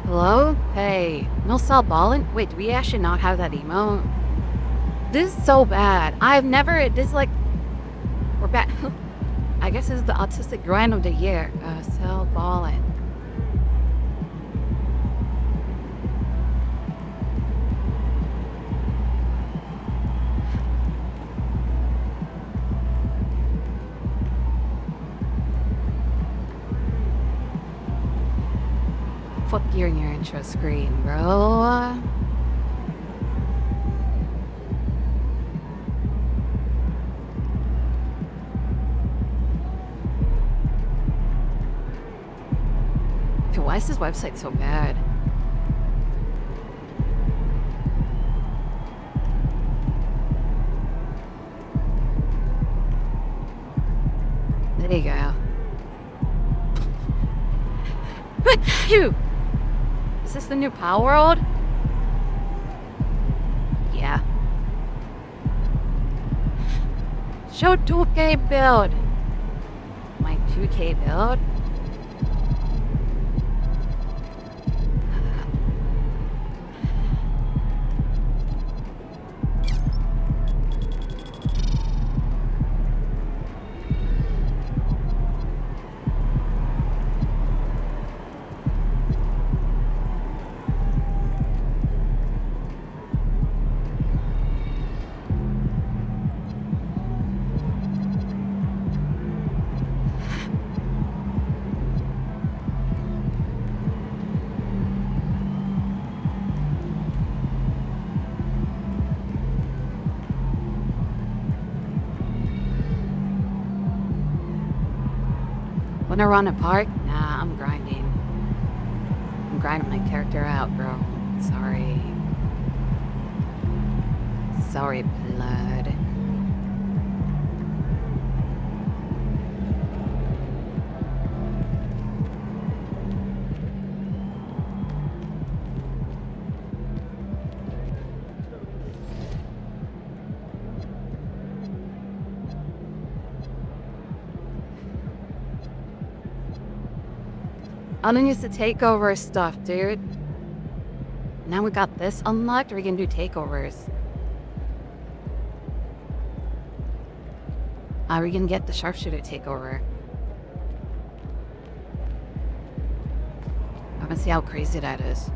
Hello? Hey, no cell ballin'? Wait, do we actually not have that emote? This is so bad. We're back. I guess this is the autistic grind of the year. Cell ballin'. Fuck you and your intro screen, bro. Okay, why is this website so bad? There you go. Phew! Is this the new Power World? Yeah. Show 2K build. My 2K build? Wanna run a park? Nah, I'm grinding. I'm grinding my character out, bro. Sorry. Sorry, blood. I don't use the takeover stuff, dude. Now we got this unlocked, we can do takeovers. Are we gonna get the sharpshooter takeover? I'm gonna see how crazy that is.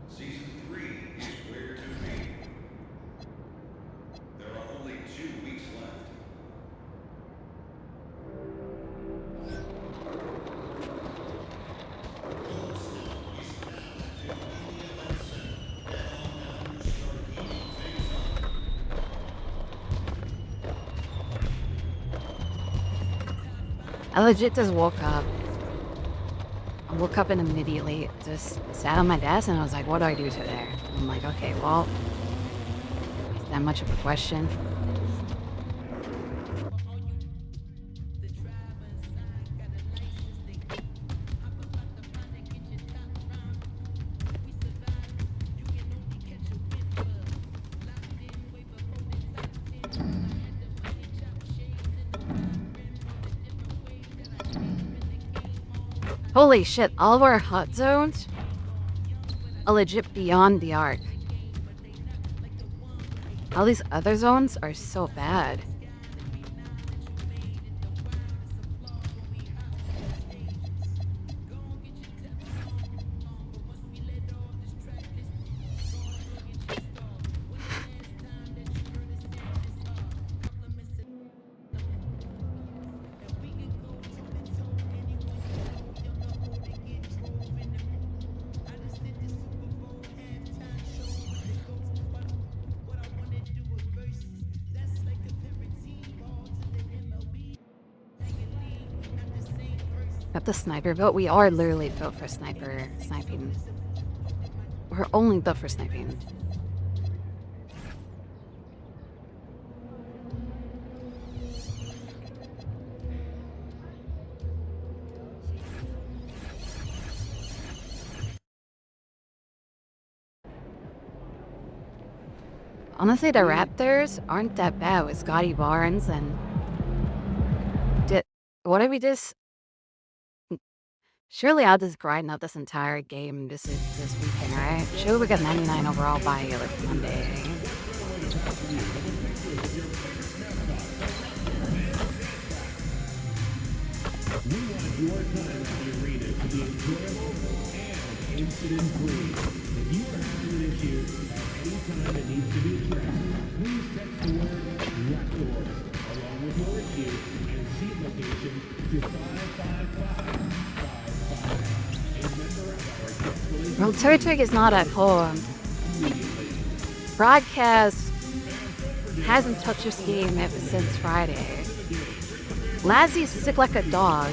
Season 3 is where to be. There are only 2 weeks left. I legit just woke up. I woke up and immediately just sat on my desk and I was like, what do I do today? I'm like, okay, well, is that much of a question? Holy shit, all of our hot zones are legit beyond the arc. All these other zones are so bad. Got the sniper built. We are literally built for sniping. We're only built for sniping. Honestly, the Raptors aren't that bad with Scotty Barnes and what if we just surely I'll just grind out this entire game this weekend, right? Sure, we got 99 overall by like Monday. We want your time at the arena to be enjoyable and incident-free. If you are having an issue at any time that needs to be addressed, please text the word Raptors along with your issue and seat location to 555-55. Well, Turtwig is not at home. Broadcast hasn't touched this game ever since Friday. Lazzie's sick like a dog.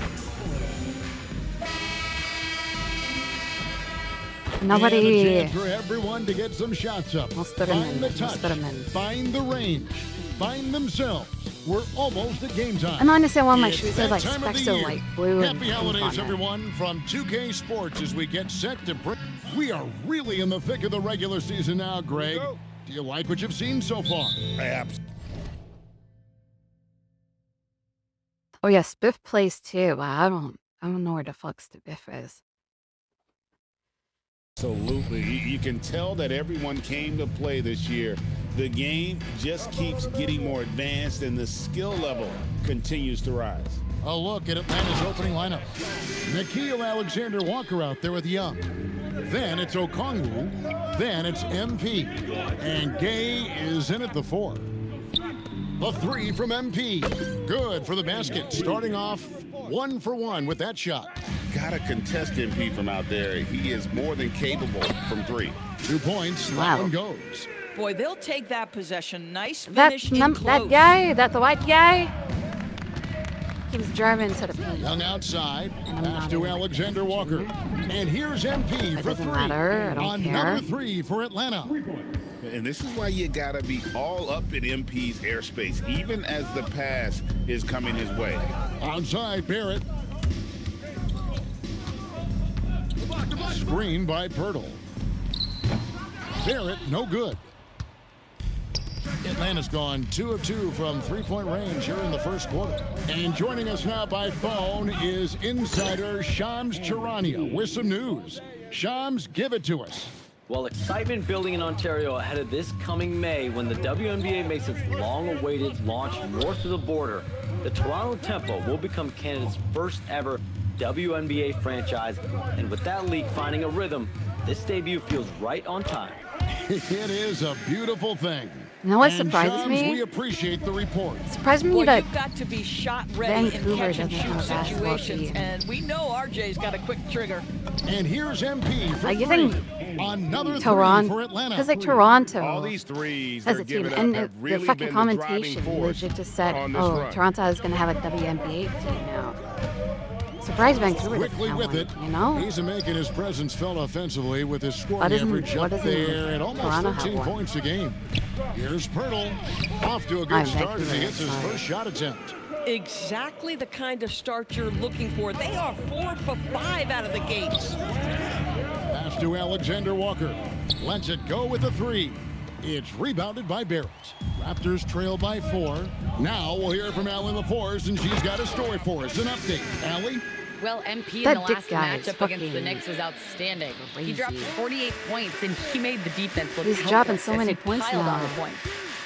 Nobody. And a chance for everyone to get some shots up. Find the touch. Find the range. Find themselves. We're almost at game time. I don't understand why my It's shoes that are like time of specks the of year. light blue and Happy pink holidays, on it. everyone, from 2K Sports as we get set to bring. We are really in the thick of the regular season now, Greg. Do you like what you've seen so far? Oh yeah, Spiff plays too. But I don't know where the fuck Spiff is. Absolutely. You can tell that everyone came to play this year. The game just keeps getting more advanced and the skill level continues to rise. A look at Atlanta's opening lineup. Nikhil Alexander-Walker out there with Young. Then it's Okongwu. Then it's MP. And Gay is in at the 4. The 3 from MP. Good for the basket. Starting off 1 for 1 with that shot. Gotta contest MP from out there. He is more than capable from 3. 2 points. Wow. That one goes. Boy, they'll take that possession. Nice That finish in close. that guy, that the white guy, he was driving to the paint. Young outside. And I'm Pass not to in. Alexander Walker. And here's MP It for doesn't 3. matter. I don't Another care. 3 for Atlanta. And this is why you gotta be all up in MP's airspace, even as the pass is coming his way. Outside, Barrett. Screen by Pirtle. Barrett, no good. Atlanta's gone 2 of 2 from three-point range here in the first quarter. And joining us now by phone is insider Shams Charania with some news. Shams, give it to us. Well, excitement building in Ontario ahead of this coming May when the WNBA makes its long-awaited launch north of the border. The Toronto Tempo will become Canada's first ever WNBA franchise, and with that league finding a rhythm, this debut feels right on time. It is a beautiful thing. You know what And surprises Shams, me? we appreciate the report. Surprised me Boy, that you've got to be shot ready Vancouver in catch doesn't and shoot have a basketball situations, team. and we know RJ's got a quick trigger. And here's MP for Like, you 3. think Another 3 Toronto, for Atlanta. because like Toronto All these threes as they're a team, giving and up have the really fucking been the driving commentation force legit just said, on this "Oh, run. Toronto is gonna have a WNBA team now." Surprised Vancouver doesn't Quickly have with one, it. you know? He's making his presence felt offensively with his scoring Why doesn't- average why up doesn't there at almost Toronto have 13 one? points a game. Here's Pirtle. Off to a good I'm start as he Vancouver, gets his sorry. first shot attempt. Exactly the kind of start you're looking for. They are 4 for 5 out of the gates. Pass to Alexander Walker. Lets it go with a 3. It's rebounded by Barrett. Raptors trail by 4. Now we'll hear from Allie LaForce, and she's got a story for us. An update. Allie? Well, MP That in the dick last guy is matchup against the fucking Knicks was outstanding. crazy. He dropped 48 points, and he made the defense look He's helpless dropping so as many he points piled on now. the points.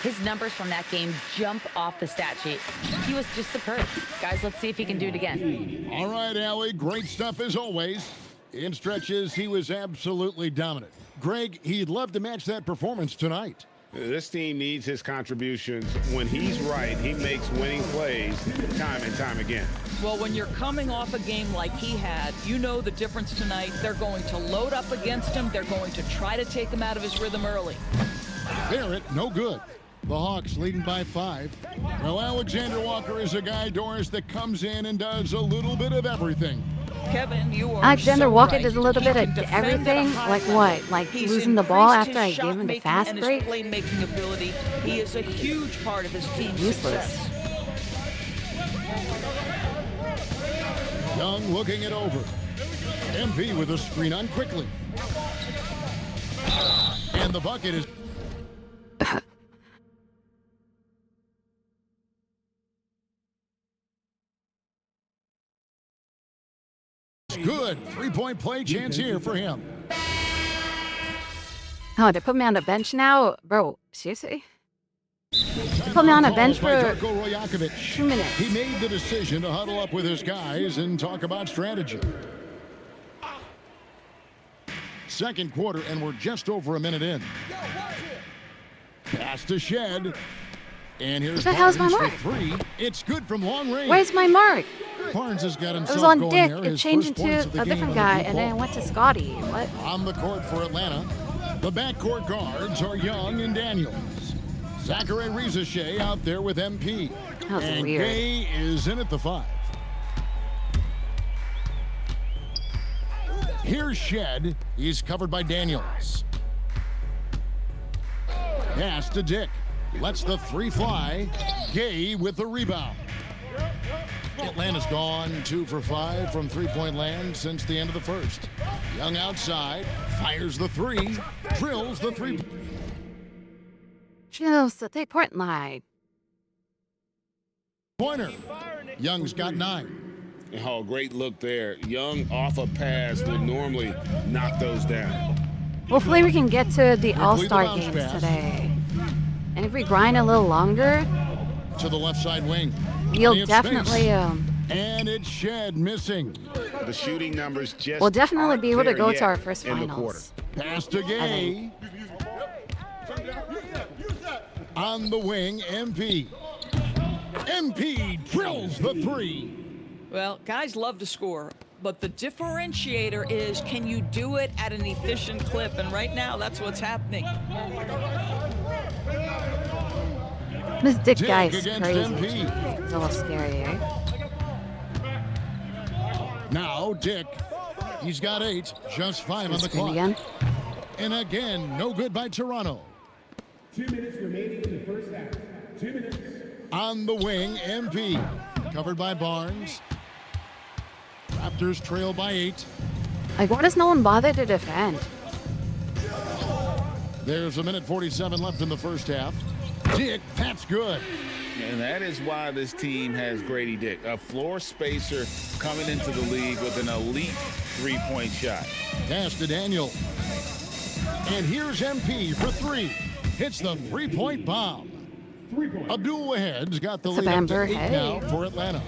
His numbers from that game jump off the stat sheet. He was just superb. Guys, let's see if he can do it again. All right, Allie. Great stuff as always. In stretches, he was absolutely dominant. Greg, he'd love to match that performance tonight. This team needs his contributions. When he's right, he makes winning plays time and time again. Well, when you're coming off a game like he had, you know the difference tonight. They're going to load up against him. They're going to try to take him out of his rhythm early. Barrett, no good. The Hawks leading by 5. Well, Alexander Walker is a guy, Doris, that comes in and does a little bit of everything. Kevin, you are Alexander so Walker right. does a little He bit can of defend at a everything. high Like level. what? Like He's losing the ball increased after I his gave him the shot-making fast and his break? playmaking ability. He is a huge part of his team's Useless. success. Young looking it over. MP with a screen on quickly. And the bucket is... It's good. 3-point play chance here for him. Oh, they put me on the bench now? Bro, seriously? They put me on a bench for Darko Rajakovic. 2 minutes. He made the decision to huddle up with his guys and talk about strategy. Second quarter, and we're just over a minute in. Pass to Shed. And here's What the hell's Barnes my for mark? 3. It's good from long range. Where's my mark? Barnes has got It himself was on going Dick. there. It His changed first points of into the a game different on the guy, deep and then it ball. went to Scotty. What? On the court for Atlanta, the backcourt guards are Young and Daniels. Zachary Rizachet out there with MP. That was and weird. Gay is in at the 5. Here's Shed. He's covered by Daniels. Pass to Dick. Lets the 3 fly. Gay with the rebound. Atlanta's gone 2 for 5 from three-point land since the end of the first. Young outside, fires the 3, drills the 3. Just the 3-point line. Pointer. Young's got 9. Oh, great look there. Young off a pass would normally knock those down. Hopefully we can get to the All-Star bounce games pass. today. And if we grind a little longer, To the left side wing. you'll Plenty of definitely space. And it's Shed missing. The shooting numbers just we'll definitely aren't be able to there go yet to our first in the quarter. finals. Pass to Gay. On the wing, MP. MP drills the 3. Well, guys love to score, but the differentiator is, can you do it at an efficient clip? And right now, that's what's happening. This Dick Dick guy is against crazy. MP. It's a little scary, eh? Now Dick. He's got 8, just 5 on the Screen clock. again. And again, no good by Toronto. 2 minutes remaining in the first half. 2 minutes. On the wing, MP. Covered by Barnes. Raptors trail by 8. Like, why does no one bother to defend? There's a minute 47 left in the first half. Dick, that's good. And that is why this team has Grady Dick, a floor spacer coming into the league with an elite 3-point shot. Pass to Daniel. And here's MP for 3. Hits the 3-point bomb. Abdul-Wahad's got the It's a lead up to bamber, 8 hey. now for Atlanta.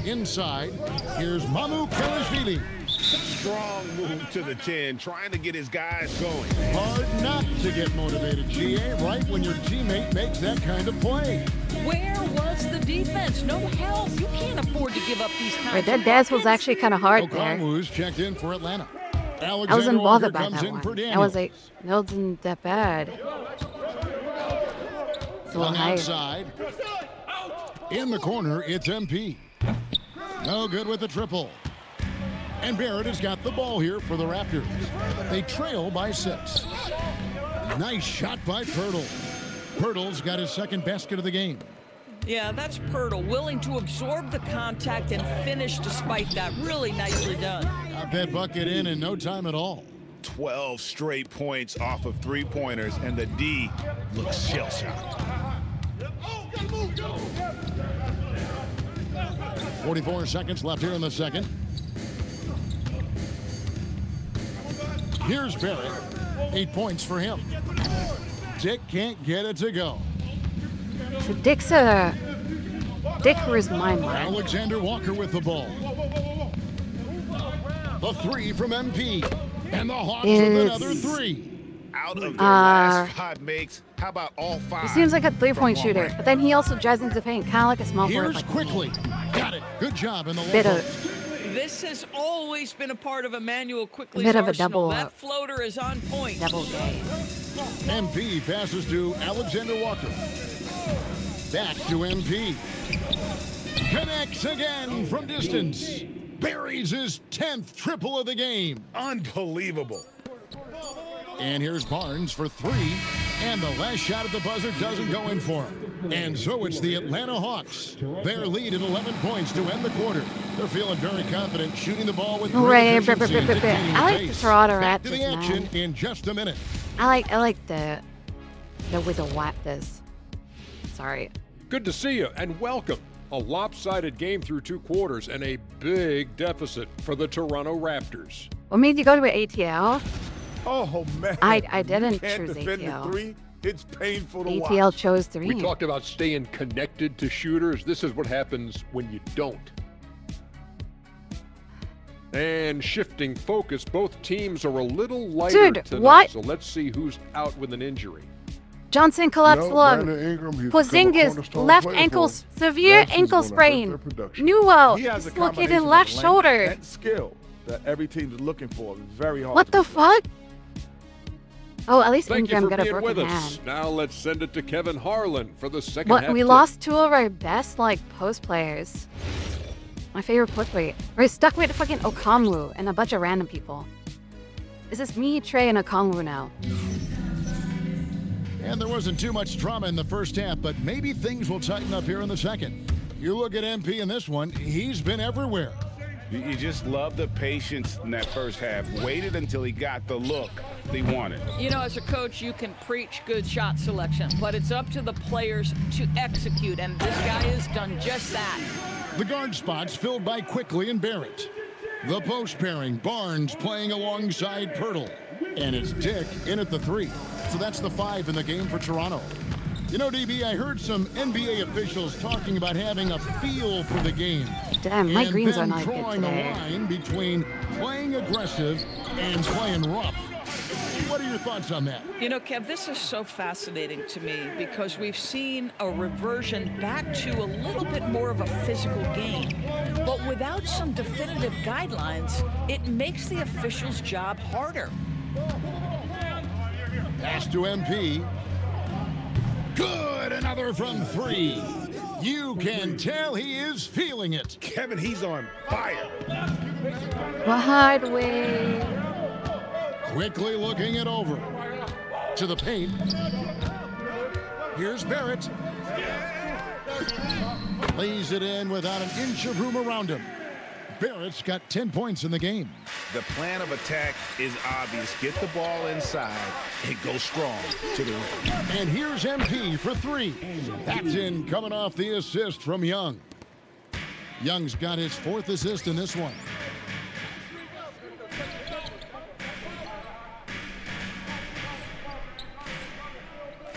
Inside, here's Mamu Kelishvili. Strong move to the 10, trying to get his guys going. Hard not to get motivated, GA, right when your teammate makes that kind of play. Where was the defense? No help. You can't afford to give up these kinds Wait, that of dance was buckets. actually kind of hard there. Okongwu's checked in for Atlanta. I wasn't Alexander bothered Walker by comes that in one. for That Daniels. was like, that wasn't that bad. It's a little Young higher. outside. In the corner, it's MP. No good with the triple. And Barrett has got the ball here for the Raptors. They trail by 6. Nice shot by Pirtle. Pirtle's got his second basket of the game. Yeah, that's Pirtle, willing to absorb the contact and finish despite that. Really nicely done. Got that bucket in no time at all. 12 straight points off of 3-pointers, and the D looks shell-shocked. 44 seconds left here in the second. Here's Barrett. 8 points for him. Dick can't get it to go. So Dick, where's my mind? Alexander Walker with the ball. The 3 from MP. And the Hawks with another 3. Out of their last 5 makes, how about all 5? He seems like a from three-point long shooter, range? but then he also drives into paint, kind of like a small forward. Here's Like quickly. Got it. Good job in the bit low of, post. This has always been a part of Emmanuel Quickly's Bit of a arsenal. double That up. floater is on point. double game. MP passes to Alexander Walker. Back to MP. Connects again from distance. Buries his 10th triple of the game. Unbelievable. And here's Barnes for 3. And the last shot at the buzzer doesn't go in for him. And so it's the Atlanta Hawks. Their lead at 11 points to end the quarter. They're feeling very confident, shooting the ball with great Right, efficiency and dictating I like pace. the Toronto Back to Raptors, the action man. in just a minute. I like the with the Raptors. Sorry. Good to see you and welcome. A lopsided game through 2 quarters and a big deficit for the Toronto Raptors. What made you go to an ATL? Oh, man. I didn't You can't choose defend ATL. the three. It's painful to ATL watch. chose 3. We talked about staying connected to shooters. This is what happens when you don't. And shifting focus, both teams are a little lighter Dude, tonight. what? So let's see who's out with an injury. Johnson collapsed lung. Porzingis left ankle, severe ankle sprain. Nuo He has a dislocated combination left of length shoulder. and skill that every team's looking for. Very hard. What to the defend. fuck? Oh, at least Thank you Ingram for got a being broken with hand. us. Now let's send it to Kevin Harlan for the second What? half We tip. lost 2 of our best post players. My favorite post player. We're stuck with fucking Okongwu and a bunch of random people. Is this me, Trey, and Okongwu now? And there wasn't too much drama in the first half, but maybe things will tighten up here in the second. You look at MP in this one, he's been everywhere. You just love the patience in that first half. Waited until he got the look they wanted. You know, as a coach, you can preach good shot selection, but it's up to the players to execute, and this guy has done just that. The guard spots filled by Quickly and Barrett. The post pairing, Barnes playing alongside Pirtle. And it's Dick in at the 3. So that's the 5 in the game for Toronto. You know, DB, I heard some NBA officials talking about having a feel for the game. Damn, my and greens are then not good drawing today. a line between playing aggressive and playing rough. What are your thoughts on that? You know, Kev, this is so fascinating to me because we've seen a reversion back to a little bit more of a physical game. But without some definitive guidelines, it makes the officials' job harder. Pass to MP. Good, another from 3. You can tell he is feeling it. Kevin, he's on fire. Wahad way. Quickly looking it over. To the paint. Here's Barrett. Lays it in without an inch of room around him. Barrett's got 10 points in the game. The plan of attack is obvious. Get the ball inside and go strong to the rim. And here's MP for 3. That's in, coming off the assist from Young. Young's got his 4th assist in this one.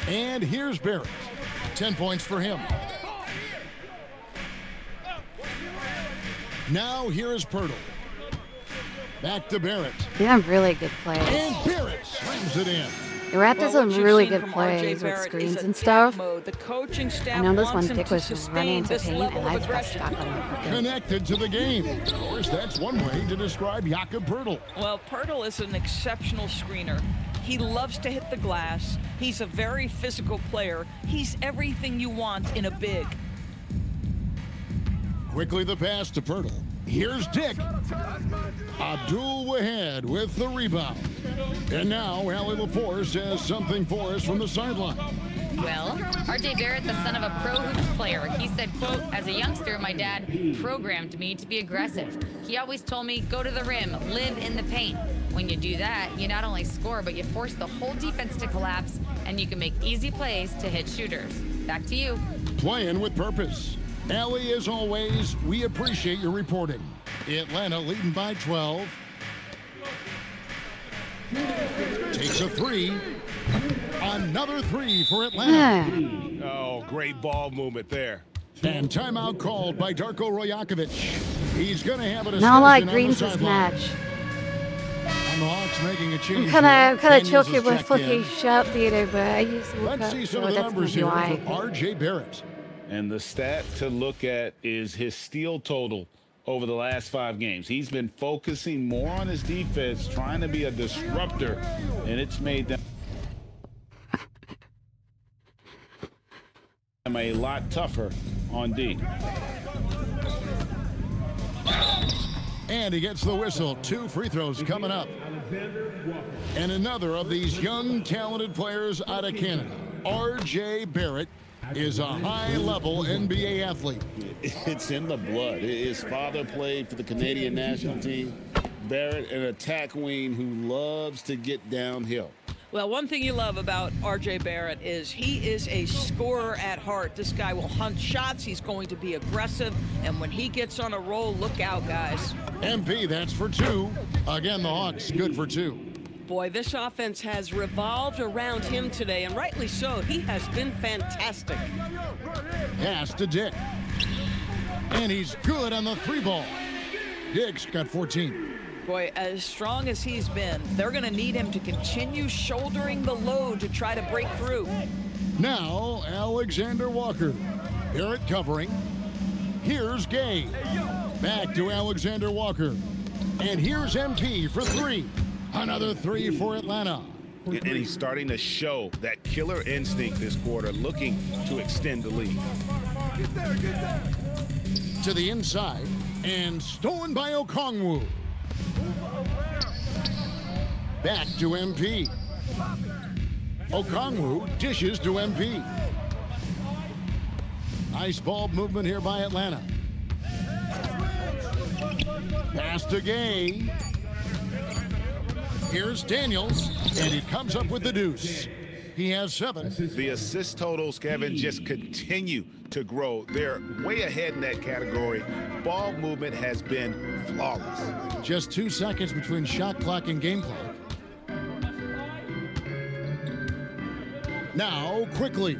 And here's Barrett. 10 points for him. Now here is Pirtle. Back to Barrett. Yeah, really good plays. And Barrett slams it in. The Raptors Well, have what you've really seen good from plays RJ with Barrett screens is and attack stuff. mode. The coaching staff I know this wants one him Dick to was running sustain into this paint level and of I just got aggression. stuck on the Connected to the game. Of course, that's one way to describe Jakob Pirtle. Well, Pirtle is an exceptional screener. He loves to hit the glass. He's a very physical player. He's everything you want in a big. Quickly the pass to Pirtle. Here's Dick. Abdul-Wahad with the rebound. And now Allie LaForce has something for us from the sideline. Well, RJ Barrett, the son of a pro hoops player, he said, quote, as a youngster, my dad programmed me to be aggressive. He always told me, go to the rim, live in the paint. When you do that, you not only score, but you force the whole defense to collapse, and you can make easy plays to hit shooters. Back to you. Playing with purpose. Allie, as always, we appreciate your reporting. Atlanta leading by 12. Takes a 3. Another 3 for Atlanta. Oh, great ball movement there. And timeout called by Darko Rojakovic. He's going to have a discussion Now like on the Greens' sideline. match. And the Hawks making a change. I'm kind of Daniels choking is with checked fucking in. shout leader, but I used to look Let's up, see some so of the that's numbers maybe here why. for R.J. Barrett. And the stat to look at is his steal total over the last 5 games. He's been focusing more on his defense, trying to be a disruptor, and it's made them a lot tougher on D. And he gets the whistle. 2 free throws coming up. And another of these young, talented players out of Canada, R.J. Barrett, is a high-level NBA athlete. It's in the blood. His father played for the Canadian national team. Barrett, an attack wing who loves to get downhill. Well, one thing you love about R.J. Barrett is he is a scorer at heart. This guy will hunt shots. He's going to be aggressive. And when he gets on a roll, look out, guys. MP, that's for 2. Again, the Hawks good for 2. Boy, this offense has revolved around him today, and rightly so. He has been fantastic. Pass to Dick. And he's good on the 3-ball. Dick's got 14. Boy, as strong as he's been, they're going to need him to continue shouldering the load to try to break through. Now, Alexander Walker. Barrett covering. Here's Gay. Back to Alexander Walker. And here's MP for 3. Another 3 for Atlanta. And he's starting to show that killer instinct this quarter, looking to extend the lead. To the inside, and stolen by Okongwu. Back to MP. Okongwu dishes to MP. Nice ball movement here by Atlanta. Pass to Gay. Here's Daniels, and he comes up with the deuce. He has 7. The assist totals, Kevin, just continue to grow. They're way ahead in that category. Ball movement has been flawless. Just 2 seconds between shot clock and game clock. Now, quickly.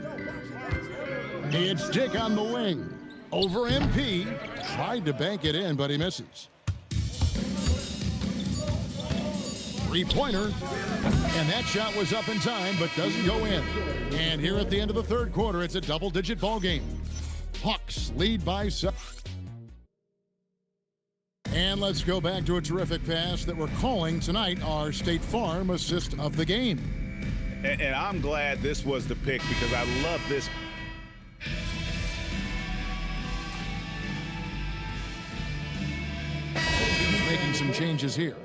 It's Dick on the wing. Over MP. Tried to bank it in, but he misses. 3-pointer. And that shot was up in time, but doesn't go in. And here at the end of the 3rd quarter, it's a double-digit ball game. Hawks lead by 7. And let's go back to a terrific pass that we're calling tonight our State Farm assist of the game. And I'm glad this was the pick because I love this. He's making some changes here.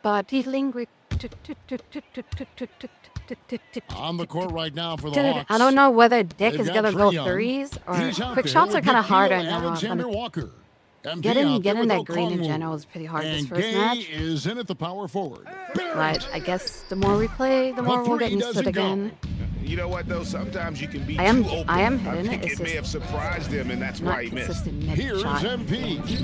Body language. On the court right now for the Hawks. I don't know whether Dick They've is got going to go Trae Young. threes or He's out quick there shots are with kind of harder Nickeil now. Alexander Walker. MP Getting out there that with green in Okongwu. general is pretty hard this And first Gay match. is in at the power forward. But I guess the more we play, the more we'll get used to it again. You know what, though? Sometimes you can be I am too open. hitting think it. it It's may have just surprised him, and that's not why he missed. consistent mid Here's shot. MP. There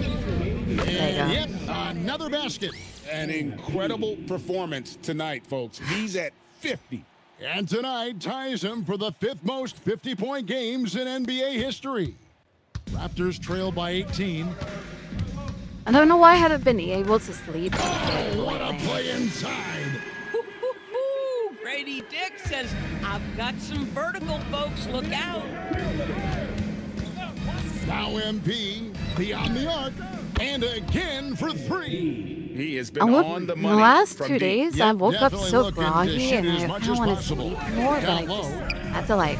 you And go. yet another basket. An incredible performance tonight, folks. He's at 50. And tonight ties him for the 5th most 50-point games in NBA history. Raptors trail by 18. I don't know why I haven't been able to sleep. What a play inside. Hoo-hoo-hoo. Grady Dick says, I've got some vertical, folks. Look out. Now MP beyond the arc. And again for 3. He has been I woke, on the in money. the last from 2 deep. days, Yep, I woke up definitely so looking to groggy shoot and as I much kind of as want to possible. sleep more, but I Down just low. had to like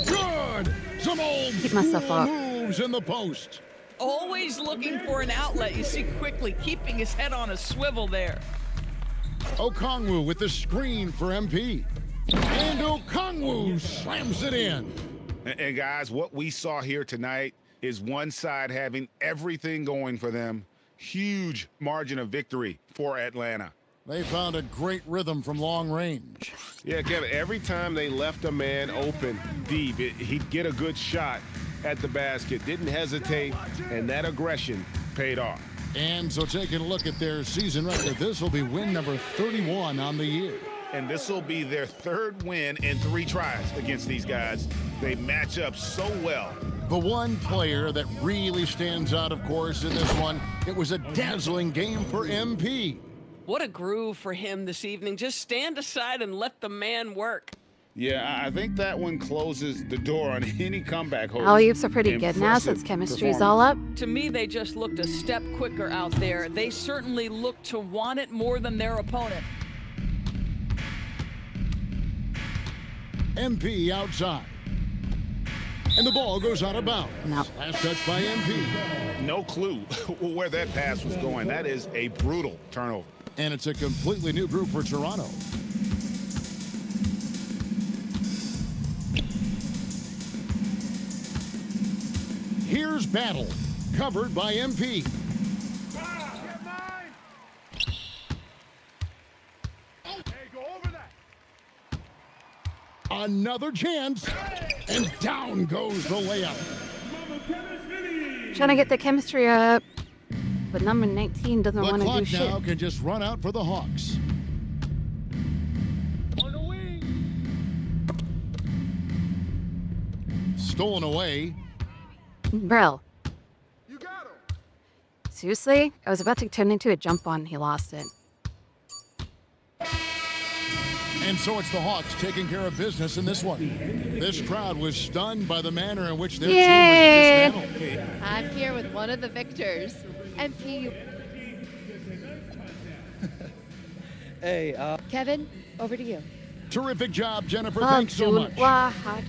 Good. Some old keep myself school up. moves in the post. Always looking for an outlet. You see quickly keeping his head on a swivel there. Okongwu with the screen for MP. And Okongwu slams it in. And guys, what we saw here tonight is one side having everything going for them. Huge margin of victory for Atlanta. They found a great rhythm from long range. Yeah, Kevin, every time they left a man open deep, he'd get a good shot at the basket. Didn't hesitate, and that aggression paid off. And so taking a look at their season record, this will be win number 31 on the year. And this will be their 3rd win in 3 tries against these guys. They match up so well. The one player that really stands out, of course, in this one, it was a dazzling game for MP. What a groove for him this evening. Just stand aside and let the man work. Yeah, I think that one closes the door on any comeback hope. Alley-oops are pretty good now Impressive since chemistry's all up. To me, they just looked a step quicker out there. They certainly looked to want it more than their opponent. MP outside. And the ball goes out of bounds. No. Last touch by MP. No clue where that pass was going. That is a brutal turnover. And it's a completely new group for Toronto. Here's Battle, covered by MP. Another chance, and down goes the layup. Trying to get the chemistry up, but number 19 doesn't The want to do clock shit. now can just run out for the Hawks. Stolen away. Bro. Seriously? I was about to turn into a jump on. He lost it. And so it's the Hawks taking care of business in this one. This crowd was stunned by the manner in which their team was dismantled. I'm here with one of the victors, MP. Hey, Kevin, over to you. Terrific job, Jennifer. Thanks so much. Abdul-Wahad.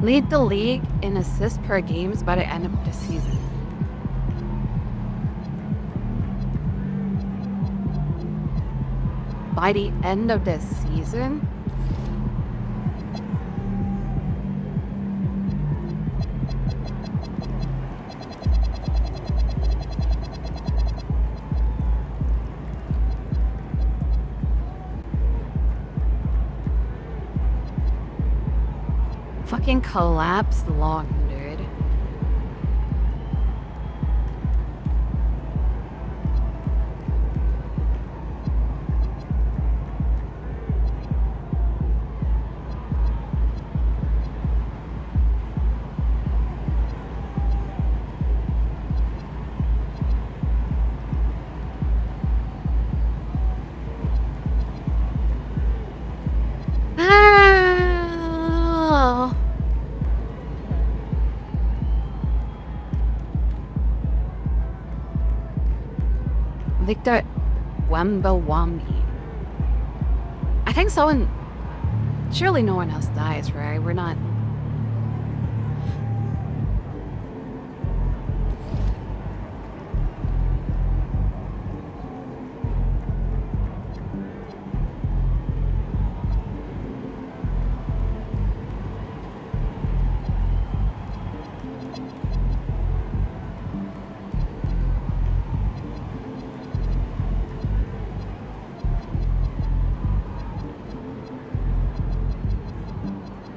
Lead the league in assists per games by the end of the season. By the end of the season? Fucking collapsed log, dude. Oh. Victor Wembawambi. I think someone... Surely no one else dies, right? We're not...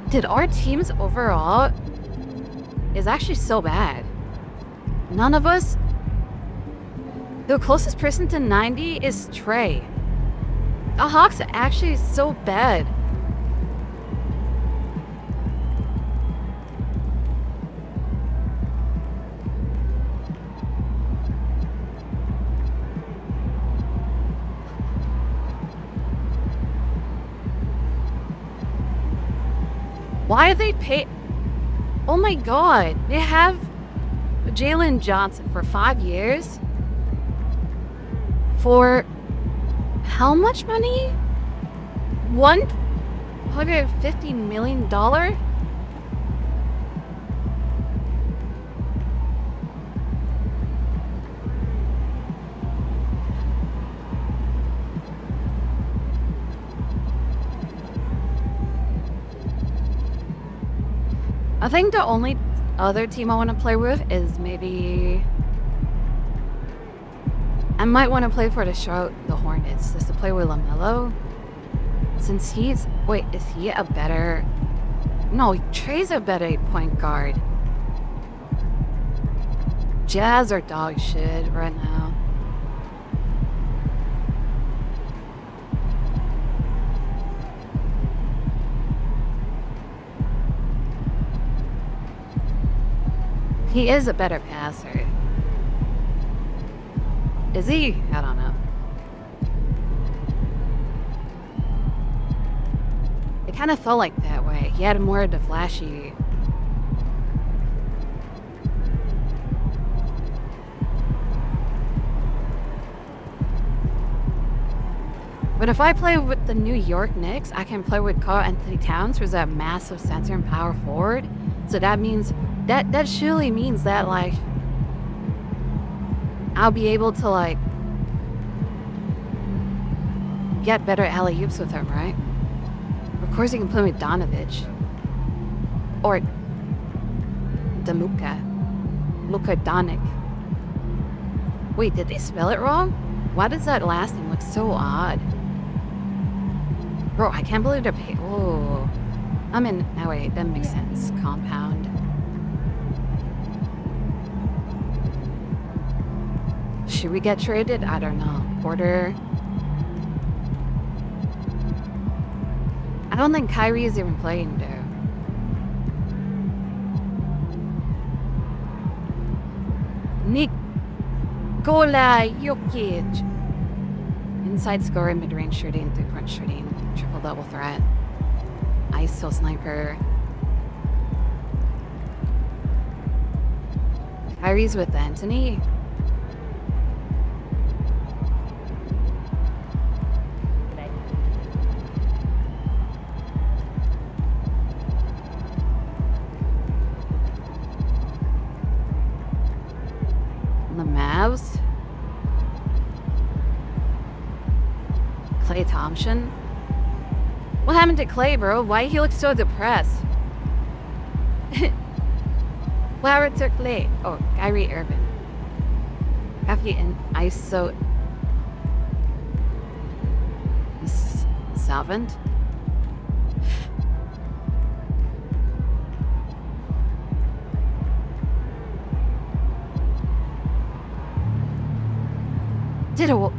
Dude, our teams overall is actually so bad. None of us... The closest person to 90 is Trey. The Hawks are actually so bad. Why are they pay? Oh my god. They have Jalen Johnson for 5 years? For how much money? $150 million? I think the only other team I want to play with is maybe... I might want to play for the Hornets, just to play with LaMelo. Since he's... Wait, is he a better... No, Trey's a better point guard. Jazz are dog shit right now. He is a better passer. Is he? I don't know. It kind of felt like that way. He had more of the flashy... But if I play with the New York Knicks, I can play with Karl Anthony Towns, who's a massive center and power forward. So that means... That surely means that, like... I'll be able to, like, get better alley-oops with him, right? Of course, you can play with Donovich. Or Damuka. Luka Doncic. Wait, did they spell it wrong? Why does that last name look so odd? Bro, I can't believe they're paying. Oh. I mean, no, wait, that makes sense. Compound. Should we get traded? I don't know. Porter. I don't think Kyrie is even playing, though. Nikola Jokic. Inside scorer, mid-range shooting, three-point shooting, triple-double threat. ISO sniper. Kyrie's with Anthony. The Mavs. Klay Thompson. What happened to Klay, bro? Why he looks so depressed? What happened to Klay? Oh, Kyrie Irving. Coffee and ISO. Salvant.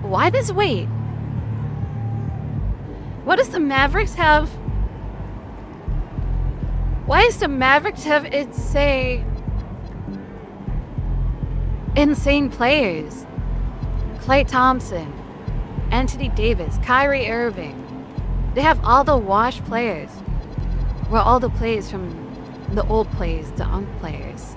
Why does wait? What does the Mavericks have? Why does the Mavericks have it say insane players? Klay Thompson, Anthony Davis, Kyrie Irving. They have all the washed players. Well, all the players from the old players, the young players.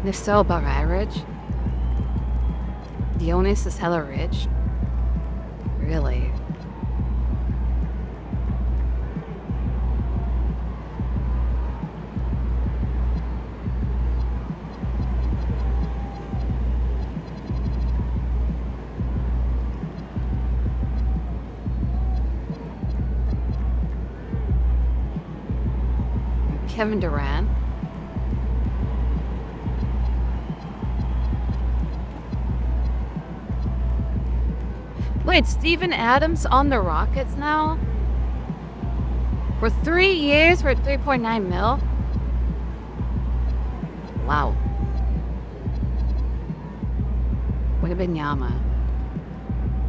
They're so above average. Dionys is hella rich. Really? Kevin Durant. Wait, Steven Adams on the Rockets now? For 3 years for 3.9 mil? Wow. Wembanyama.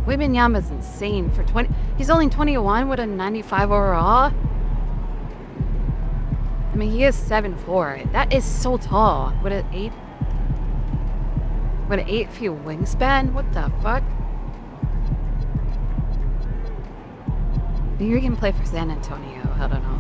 Wembanyama's insane for 20. He's only 21 with a 95 overall. I mean, he is 7'4". That is so tall. With an 8 feet wingspan? What the fuck? Maybe we can play for San Antonio. I don't know.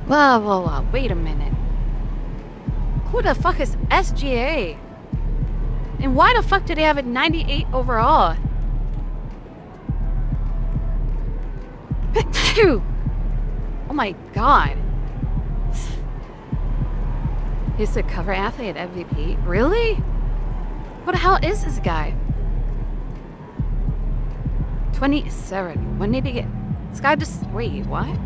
Whoa. Wait a minute. Who the fuck is SGA? And why the fuck did they have a 98 overall? Oh my god. He's the cover athlete at MVP. Really? What the hell is this guy? 27. When did he get... This guy just... Wait, what?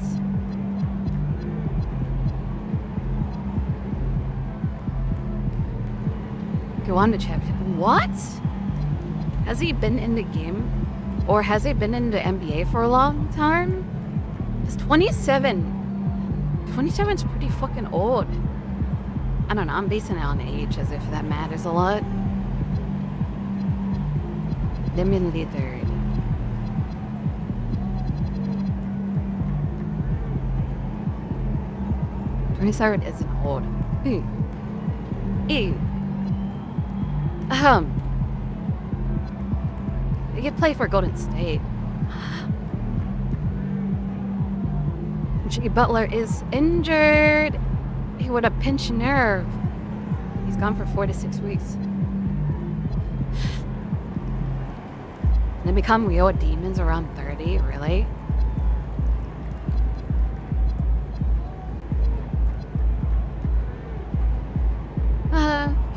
Go on to chapter. What? Has he been in the game? Or has he been in the NBA for a long time? It's 27. 27 is pretty fucking old. I don't know, I'm basing it on age as if that matters a lot. Damian Lillard. Sarah isn't old. Ew. He could play for Golden State. Jimmy Butler is injured. He would have pinched nerve. He's gone for 4 to 6 weeks. They become real demons around 30, really?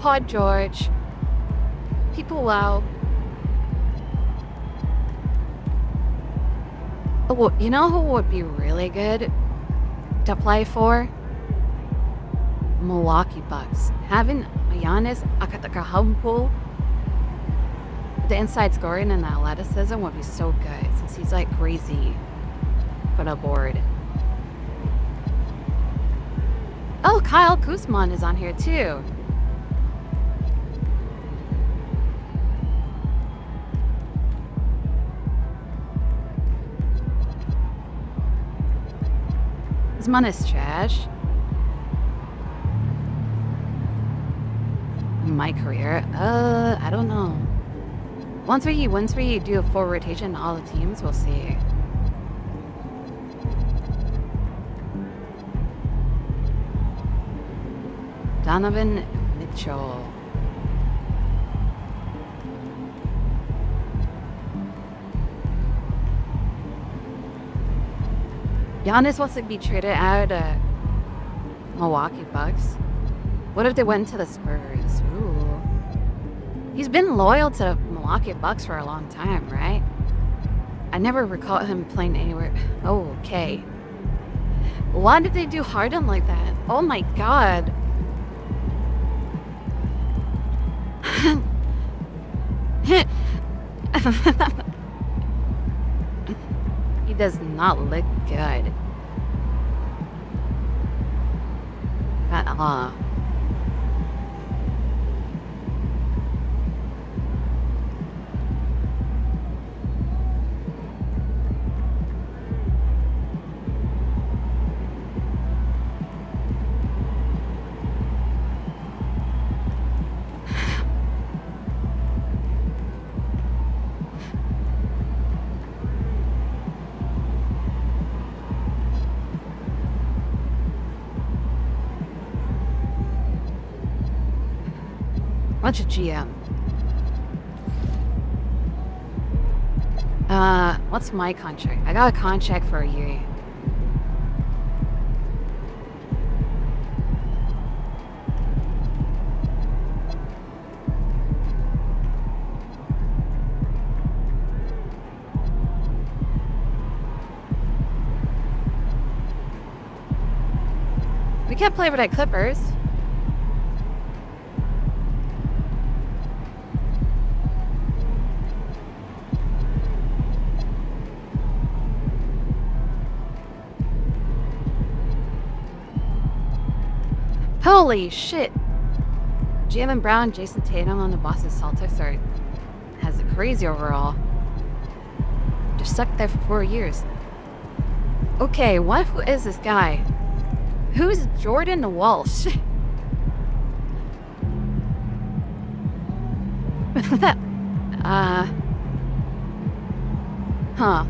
Paul George. People, wow. Oh, you know who would be really good to play for? Milwaukee Bucks. Having Giannis Antetokounmpo, the inside scoring and the athleticism would be so good since he's like crazy for the board. Oh, Kyle Kuzma is on here too. Kuzma is trash. In my career, I don't know. Once we do a full rotation on all the teams, we'll see. Donovan Mitchell. Giannis wants to be traded out of Milwaukee Bucks. What if they went to the Spurs? Ooh. He's been loyal to the Milwaukee Bucks for a long time, right? I never recall him playing anywhere. Oh, okay. Why did they do Harden like that? Oh my god. He does not look good at all. Bunch of GM. What's my contract? I got a contract for a year. We can't play with the Clippers. Holy shit! Jaylen Brown, Jason Tatum on the Boston Celtics has a crazy overall. Just stuck there for 4 years. Okay, who is this guy? Who's Jordan Walsh? Huh.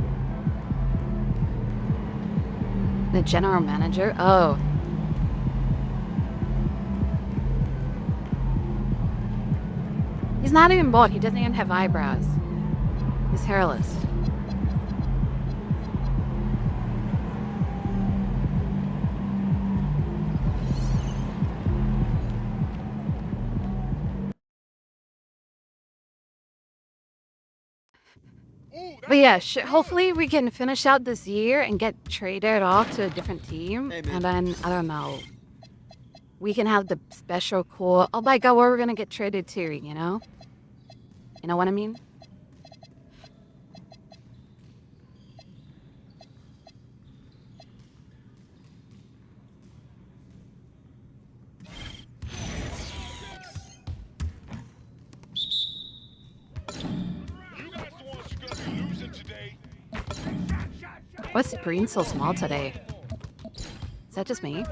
The general manager? Oh. He's not even bald. He doesn't even have eyebrows. He's hairless. But yeah, hopefully we can finish out this year and get traded off to a different team. And then, I don't know, we can have the special cool, oh my god, where we're gonna get traded to, you know? You know what I mean? What's the green so small today? Is that just me?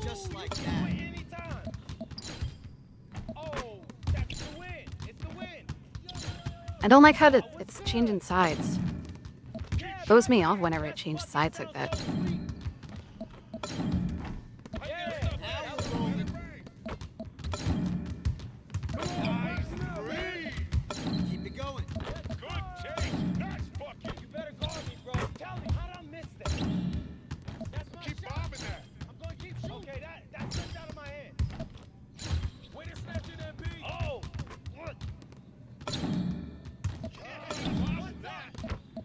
Just like that. Oh, that's the win. It's the win. I don't like how it's changing sides. Throws me off whenever it changes sides like that. Keep it going. Good take. Nice bucket. You better guard me, bro. Tell me, how did I miss that? That's my Keep shot. bombing that. I'm going to keep shooting. Okay, that slipped out of my hand. Way to snatch it, MP. Oh, what?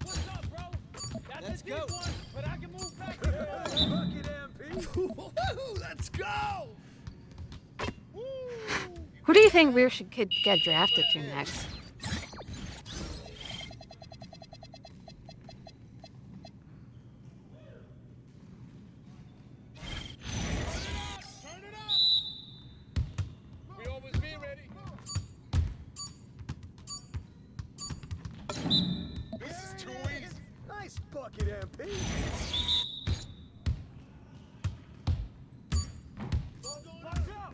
What's up, bro? That's Let's a deep go. one, but I can move back. Bucket, MP. Let's go. Who do you think we should get drafted to next? Turn it up. We always be ready. This is too easy. Nice bucket, MP. Watch out.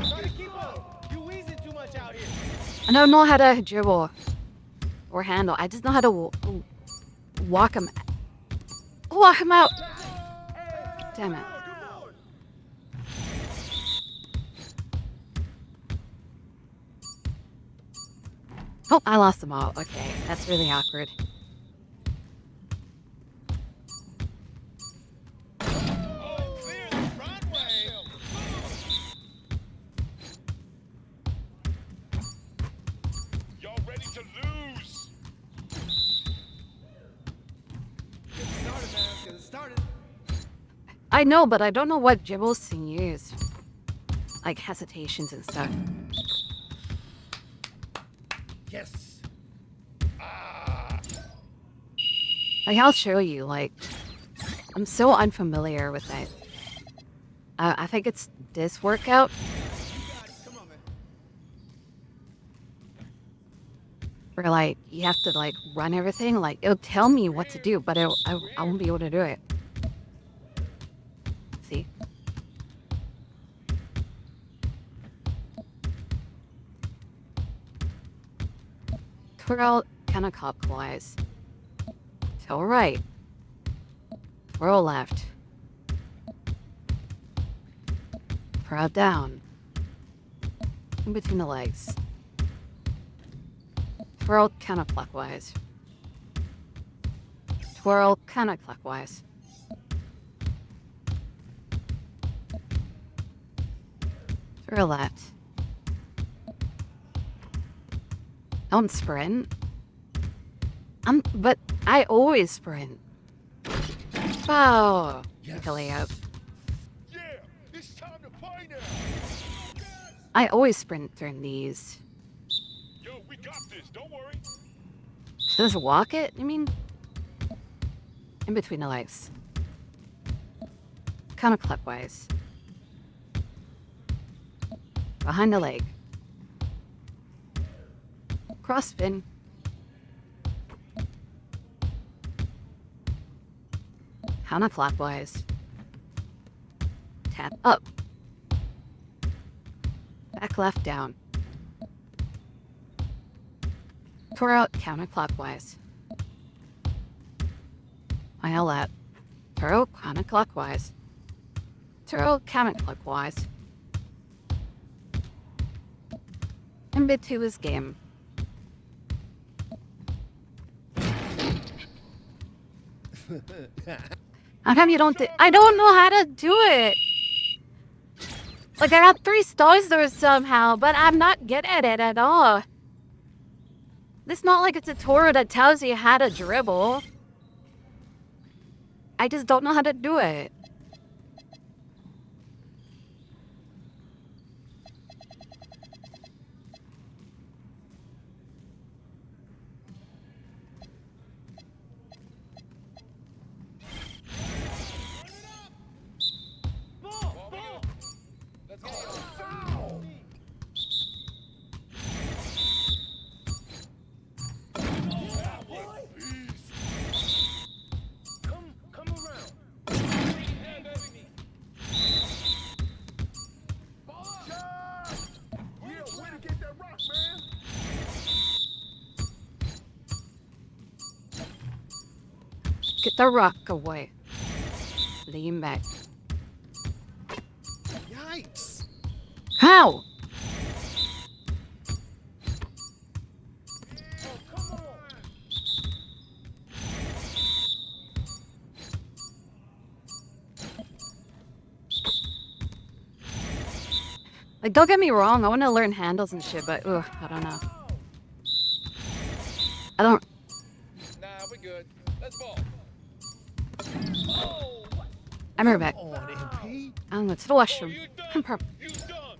Try to keep up. You wheezing too much out here. I don't know how to dribble or handle. I just know how to walk him out. Damn it. Oh, I lost the ball. Okay, that's really awkward. Oh, clear the front way. Y'all ready to lose? Get it started, man. Get it started. I know, but I don't know what dribbles to use. Like hesitations and stuff. Yes. Like, I'll show you, like, I'm so unfamiliar with it. I think it's this workout. Come on, man. Where, like, you have to, like, run everything. Like, it'll tell me what to do, but I won't be able to do it. See? Twirl counterclockwise. Toe right. Twirl left. Twirl down. In between the legs. Twirl counterclockwise. Twirl counterclockwise. Twirl left. Don't sprint. But I always sprint. Wow. Yes. Layup. Yeah, it's time to play now. I always sprint during these. Yo, we got this. Don't worry. Does walk it? I mean, in between the legs. Counterclockwise. Behind the leg. Cross spin. Counterclockwise. Tap up. Back left down. Twirl out counterclockwise. Final lap. Twirl counterclockwise. Twirl counterclockwise. And bit to his game. How come you don't I don't know how to do it. Like, I got 3 stars there somehow, but I'm not good at it at all. This is not like a tutorial that tells you how to dribble. I just don't know how to do it. Get the rock away. Lean back. Yikes! How? Like, don't get me wrong, I want to learn handles and shit, but ugh, I don't know. I don't. Nah, we good. Let's ball. I'm right back. On, MP. I'm going to the washroom. I'm purple. You done.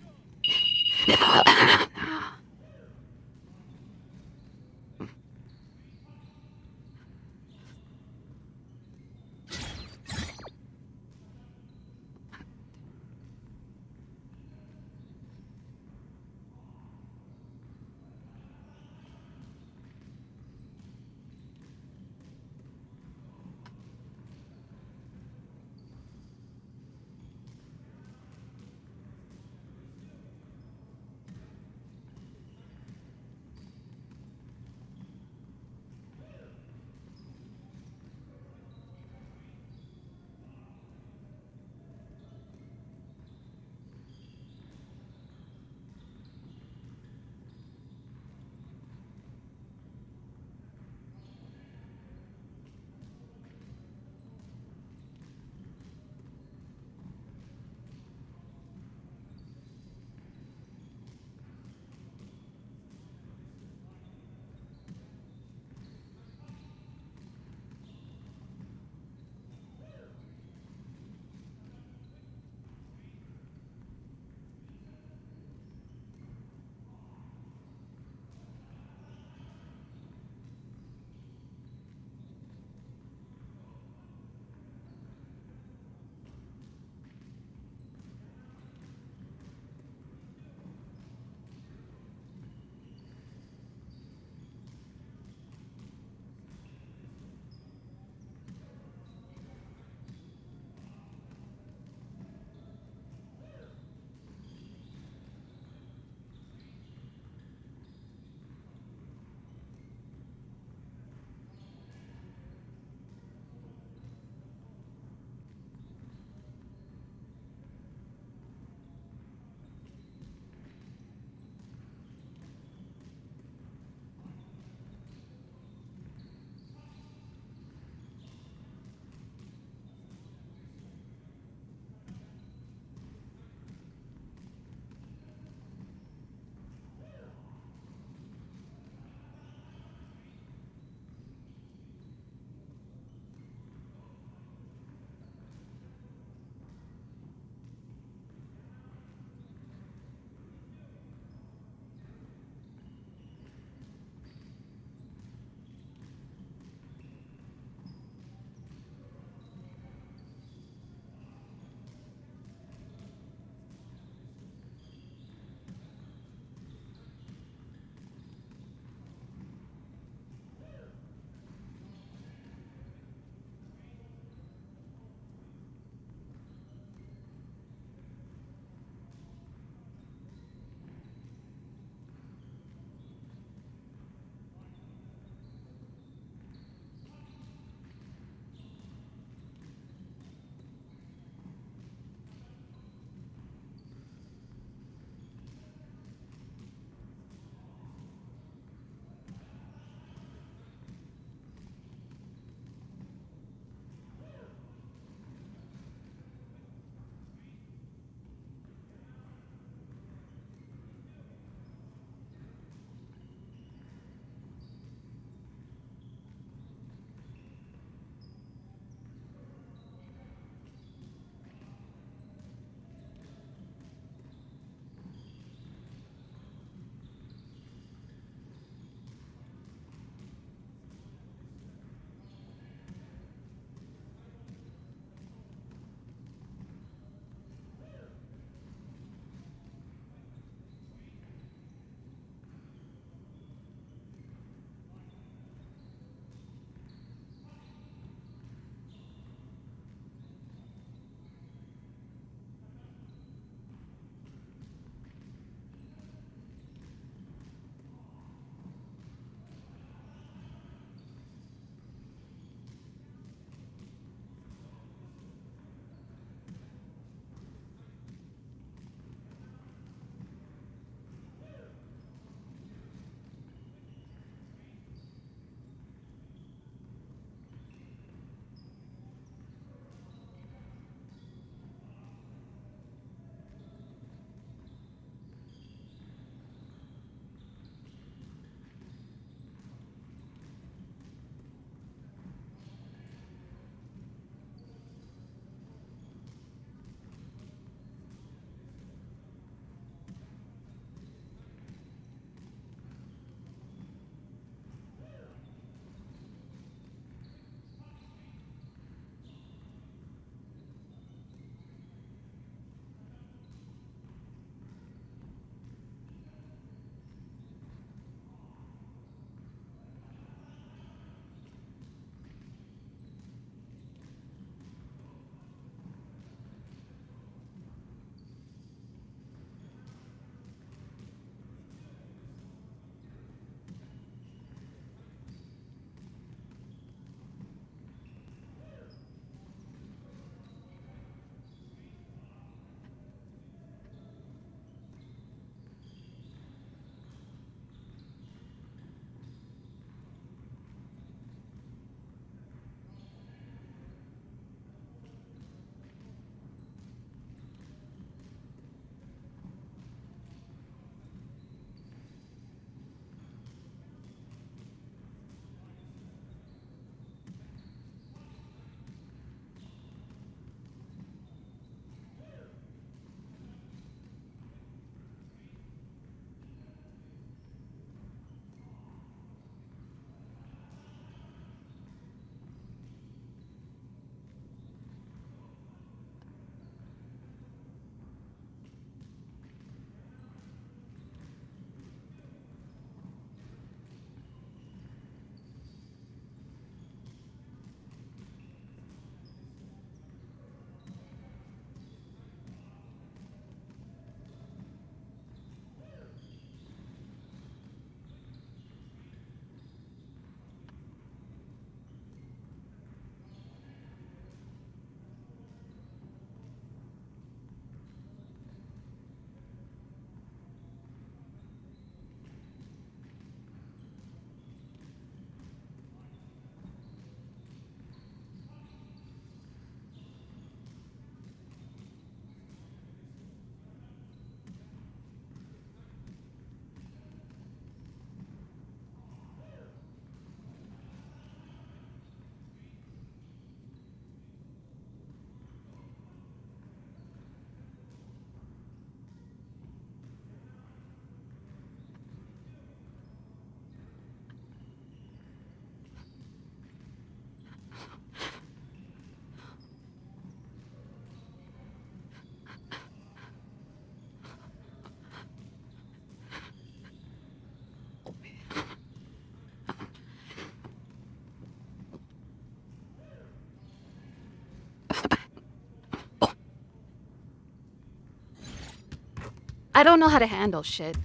I don't know how to handle shit.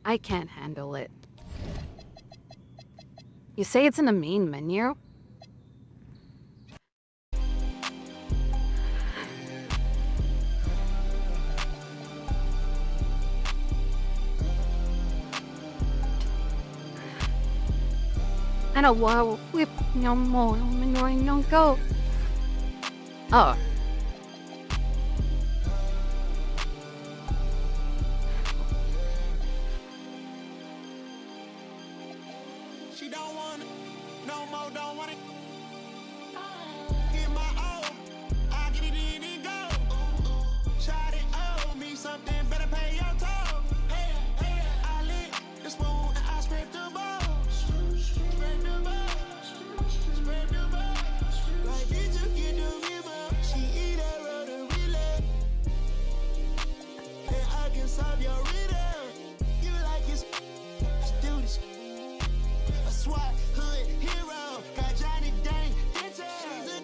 I can't handle it. You say it's in the main menu? I know why whip no more no go. Oh. She don't want it, no more, don't want it. Get my own, I get it in and go. Shot it, owe me something, better pay your toll. Hey, hey, I lit the spoon and I scraped the balls. Spread the balls, spread the balls. Like, did you get the memo? She eat that road and relay. And I can solve your riddle. You like it, let's do this. A SWAT hood hero, got Johnny Dang hitches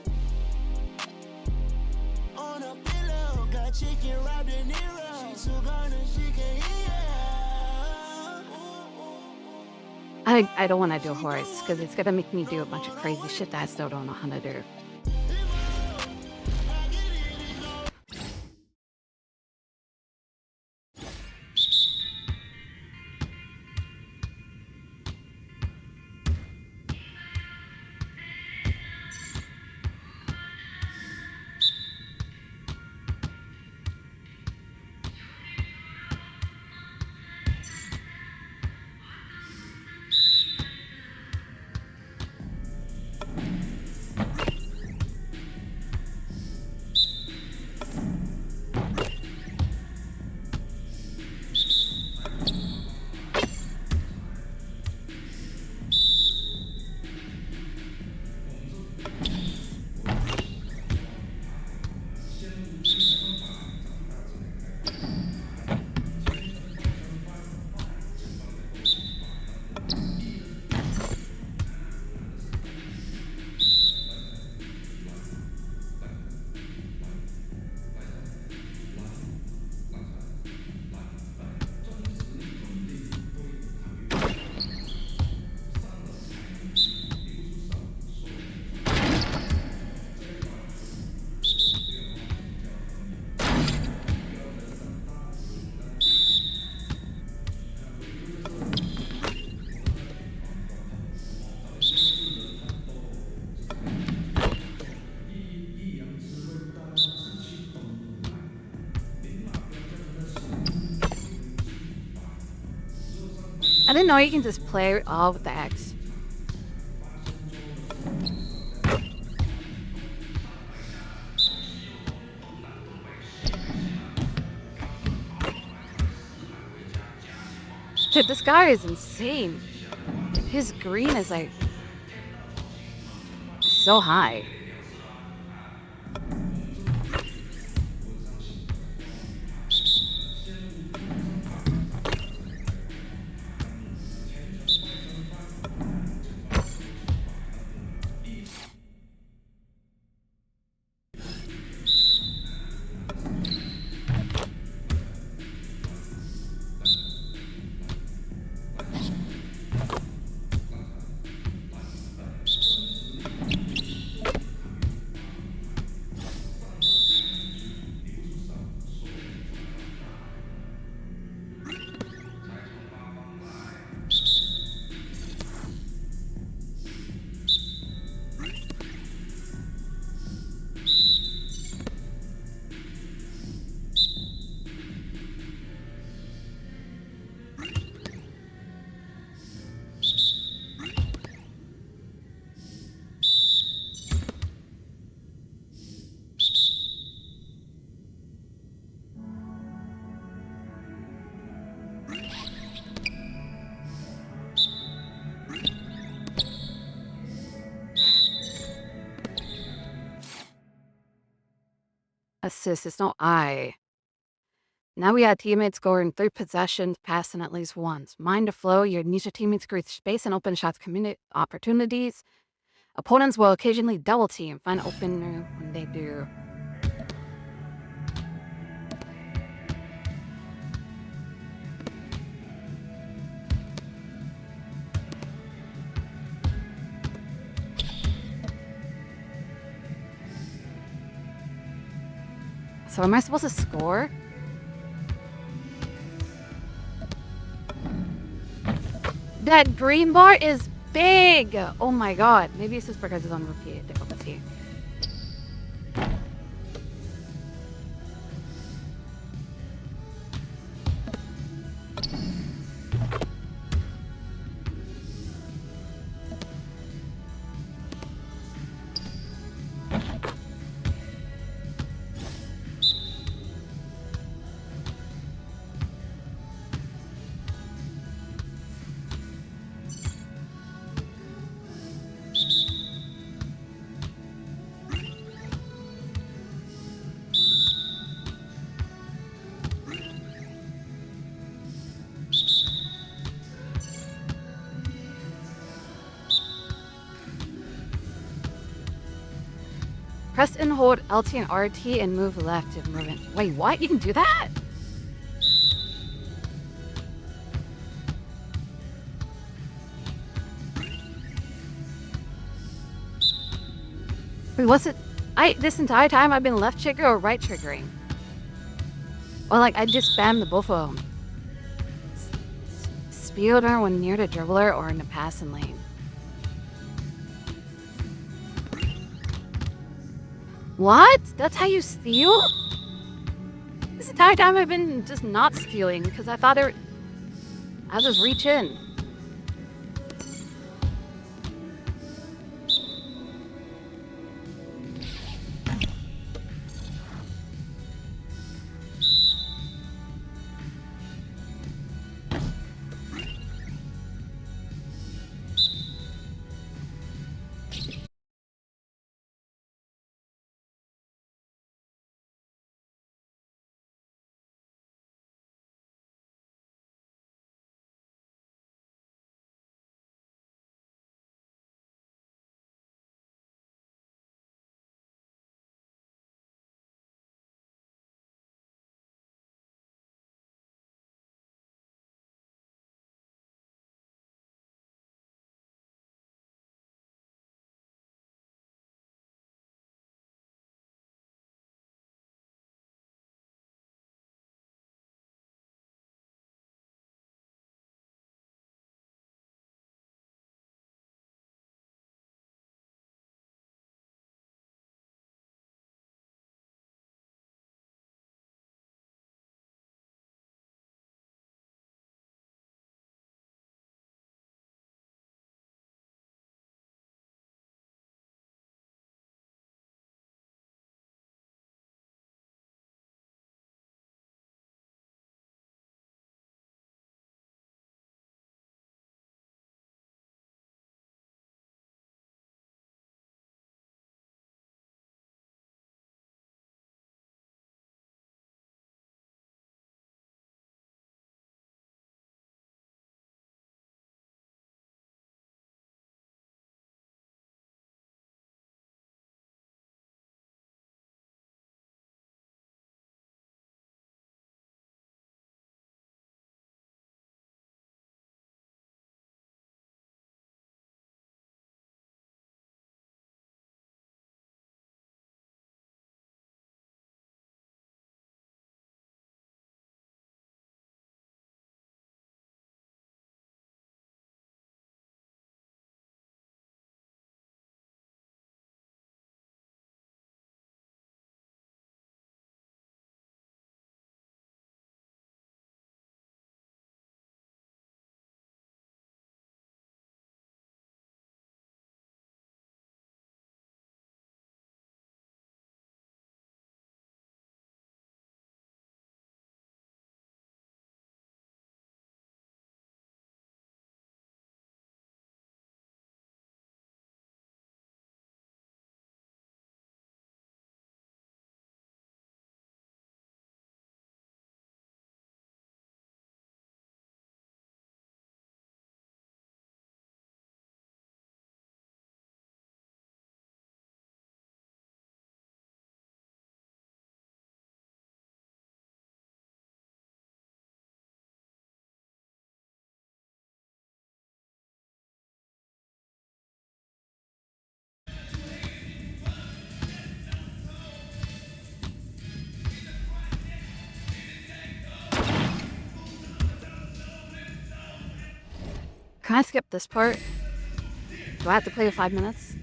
on a pillow, got chicken wrapped in Nero. She so gone and she can hear. I don't want to do horse because it's gonna make me do a bunch of crazy shit that I still don't know how to do. I didn't know you can just play all with the X. Dude, this guy is insane. His green is like so high. Assist, it's no I. Now we have teammates scoring 3 possessions, passing at least once. Mind the flow, your niche teammates create space and open shots opportunities. Opponents will occasionally double team, find open when they do. So am I supposed to score? That green bar is big! Oh my god. Maybe it's just because it's on repeat difficulty. Press and hold LT and RT and move left to move in. Wait, what? You can do that? Wait, what's it? This entire time I've been left trigger or right triggering? Or like I just spammed the both of them. Speeder when near the dribbler or in the passing lane. What? That's how you steal? This entire time I've been just not stealing because I thought I'll just reach in. Can I skip this part? Do I have to play with 5 minutes?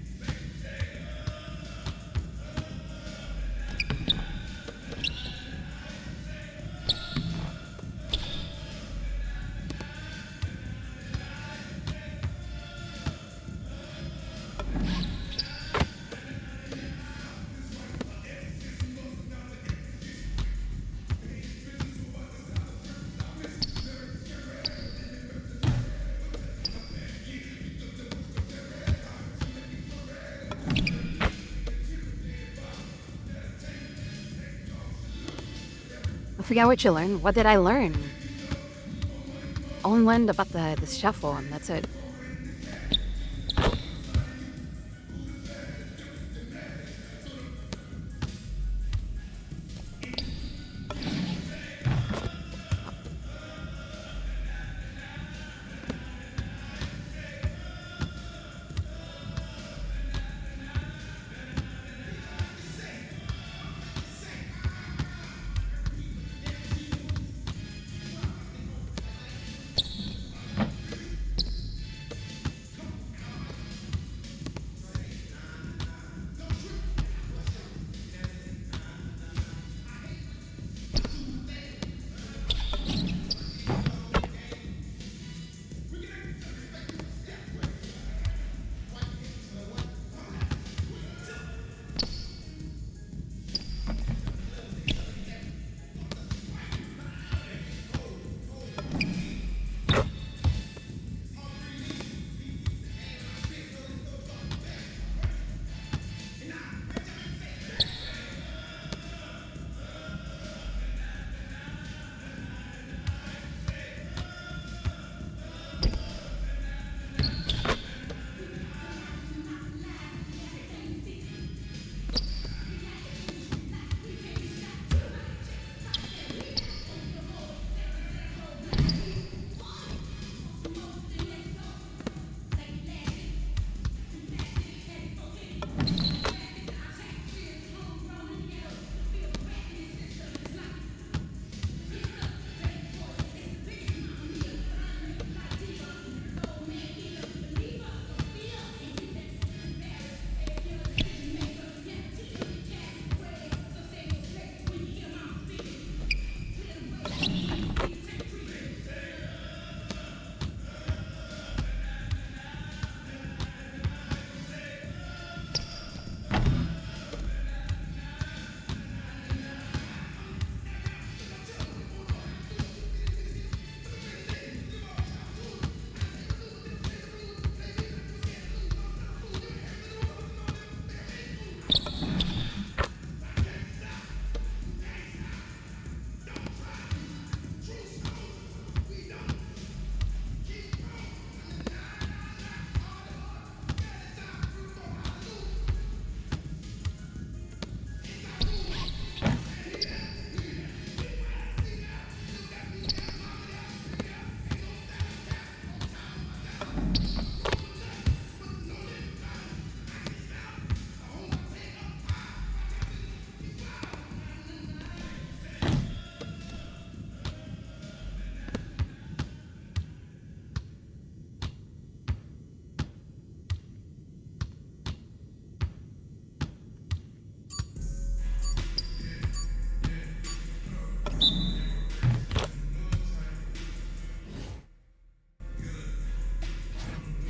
I forgot what you learned. What did I learn? Only learned about the shuffle, and that's it.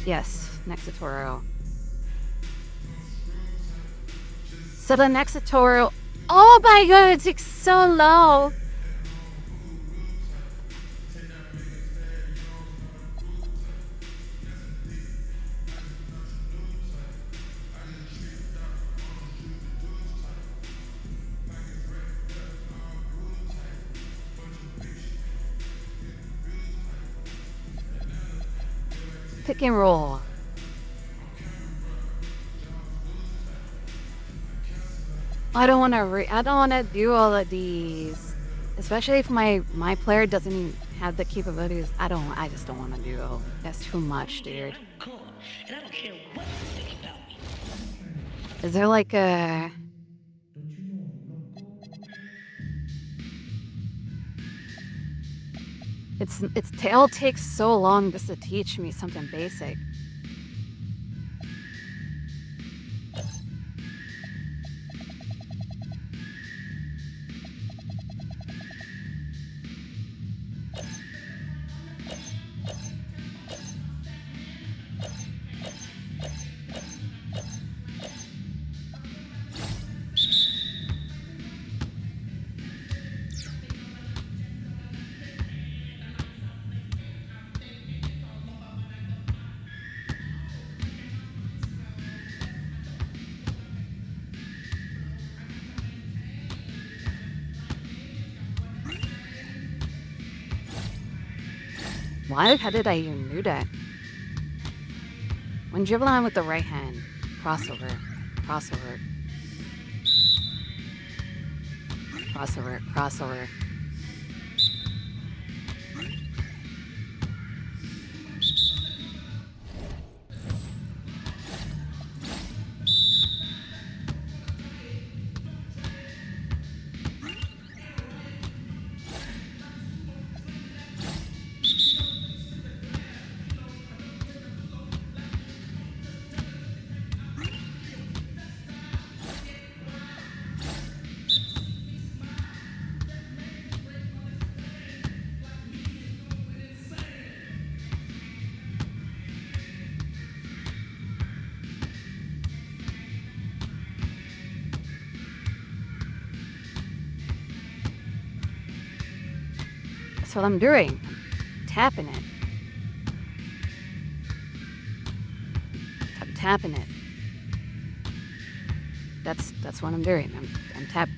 Yes, next tutorial. So the next tutorial. Oh my god, it's so low. Pick and roll. I don't want to do all of these, especially if my player doesn't even have the capabilities. I just don't want to do all. That's too much, dude. Is there like a It all takes so long just to teach me something basic. Why? How did I even do that? When dribbling with the right hand, crossover, crossover, crossover, crossover. That's what I'm doing. I'm tapping it. I'm tapping it. That's what I'm doing. I'm tapping.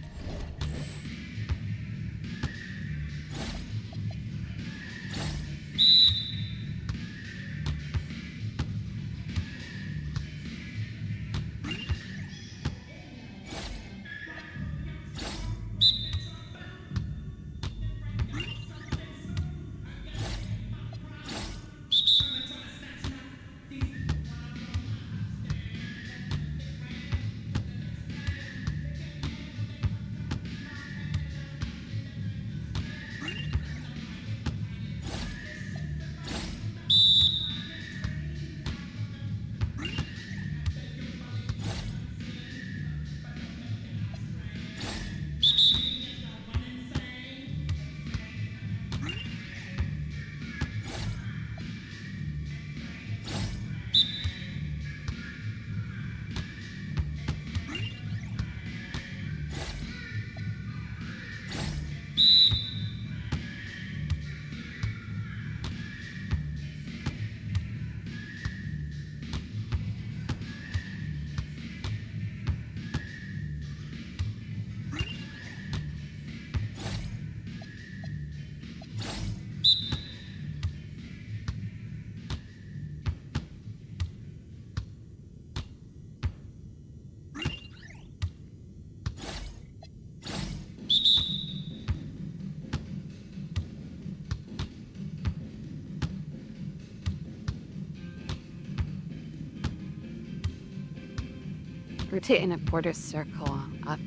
Rotate in a quarter circle up.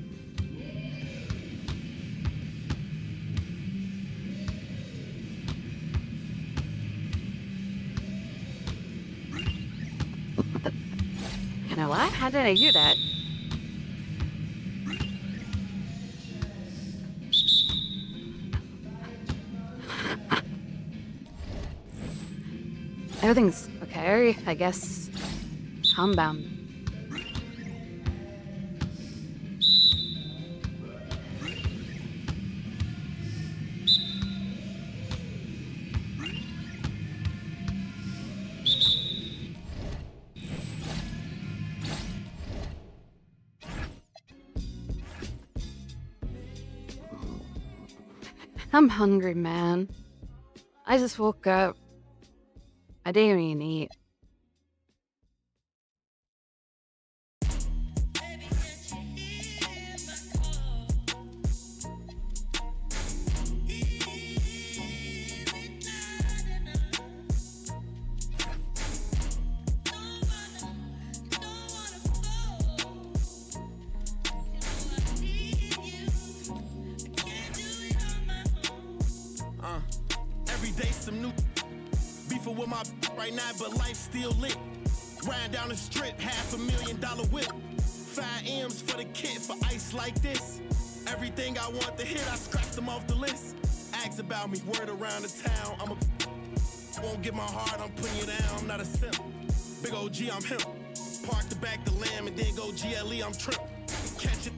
You know what? How did I do that? Everything's okay, I guess. Homebound. I'm hungry, man. I just woke up. I didn't even eat. Every day some new beefing with my right now, but life still lit. Riding down the strip, $500,000 whip. 5 M's for the kid for ice like this. Everything I want to hit, I scratched them off the list. Ask about me, word around the town. Won't get my heart, I'm putting you down. I'm not a simp. Big OG, I'm him. Park the back the lamb and then go GLE, I'm trip. Catch it.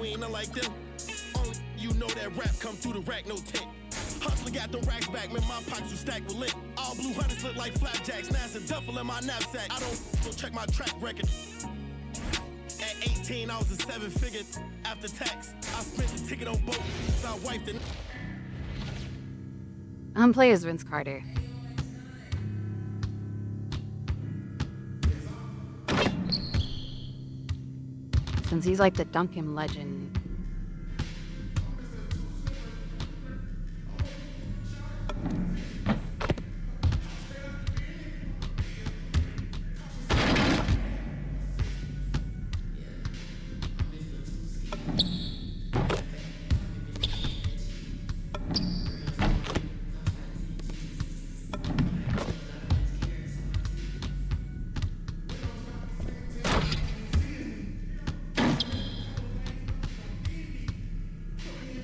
We ain't nothing like them. Only you know that rap come through the rack, no tent. Hustler got them racks back, man, my pockets are stacked with lit. All blue hunters look like flapjacks, now it's a duffel in my knapsack. I don't go check my track record. At 18, I was a 7-figure after tax. I spent the ticket on both. I wiped it. Play as Vince Carter. Since he's like the Duncan legend.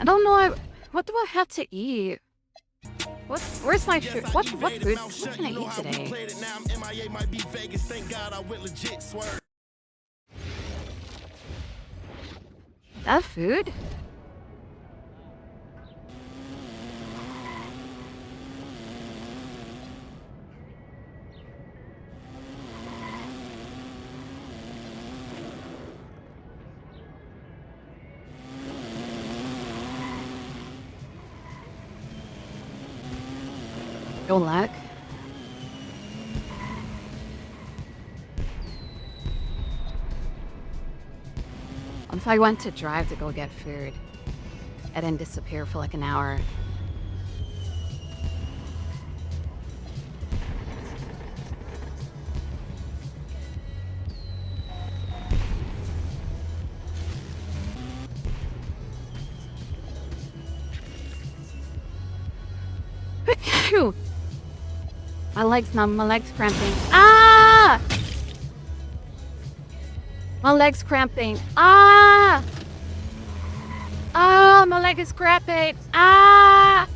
I don't know. What do I have to eat? Where's my food? What food? What can I eat today? That food? Go luck. What if I went to drive to go get food and then disappear for like an hour? Phew! My leg's cramping. Ah! My leg's cramping. Ah! Ah, my leg is cramping. Ah!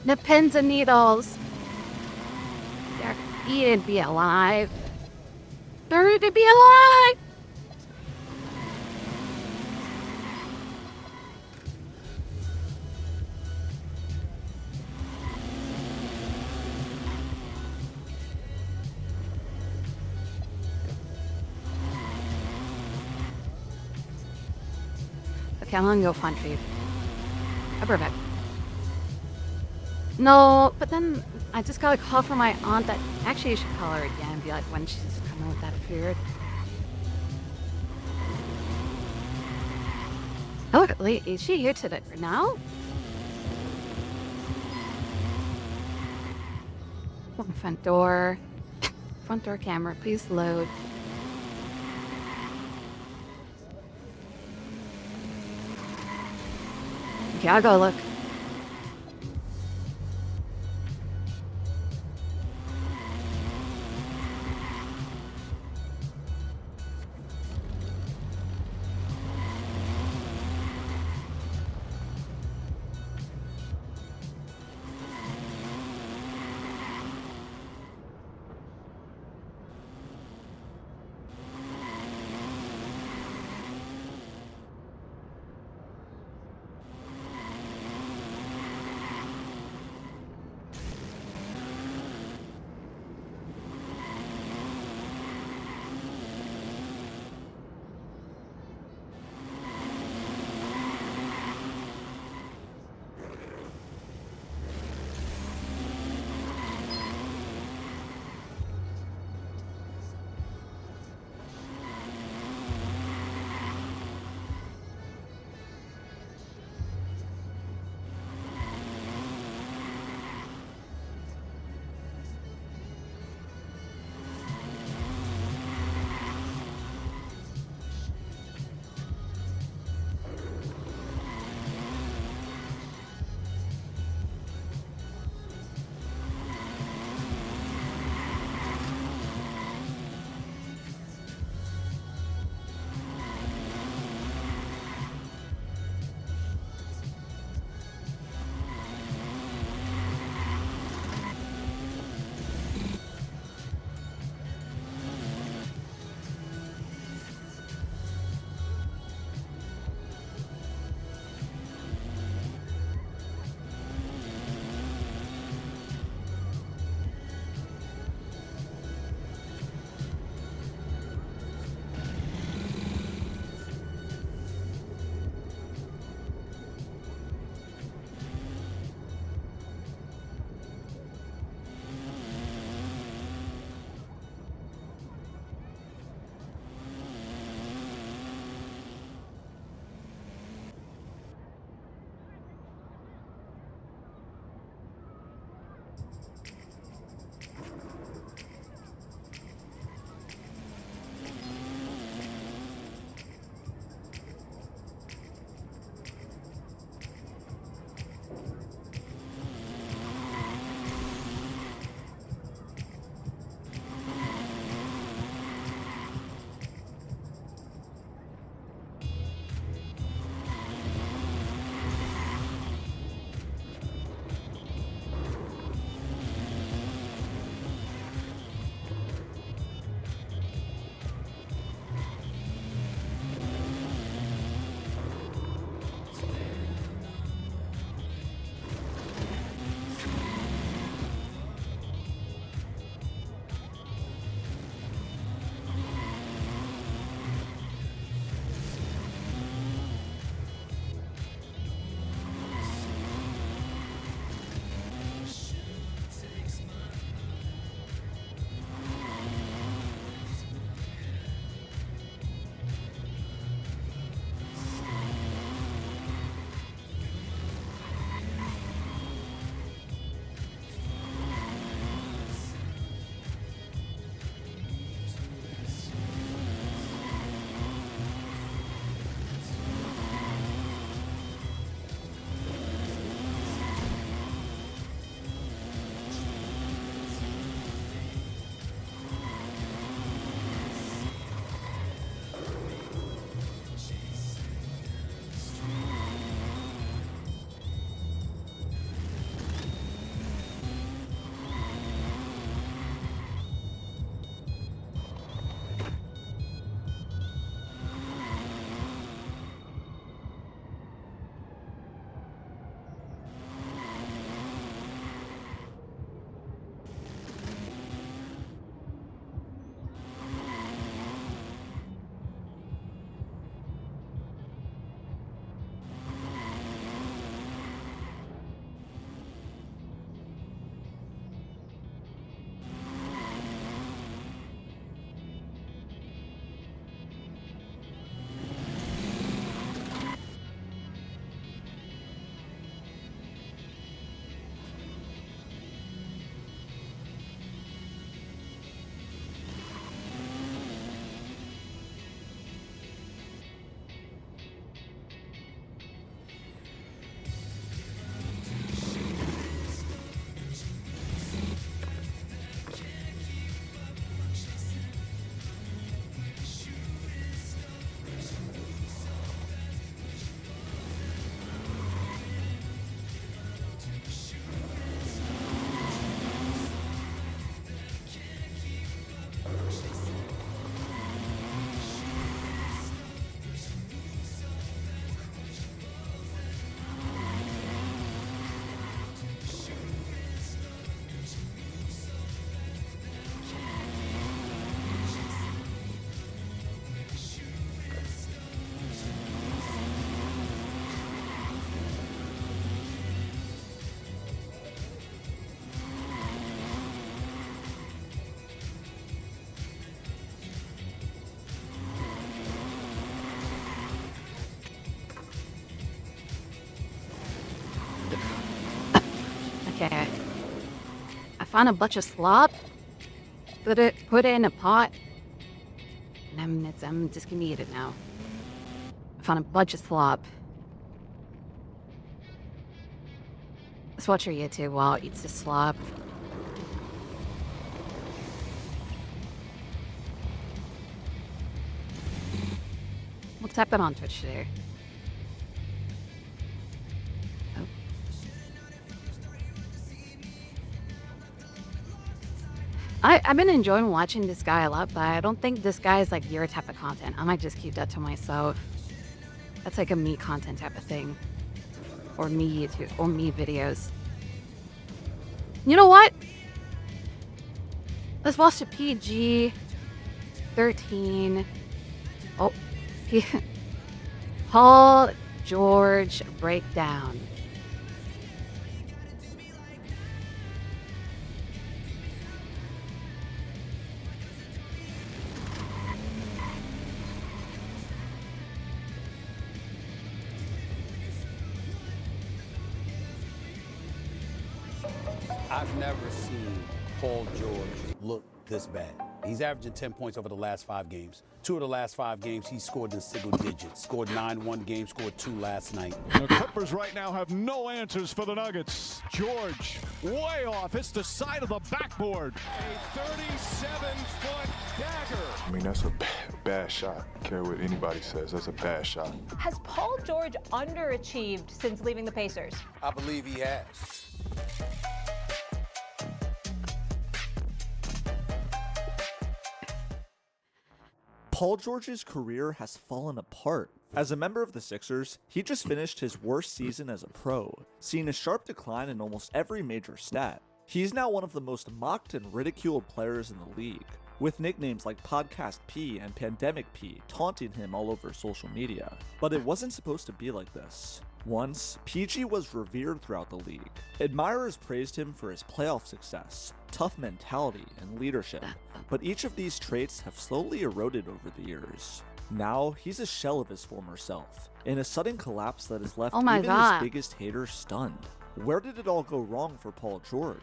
The pins and needles. They're eating to be alive. They're to be alive! Okay, I'm gonna go find food. I'll be back. No, but then I just got a call from my aunt that actually you should call her again and be like when she's coming with that food. Oh, wait, is she here today now? Front door. Front door camera, please load. Okay, I'll go look. found a bunch of slop, put it in a pot, and I'm just gonna eat it now. I found a bunch of slop. Let's watch our YouTube while it eats the slop. We'll tap it on Twitch there. Oh. I've been enjoying watching this guy a lot, but I don't think this guy is like your type of content. I might just keep that to myself. That's like a me content type of thing. Or me YouTube, or me videos. You know what? Let's watch the PG-13. Oh, Paul George breakdown. I've never seen Paul George look this bad. He's averaging 10 points over the last 5 games. 2 of the last 5 games, he scored in single digits. Scored 9 one game, scored 2 last night. The Clippers right now have no answers for the Nuggets. George, way off, hits the side of the backboard. A 37-foot dagger. I mean, that's a bad shot. I don't care what anybody says, that's a bad shot. Has Paul George underachieved since leaving the Pacers? I believe he has. Paul George's career has fallen apart. As a member of the Sixers, he just finished his worst season as a pro, seeing a sharp decline in almost every major stat. He's now one of the most mocked and ridiculed players in the league, with nicknames like Podcast P and Pandemic P taunting him all over social media. But it wasn't supposed to be like this. Once, PG was revered throughout the league. Admirers praised him for his playoff success, tough mentality, and leadership, but each of these traits have slowly eroded over the years. Now, he's a shell of his former self, in a sudden collapse that has left even his biggest haters stunned. Where did it all go wrong for Paul George?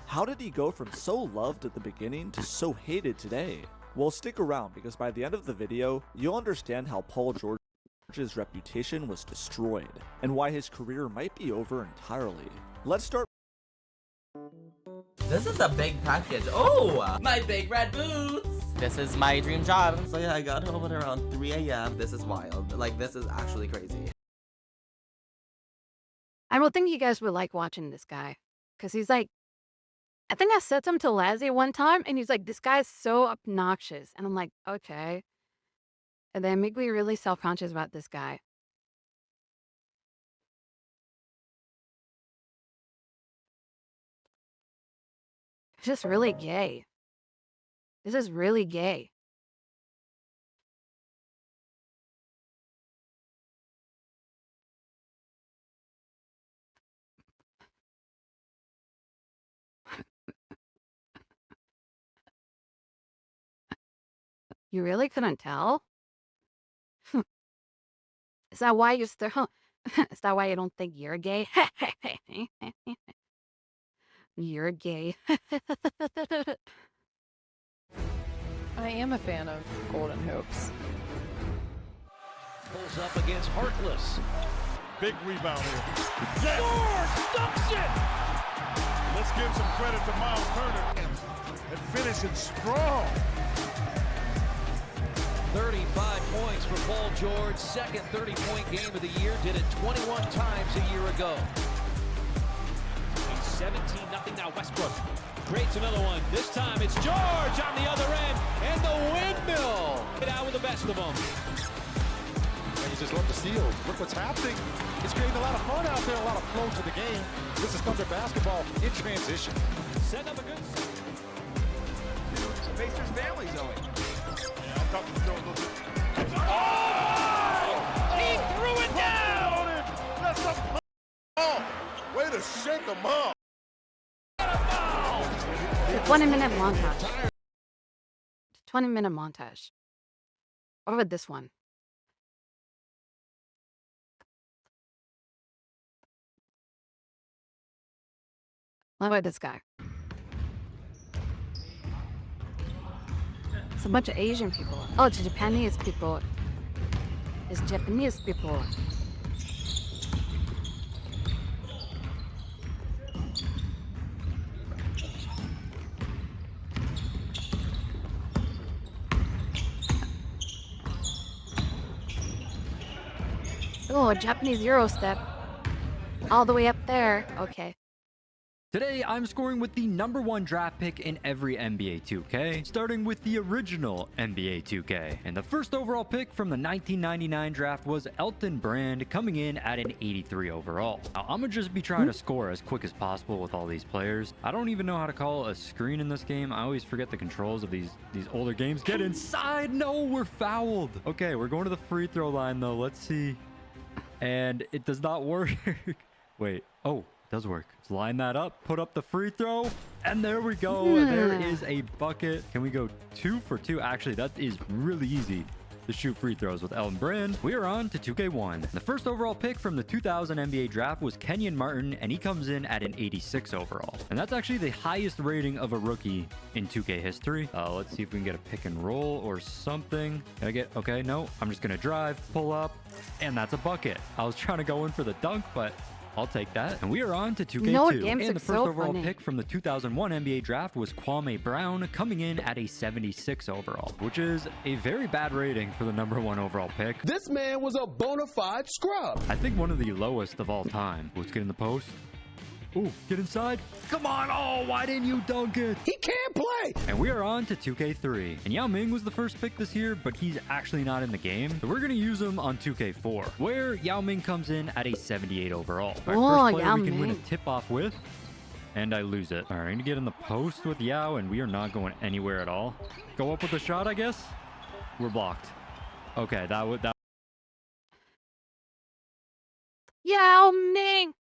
How did he go from so loved at the beginning to so hated today? Well, stick around, because by the end of the video, you'll understand how Paul George's reputation was destroyed, and why his career might be over entirely. Let's start. This is a big package. Oh, my big red boots. This is my dream job. So yeah, I got home at around 3 a.m. This is wild. Like, this is actually crazy. I don't think you guys would like watching this guy. Because he's like, I think I said something to Lazzy one time, and he's like, this guy's so obnoxious. And I'm like, okay. And then make me really self-conscious about this guy. It's just really gay. This is really gay. You really couldn't tell? Is that why you still? Is that why you don't think you're gay? You're gay. I am a fan of Golden Hoops. Pulls up against Harkless. Big rebound here. George dunks it! Let's give some credit to Miles Turner. And finishing strong. 35 points for Paul George, second 30-point game of the year. Did it 21 times a year ago. 17-0 now, Westbrook. Creates another one. This time it's George on the other end. And the windmill. Get out with the best of them. And you just love the steals. Look what's happening. It's creating a lot of fun out there, a lot of flow to the game. This is Thunder basketball in transition. Set up a good... It's a Pacers family zone. Yeah, I thought we were going to He threw it down! That's a... Oh, way to shake him up. 20-minute montage. 20-minute montage. What about this one? What about this guy? a bunch of Asian people. Oh, it's Japanese people. It's Japanese people. Oh, a Japanese Euro step. All the way up there. Okay. Today, I'm scoring with the #1 draft pick in every NBA 2K, starting with the original NBA 2K. And the first overall pick from the 1999 draft was Elton Brand, coming in at an 83 overall. Now, I'm gonna just be trying to score as quick as possible with all these players. I don't even know how to call a screen in this game. I always forget the controls of these older games. Get inside! No, we're fouled! Okay, we're going to the free throw line, though. Let's see. And it does not work. Wait. Oh. Does work. Let's line that up, put up the free throw, and there we go. There is a bucket. Can we go 2 for 2? Actually, that is really easy to shoot free throws with Elton Brand. We are on to 2K1. The first overall pick from the 2000 NBA draft was Kenyon Martin, and he comes in at an 86 overall. And that's actually the highest rating of a rookie in 2K history. Let's see if we can get a pick and roll or something. Can I get, okay, no, I'm just gonna drive, pull up, and that's a bucket. I was trying to go in for the dunk, but I'll take that. And we are on to 2K2. No, games and the look first so overall funny. pick from the 2001 NBA draft was Kwame Brown, coming in at a 76 overall, which is a very bad rating for the #1 overall pick. This man was a bona fide scrub. I think one of the lowest of all time. Let's get in the post. Ooh, get inside. Come on. Oh, why didn't you dunk it? He can't play. And we are on to 2K3. And Yao Ming was the first pick this year, but he's actually not in the game. So we're going to use him on 2K4, where Yao Ming comes in at a 78 overall. Our Oh, first player Yao we can win a Ming. tip-off with. And I lose it. All right, I'm going to get in the post with Yao, and we are not going anywhere at all. Go up with a shot, I guess. We're blocked. Okay, that would... Yao Ming.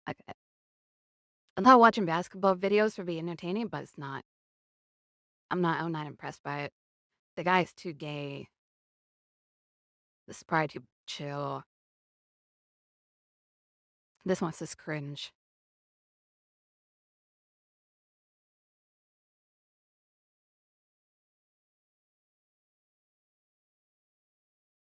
Okay. I thought watching basketball videos would be entertaining, but it's not. I'm not impressed by it. The guy is too gay. This is probably too chill. This one's just cringe.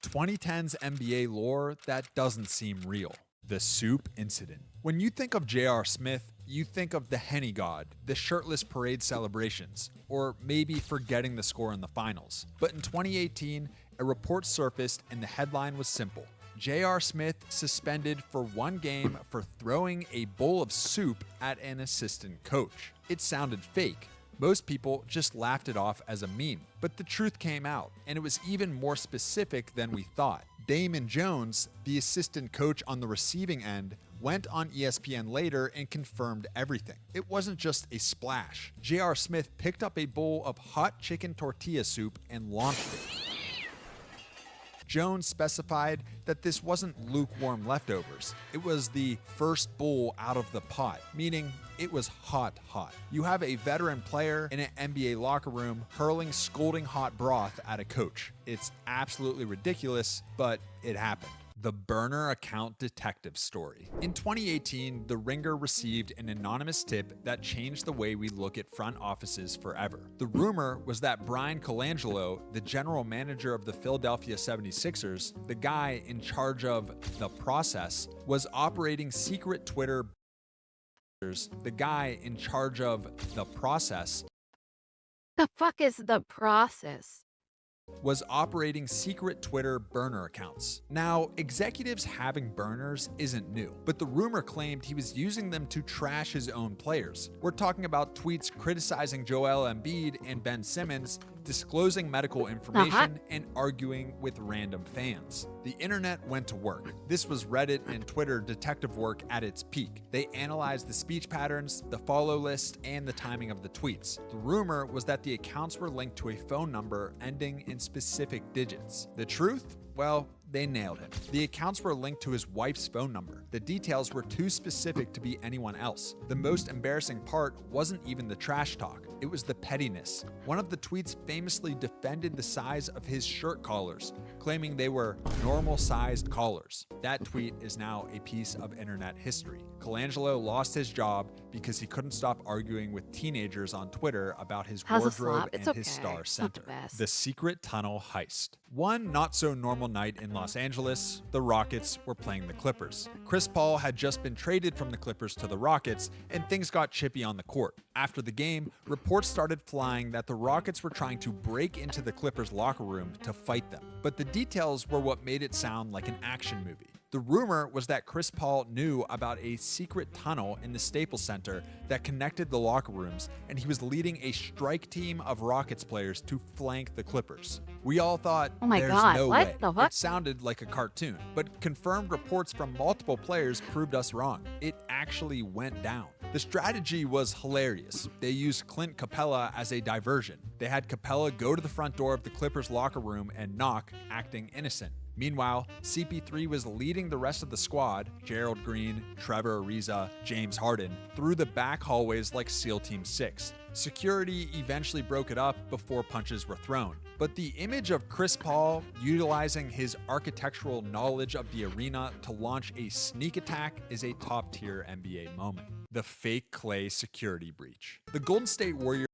'2010s NBA lore that doesn't seem real. The soup incident. When you think of J.R. Smith, you think of the Henny God, the shirtless parade celebrations, or maybe forgetting the score in the finals. But in 2018, a report surfaced and the headline was simple. J.R. Smith suspended for 1 game for throwing a bowl of soup at an assistant coach. It sounded fake. Most people just laughed it off as a meme. But the truth came out, and it was even more specific than we thought. Damon Jones, the assistant coach on the receiving end, went on ESPN later and confirmed everything. It wasn't just a splash. J.R. Smith picked up a bowl of hot chicken tortilla soup and launched it. Jones specified that this wasn't lukewarm leftovers. It was the first bowl out of the pot, meaning it was hot. You have a veteran player in an NBA locker room hurling scalding hot broth at a coach. It's absolutely ridiculous, but it happened. The burner account detective story. In 2018, The Ringer received an anonymous tip that changed the way we look at front offices forever. The rumor was that Brian Colangelo, the general manager of the Philadelphia 76ers, the guy in charge of the process, was operating secret Twitter. The guy in charge of the process The fuck is the process? was operating secret Twitter burner accounts. Now, executives having burners isn't new, but the rumor claimed he was using them to trash his own players. We're talking about tweets criticizing Joel Embiid and Ben Simmons, disclosing medical information, and arguing with random fans. The internet went to work. This was Reddit and Twitter detective work at its peak. They analyzed the speech patterns, the follow list, and the timing of the tweets. The rumor was that the accounts were linked to a phone number ending in specific digits. The truth? Well, they nailed him. The accounts were linked to his wife's phone number. The details were too specific to be anyone else. The most embarrassing part wasn't even the trash talk. It was the pettiness. One of the tweets famously defended the size of his shirt collars, claiming they were normal-sized callers. That tweet is now a piece of internet history. Colangelo lost his job because he couldn't stop arguing with teenagers on Twitter about his How's the wardrobe slop? It's and his okay. star It's not the center. best. The secret tunnel heist. One not-so-normal night in Los Angeles, the Rockets were playing the Clippers. Chris Paul had just been traded from the Clippers to the Rockets, and things got chippy on the court. After the game, reports started flying that the Rockets were trying to break into the Clippers' locker room to fight them. But the details were what made it sound like an action movie. The rumor was that Chris Paul knew about a secret tunnel in the Staples Center that connected the locker rooms, and he was leading a strike team of Rockets players to flank the Clippers. We all thought, Oh my there's God, no what way. the fuck? It sounded like a cartoon, but confirmed reports from multiple players proved us wrong. It actually went down. The strategy was hilarious. They used Clint Capella as a diversion. They had Capella go to the front door of the Clippers locker room and knock, acting innocent. Meanwhile, CP3 was leading the rest of the squad, Gerald Green, Trevor Ariza, James Harden, through the back hallways like SEAL Team 6. Security eventually broke it up before punches were thrown. But the image of Chris Paul utilizing his architectural knowledge of the arena to launch a sneak attack is a top-tier NBA moment. The fake Clay security breach. The Golden State Warriors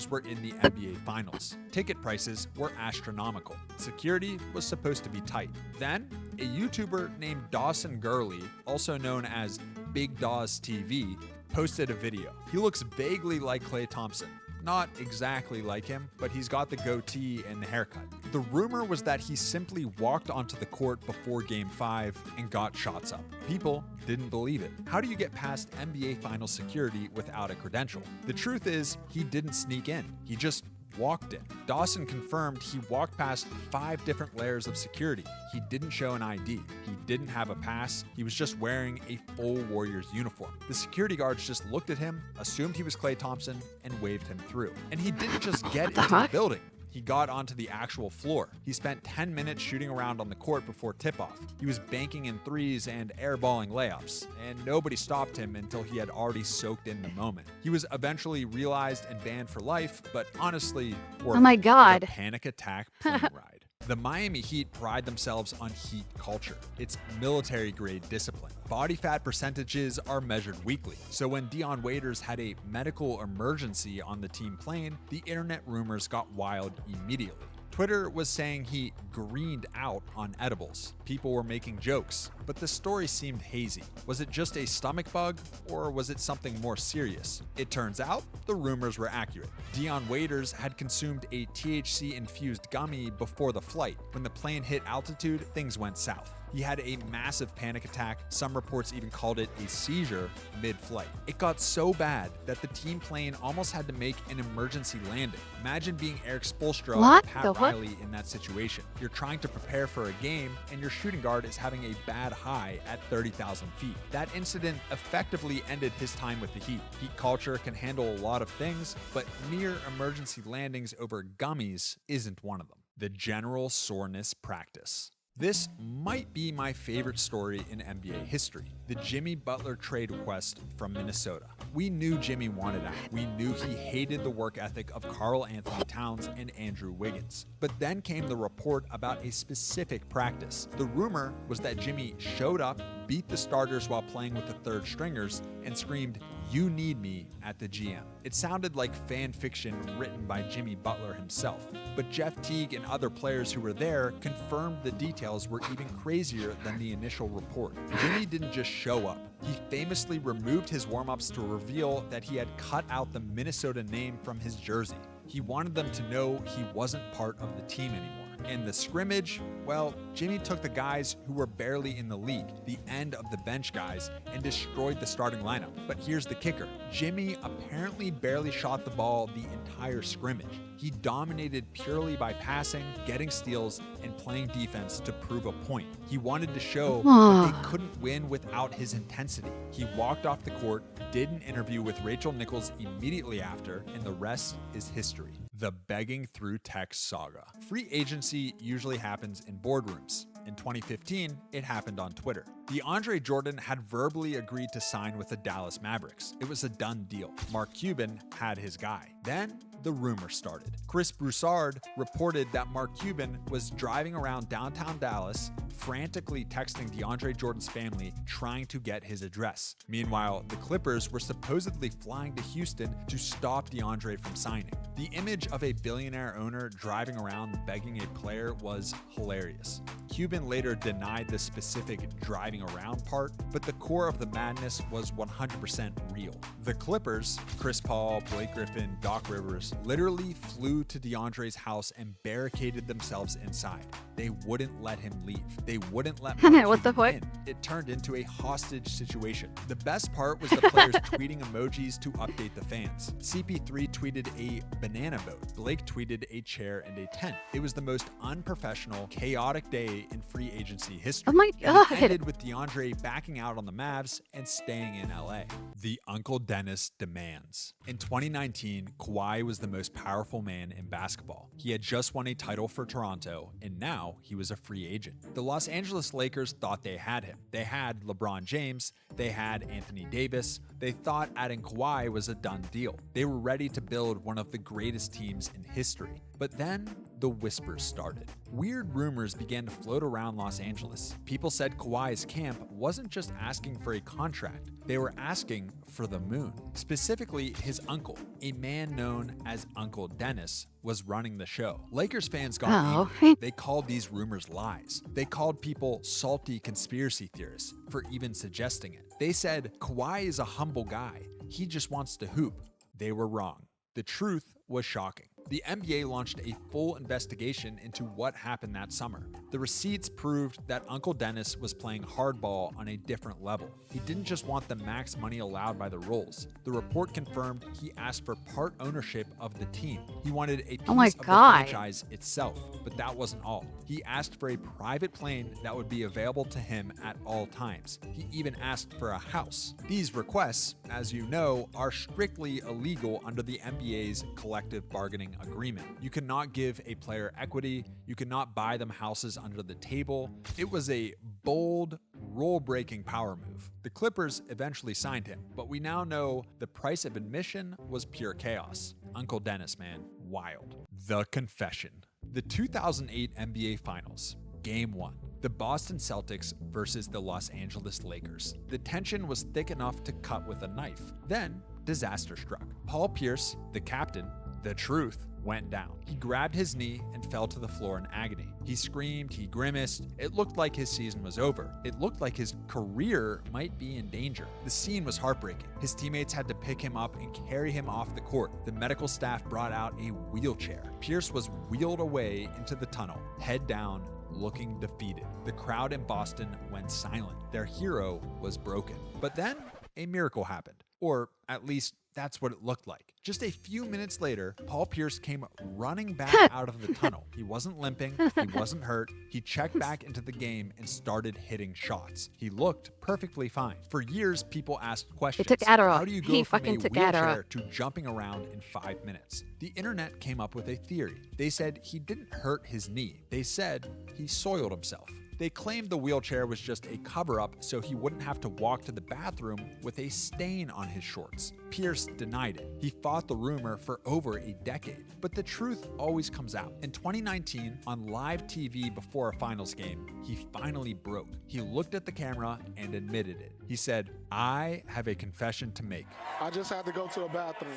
were in the NBA Finals. Ticket prices were astronomical. Security was supposed to be tight. Then, a YouTuber named Dawson Gurley, also known as Big Dawes TV, posted a video. He looks vaguely like Klay Thompson. Not exactly like him, but he's got the goatee and the haircut. The rumor was that he simply walked onto the court before Game 5 and got shots up. People didn't believe it. How do you get past NBA Finals security without a credential? The truth is, he didn't sneak in. He just walked in. Dawson confirmed he walked past 5 different layers of security. He didn't show an ID. He didn't have a pass. He was just wearing a full Warriors uniform. The security guards just looked at him, assumed he was Klay Thompson, and waved him through. And he didn't just get into the building. He got onto the actual floor. He spent 10 minutes shooting around on the court before tip-off. He was banking in threes and airballing layups, and nobody stopped him until he had already soaked in the moment. He was eventually realized and banned for life, but honestly, worth Oh my God. the panic attack plane ride. The Miami Heat pride themselves on Heat culture. It's military-grade discipline. Body fat percentages are measured weekly, so when Dion Waiters had a medical emergency on the team plane, the internet rumors got wild immediately. Twitter was saying he greened out on edibles. People were making jokes, but the story seemed hazy. Was it just a stomach bug, or was it something more serious? It turns out the rumors were accurate. Dion Waiters had consumed a THC-infused gummy before the flight. When the plane hit altitude, things went south. He had a massive panic attack. Some reports even called it a seizure mid-flight. It got so bad that the team plane almost had to make an emergency landing. Imagine being Eric Spoelstra or Pat Riley in that situation. You're trying to prepare for a game, and your shooting guard is having a bad high at 30,000 feet. That incident effectively ended his time with the Heat. Heat culture can handle a lot of things, but near emergency landings over gummies isn't one of them. The general soreness practice. This might be my favorite story in NBA history, the Jimmy Butler trade request from Minnesota. We knew Jimmy wanted out. We knew he hated the work ethic of Karl Anthony Towns and Andrew Wiggins. But then came the report about a specific practice. The rumor was that Jimmy showed up, beat the starters while playing with the third stringers, and screamed, "You need me," at the GM. It sounded like fan fiction written by Jimmy Butler himself, but Jeff Teague and other players who were there confirmed the details were even crazier than the initial report. Jimmy didn't just show up. He famously removed his warm-ups to reveal that he had cut out the Minnesota name from his jersey. He wanted them to know he wasn't part of the team anymore. And the scrimmage, well, Jimmy took the guys who were barely in the league, the end of the bench guys, and destroyed the starting lineup. But here's the kicker. Jimmy apparently barely shot the ball the entire scrimmage. He dominated purely by passing, getting steals, and playing defense to prove a point. He wanted to show that they couldn't win without his intensity. He walked off the court, did an interview with Rachel Nichols immediately after, and the rest is history. The begging through text saga. Free agency usually happens in boardrooms. In 2015, it happened on Twitter. DeAndre Jordan had verbally agreed to sign with the Dallas Mavericks. It was a done deal. Mark Cuban had his guy. Then, the rumor started. Chris Broussard reported that Mark Cuban was driving around downtown Dallas, frantically texting DeAndre Jordan's family, trying to get his address. Meanwhile, the Clippers were supposedly flying to Houston to stop DeAndre from signing. The image of a billionaire owner driving around begging a player was hilarious. Cuban later denied the specific driving around part, but the core of the madness was 100% real. The Clippers, Chris Paul, Blake Griffin, Doc Rivers, literally flew to DeAndre's house and barricaded themselves inside. They wouldn't let him leave. They wouldn't let Mark What the Cuban fuck? in. It turned into a hostage situation. The best part was the players tweeting emojis to update the fans. CP3 tweeted a banana boat. Blake tweeted a chair and a tent. It was the most unprofessional, chaotic day in free agency history. Oh my And it God. ended with DeAndre backing out on the Mavs and staying in LA. The Uncle Dennis demands. In 2019, Kawhi was the most powerful man in basketball. He had just won a title for Toronto, and now he was a free agent. The Los Angeles Lakers thought they had him. They had LeBron James, they had Anthony Davis. They thought adding Kawhi was a done deal. They were ready to build one of the greatest teams in history. But then the whispers started. Weird rumors began to float around Los Angeles. People said Kawhi's camp wasn't just asking for a contract, they were asking for the moon. Specifically, his uncle, a man known as Uncle Dennis, was running the show. Lakers fans got angry. They called these rumors lies. They called people salty conspiracy theorists for even suggesting it. They said Kawhi is a humble guy. He just wants to hoop. They were wrong. The truth was shocking. The NBA launched a full investigation into what happened that summer. The receipts proved that Uncle Dennis was playing hardball on a different level. He didn't just want the max money allowed by the rules. The report confirmed he asked for part ownership of the team. He wanted a piece of the franchise itself, but that wasn't all. He asked for a private plane that would be available to him at all times. He even asked for a house. These requests, as you know, are strictly illegal under the NBA's collective bargaining agreement. You cannot give a player equity. You cannot buy them houses under the table. It was a bold, rule-breaking power move. The Clippers eventually signed him, but we now know the price of admission was pure chaos. Uncle Dennis, man, wild. The confession. The 2008 NBA Finals, Game 1. The Boston Celtics versus the Los Angeles Lakers. The tension was thick enough to cut with a knife. Then, disaster struck. Paul Pierce, the captain, the truth, went down. He grabbed his knee and fell to the floor in agony. He screamed, he grimaced. It looked like his season was over. It looked like his career might be in danger. The scene was heartbreaking. His teammates had to pick him up and carry him off the court. The medical staff brought out a wheelchair. Pierce was wheeled away into the tunnel, head down, looking defeated. The crowd in Boston went silent. Their hero was broken. But then a miracle happened, or at least that's what it looked like. Just a few minutes later, Paul Pierce came running back out of the tunnel. He wasn't limping, he wasn't hurt. He checked back into the game and started hitting shots. He looked perfectly fine. For years, people asked questions. He took Adderall. How do you go He from fucking a took wheelchair Adderall. to jumping around in 5 minutes? The internet came up with a theory. They said he didn't hurt his knee. They said he soiled himself. They claimed the wheelchair was just a cover-up so he wouldn't have to walk to the bathroom with a stain on his shorts. Pierce denied it. He fought the rumor for over a decade. But the truth always comes out. In 2019, on live TV before a finals game, he finally broke. He looked at the camera and admitted it. He said, "I have a confession to make. I just had to go to the bathroom.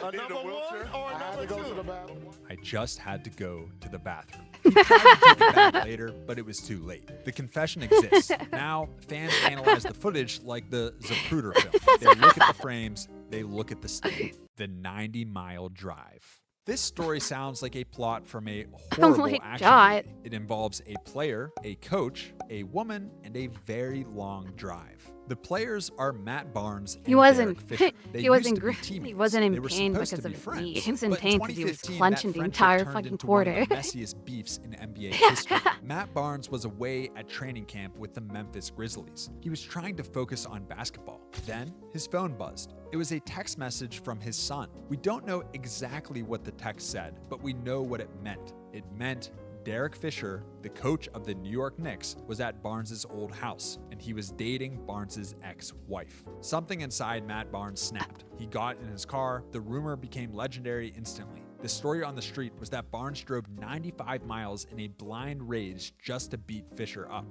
Number one or I had number to go two? to the I just had to go to the bathroom." He tried to take it back later, but it was too late. The confession exists. Now, fans analyze the footage like the Zapruder film. They look at the frames, they look at the stain. The 90-mile drive. This story sounds like a plot from a horrible my action God. movie. It involves a player, a coach, a woman, and a very long drive. The players are Matt Barnes and He wasn't. Derek Fisher. They He wasn't. used to be He teammates. wasn't in They were pain supposed because to of be his knee. friends. He was in But pain because he was 2015, clenching that the friendship entire turned fucking into one of quarter. the messiest beefs in NBA history. Matt Barnes was away at training camp with the Memphis Grizzlies. He was trying to focus on basketball. Then his phone buzzed. It was a text message from his son. We don't know exactly what the text said, but we know what it meant. It meant Derek Fisher, the coach of the New York Knicks, was at Barnes' old house, and he was dating Barnes' ex-wife. Something inside Matt Barnes snapped. He got in his car. The rumor became legendary instantly. The story on the street was that Barnes drove 95 miles in a blind rage just to beat Fisher up.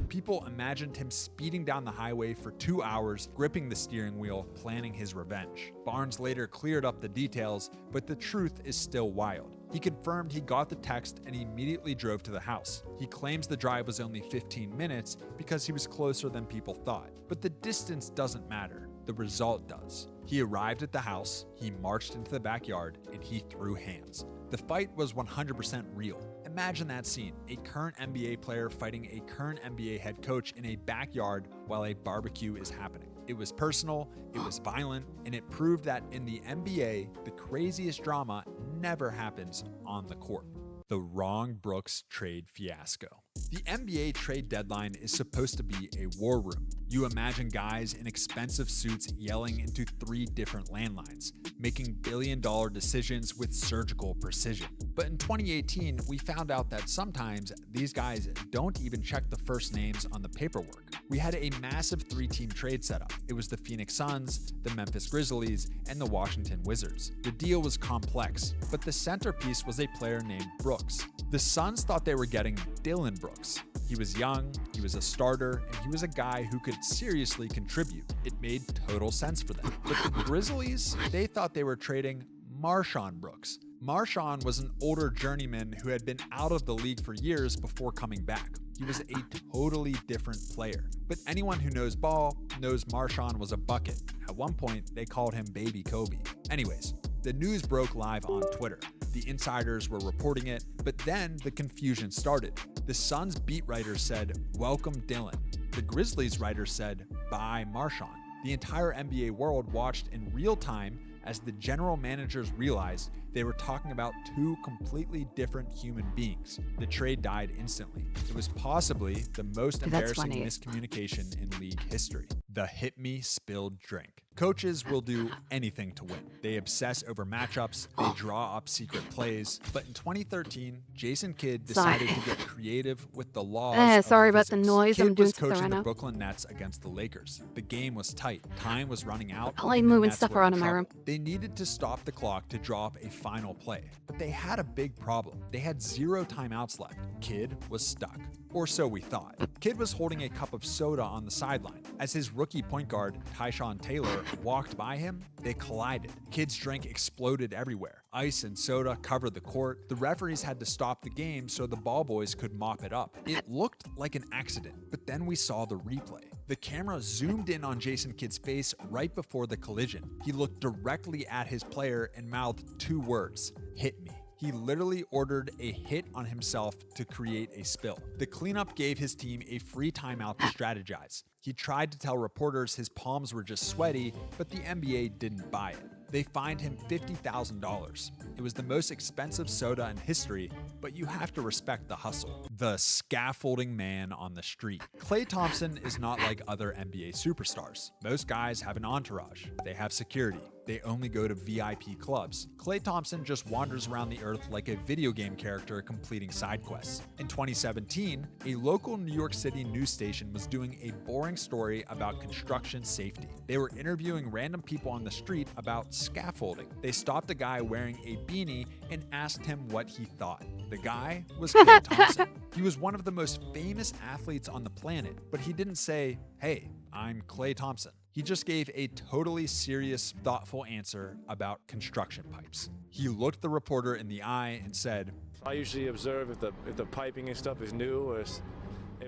People imagined him speeding down the highway for 2 hours, gripping the steering wheel, planning his revenge. Barnes later cleared up the details, but the truth is still wild. He confirmed he got the text and immediately drove to the house. He claims the drive was only 15 minutes because he was closer than people thought. But the distance doesn't matter. The result does. He arrived at the house, he marched into the backyard, and he threw hands. The fight was 100% real. Imagine that scene, a current NBA player fighting a current NBA head coach in a backyard while a barbecue is happening. It was personal, it was violent, and it proved that in the NBA, the craziest drama never happens on the court. The wrong Brooks trade fiasco. The NBA trade deadline is supposed to be a war room. You imagine guys in expensive suits yelling into 3 different landlines, making billion-dollar decisions with surgical precision. But in 2018, we found out that sometimes these guys don't even check the first names on the paperwork. We had a massive 3-team trade setup. It was the Phoenix Suns, the Memphis Grizzlies, and the Washington Wizards. The deal was complex, but the centerpiece was a player named Brooks. The Suns thought they were getting Dillon Brooks. He was young, he was a starter, and he was a guy who could seriously contribute. It made total sense for them. But the Grizzlies, they thought they were trading Marshawn Brooks. Marshawn was an older journeyman who had been out of the league for years before coming back. He was a totally different player. But anyone who knows ball knows Marshawn was a bucket. At one point, they called him Baby Kobe. Anyways, the news broke live on Twitter. The insiders were reporting it, but then the confusion started. The Suns beat writers said, "Welcome Dillon." The Grizzlies writers said, "Bye Marshawn." The entire NBA world watched in real time as the general managers realized they were talking about 2 completely different human beings. The trade died instantly. It was possibly the most embarrassing miscommunication in league history. The hit me spilled drink. Coaches will do anything to win. They obsess over matchups, they draw up secret plays. But in 2013, Jason Kidd decided to get creative with the laws. Sorry of about the physics. noise. Kidd I'm doing was something coaching right the now. Brooklyn Nets against the Lakers. The game was tight. Time was running out. I like and the moving Nets stuff were around in my trouble. room. They needed to stop the clock to draw up a final play. But they had a big problem. They had 0 timeouts left. Kidd was stuck. Or so we thought. Kidd was holding a cup of soda on the sideline. As his rookie point guard, Tyshawn Taylor, walked by him, they collided. Kidd's drink exploded everywhere. Ice and soda covered the court. The referees had to stop the game so the ball boys could mop it up. It looked like an accident, but then we saw the replay. The camera zoomed in on Jason Kidd's face right before the collision. He looked directly at his player and mouthed 2 words, "Hit me." He literally ordered a hit on himself to create a spill. The cleanup gave his team a free timeout to strategize. He tried to tell reporters his palms were just sweaty, but the NBA didn't buy it. They fined him $50,000. It was the most expensive soda in history, but you have to respect the hustle. The scaffolding man on the street. Klay Thompson is not like other NBA superstars. Most guys have an entourage. They have security. They only go to VIP clubs. Klay Thompson just wanders around the earth like a video game character completing side quests. In 2017, a local New York City news station was doing a boring story about construction safety. They were interviewing random people on the street about scaffolding. They stopped a guy wearing a beanie and asked him what he thought. The guy was Klay Thompson. He was one of the most famous athletes on the planet, but he didn't say, "Hey, I'm Klay Thompson." He just gave a totally serious, thoughtful answer about construction pipes. He looked the reporter in the eye and said, "I usually observe if the piping and stuff is new or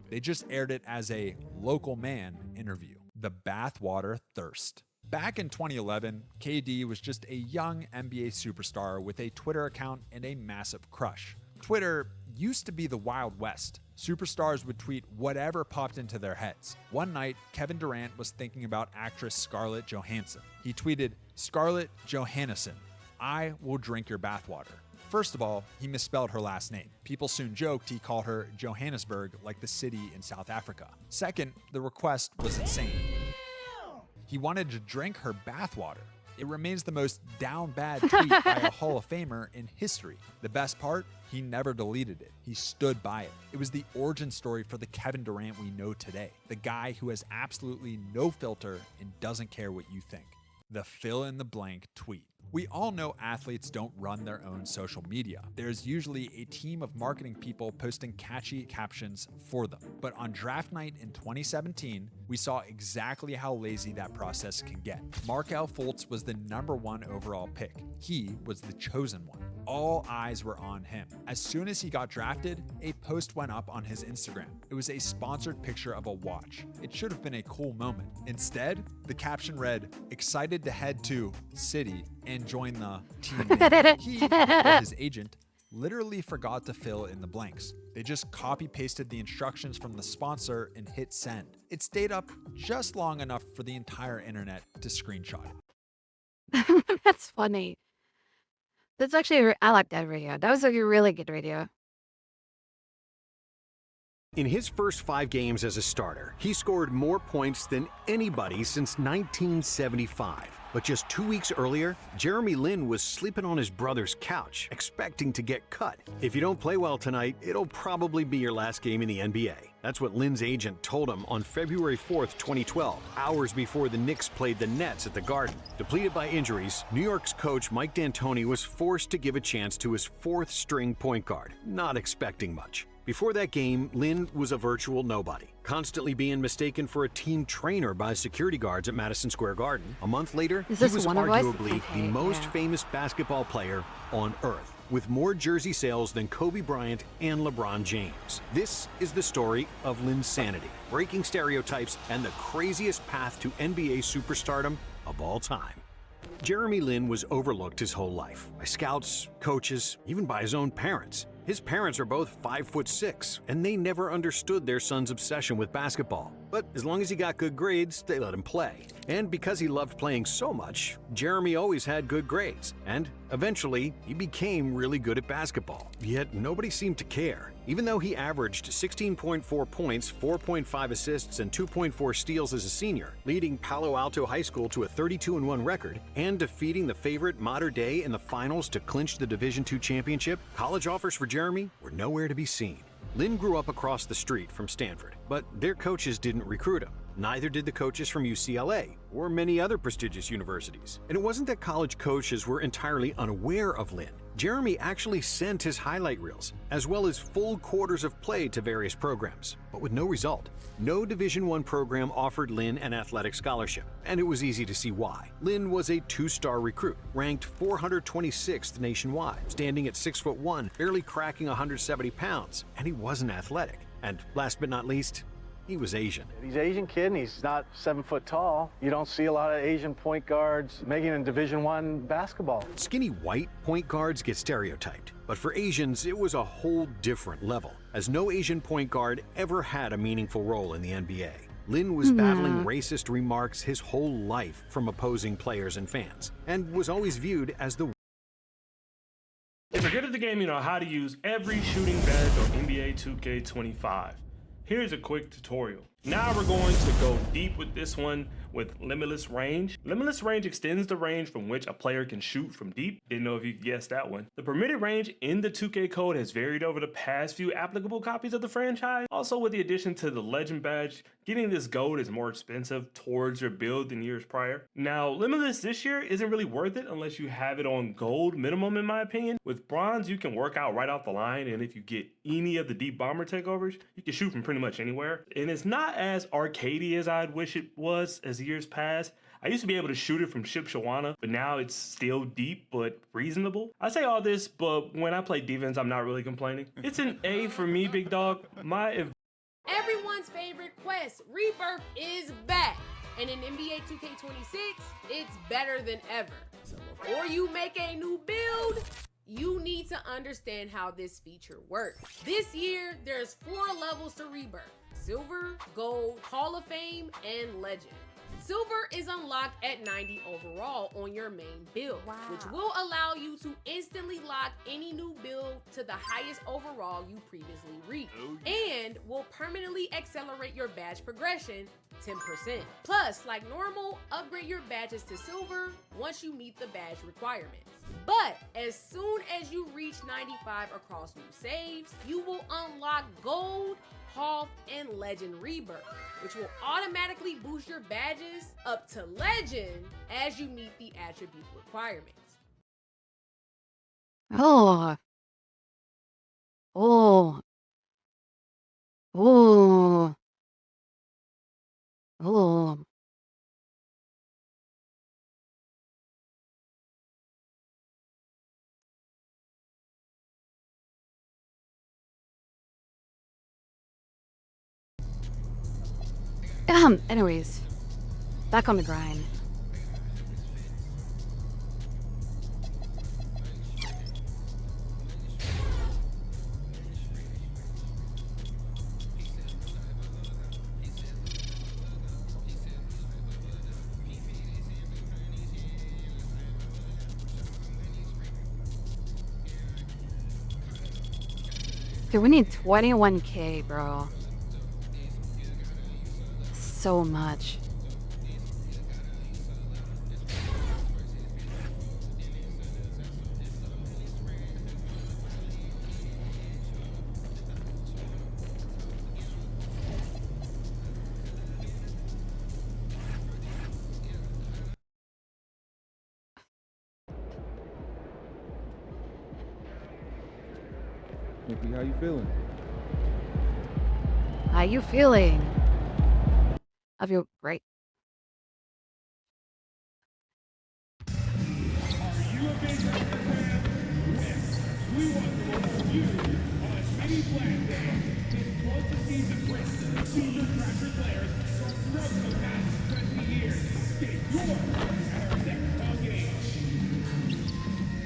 They just aired it as a local man interview. The bathwater thirst. Back in 2011, KD was just a young NBA superstar with a Twitter account and a massive crush. Twitter used to be the Wild West. Superstars would tweet whatever popped into their heads. One night, Kevin Durant was thinking about actress Scarlett Johansson. He tweeted, "Scarlett Johansson, I will drink your bathwater." First of all, he misspelled her last name. People soon joked he called her Johannesburg, like the city in South Africa. Second, the request was insane. He wanted to drink her bathwater. It remains the most down bad tweet by a Hall of Famer in history. The best part? He never deleted it. He stood by it. It was the origin story for the Kevin Durant we know today. The guy who has absolutely no filter and doesn't care what you think. The fill in the blank tweet. We all know athletes don't run their own social media. There's usually a team of marketing people posting catchy captions for them. But on draft night in 2017, we saw exactly how lazy that process can get. Markelle Fultz was the #1 overall pick. He was the chosen one. All eyes were on him. As soon as he got drafted, a post went up on his Instagram. It was a sponsored picture of a watch. It should have been a cool moment. Instead, the caption read, "Excited to head to City and join the team." He, or his agent, literally forgot to fill in the blanks. They just copy-pasted the instructions from the sponsor and hit send. It stayed up just long enough for the entire internet to screenshot it. That's funny. That's actually, I like that video. That was a really good video. In his first 5 games as a starter, he scored more points than anybody since 1975. But just 2 weeks earlier, Jeremy Lin was sleeping on his brother's couch, expecting to get cut. If you don't play well tonight, it'll probably be your last game in the NBA. That's what Lin's agent told him on February 4th, 2012, hours before the Knicks played the Nets at the Garden. Depleted by injuries, New York's coach Mike D'Antoni was forced to give a chance to his 4th-string point guard, not expecting much. Before that game, Lin was a virtual nobody, constantly being mistaken for a team trainer by security guards at Madison Square Garden. A month later, he was arguably the most famous basketball player on earth, with more jersey sales than Kobe Bryant and LeBron James. This is the story of Lin's sanity, breaking stereotypes, and the craziest path to NBA superstardom of all time. Jeremy Lin was overlooked his whole life, by scouts, coaches, even by his own parents. His parents are both 5'6", and they never understood their son's obsession with basketball. But as long as he got good grades, they let him play. And because he loved playing so much, Jeremy always had good grades. And eventually, he became really good at basketball. Yet nobody seemed to care. Even though he averaged 16.4 points, 4.5 assists, and 2.4 steals as a senior, leading Palo Alto High School to a 32-1 record, and defeating the favorite Mater Dei in the finals to clinch the Division II championship, college offers for Jeremy were nowhere to be seen. Lin grew up across the street from Stanford, but their coaches didn't recruit him. Neither did the coaches from UCLA or many other prestigious universities. And it wasn't that college coaches were entirely unaware of Lin. Jeremy actually sent his highlight reels, as well as full quarters of play to various programs, but with no result. No Division I program offered Lin an athletic scholarship, and it was easy to see why. Lin was a 2-star recruit, ranked 426th nationwide, standing at 6'1", barely cracking 170 pounds, and he wasn't athletic. And last but not least, he was Asian. He's an Asian kid and he's not 7 foot tall. You don't see a lot of Asian point guards making it in Division I basketball. Skinny white point guards get stereotyped, but for Asians, it was a whole different level, as no Asian point guard ever had a meaningful role in the NBA. Lin was battling racist remarks his whole life from opposing players and fans, and was always viewed as the If you're good at the game, you know how to use every shooting badge on NBA 2K25. Here's a quick tutorial. Now we're going to go deep with this one with Limitless Range. Limitless Range extends the range from which a player can shoot from deep. Didn't know if you guessed that one. The permitted range in the 2K code has varied over the past few applicable copies of the franchise. Also, with the addition to the Legend badge, getting this gold is more expensive towards your build than years prior. Now, Limitless this year isn't really worth it unless you have it on gold minimum, in my opinion. With bronze, you can work out right off the line, and if you get any of the deep bomber takeovers, you can shoot from pretty much anywhere. And it's not as arcadey as I'd wish it was as years past. I used to be able to shoot it from Shipshawana, but now it's still deep but reasonable. I say all this, but when I play defense, I'm not really complaining. It's an A for me, big dog. Everyone's favorite quest, Rebirth, is back. And in NBA 2K26, it's better than ever. So before you make a new build, you need to understand how this feature works. This year, there's 4 levels to Rebirth: Silver, Gold, Hall of Fame, and Legend. Silver is unlocked at 90 overall on your main build, which will allow you to instantly lock any new build to the highest overall you previously reached, and will permanently accelerate your badge progression 10%. Plus, like normal, upgrade your badges to silver once you meet the badge requirements. But as soon as you reach 95 across new saves, you will unlock gold, Half, and Legend Rebirth, which will automatically boost your badges up to Legend as you meet the attribute requirements. Oh. Oh. Oh. Oh. Anyways, back on the grind. Dude, we need 21K, bro. So much. Nikki, how you feeling? How you feeling? I feel great. Are you a big Raptor fan? We want to welcome you on Mini Flag Day. This once-a-season race features Raptor players from throughout the past 20 years. Get yours at our next home game.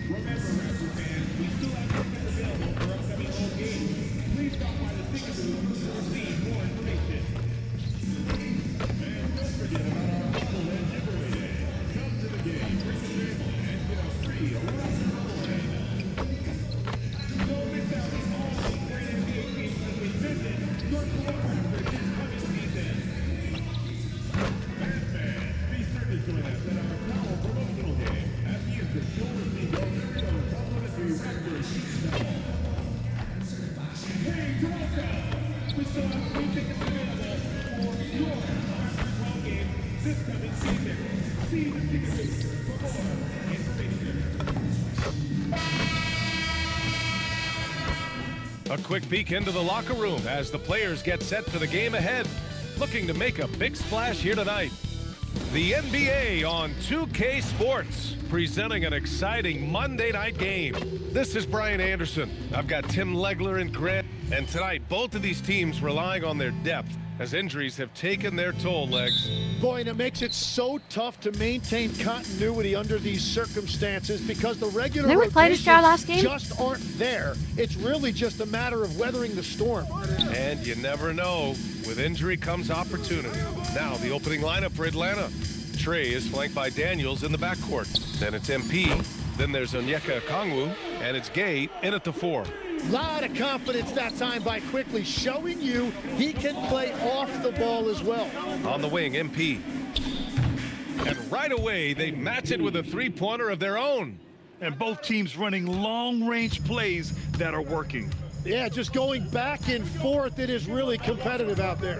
Remember, Raptor fans, we still have tickets available for upcoming home games. Please stop by the ticket booth to receive more information. And don't forget about our Bubble and Giveaway Day. Come to the game, bring a family, and get a free Raptor Bubblehead. Don't miss out on all the great NBA games as we visit your Toronto Raptors this coming season. And fans, be sure to join us at our Power promotional game. At the entrance, you'll receive your very own complimentary Raptor season ball. Hey, Toronto! We still have free tickets available for your Raptors home game this coming season. See the ticket booth for more information. A quick peek into the locker room as the players get set for the game ahead. Looking to make a big splash here tonight. The NBA on 2K Sports, presenting an exciting Monday night game. This is Brian Anderson. I've got Tim Legler and Grant. And tonight, both of these teams relying on their depth as injuries have taken their toll, Legs. Boy, and it makes it so tough to maintain continuity under these circumstances because the regular Didn't we play this guy last game? just aren't there. It's really just a matter of weathering the storm. And you never know. With injury comes opportunity. Now, the opening lineup for Atlanta. Trey is flanked by Daniels in the backcourt. Then it's MP. Then there's Onyeka Okongwu. And it's Gay in at the 4. Lot of confidence that time by Quickly, showing you he can play off the ball as well. On the wing, MP. And right away, they match it with a three-pointer of their own. And both teams running long-range plays that are working. Yeah, just going back and forth, it is really competitive out there.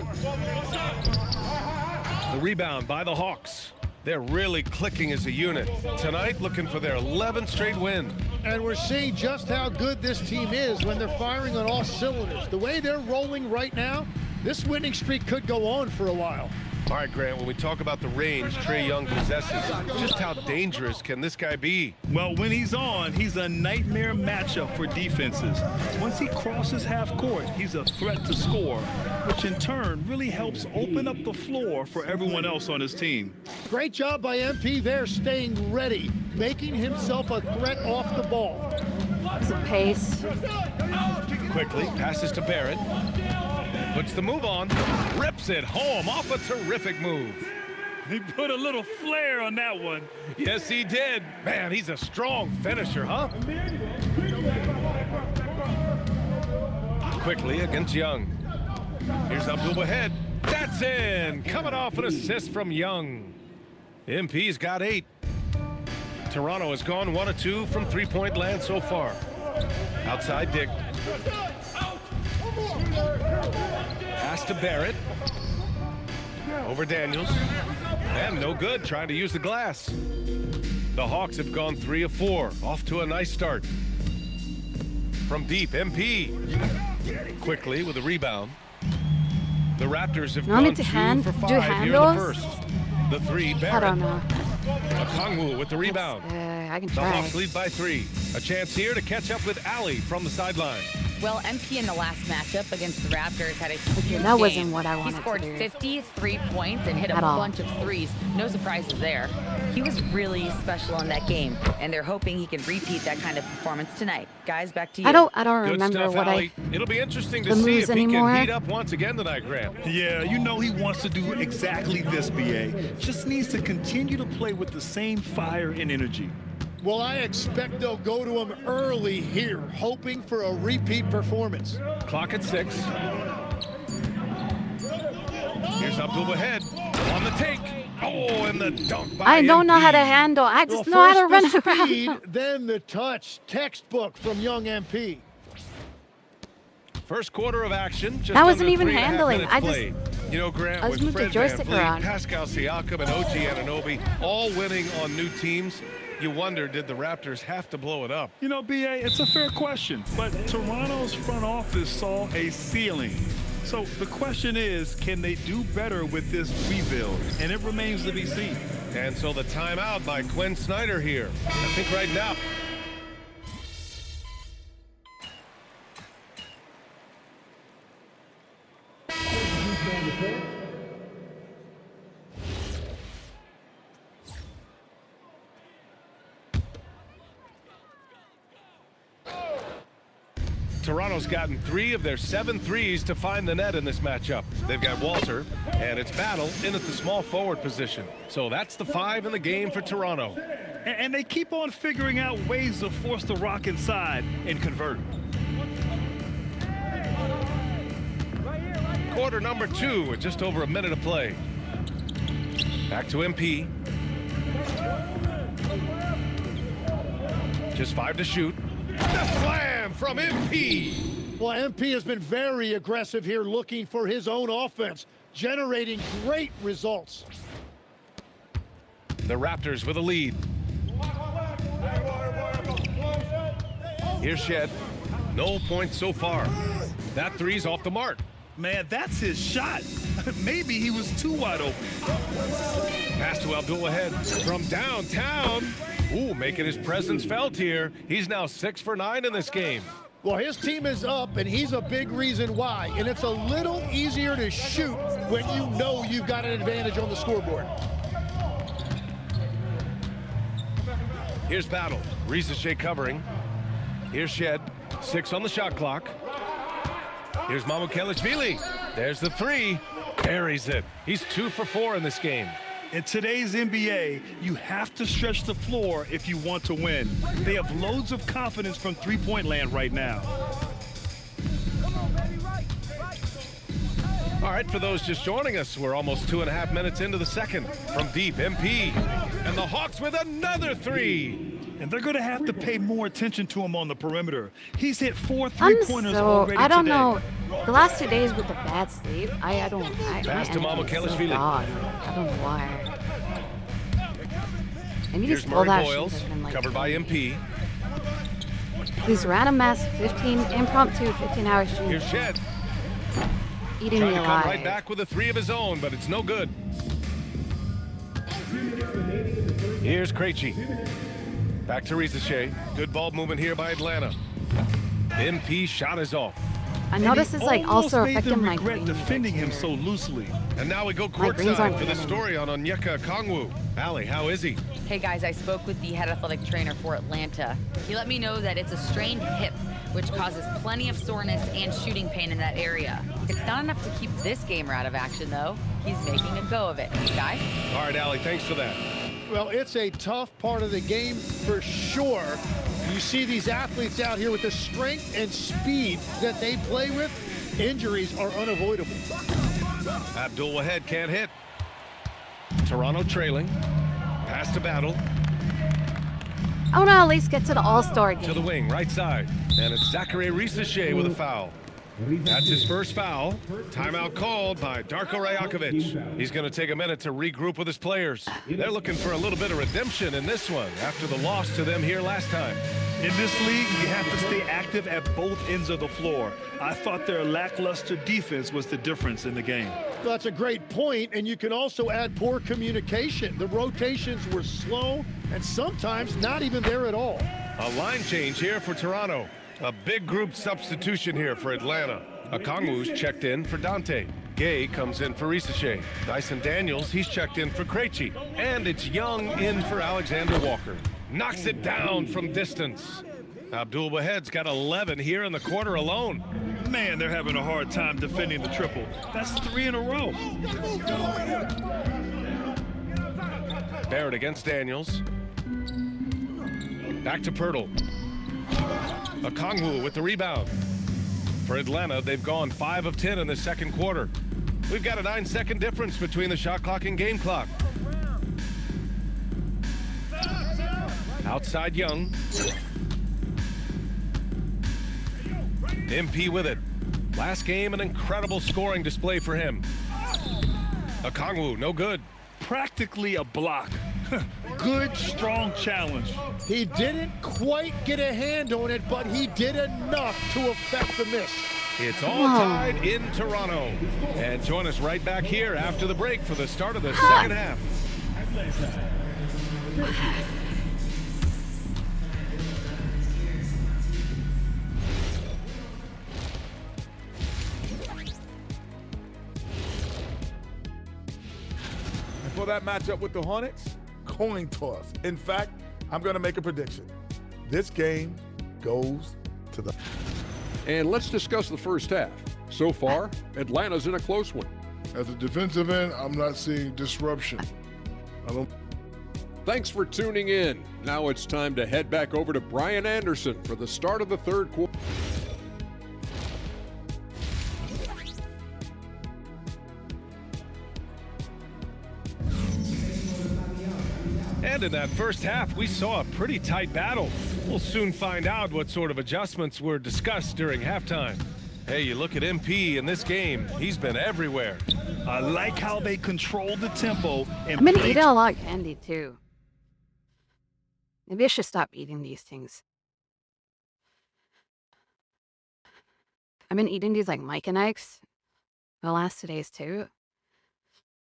The rebound by the Hawks. They're really clicking as a unit. Tonight, looking for their 11th straight win. And we're seeing just how good this team is when they're firing on all cylinders. The way they're rolling right now, this winning streak could go on for a while. All right, Grant, when we talk about the range Trae Young possesses, just how dangerous can this guy be? Well, when he's on, he's a nightmare matchup for defenses. Once he crosses half court, he's a threat to score, which in turn really helps open up the floor for everyone else on his team. Great job by MP there, staying ready, making himself a threat off the ball. Some pace. Quickly passes to Barrett. Puts the move on, rips it home off a terrific move. He put a little flair on that one. Yes, he did. Man, he's a strong finisher, huh? Quickly against Young. Here's Abdul-Wahad. That's in. Coming off an assist from Young. MP's got 8. Toronto has gone 1 of 2 from three-point land so far. Outside Dick. Pass to Barrett. Over Daniels. And no good, trying to use the glass. The Hawks have gone 3 of 4. Off to a nice start. From deep, MP. Quickly with a rebound. The Raptors have gone 2 for 5 here in the first. The 3, Barrett. I don't know. Okongwu with the rebound. I can The try. Hawks lead by 3. A chance here to catch up with Ali from the sideline. Well, MP in the last matchup against the Raptors had a huge that wasn't game. what I wanted He to scored do. 53 points and hit a At all. bunch of threes. No surprises there. He was really special in that game, and they're hoping he can repeat that kind of performance tonight. Guys, back to you. I don't Good remember stuff, what Ali. It'll be interesting to the see moves if he anymore. can heat up once again tonight, Graham. Yeah, you know he wants to do exactly this, BA. Just needs to continue to play with the same fire and energy. Well, I expect they'll go to him early here, hoping for a repeat performance. Clock at 6. Here's Abdul-Wahad on the take. Oh, and the dunk by I don't know how to MP. handle. I just know Well, how to run first the around. speed, then the touch. Textbook from young MP. First quarter of action. Just I wasn't under even 3.5 handling. minutes I just- played. You know, Grant, I just with moved the Fred joystick VanVleet, around. Pascal Siakam, and OG Anunoby all winning on new teams, you wonder, did the Raptors have to blow it up? You know, BA, it's a fair question, but Toronto's front office saw a ceiling. So the question is, can they do better with this rebuild? And it remains to be seen. And so the timeout by Quinn Snyder here. I think right now. Toronto's gotten 3 of their 7 threes to find the net in this matchup. They've got Walter, and it's Battle in at the small forward position. So that's the 5 in the game for Toronto. And they keep on figuring out ways to force the rock inside and convert. Quarter number 2 with just over a minute of play. Back to MP. Just 5 to shoot. The slam from MP. Well, MP has been very aggressive here, looking for his own offense, generating great results. The Raptors with a lead. Here's Shed. No points so far. That three's off the mark. Man, that's his shot. Maybe he was too wide open. Pass to Abdul-Wahad from downtown. Ooh, making his presence felt here. He's now 6 for 9 in this game. Well, his team is up, and he's a big reason why. And it's a little easier to shoot when you know you've got an advantage on the scoreboard. Here's Battle. Risache covering. Here's Shed. 6 on the shot clock. Here's Mamukelashvili. There's the 3. Buries it. He's 2 for 4 in this game. In today's NBA, you have to stretch the floor if you want to win. They have loads of confidence from three-point land right now. All right, for those just joining us, we're almost 2.5 minutes into the second. From deep, MP. And the Hawks with another 3. And they're going to have to pay more attention to him on the perimeter. He's hit 4 I'm three-pointers already I don't today. know. The last 2 days with the bad sleep, I don't. Pass to Mamukelashvili. I don't know why. Maybe Here's these cold Murray ass Boyles, shoes have been like covered by MP. these random ass 15 hour shoes. Here's Shed. Eating Trying me to come alive. right back with a 3 of his own, but it's no good. Here's Krejci. Back to Risache. Good ball movement here by Atlanta. MP shot is off. I know this is like also affecting my regret defending him so loosely. And now we go greens courtside aren't for the feeling story on Onyeka Okongwu. Allie, how is he? Hey guys, I spoke with the head athletic trainer for Atlanta. He let me know that it's a strained hip, which causes plenty of soreness and shooting pain in that area. It's not enough to keep this gamer out of action though. He's making a go of it. Guys? All right, Allie, thanks for that. Well, it's a tough part of the game for sure. You see these athletes out here with the strength and speed that they play with. Injuries are unavoidable. Abdul-Wahad can't hit. Toronto trailing. Pass to Battle. I want to at least get to the All-Star game. To the wing, right side. And it's Zachary Risachet with a foul. That's his first foul. Timeout called by Darko Rajakovic. He's going to take a minute to regroup with his players. They're looking for a little bit of redemption in this one after the loss to them here last time. In this league, you have to stay active at both ends of the floor. I thought their lackluster defense was the difference in the game. Well, that's a great point, and you can also add poor communication. The rotations were slow and sometimes not even there at all. A line change here for Toronto. A big group substitution here for Atlanta. Okongwu's checked in for Dante. Gay comes in for Risachet. Dyson Daniels, he's checked in for Krejci. And it's Young in for Alexander Walker. Knocks it down from distance. Abdul-Wahad's got 11 here in the quarter alone. Man, they're having a hard time defending the triple. That's 3 in a row. Barrett against Daniels. Back to Pirtle. Okongwu with the rebound. For Atlanta, they've gone 5 of 10 in the second quarter. We've got a 9-second difference between the shot clock and game clock. Outside Young. MP with it. Last game, an incredible scoring display for him. Okongwu, no good. Practically a block. Good, strong challenge. He didn't quite get a hand on it, but he did enough to affect the miss. It's all tied in Toronto. And join us right back here after the break for the start of the second half. For that matchup with the Hornets, coin toss. In fact, I'm going to make a prediction. This game goes to the... And let's discuss the first half. So far, Atlanta's in a close one. At the defensive end, I'm not seeing disruption. Thanks for tuning in. Now it's time to head back over to Brian Anderson for the start of the third quarter. And in that first half, we saw a pretty tight battle. We'll soon find out what sort of adjustments were discussed during halftime. Hey, you look at MP in this game, he's been everywhere. I like how they control the tempo. And I've been eating a lot of candy too. Maybe I should stop eating these things. I've been eating these like Mike and Ike's the last 2 days too.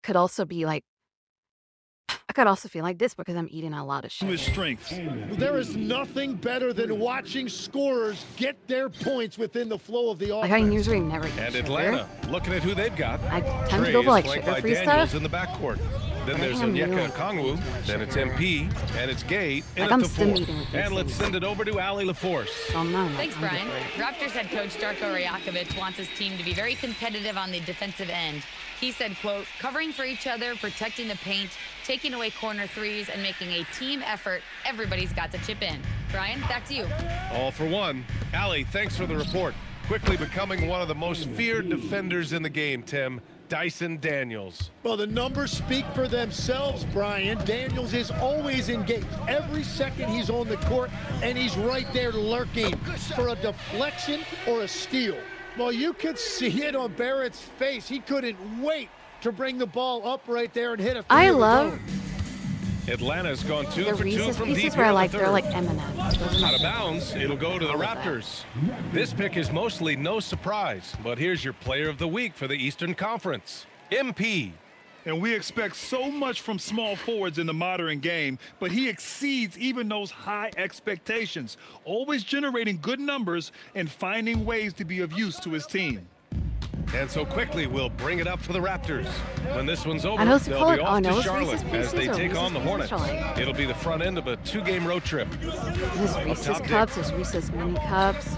Could also be like, I could also feel like this because I'm eating a lot of shit. His strengths. There is nothing better than watching scorers get their points within the flow of the offense. Like I usually never eat And sugar. Atlanta, looking at who they've got. I tend to Trey go is for like flanked by sugar-free Daniels stuff. in the backcourt. Then there's I'm Onyeka really- Okongwu, then it's MP, and it's Gay in Like at I'm the still 4. eating with these And let's things. send it over to Allie LaForce. Oh, no, Thanks, Brian. Raptors head coach Darko Rajakovic wants his team to be very competitive on the defensive end. He said, quote, covering for each other, protecting the paint, taking away corner threes, and making a team effort. Everybody's got to chip in. Brian, back to you. All for one. Allie, thanks for the report. Quickly becoming one of the most feared defenders in the game, Tim. Dyson Daniels. Well, the numbers speak for themselves, Brian. Daniels is always engaged. Every second he's on the court, and he's right there lurking for a deflection or a steal. Well, you could see it on Barrett's face. He couldn't wait to bring the ball up right there and hit a three. I of his love own. Atlanta's gone 2 the for 2 Reese's from Pieces deep where here in like the they're third. like M&Ms. Those are my Out of favorite. bounds, it'll go to the I love that. Raptors. This pick is mostly no surprise, but here's your player of the week for the Eastern Conference. MP. And we expect so much from small forwards in the modern game, but he exceeds even those high expectations, always generating good numbers and finding ways to be of use to his team. And so quickly, we'll bring it up for the Raptors. When this one's over, I know it's they'll called- be oh, off no, to it's Charlotte Reese's as they Pieces or take on the Reese's Hornets. Pieces? It'll be the front end of a 2-game road trip. There's Reese's Cups, there's Reese's Mini Cups.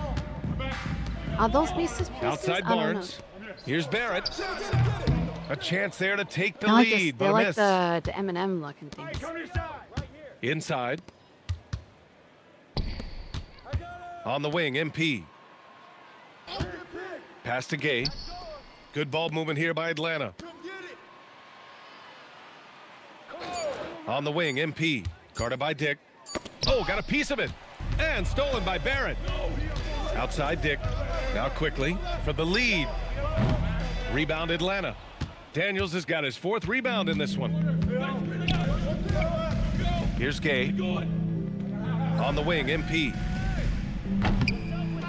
Are those Reese's Pieces? Outside I don't know. Barnes. Here's Barrett. A chance there to take the They're like, lead, they're but a like miss. the M&M looking things. Inside. On the wing, MP. Pass to Gay. Good ball movement here by Atlanta. On the wing, MP. Guarded by Dick. Oh, got a piece of it. And stolen by Barrett. Outside Dick. Now quickly for the lead. Rebound Atlanta. Daniels has got his 4th rebound in this one. Here's Gay. On the wing, MP.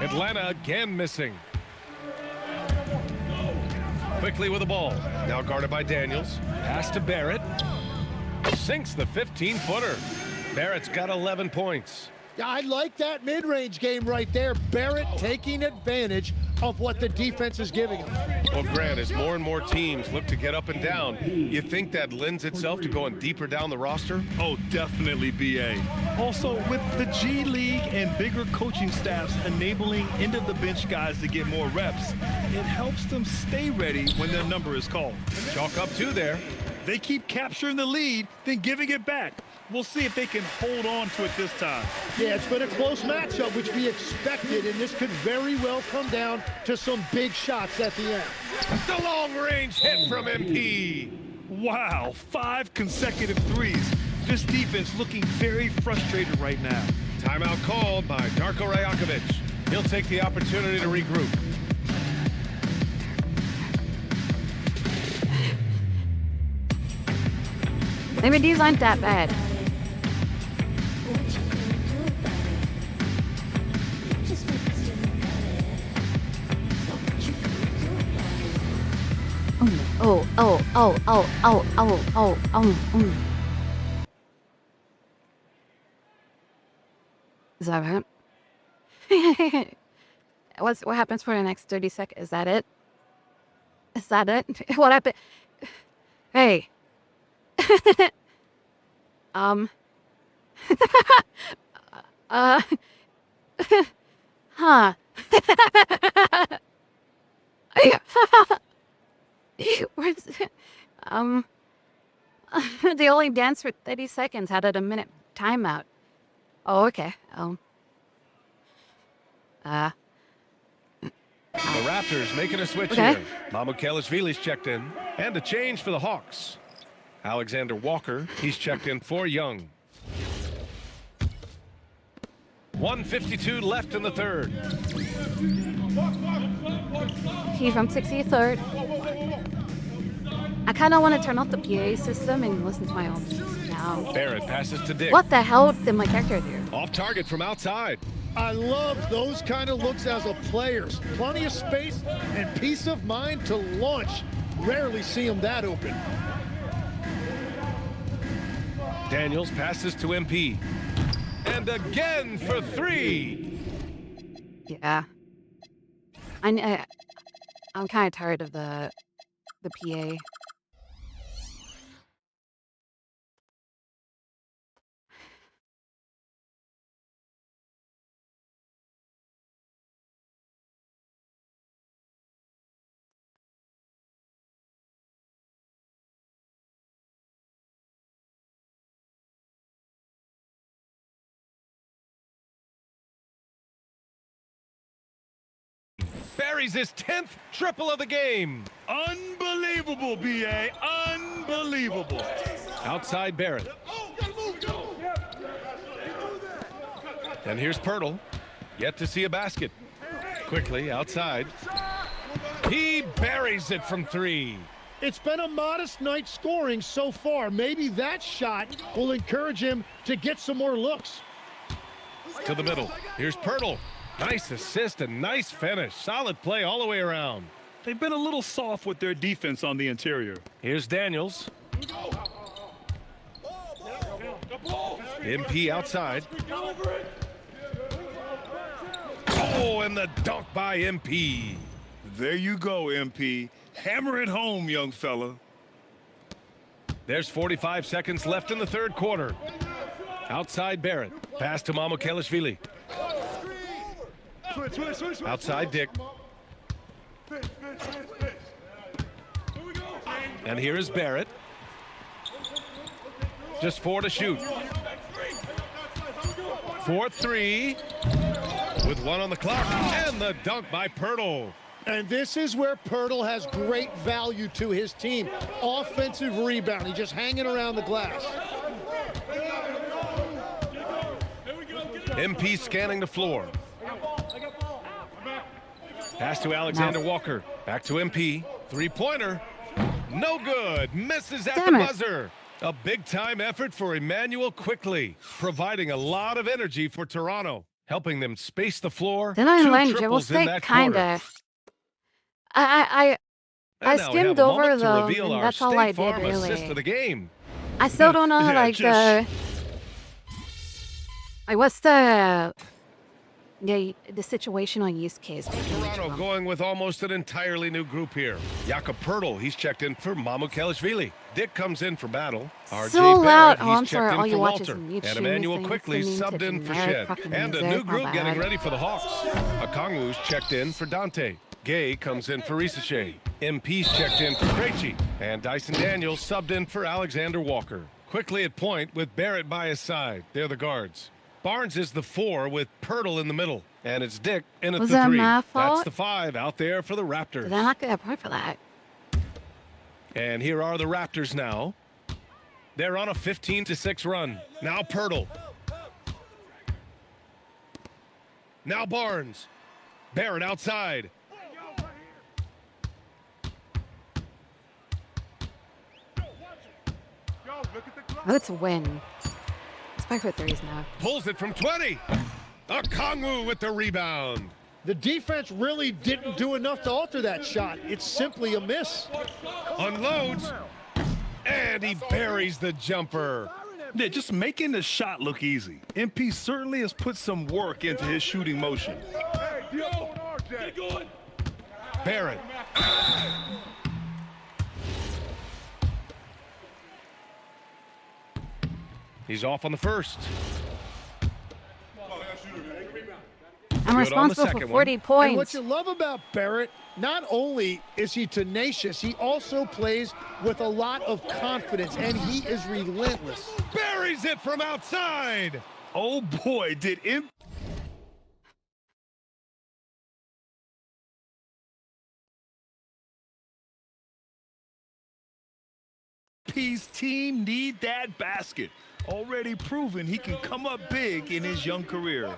Atlanta again missing. Quickly with the ball. Now guarded by Daniels. Pass to Barrett. Sinks the 15-footer. Barrett's got 11 points. Yeah, I like that mid-range game right there. Barrett taking advantage of what the defense is giving him. Well, Grant, as more and more teams look to get up and down, you think that lends itself to going deeper down the roster? Oh, definitely, BA. Also, with the G League and bigger coaching staffs enabling end-of-the-bench guys to get more reps, it helps them stay ready when their number is called. Chalk up 2 there. They keep capturing the lead, then giving it back. We'll see if they can hold on to it this time. Yeah, it's been a close matchup, which we expected, and this could very well come down to some big shots at the end. The long-range hit from MP. Wow, 5 consecutive threes. This defense looking very frustrated right now. Timeout called by Darko Rajakovic. He'll take the opportunity to regroup. Maybe these aren't that bad. Oh. Is that right? What happens for the next 30 seconds? Is that it? Is that it? What happened? Hey. Huh. Where's they only danced for 30 seconds out of a minute timeout. Oh, okay. The Raptors making a switch Okay. here. Mamukelashvili's checked in. And a change for the Hawks. Alexander Walker, he's checked in for Young. 1:52 left in the third. He from 63rd. I kind of want to turn off the PA system and listen to my own music now. Barrett passes to Dick. What the hell did my character do? Off target from outside. I love those kind of looks as a player. Plenty of space and peace of mind to launch. Rarely see him that open. Daniels passes to MP. And again for 3. Yeah. I'm kind of tired of the PA. Buries his 10th triple of the game. Unbelievable, BA. Unbelievable. Outside Barrett. And here's Pirtle. Yet to see a basket. Quickly outside. He buries it from 3. It's been a modest night scoring so far. Maybe that shot will encourage him to get some more looks. To the middle. Here's Pirtle. Nice assist and nice finish. Solid play all the way around. They've been a little soft with their defense on the interior. Here's Daniels. MP outside. Oh, and the dunk by MP. There you go, MP. Hammer it home, young fella. There's 45 seconds left in the third quarter. Outside Barrett. Pass to Mamukelashvili. Outside Dick. And here is Barrett. Just 4 to shoot. 4-3 with 1 on the clock. And the dunk by Pirtle. And this is where Pirtle has great value to his team. Offensive rebound. He's just hanging around the glass. MP scanning the floor. Pass to Alexander Walker. Back to MP. Three-pointer. No good. Misses at the buzzer. A big-time effort for Emmanuel Quickly, providing a lot of energy for Toronto, helping them space the floor. Then I Two learned triples in that kinda. I skimmed over them, and that's all I did Assist of the really. game. I still don't know like what's the situational use case. Toronto going with almost an entirely new group here. Jakob Pirtle, he's checked in for Mamukelashvili. Dick comes in for Battle. RJ So loud. Barrett, Oh, he's I'm sorry. checked All in you for watch is Walter. mute And streaming Emmanuel things quickly listening to subbed in for generic Shed. fucking And a music. new My group getting bad. ready for the Hawks. Okongwu's checked in for Dante. Gay comes in for Risache. MP's checked in for Krejci. And Dyson Daniels subbed in for Alexander Walker. Quickly at point with Barrett by his side. They're the guards. Barnes is the 4 with Pirtle in the middle. And it's Dick in at Was the that 3. my That's fault? the 5 out there for the Raptors. Did I not get a point for that? And here are the Raptors now. They're on a 15-6 run. Now Pirtle. Now Barnes. Barrett outside. Oh, it's a win. Let's play for threes now. Pulls it from 20. Okongwu with the rebound. The defense really didn't do enough to alter that shot. It's simply a miss. Unloads. And he buries the jumper. Yeah, just making the shot look easy. MP certainly has put some work into his shooting motion. Barrett. He's off on the first. I'm responsible for 40 points. And what you love about Barrett, not only is he tenacious, he also plays with a lot of confidence, and he is relentless. Buries it from outside. Oh boy, did MP's team need that basket. Already proven he can come up big in his young career.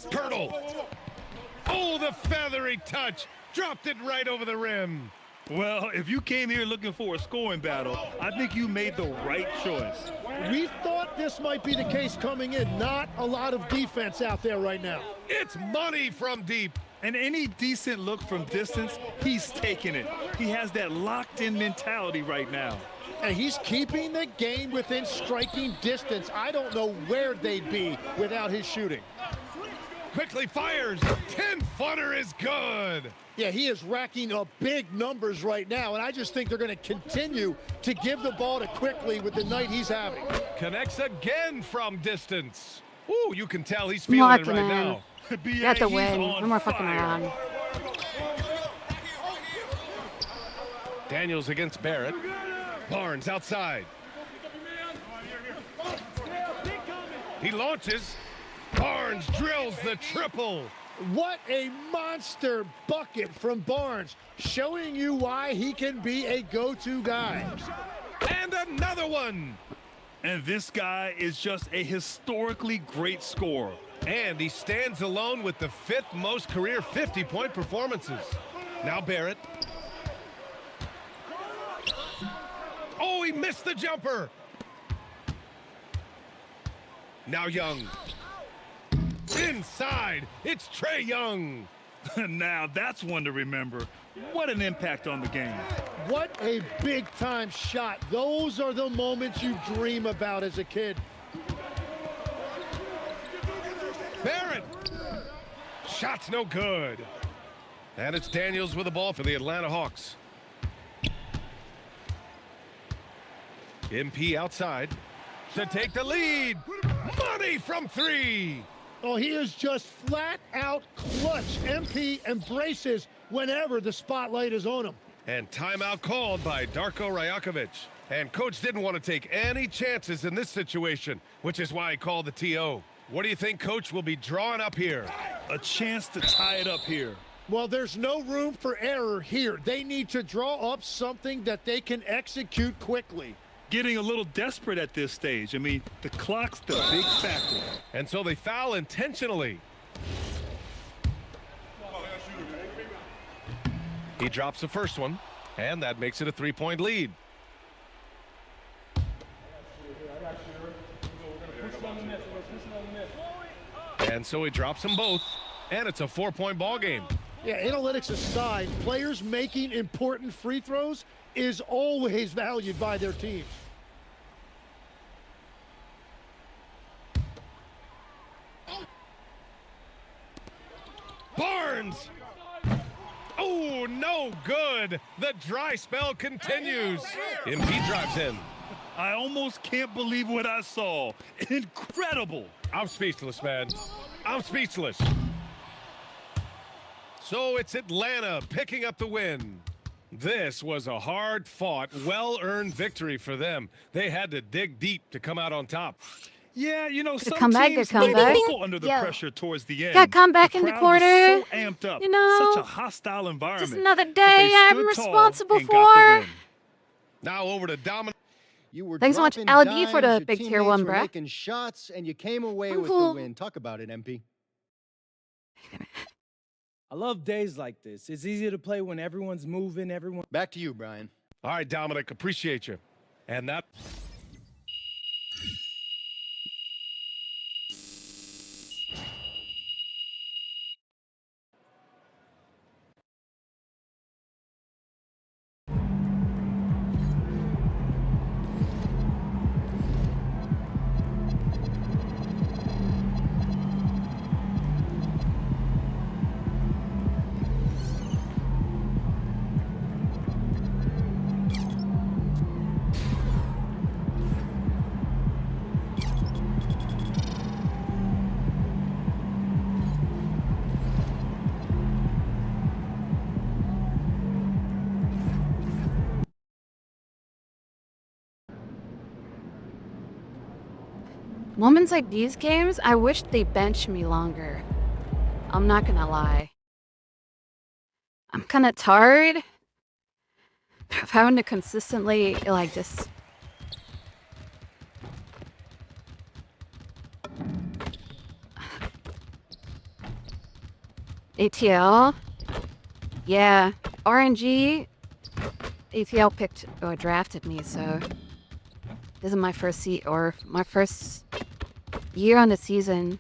Pirtle. Oh, the feathery touch. Dropped it right over the rim. Well, if you came here looking for a scoring battle, I think you made the right choice. We thought this might be the case coming in. Not a lot of defense out there right now. It's money from deep. And any decent look from distance, he's taking it. He has that locked-in mentality right now. And he's keeping the game within striking distance. I don't know where they'd be without his shooting. Quickly fires. 10-footer is good. Yeah, he is racking up big numbers right now, and I just think they're going to continue to give the ball to Quickly with the night he's having. Connects again from distance. Ooh, you can tell he's feeling it right now. You got to win. No more fucking around. Daniels against Barrett. Barnes outside. He launches. Barnes drills the triple. What a monster bucket from Barnes, showing you why he can be a go-to guy. And another one. And this guy is just a historically great scorer. And he stands alone with the 5th most career 50-point performances. Now Barrett. Oh, he missed the jumper. Now Young. Inside, it's Trae Young. Now that's one to remember. What an impact on the game. What a big-time shot. Those are the moments you dream about as a kid. Barron. Shot's no good. And it's Daniels with the ball for the Atlanta Hawks. MP outside to take the lead. Money from three. Oh, he is just flat out clutch. MP embraces whenever the spotlight is on him. And timeout called by Darko Rajakovic. And coach didn't want to take any chances in this situation, which is why he called the TO. What do you think coach will be drawing up here? A chance to tie it up here. Well, there's no room for error here. They need to draw up something that they can execute quickly. Getting a little desperate at this stage. I mean, the clock's the big factor. And so they foul intentionally. He drops the first one, and that makes it a 3-point lead. And so he drops them both, and it's a 4-point ball game. Yeah, analytics aside, players making important free throws is always valued by their teams. Barnes! Oh, no good. The dry spell continues. MP drives in. I almost can't believe what I saw. Incredible. I'm speechless, man. I'm speechless. So it's Atlanta picking up the win. This was a hard-fought, well-earned victory for them. They had to dig deep to come out on top. Yeah, you know, some comeback, teams good comeback. buckle under the pressure towards the end. Got comeback in the crowd quarter. was so amped up. You know, Such a hostile environment. Just another But day they I'm stood tall responsible and got the for. win. Now over to Dominic. You were Thanks so much, dropping LD, for the dimes, your big tier teammates one, were bruh. making shots, and you came away I'm with cool. the win. Talk about it, MP. I love days like this. It's easy to play when everyone's moving, Back to you, Brian. All right, Dominic, appreciate you. And that... Moments like these games, I wish they benched me longer. I'm not gonna lie. I'm kind of tired of having to consistently, like, just... ATL? Yeah, RNG. ATL picked or drafted me, so... This is my first my first year on the season,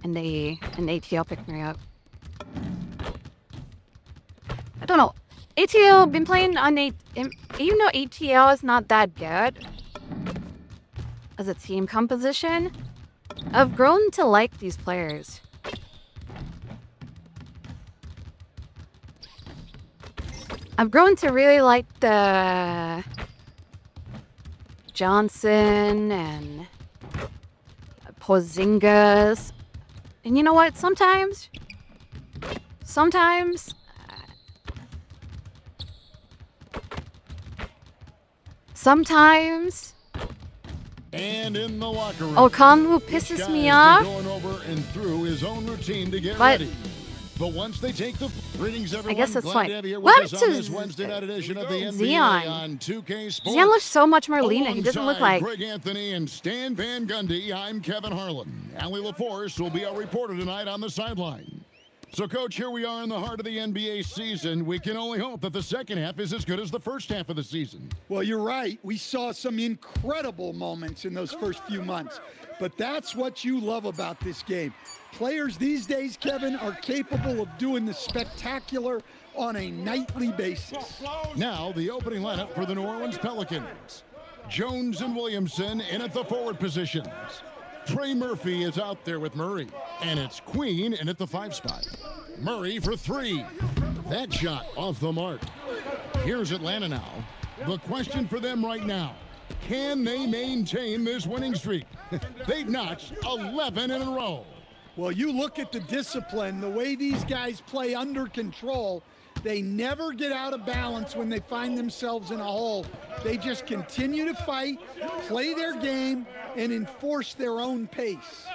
and ATL picked me up. I don't know. ATL been playing on even though ATL is not that good as a team composition, I've grown to like these players. I've grown to really like the Johnson and Porzingis. And you know what? Sometimes And in the locker room, Okonwu pisses me off. Going over and through his own routine to get But ready. But once they take the greetings, everyone. I guess that's Glad fine. to have you here What with us happened on to this Wednesday night edition of the NBA Zion? on 2K Sports. Zion looks so much more leaner. He doesn't look Alongside like... Greg Anthony and Stan Van Gundy, I'm Kevin Harlan. Allie LaForce will be our reporter tonight on the sideline. So, Coach, here we are in the heart of the NBA season. We can only hope that the second half is as good as the first half of the season. Well, you're right. We saw some incredible moments in those first few months. But that's what you love about this game. Players these days, Kevin, are capable of doing the spectacular on a nightly basis. Now, the opening lineup for the New Orleans Pelicans. Jones and Williamson in at the forward positions. Trey Murphy is out there with Murray. And it's Queen in at the 5 spot. Murray for 3. That shot off the mark. Here's Atlanta now. The question for them right now, can they maintain this winning streak? They've notched 11 in a row. Well, you look at the discipline, the way these guys play under control. They never get out of balance when they find themselves in a hole. They just continue to fight, play their game, and enforce their own pace.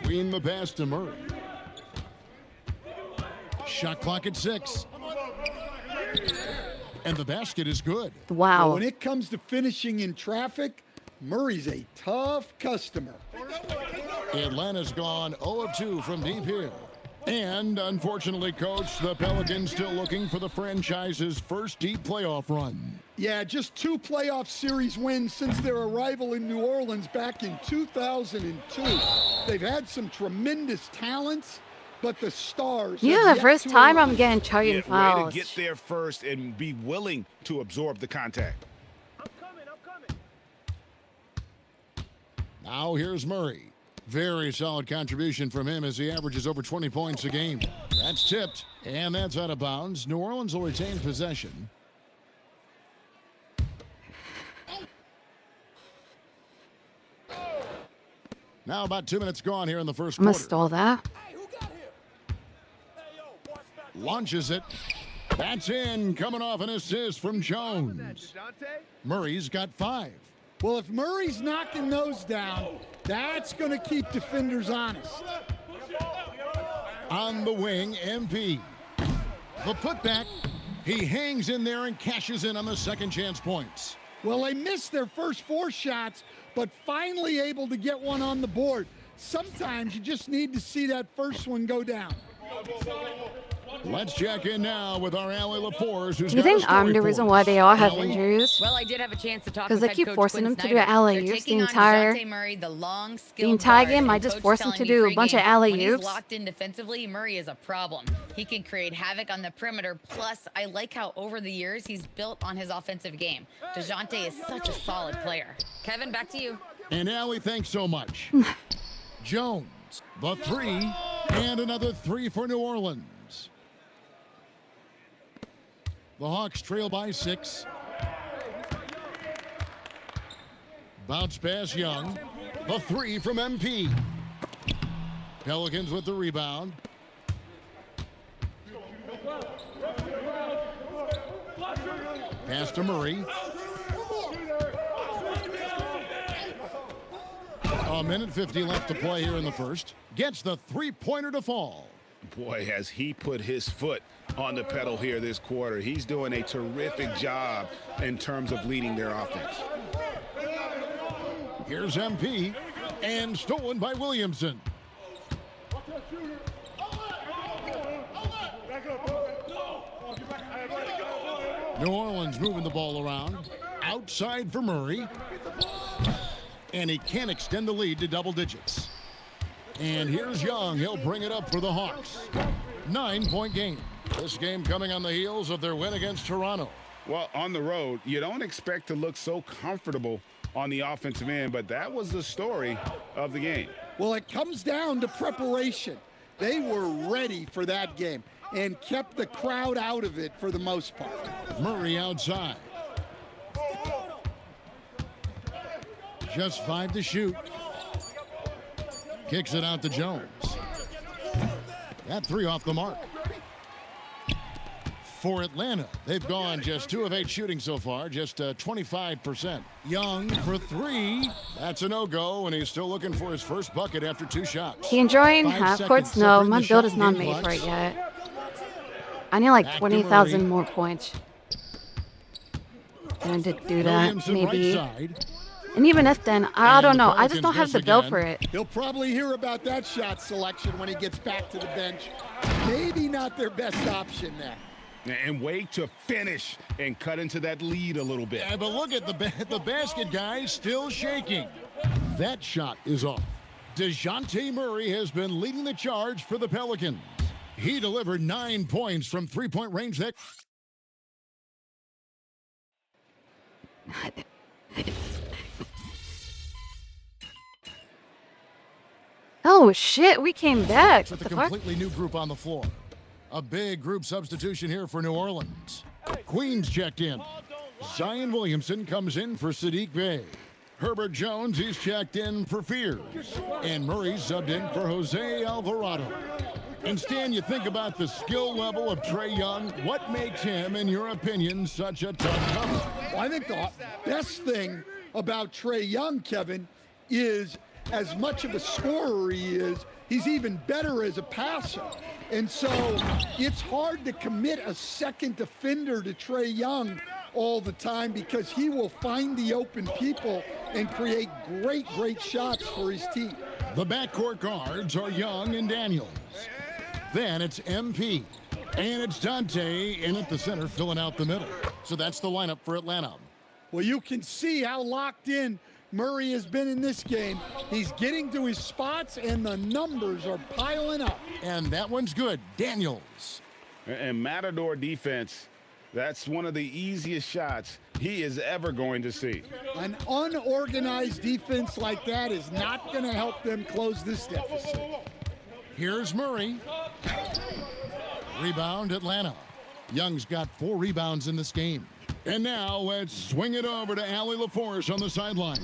Queen the pass to Murray. Shot clock at 6. And the basket is good. Wow. Well, when it comes to finishing in traffic, Murray's a tough customer. Atlanta's gone 0 of 2 from deep here. And unfortunately, Coach, the Pelicans still looking for the franchise's first deep playoff run. Yeah, just 2 playoff series wins since their arrival in New Orleans back in 2002. They've had some tremendous talents, but the stars... Yeah, the first time I'm getting charged Way fouls. to get there first and be willing to absorb the contact. Now here's Murray. Very solid contribution from him as he averages over 20 points a game. That's tipped, and that's out of bounds. New Orleans will retain possession. Now about 2 minutes gone here in the first I'm gonna quarter. stall that. Launches it. That's in, coming off an assist from Jones. Murray's got 5. Well, if Murray's knocking those down, that's going to keep defenders honest. On the wing, MP. The putback. He hangs in there and cashes in on the second chance points. Well, they missed their first 4 shots, but finally able to get one on the board. Sometimes you just need to see that first one go down. Let's check in now with our Allie LaForce, who's Do you got a think story I'm the for reason us. why they all have Allie? injuries? Well, I did have a chance to talk Because with I keep head coach forcing Quinn them to do Snyder. They're alley-oops the taking on entire DeJounte Murray, the long, the skilled entire guard, game. I and just coach forced them telling to me do a pregame, bunch of When he's alley-oops. locked in defensively, Murray is a problem. He can create havoc on the perimeter. Plus, I like how over the years he's built on his offensive game. DeJounte is such a solid player. Kevin, back to you. And Allie, thanks so much. Jones, the 3, and another 3 for New Orleans. The Hawks trail by 6. Bounce pass Young. The 3 from MP. Pelicans with the rebound. Pass to Murray. A minute 50 left to play here in the first. Gets the 3-pointer to fall. Boy, has he put his foot on the pedal here this quarter. He's doing a terrific job in terms of leading their offense. Here's MP, and stolen by Williamson. New Orleans moving the ball around. Outside for Murray. And he can't extend the lead to double digits. And here's Young. He'll bring it up for the Hawks. 9-point game. This game coming on the heels of their win against Toronto. Well, on the road, you don't expect to look so comfortable on the offensive end, but that was the story of the game. Well, it comes down to preparation. They were ready for that game and kept the crowd out of it for the most part. Murray outside. Just 5 to shoot. Kicks it out to Jones. That 3 off the mark. For Atlanta, they've gone just 2 of 8 shooting so far, just 25%. Young for 3. That's a no-go, and he's still looking for his first bucket after 2 shots. He enjoying 5 half seconds courts? No, separating my the build shot is not game made for clocks. it yet. I need like Back to 20,000 Murray. more points. And to do that, Williamson right maybe. side. And even if then, I don't know. I just don't have the build for it. He'll probably hear about that shot selection when he gets back to the bench. Maybe not their best option there. And wait to finish and cut into that lead a little bit. Yeah, but look at the basket, guys, still shaking. That shot is off. DeJounte Murray has been leading the charge for the Pelicans. He delivered 9 points from three-point range. Oh shit, we came back. With What a the fuck? completely new group on the floor. A big group substitution here for New Orleans. Queens checked in. Zion Williamson comes in for Sadiq Bey. Herbert Jones, he's checked in for Fears. And Murray subbed in for Jose Alvarado. And Stan, you think about the skill level of Trae Young. What makes him, in your opinion, such a tough cover? Well, I think the best thing about Trae Young, Kevin, is as much of a scorer he is, he's even better as a passer. And so it's hard to commit a second defender to Trae Young all the time because he will find the open people and create great shots for his team. The backcourt guards are Young and Daniels. Then it's MP. And it's Dante in at the center, filling out the middle. So that's the lineup for Atlanta. Well, you can see how locked in Murray has been in this game. He's getting to his spots, and the numbers are piling up. And that one's good. Daniels. And Matador defense, that's one of the easiest shots he is ever going to see. An unorganized defense like that is not going to help them close this deficit. Here's Murray. Rebound, Atlanta. Young's got 4 rebounds in this game. And now let's swing it over to Allie LaForce on the sideline.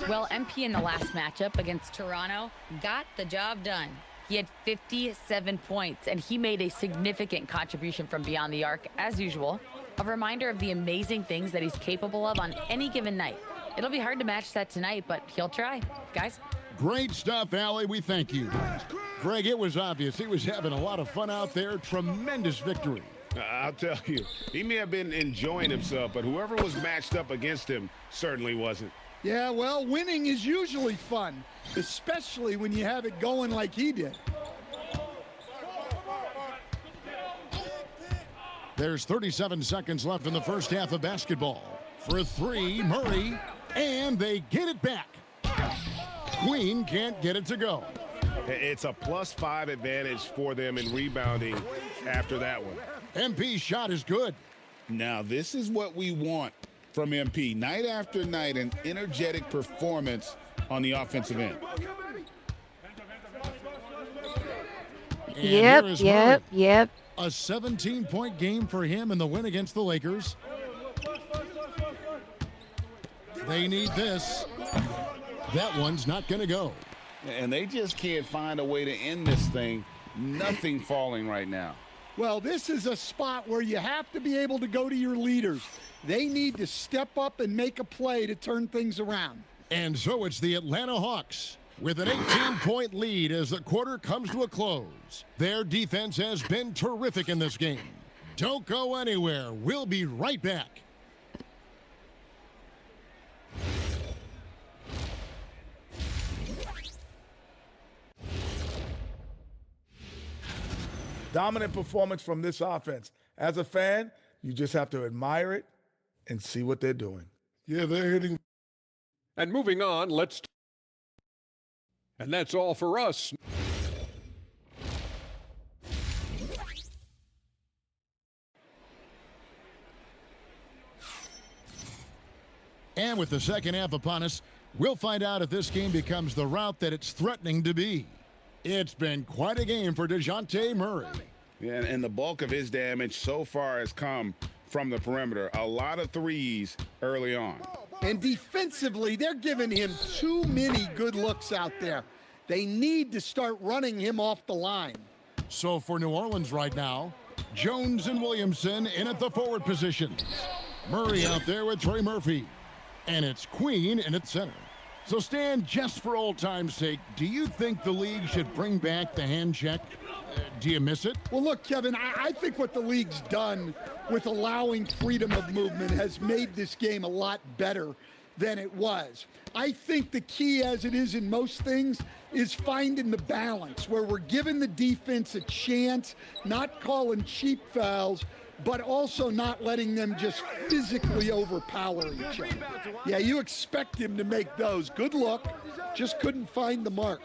Well, MP in the last matchup against Toronto got the job done. He had 57 points, and he made a significant contribution from beyond the arc, as usual. A reminder of the amazing things that he's capable of on any given night. It'll be hard to match that tonight, but he'll try. Guys? Great stuff, Allie. We thank you. Greg, it was obvious he was having a lot of fun out there. Tremendous victory. I'll tell you, he may have been enjoying himself, but whoever was matched up against him certainly wasn't. Yeah, well, winning is usually fun, especially when you have it going like he did. There's 37 seconds left in the first half of basketball. For 3, Murray, and they get it back. Queen can't get it to go. It's a +5 advantage for them in rebounding after that one. MP's shot is good. Now, this is what we want from MP. Night after night, an energetic performance on the offensive end. Yep. A 17-point game for him in the win against the Lakers. They need this. That one's not going to go. And they just can't find a way to end this thing. Nothing falling right now. Well, this is a spot where you have to be able to go to your leaders. They need to step up and make a play to turn things around. And so it's the Atlanta Hawks with an 18-point lead as the quarter comes to a close. Their defense has been terrific in this game. Don't go anywhere. We'll be right back. Dominant performance from this offense. As a fan, you just have to admire it and see what they're doing. Yeah, they're hitting. And moving on, and that's all for us. And with the second half upon us, we'll find out if this game becomes the route that it's threatening to be. It's been quite a game for DeJounte Murray. Yeah, and the bulk of his damage so far has come from the perimeter. A lot of threes early on. And defensively, they're giving him too many good looks out there. They need to start running him off the line. So for New Orleans right now, Jones and Williamson in at the forward positions. Murray out there with Trey Murphy. And it's Queen in at center. So Stan, just for old time's sake, do you think the league should bring back the hand check? Do you miss it? Well, look, Kevin, I think what the league's done with allowing freedom of movement has made this game a lot better than it was. I think the key, as it is in most things, is finding the balance where we're giving the defense a chance, not calling cheap fouls, but also not letting them just physically overpower each other. Yeah, you expect him to make those. Good look, just couldn't find the mark.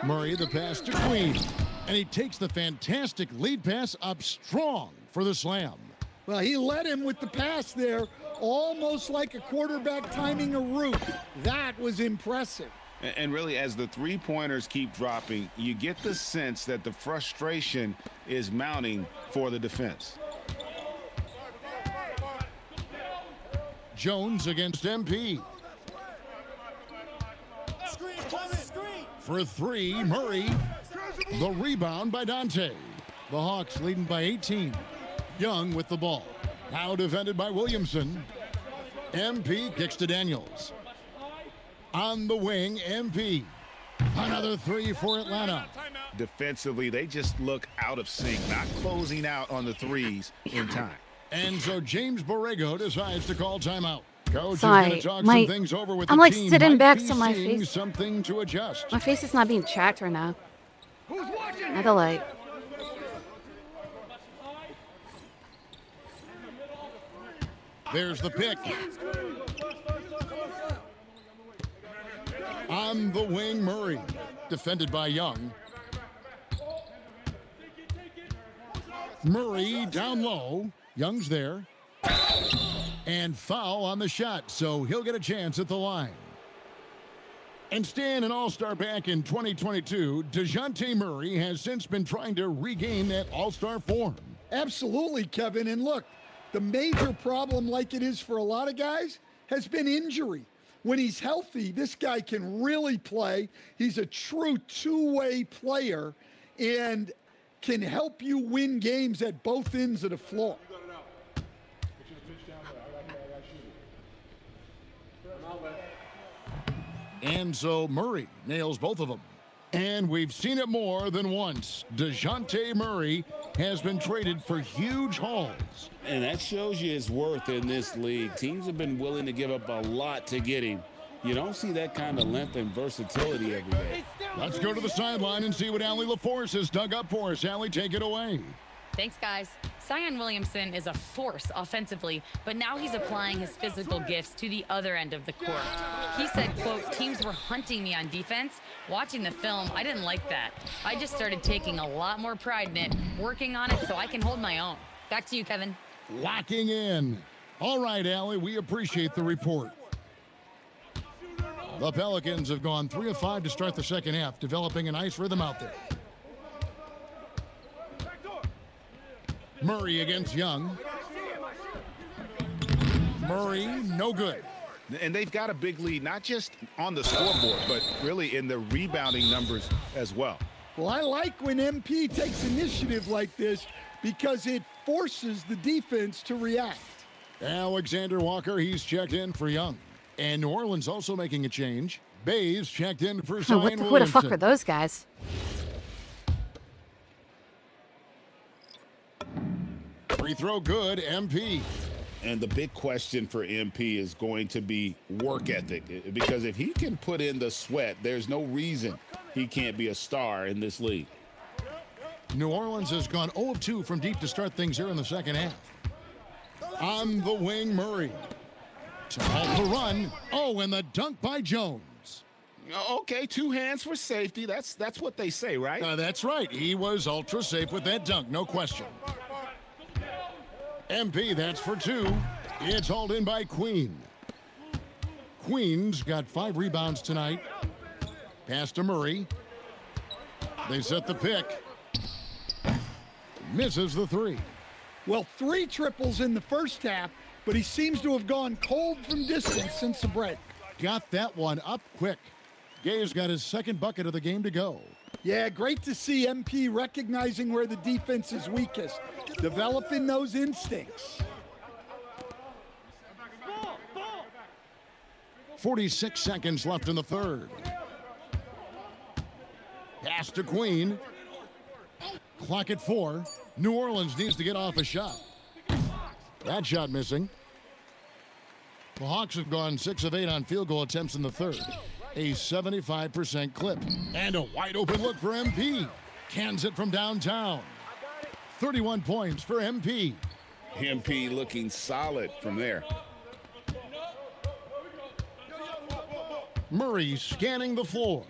Murray the pass to Queen, and he takes the fantastic lead pass up strong for the slam. Well, he led him with the pass there, almost like a quarterback timing a route. That was impressive. And really, as the three-pointers keep dropping, you get the sense that the frustration is mounting for the defense. Jones against MP. For three, Murray. The rebound by Dante. The Hawks leading by 18. Young with the ball. Now defended by Williamson. MP kicks to Daniels. On the wing, MP. Another three for Atlanta. Defensively, they just look out of sync, not closing out on the threes in time. And so James Borrego decides to call timeout. Coach is Sorry, going to talk some things over with I'm the like team. sitting Might back be so my seeing face. something to adjust. My face is not being tracked right now. Not the light. There's the pick. On the wing, Murray. Defended by Young. Murray down low. Young's there. And foul on the shot, so he'll get a chance at the line. And staying an all-star back in 2022, DeJounte Murray has since been trying to regain that all-star form. Absolutely, Kevin. And look, the major problem, like it is for a lot of guys, has been injury. When he's healthy, this guy can really play. He's a true two-way player and can help you win games at both ends of the floor. And so Murray nails both of them. And we've seen it more than once. DeJounte Murray has been traded for huge hauls. And that shows you his worth in this league. Teams have been willing to give up a lot to get him. You don't see that kind of length and versatility every day. Let's go to the sideline and see what Allie LaForce has dug up for us. Allie, take it away. Thanks, guys. Zion Williamson is a force offensively, but now he's applying his physical gifts to the other end of the court. He said, quote, teams were hunting me on defense. Watching the film, I didn't like that. I just started taking a lot more pride in it, working on it so I can hold my own. Back to you, Kevin. Locking in. All right, Allie, we appreciate the report. The Pelicans have gone 3 of 5 to start the second half, developing a nice rhythm out there. Murray against Young. Murray, no good. And they've got a big lead, not just on the scoreboard, but really in the rebounding numbers as well. Well, I like when MP takes initiative like this because it forces the defense to react. Alexander Walker, he's checked in for Young. And New Orleans also making a change. Bays checked in for Zion Williamson. Who the fuck are those guys? Free throw good, MP. And the big question for MP is going to be work ethic, because if he can put in the sweat, there's no reason he can't be a star in this league. New Orleans has gone 0 of 2 from deep to start things here in the second half. On the wing, Murray. To halt the run. Oh, and the dunk by Jones. Okay, 2 hands for safety. That's what they say, right? That's right. He was ultra safe with that dunk, no question. MP, that's for 2. It's hauled in by Queen. Queen's got 5 rebounds tonight. Pass to Murray. They set the pick. Misses the 3. Well, 3 triples in the first half, but he seems to have gone cold from distance since the break. Got that one up quick. Gay's got his second bucket of the game to go. Yeah, great to see MP recognizing where the defense is weakest, developing those instincts. 46 seconds left in the third. Pass to Queen. Clock at 4. New Orleans needs to get off a shot. That shot missing. The Hawks have gone 6 of 8 on field goal attempts in the third, a 75% clip. And a wide open look for MP. Cans it from downtown. 31 points for MP. MP looking solid from there. Murray scanning the floor.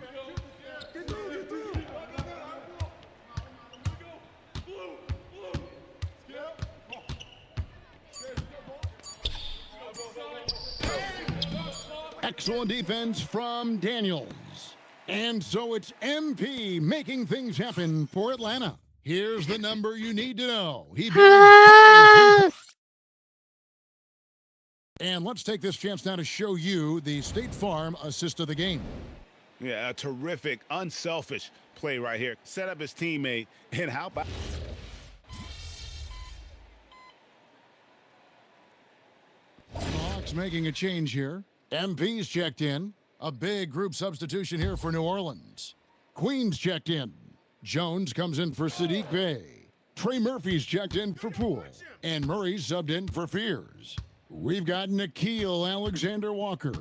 Excellent defense from Daniels. And so it's MP making things happen for Atlanta. Here's the number you need to know. And let's take this chance now to show you the State Farm assist of the game. Yeah, a terrific, unselfish play right here. Set up his teammate, and how about... Hawks making a change here. MP's checked in. A big group substitution here for New Orleans. Queen's checked in. Jones comes in for Sadiq Bey. Trey Murphy's checked in for Poole. And Murray's subbed in for Fears. We've got Nikhil Alexander-Walker.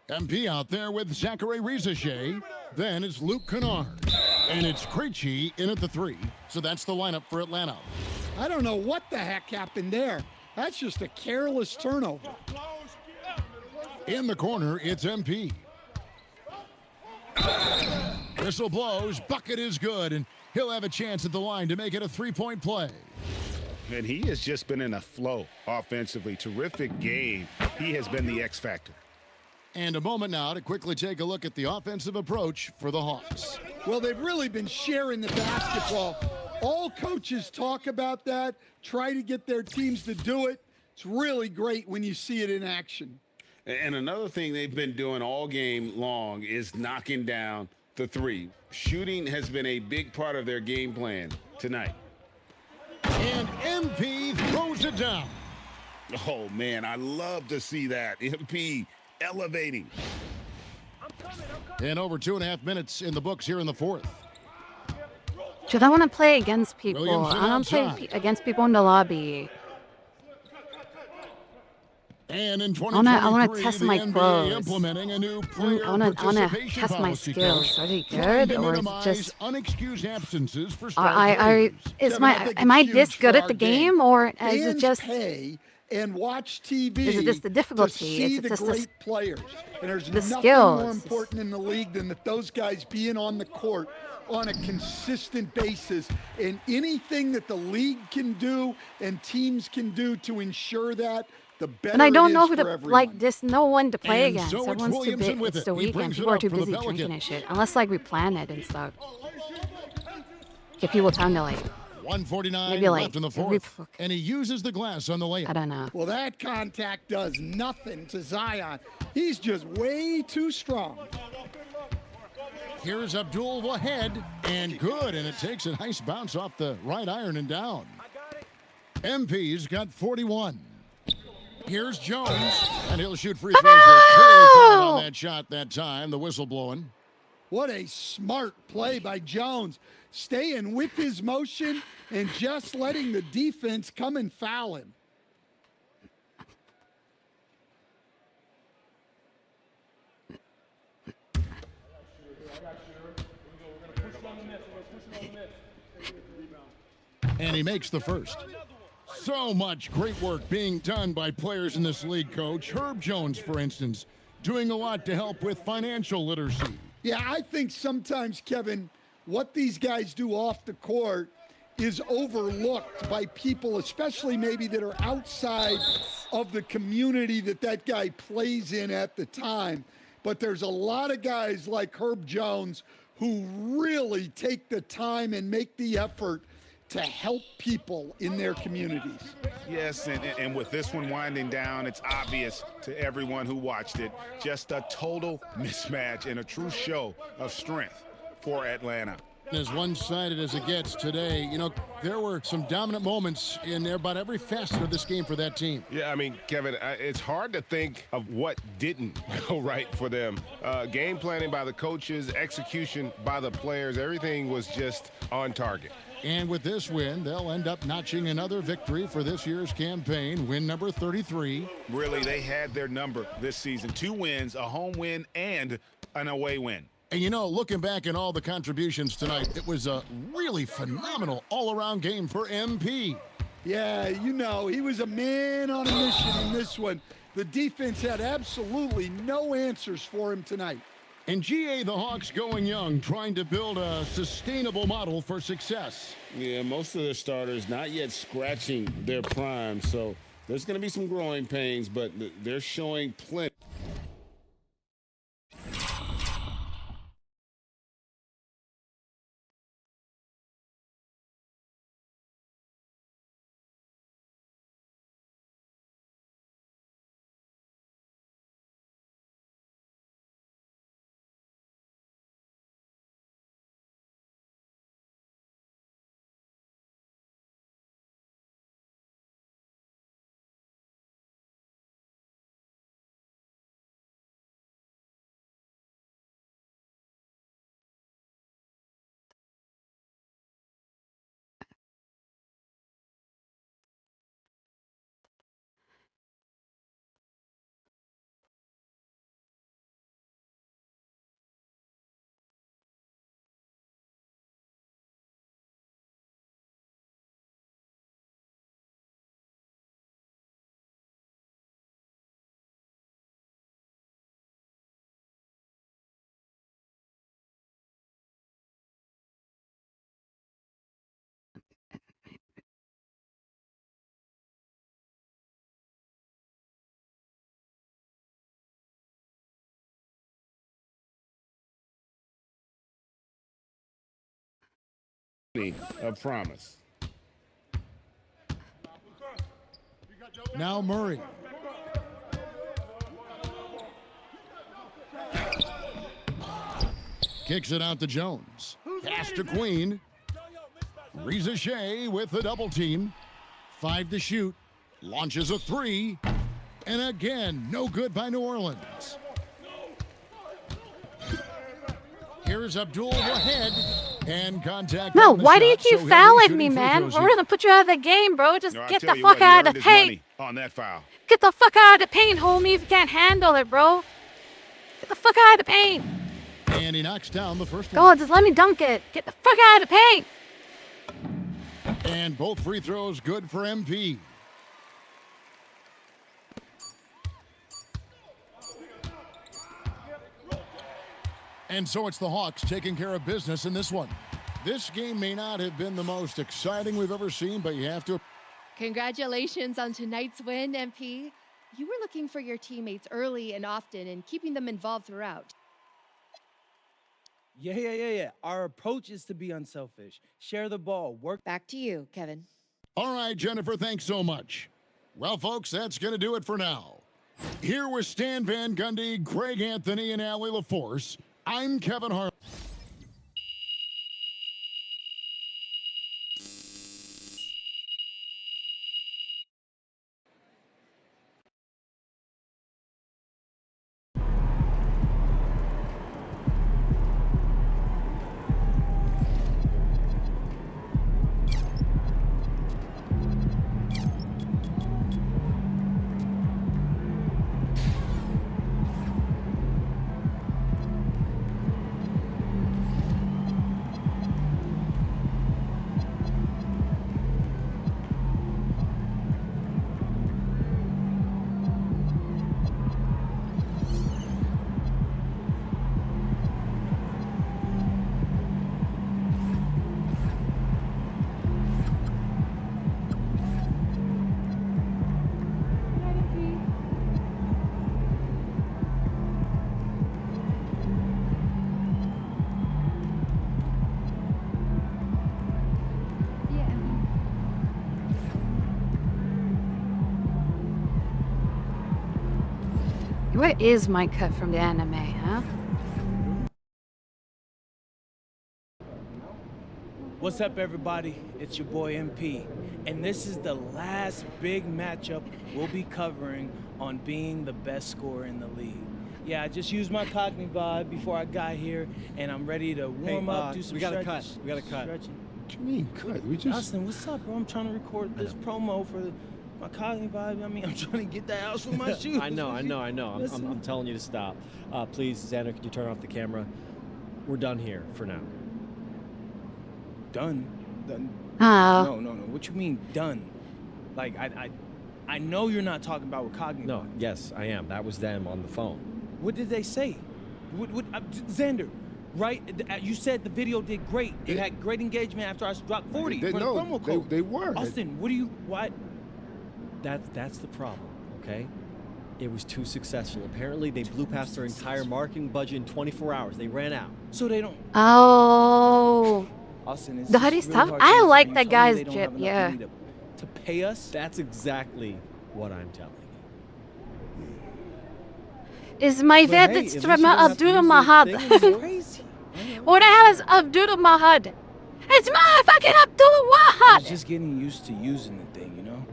MP out there with Zachary Rizachet. Then it's Luke Kennard. And it's Krejci in at the 3. So that's the lineup for Atlanta. I don't know what the heck happened there. That's just a careless turnover. In the corner, it's MP. Whistle blows, bucket is good, and he'll have a chance at the line to make it a 3-point play. And he has just been in a flow offensively. Terrific game. He has been the X factor. And a moment now to quickly take a look at the offensive approach for the Hawks. Well, they've really been sharing the basketball. All coaches talk about that, try to get their teams to do it. It's really great when you see it in action. And another thing they've been doing all game long is knocking down the 3. Shooting has been a big part of their game plan tonight. And MP throws it down. Oh, man, I love to see that. MP elevating. And over 2.5 minutes in the books here in the fourth. Should I want to play against people? Williamson I don't play against people in the lobby. And in I want to test my clothes. Implementing a new player I want to test my skills. Are they good, or is it just? Unexcused absences for am I this good at the game, or is it just? Pay and watch TV. Is it just the difficulty? To see the great players, and there's the nothing skills. more important in the league than that those guys being on the court on a consistent basis, and anything that the league can do and teams can do to ensure that. And I don't know who to like. There's no one to play and against. So Everyone's too big. It's the weekend. People are too busy drinking and shit. Unless like we plan it and stuff. Get people time to like. 149 maybe like left in the fourth, and he uses the glass on the layup. I don't know. Well, that contact does nothing to Zion. He's just way too strong. Here's Abdul-Wahad, and good, and it takes a nice bounce off the right iron and down. MP's got 41. Here's Jones, and he'll shoot free throws. On that shot that time, the whistle blowing. What a smart play by Jones, staying with his motion and just letting the defense come and foul him. And he makes the first. So much great work being done by players in this league, Coach. Herb Jones, for instance, doing a lot to help with financial literacy. Yeah, I think sometimes, Kevin, what these guys do off the court is overlooked by people, especially maybe that are outside of the community that guy plays in at the time. But there's a lot of guys like Herb Jones who really take the time and make the effort to help people in their communities. Yes, and with this one winding down, it's obvious to everyone who watched it, just a total mismatch and a true show of strength for Atlanta. As one-sided as it gets today, you know, there were some dominant moments in about every facet of this game for that team. Yeah, I mean, Kevin, it's hard to think of what didn't go right for them. Game planning by the coaches, execution by the players, everything was just on target. And with this win, they'll end up notching another victory for this year's campaign, win number 33. Really, they had their number this season. 2 wins, a home win, and an away win. And you know, looking back at all the contributions tonight, it was a really phenomenal all-around game for MP. Yeah, you know, he was a man on a mission in this one. The defense had absolutely no answers for him tonight. And GA, the Hawks going young, trying to build a sustainable model for success. Yeah, most of their starters not yet scratching their prime, so there's going to be some growing pains, but they're showing plenty. A promise. Now Murray. Kicks it out to Jones. Pass to Queen. Reza Shea with the double team. 5 to shoot. Launches a 3. And again, no good by New Orleans. Here's Abdul-Wahad. And contact. No, on the why do you shot, keep so he'll be fouling shooting me, free man? throws We're here. gonna put you out of the game, bro. Just No, I get tell the you fuck what, he out earned of the his paint. money on that foul. Get the fuck out of the paint, homie, if you can't handle it, bro. Get the fuck out of the paint. And he knocks down the first Go one. on, just let me dunk it. Get the fuck out of the paint. And both free throws good for MP. And so it's the Hawks taking care of business in this one. This game may not have been the most exciting we've ever seen, but you have to. Congratulations on tonight's win, MP. You were looking for your teammates early and often and keeping them involved throughout. Yeah. Our approach is to be unselfish. Share the ball. Work. Back to you, Kevin. All right, Jennifer, thanks so much. Well, folks, that's going to do it for now. Here with Stan Van Gundy, Greg Anthony, and Allie LaForce, I'm Kevin Hart. Where is my cut from the anime, huh? What's up, everybody? It's your boy MP, and this is the last big matchup we'll be covering on being the best scorer in the league. Yeah, I just used my Cognivive before I got here, and I'm ready to warm up, do some we got stretches. a cut. We got a cut. Stretching. What you mean cut? We just... Austin, what's up, bro? I'm trying to record this promo for my cognitive vibe. I mean, I'm trying to get that house with my shoes. I know. I'm telling you to stop. Please, Xander, could you turn off the camera? We're done here for now. Done? Oh. No. What you mean done? Like, I know you're not talking about with cognitive. No, yes, I am. That was them on the phone. What did they say? Xander, right? You said the video did great. It had great engagement after I dropped 40 for the promo code. They were. Austin, what? That's the problem, okay? It was too successful. Apparently, they blew past their entire marketing budget in 24 hours. They ran out. So they don't... Oh. Austin, That is tough. I like that guy's jib, yeah. To pay us? That's exactly what I'm telling you. Is my favorite streamer Abdul-Wahad. What the hell is Abdul-Wahad? It's motherfucking Abdul-Wahad! I was just getting used to using the thing, you know?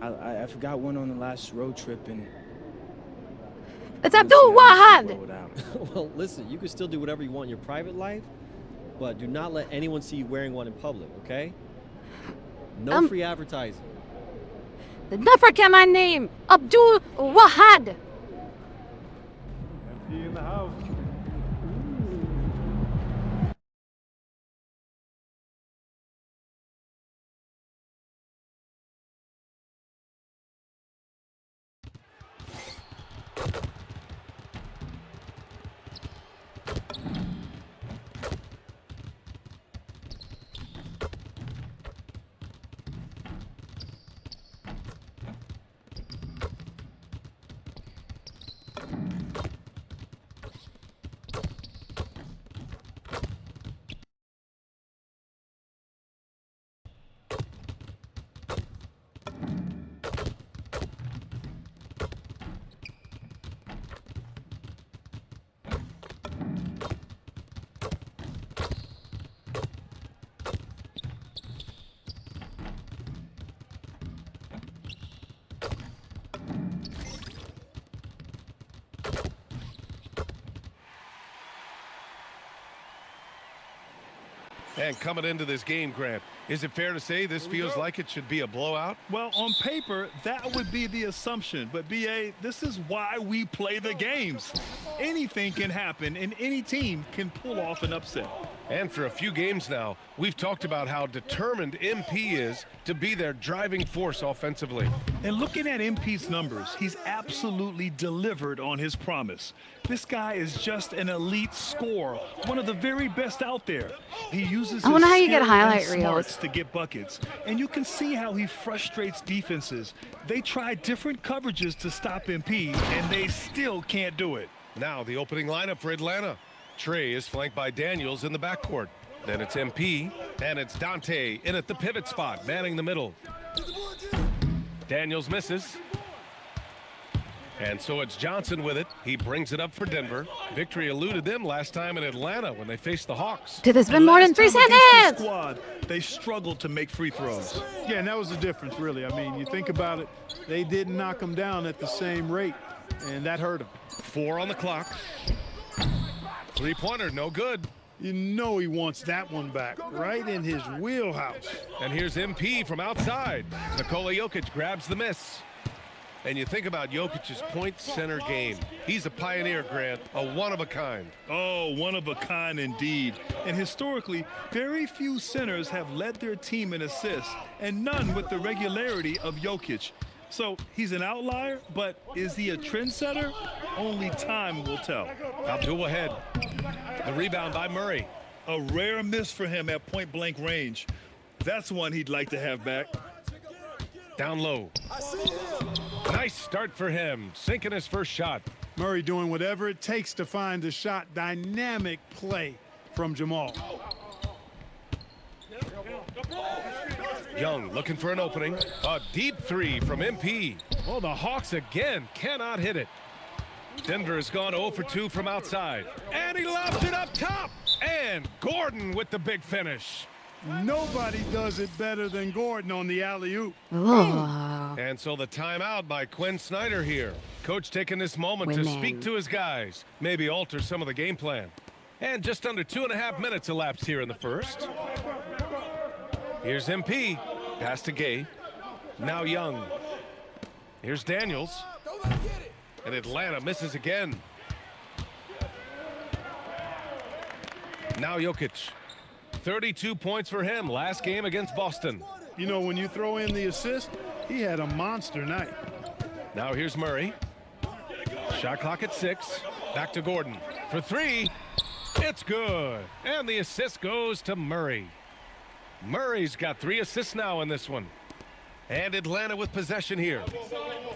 I forgot one on the last road trip and... It's Abdul-Wahad! Well, listen, you can still do whatever you want in your private life, but do not let anyone see you wearing one in public, okay? No free advertising. Don't forget my name, Abdul-Wahad. In the house. And coming into this game, Grant, is it fair to say this feels like it should be a blowout? Well, on paper, that would be the assumption. But, B.A., this is why we play the games. Anything can happen, and any team can pull off an upset. And for a few games now, we've talked about how determined MP is to be their driving force offensively. And looking at MP's numbers, he's absolutely delivered on his promise. This guy is just an elite scorer, one of the very best out there. He uses his how you get skill highlight and smarts reels. to get buckets. And you can see how he frustrates defenses. They try different coverages to stop MP, and they still can't do it. Now the opening lineup for Atlanta. Trey is flanked by Daniels in the backcourt. Then it's MP, and it's Dante in at the pivot spot, manning the middle. Daniels misses. And so it's Johnson with it. He brings it up for Denver. Victory eluded them last time in Atlanta when they faced the Hawks. Dude, it's been more than 3 Last time against seconds! the squad, they struggled to make free throws. Yeah, and that was the difference, really. I mean, you think about it, they didn't knock them down at the same rate, and that hurt them. 4 on the clock. Three-pointer, no good. You know he wants that one back, right in his wheelhouse. And here's MP from outside. Nikola Jokic grabs the miss. And you think about Jokic's point center game. He's a pioneer, Grant, a one-of-a-kind. Oh, one of a kind indeed. And historically, very few centers have led their team in assists, and none with the regularity of Jokic. So he's an outlier, but is he a trendsetter? Only time will tell. Abdul-Wahad. The rebound by Murray. A rare miss for him at point-blank range. That's one he'd like to have back. Down low. Nice start for him, sinking his first shot. Murray doing whatever it takes to find a shot. Dynamic play from Jamal. Young looking for an opening. A deep three from MP. Well, the Hawks again cannot hit it. Denver has gone 0 for 2 from outside. And he lobs it up top. And Gordon with the big finish. Nobody does it better than Gordon on the alley-oop. And so the timeout by Quinn Snyder here. Coach taking this moment to speak to his guys. Maybe alter some of the game plan. And just under 2.5 minutes elapsed here in the first. Here's MP. Pass to Gay. Now Young. Here's Daniels. And Atlanta misses again. Now Jokic. 32 points for him last game against Boston. You know, when you throw in the assist, he had a monster night. Now here's Murray. Shot clock at 6. Back to Gordon for 3. It's good. And the assist goes to Murray. Murray's got 3 assists now in this one. And Atlanta with possession here.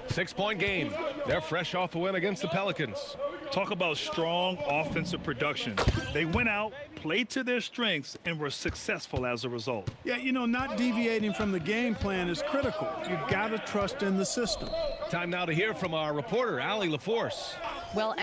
6-point game. They're fresh off a win against the Pelicans. Talk about strong offensive production. They went out, played to their strengths, and were successful as a result. Yeah, you know, not deviating from the game plan is critical. You got to trust in the system. Time now to hear from our reporter, Allie LaForce. Well,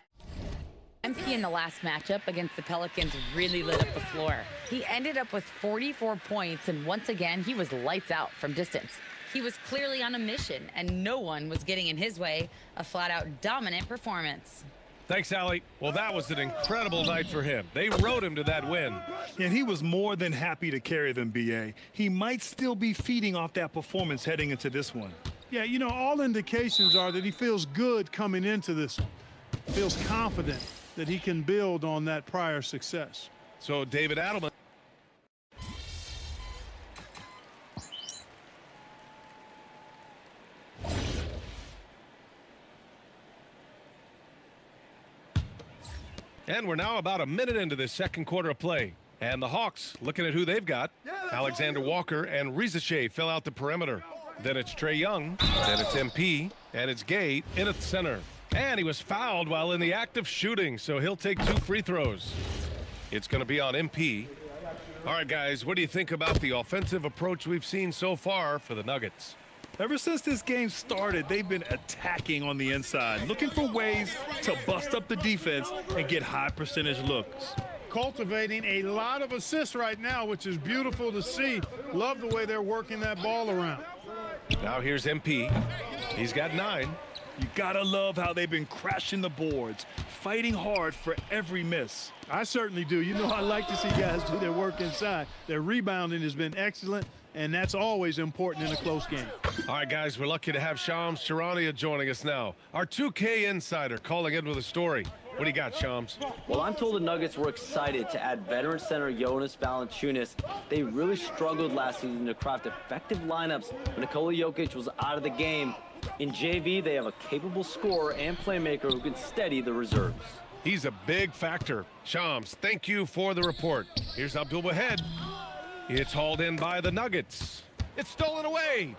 MP in the last matchup against the Pelicans really lit up the floor. He ended up with 44 points, and once again, he was lights out from distance. He was clearly on a mission, and no one was getting in his way. A flat-out dominant performance. Thanks, Allie. Well, that was an incredible night for him. They rode him to that win. And he was more than happy to carry them, B.A. He might still be feeding off that performance heading into this one. Yeah, you know, all indications are that he feels good coming into this one. Feels confident that he can build on that prior success. So, David Adelman. And we're now about a minute into this second quarter of play. And the Hawks, looking at who they've got, Alexander Walker and Rizachet fill out the perimeter. Then it's Trae Young, then it's MP, and it's Gay in at the center. And he was fouled while in the act of shooting, so he'll take 2 free throws. It's going to be on MP. All right, guys, what do you think about the offensive approach we've seen so far for the Nuggets? Ever since this game started, they've been attacking on the inside, looking for ways to bust up the defense and get high percentage looks. Cultivating a lot of assists right now, which is beautiful to see. Love the way they're working that ball around. Now here's MP. He's got 9. You gotta love how they've been crashing the boards, fighting hard for every miss. I certainly do. You know, I like to see guys do their work inside. Their rebounding has been excellent, and that's always important in a close game. All right, guys, we're lucky to have Shams Charania joining us now. Our 2K insider calling in with a story. What do you got, Shams? Well, I'm told the Nuggets were excited to add veteran center Jonas Valanciunas. They really struggled last season to craft effective lineups when Nikola Jokic was out of the game. In JV, they have a capable scorer and playmaker who can steady the reserves. He's a big factor. Shams, thank you for the report. Here's Abdul-Wahad. It's hauled in by the Nuggets. It's stolen away.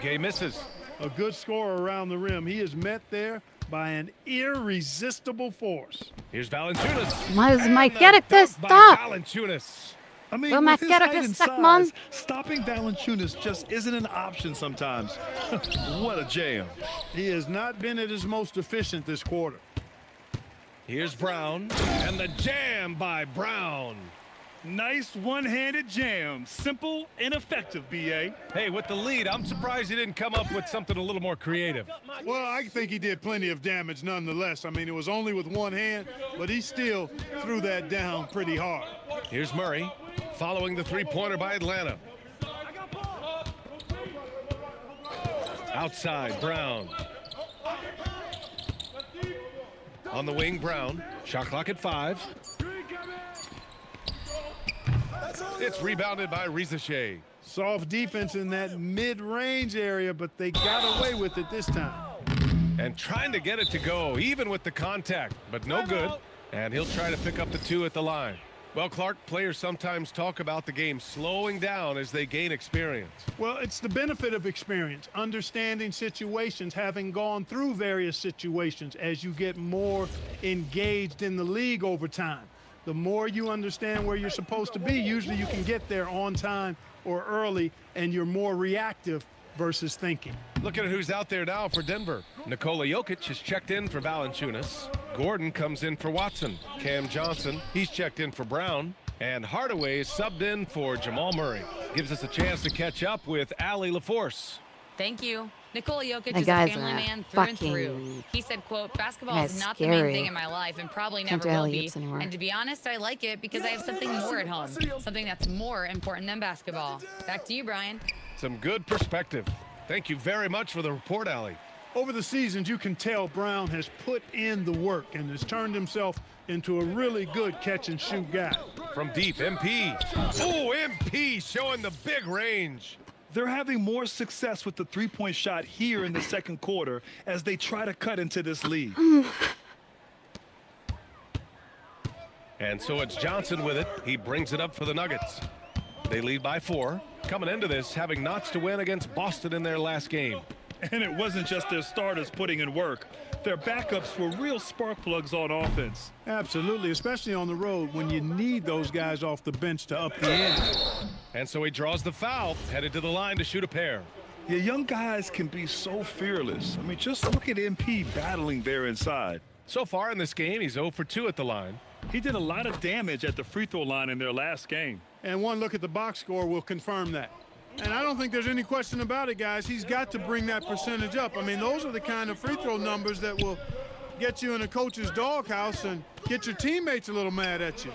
Gay misses. A good scorer around the rim. He is met there by an irresistible force. Here's Valanciunas. Mas Mike Garrett stop. Valanciunas. I mean, Well, with his Garrett height and stuck, man. size, stopping Valanciunas just isn't an option sometimes. What a jam. He has not been at his most efficient this quarter. Here's Brown, and the jam by Brown. Nice one-handed jam. Simple and effective, B.A. Hey, with the lead, I'm surprised he didn't come up with something a little more creative. Well, I think he did plenty of damage nonetheless. I mean, it was only with one hand, but he still threw that down pretty hard. Here's Murray, following the three-pointer by Atlanta. Outside, Brown. On the wing, Brown. Shot clock at 5. It's rebounded by Rizachet. Soft defense in that mid-range area, but they got away with it this time. And trying to get it to go, even with the contact, but no good. And he'll try to pick up the 2 at the line. Well, Clark, players sometimes talk about the game slowing down as they gain experience. Well, it's the benefit of experience, understanding situations, having gone through various situations as you get more engaged in the league over time. The more you understand where you're supposed to be, usually you can get there on time or early, and you're more reactive versus thinking. Looking at who's out there now for Denver. Nikola Jokic has checked in for Valanciunas. Gordon comes in for Watson. Cam Johnson, he's checked in for Brown. And Hardaway is subbed in for Jamal Murray. Gives us a chance to catch up with Allie LaForce. Thank you. Nikola Jokic That is a guy's family a man through and fucking- through. He said, quote, basketball That guy's is not the main scary. thing in my life and probably Can't never do will be. alley-oops anymore. And to be honest, I like it because I have something more at home, something that's more important than basketball. Back to you, Brian. Some good perspective. Thank you very much for the report, Allie. Over the seasons, you can tell Brown has put in the work and has turned himself into a really good catch-and-shoot guy. From deep, MP. Oh, MP showing the big range. They're having more success with the three-point shot here in the second quarter as they try to cut into this lead. And so it's Johnson with it. He brings it up for the Nuggets. They lead by 4. Coming into this, having knots to win against Boston in their last game. And it wasn't just their starters putting in work. Their backups were real spark plugs on offense. Absolutely, especially on the road when you need those guys off the bench to up the ante. And so he draws the foul, headed to the line to shoot a pair. Yeah, young guys can be so fearless. I mean, just look at MP battling there inside. So far in this game, he's 0 for 2 at the line. He did a lot of damage at the free throw line in their last game. And one look at the box score will confirm that. And I don't think there's any question about it, guys. He's got to bring that percentage up. I mean, those are the kind of free throw numbers that will get you in a coach's doghouse and get your teammates a little mad at you.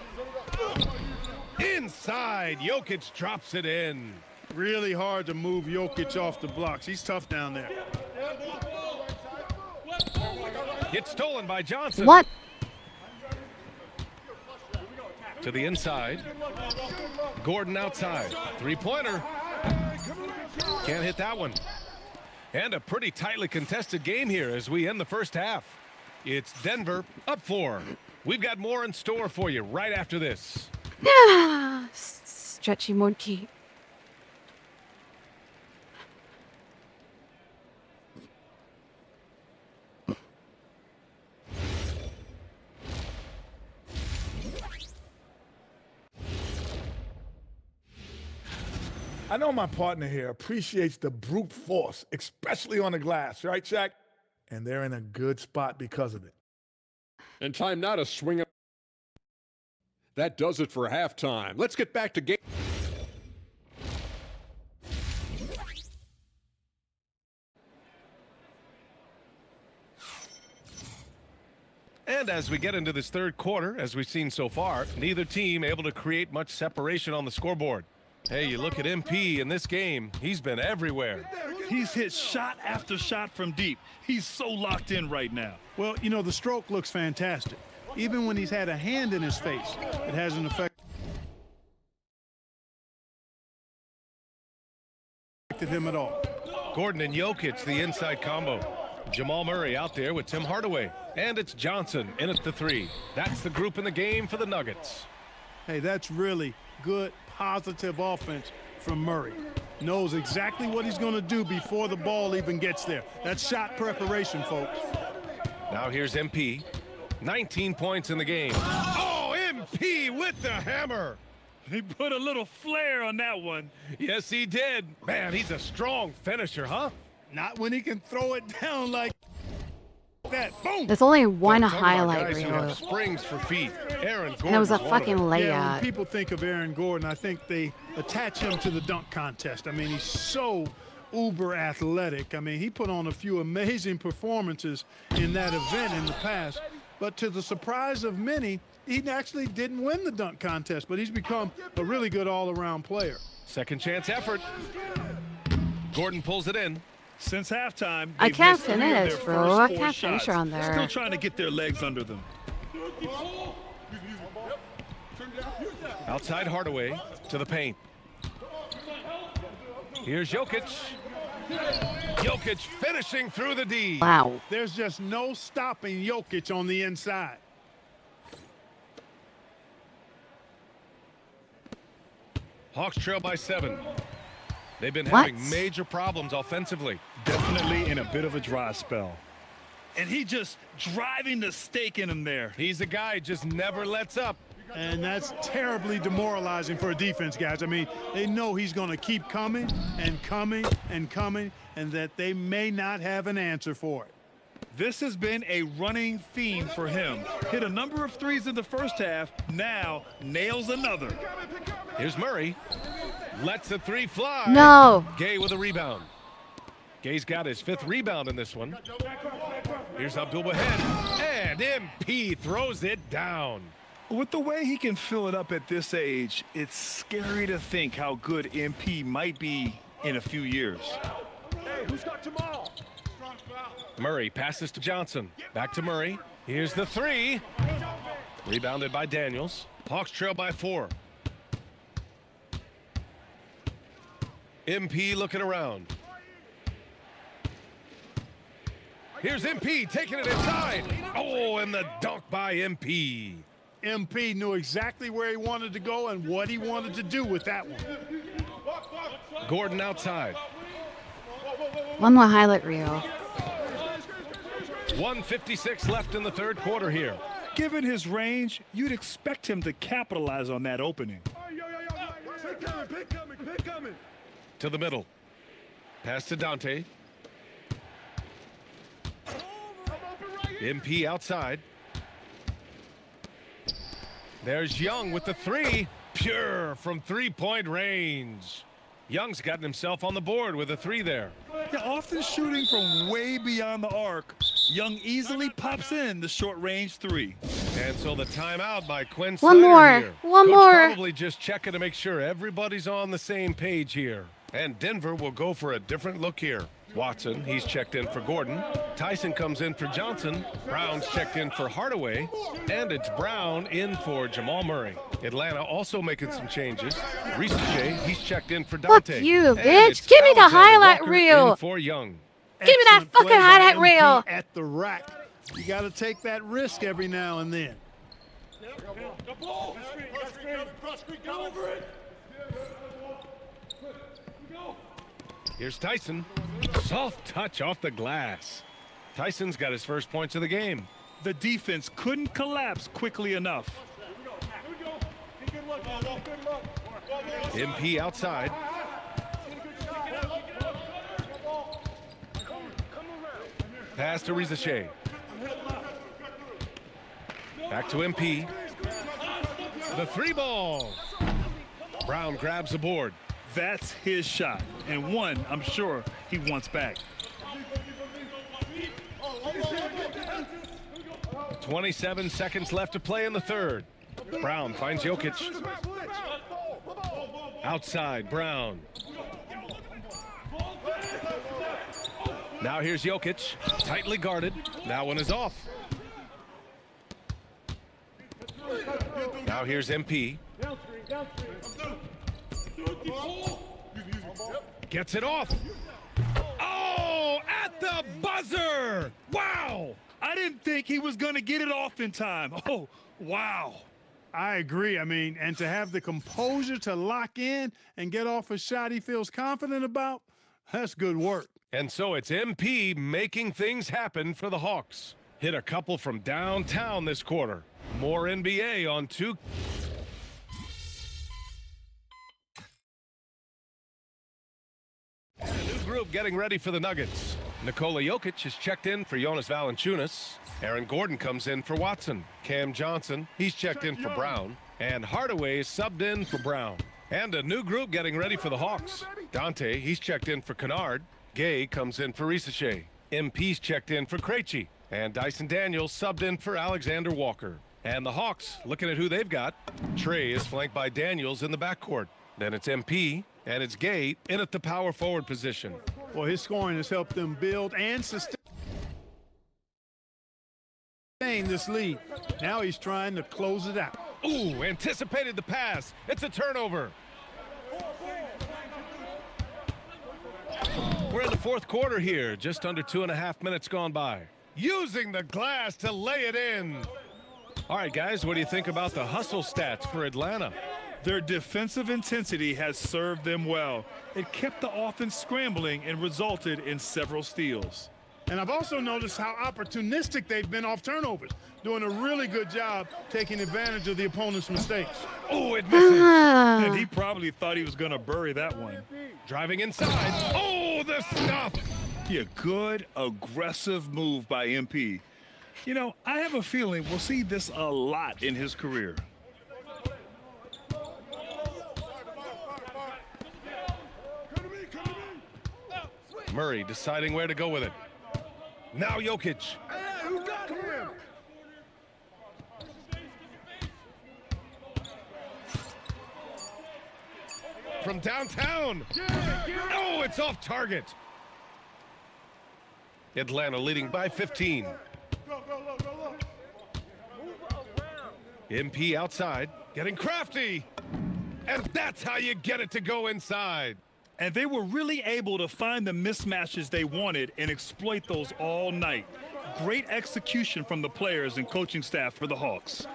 Inside, Jokic drops it in. Really hard to move Jokic off the blocks. He's tough down there. Gets stolen by Johnson. What? To the inside. Gordon outside. Three-pointer. Can't hit that one. And a pretty tightly contested game here as we end the first half. It's Denver up 4. We've got more in store for you right after this. Stretchy monkey. I know my partner here appreciates the brute force, especially on the glass, right, Shaq? And they're in a good spot because of it. And time now to swing it. That does it for halftime. Let's get back to game. And as we get into this third quarter, as we've seen so far, neither team able to create much separation on the scoreboard. Hey, you look at MP in this game, he's been everywhere. He's hit shot after shot from deep. He's so locked in right now. Well, you know, the stroke looks fantastic. Even when he's had a hand in his face, it hasn't affected him at all. Gordon and Jokic, the inside combo. Jamal Murray out there with Tim Hardaway. And it's Johnson in at the 3. That's the group in the game for the Nuggets. Hey, that's really good, positive offense from Murray. Knows exactly what he's going to do before the ball even gets there. That's shot preparation, folks. Now here's MP. 19 points in the game. Oh, MP with the hammer. He put a little flair on that one. Yes, he did. Man, he's a strong finisher, huh? Not when he can throw it down like that. Boom! There's only one Talk about highlight guys who reel. have springs for feet. Aaron Gordon. And it was a one of them. fucking Yeah, when layout. people think of Aaron Gordon, I think they attach him to the dunk contest. I mean, he's so uber athletic. I mean, he put on a few amazing performances in that event in the past. But to the surprise of many, he actually didn't win the dunk contest, but he's become a really good all-around player. Second chance effort. Gordon pulls it in. Since halftime, I they've can't missed 3 of their finish, first bro. I 4 can't finish shots. on there. Still trying to get their legs under them. Outside Hardaway to the paint. Here's Jokic. Jokic finishing through the D. Wow. There's just no stopping Jokic on the inside. Hawks trail by 7. They've been What? having major problems offensively. Definitely in a bit of a dry spell. And he just driving the stake in him there. He's a guy just never lets up. And that's terribly demoralizing for a defense, guys. I mean, they know he's going to keep coming and coming and coming, and that they may not have an answer for it. This has been a running theme for him. Hit a number of threes in the first half, now nails another. Here's Murray. Lets the 3 fly. No. Gay with a rebound. Gay's got his 5th rebound in this one. Here's Abdul-Wahad, and MP throws it down. With the way he can fill it up at this age, it's scary to think how good MP might be in a few years. Hey, who's got Jamal? Murray passes to Johnson. Back to Murray. Here's the 3. Rebounded by Daniels. Hawks trail by 4. MP looking around. Here's MP taking it inside. Oh, and the dunk by MP. MP knew exactly where he wanted to go and what he wanted to do with that one. Gordon outside. One more highlight reel. 1:56 left in the 3rd quarter here. Given his range, you'd expect him to capitalize on that opening. To the middle. Pass to Dante. MP outside. There's Young with the 3. Pure from 3-point range. Young's gotten himself on the board with a 3 there. Yeah, often shooting from way beyond the arc, Young easily pops in the short-range 3. And so the timeout by Quinn One Snyder more. here. One Coach more. Probably just checking to make sure everybody's on the same page here. And Denver will go for a different look here. Watson, he's checked in for Gordon. Tyson comes in for Johnson. Brown's checked in for Hardaway. And it's Brown in for Jamal Murray. Atlanta also making some changes. Risache, he's checked in for Dante. Fuck you, And bitch. it's Give me the Alexander highlight Walker reel. in for Young. Give me that Excellent play fucking by highlight MP reel. At the rack. You got to take that risk every now and then. Here's Tyson. Soft touch off the glass. Tyson's got his first points of the game. The defense couldn't collapse quickly enough. MP outside. Pass to Risache. Back to MP. The 3 ball. Brown grabs the board. That's his shot, and one I'm sure he wants back. 27 seconds left to play in the 3rd. Brown finds Jokic. Outside, Brown. Now here's Jokic, tightly guarded. That one is off. Now here's MP. Gets it off. Oh, at the buzzer! Wow! I didn't think he was going to get it off in time. Oh, wow. I agree. I mean, and to have the composure to lock in and get off a shot he feels confident about, that's good work. And so it's MP making things happen for the Hawks. Hit a couple from downtown this quarter. More NBA on 2. And a new group getting ready for the Nuggets. Nikola Jokic is checked in for Jonas Valanciunas. Aaron Gordon comes in for Watson. Cam Johnson, he's checked in for Brown. And Hardaway is subbed in for Brown. And a new group getting ready for the Hawks. Dante, he's checked in for Kennard. Gay comes in for Risache. MP's checked in for Krejci. And Dyson Daniels subbed in for Alexander Walker. And the Hawks, looking at who they've got, Trey is flanked by Daniels in the backcourt. Then it's MP, and it's Gay in at the power forward position. Well, his scoring has helped them build and sustain this lead. Now he's trying to close it out. Ooh, anticipated the pass. It's a turnover. We're in the 4th quarter here, just under 2.5 minutes gone by. Using the glass to lay it in. All right, guys, what do you think about the hustle stats for Atlanta? Their defensive intensity has served them well. It kept the offense scrambling and resulted in several steals. And I've also noticed how opportunistic they've been off turnovers, doing a really good job taking advantage of the opponent's mistakes. Oh, it misses. And he probably thought he was going to bury that one. Driving inside. Oh, the stuff. Yeah, good, aggressive move by MP. You know, I have a feeling we'll see this a lot in his career. Murray deciding where to go with it. Now Jokic. Hey, who got him? From downtown. Oh, it's off target. Atlanta leading by 15. MP outside, getting crafty. And that's how you get it to go inside. And they were really able to find the mismatches they wanted and exploit those all night. Great execution from the players and coaching staff for the Hawks.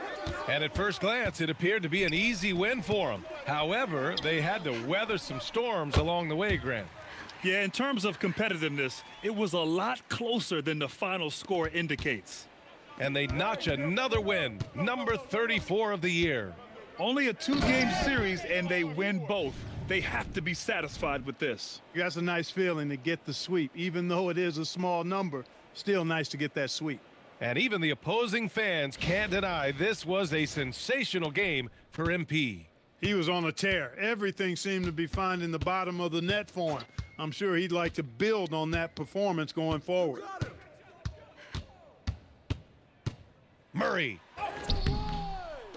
And at first glance, it appeared to be an easy win for them. However, they had to weather some storms along the way, Grant. Yeah, in terms of competitiveness, it was a lot closer than the final score indicates. And they notch another win, number 34 of the year. Only a 2-game series, and they win both. They have to be satisfied with this. That's a nice feeling to get the sweep. Even though it is a small number, still nice to get that sweep. And even the opposing fans can't deny this was a sensational game for MP. He was on a tear. Everything seemed to be finding the bottom of the net for him. I'm sure he'd like to build on that performance going forward. Murray.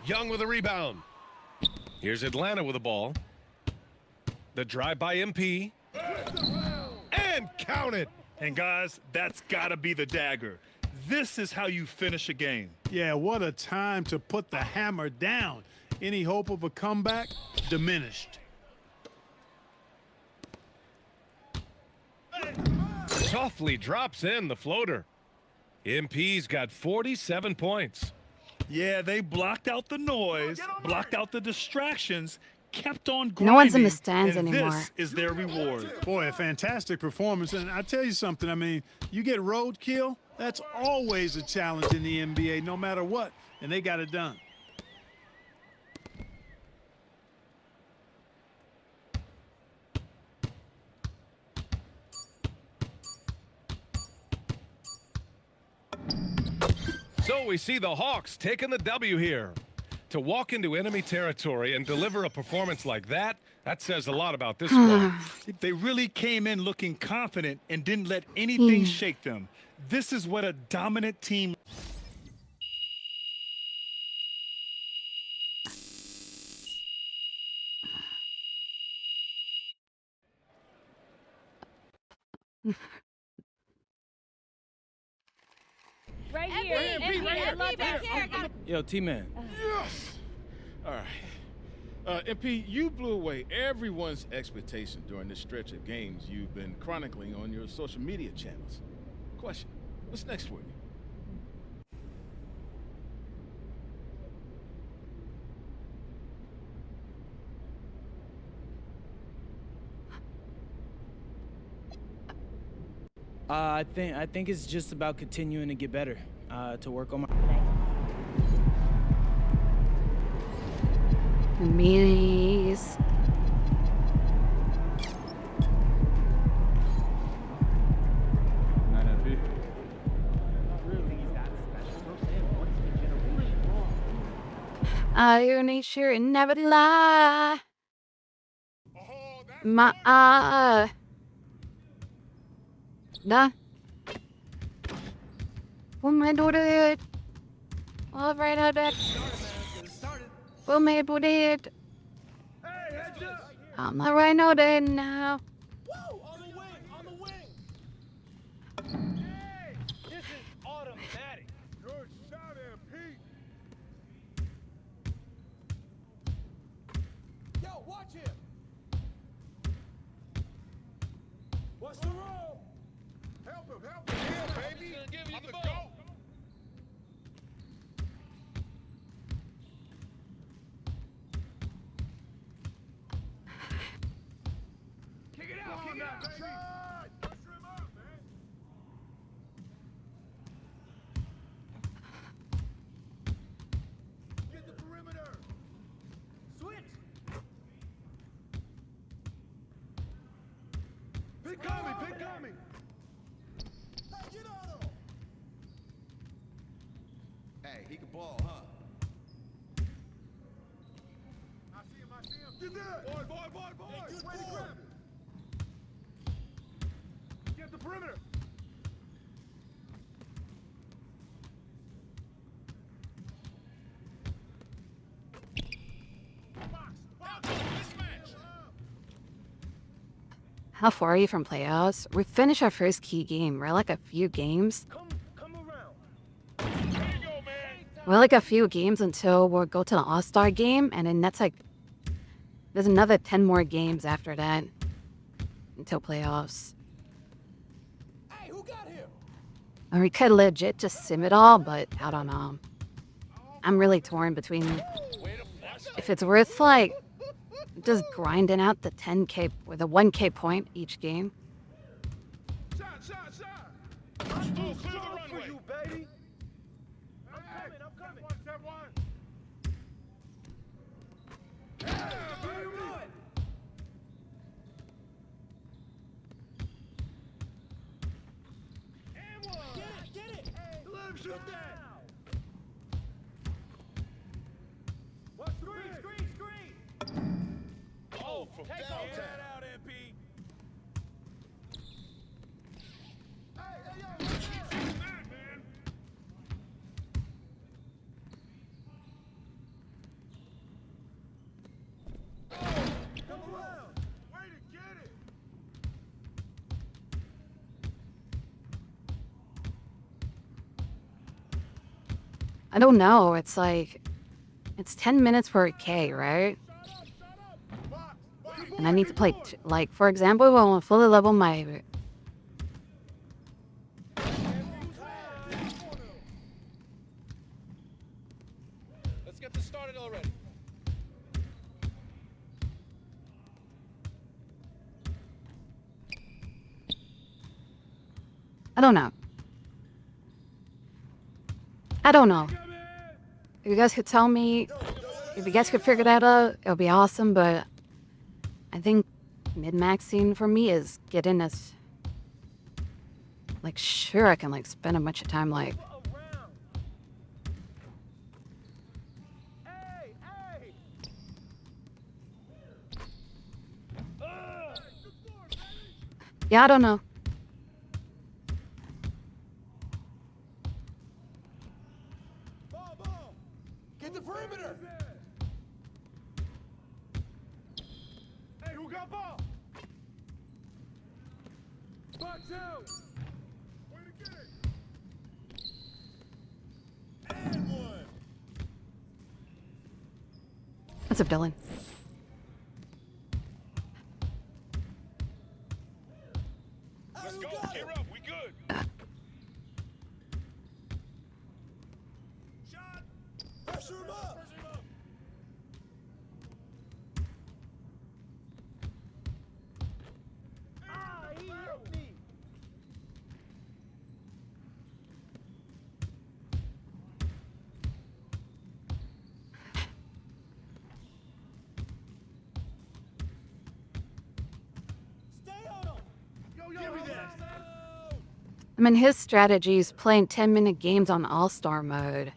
Young with a rebound. Here's Atlanta with the ball. The drive by MP. And count it. And guys, that's got to be the dagger. This is how you finish a game. Yeah, what a time to put the hammer down. Any hope of a comeback diminished. Softly drops in the floater. MP's got 47 points. Yeah, they blocked out the noise, blocked out the distractions, kept on grinding. No one's in the stands and anymore. This is their reward. Boy, a fantastic performance. And I tell you something, I mean, you get roadkill, that's always a challenge in the NBA, no matter what. And they got it done. So we see the Hawks taking the W here. To walk into enemy territory and deliver a performance like that, that says a lot about this squad. They really came in looking confident and didn't let anything shake them. This is what a dominant team. Right here. MP, back here. Yo, T-Man. Yes! All right. MP, you blew away everyone's expectation during this stretch of games you've been chronicling on your social media channels. Question, what's next for you? I think it's just about continuing to get better, to work on my. Meanies. Your nature never lie. Nah. Woman do it. All right, out back. Woman do it. I'm not right now then now. This is automatic. Good shot, MP. Yo, watch him. What's the roll? Help him. Yeah, baby. Give you the ball. Kick it out, baby. Pressure him up, man. Get the perimeter. Switch. Pick on me. Hey, get on him. Hey, he can ball, huh? I see him. Get that. Boy. Hey, good Way to ball. grab it. Get the perimeter. How far are you from playoffs? We finished our first key game. We're like a few games. We're like a few games until we'll go to the All-Star game, and then that's like there's another 10 more games after that until playoffs. Hey, who got here? And we could legit just sim it all, but I don't know. I'm really torn between if it's worth like just grinding out the 10K with a 1K point each game. Shot, shot, shot. I'm too strong for you, baby. I'm coming. Step one. Yeah, baby. And one. Get it. Let him shoot that. Watch the screen. Oh, from downtown. Get that out, MP. Hey, yo, keep shooting that, man. Come around. Way to get it. I don't know. It's like it's 10 minutes per K, right? And I need to play like for example, when I fully level my Let's get this started already. I don't know. I don't know. If you guys could tell me, if you guys could figure that out, it'll be awesome, but I think mid-maxing for me is getting us, like, sure, I can, like, spend a bunch of time, like, yeah, I don't know. Get the perimeter. Hey, who got ball? Box out. Way to get it. And one. What's up, Dylan? Let's go. Gear up. We good. Shot. Pressure him up. Ah, he hit me. Stay on him. Yo, give me that. I mean, his strategy is playing 10-minute games on All-Star mode.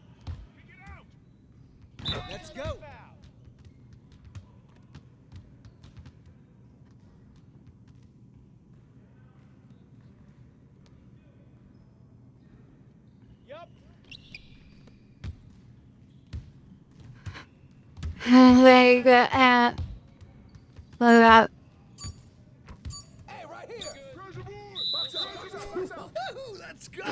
Let's go. Yup. Like, Hey, right here. Pressure board. Box out. Woo, let's go.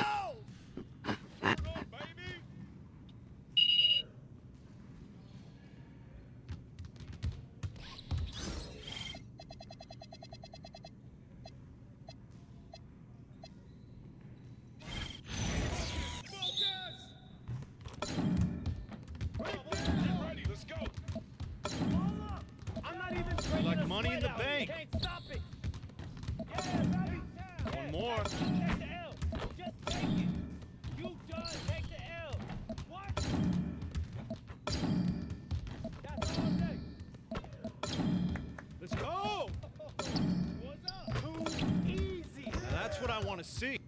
Like money in the bank. Can't stop it. Yeah, baby. One more. Take the L. Just take it. You done. Take the L. What? That's all day. Let's go. What's up? Too easy. Now that's what I want to see.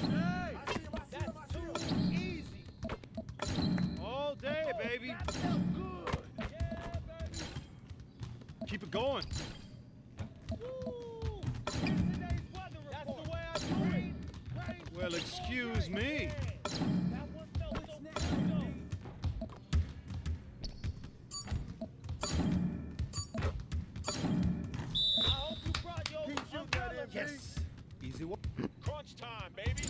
Hey, that's too easy. All day, baby. That felt good. Yeah, baby. Keep it going. Woo. Excuse me. Yes. Easy one. Crunch time, baby.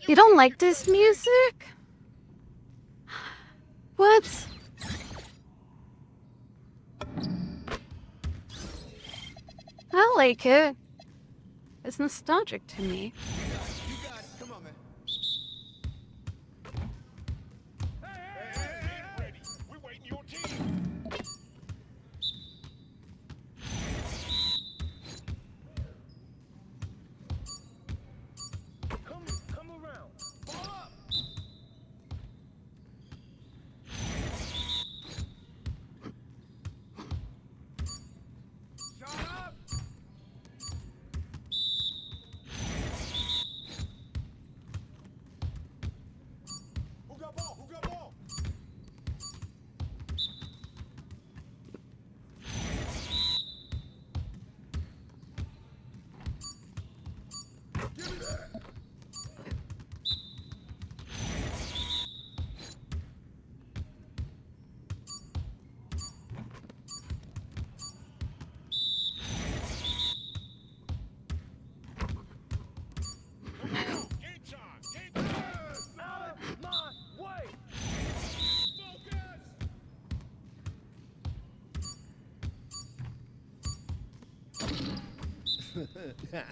You don't like this music? What? I like it. It's nostalgic to me.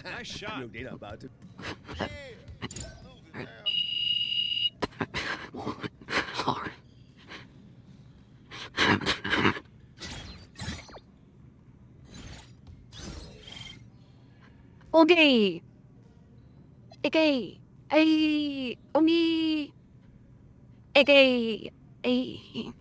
Nice shot. They're about to. Okay. Okay. Ay. Omi. Okay. Ay.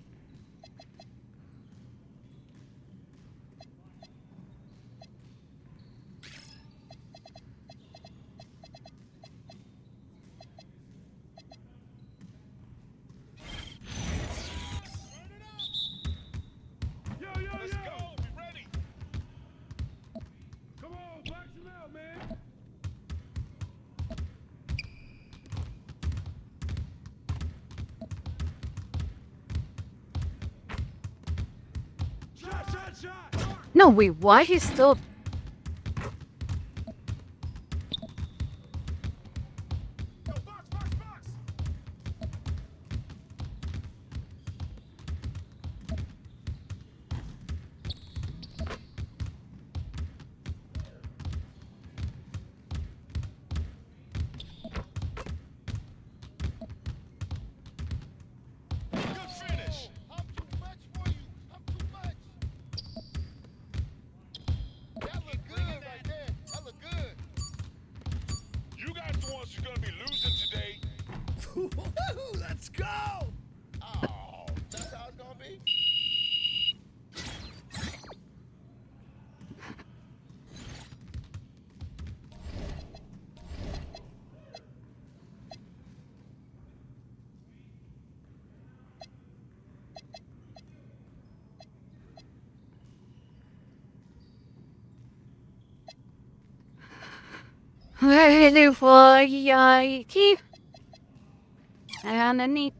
Let's go. We ready. Come on, box him out, man. Shot. No, wait, why he's still... Good finish. I'm too much for you. I'm too much. That look good right there. That look good. You guys the ones who's gonna be losing today. Let's go. Oh, that's how it's gonna be. Ready for Yikey. And a neat.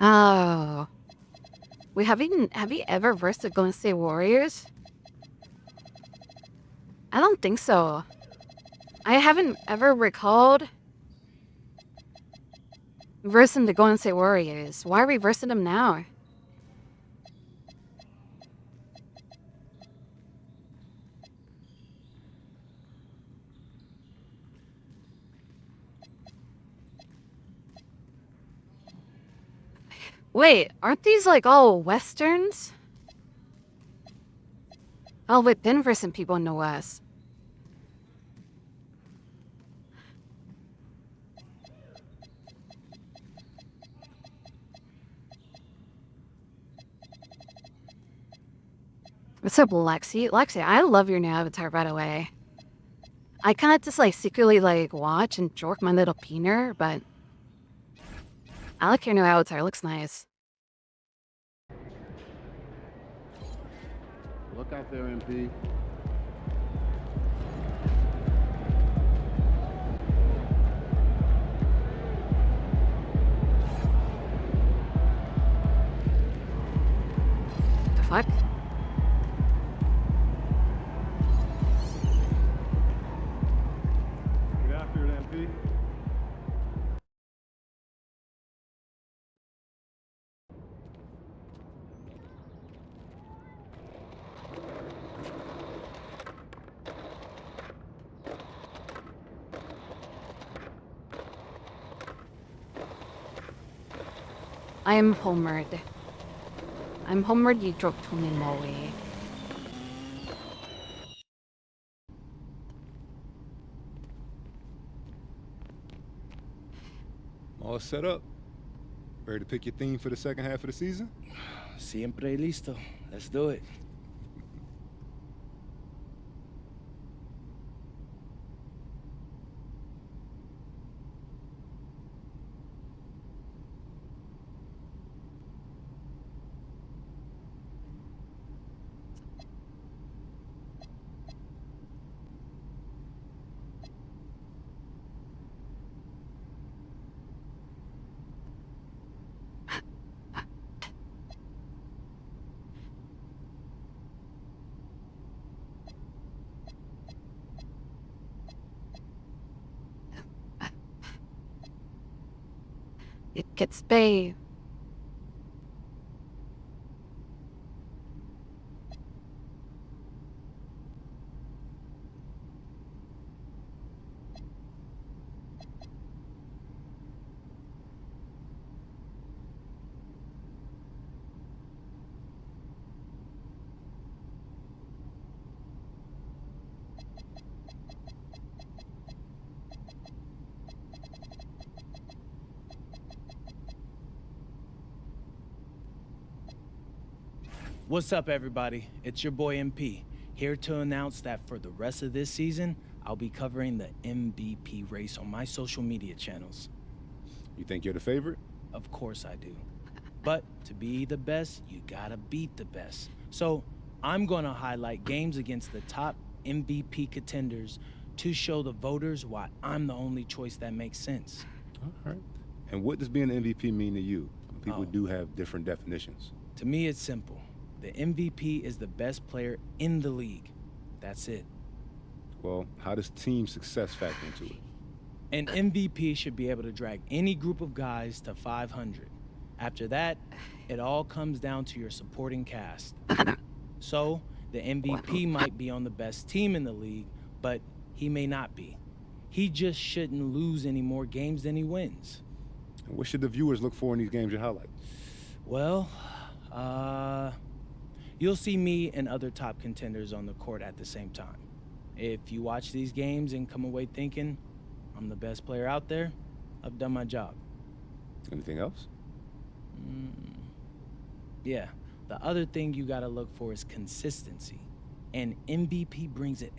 Oh. Wait, have you ever versed the Golden State Warriors? I don't think so. I haven't ever recalled versing the Golden State Warriors. Why are we versing them now? Wait, aren't these like all westerns? Oh, we've been versing people in the West. What's up, Lexi? Lexi, I love your new avatar, by the way. I kind of just like secretly like watch and jork my little peener, but I like your new avatar. It looks nice. Look out there, MP. The fuck? Get after it, MP. I am homered. I'm homered, you drove to me, Moe. All set up. Ready to pick your theme for the second half of the season? Siempre listo. Let's do it. It gets bay. What's up, everybody? It's your boy MP, here to announce that for the rest of this season, I'll be covering the MVP race on my social media channels. You think you're the favorite? Of course I do. But to be the best, you gotta beat the best. So I'm gonna highlight games against the top MVP contenders to show the voters why I'm the only choice that makes sense. All right. And what does being an MVP mean to you? People do have different definitions. To me, it's simple. The MVP is the best player in the league. That's it. Well, how does team success factor into it? An MVP should be able to drag any group of guys to 500. After that, it all comes down to your supporting cast. So, the MVP might be on the best team in the league, but he may not be. He just shouldn't lose any more games than he wins. And what should the viewers look for in these games you highlight? Well, you'll see me and other top contenders on the court at the same time. If you watch these games and come away thinking I'm the best player out there, I've done my job. Anything else? Yeah, the other thing you gotta look for is consistency. And MVP brings it.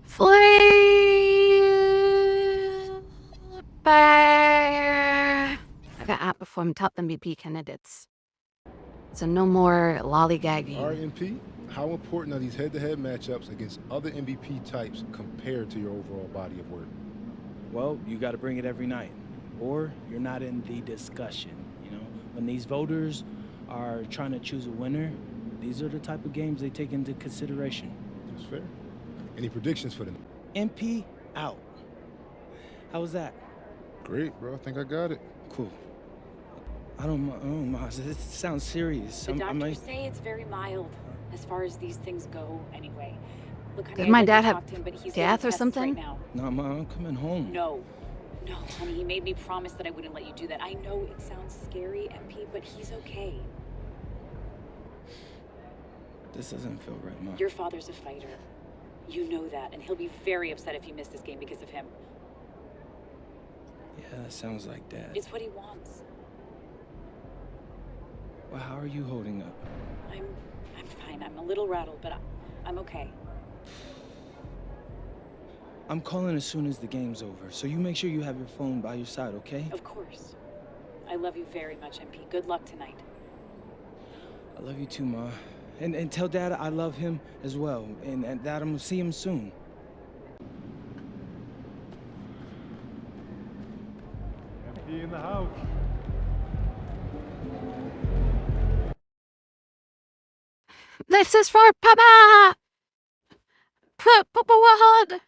Flipper. I got outperformed top MVP candidates. So no more lollygagging. RMP, How important are these head-to-head matchups against other MVP types compared to your overall body of work? Well, you got to bring it every night, or you're not in the discussion. You know, when these voters are trying to choose a winner, these are the type of games they take into consideration. That's fair. Any predictions for them? MP out. How was that? Great, bro. I think I got it. Cool. I don't mind. It sounds serious. The doctors say it's very mild as far as these things go anyway. Look, honey, Did my I'd like dad to have talk to him, but he's death doing or tests something? Right now. No, Ma, I'm coming home. No, honey, he made me promise that I wouldn't let you do that. I know it sounds scary, MP, but he's okay. This doesn't feel right, Ma. Your father's a fighter. You know that, and he'll be very upset if you miss this game because of him. Yeah, that sounds like Dad. It's what he wants. Well, how are you holding up? I'm fine. I'm a little rattled, but I'm okay. I'm calling as soon as the game's over, so you make sure you have your phone by your side, okay? Of course. I love you very much, MP. Good luck tonight. I love you too, Ma. And tell Dad I love him as well, and that I'm gonna see him soon. MP in the house. This is for Papa! Abdul-Wahad!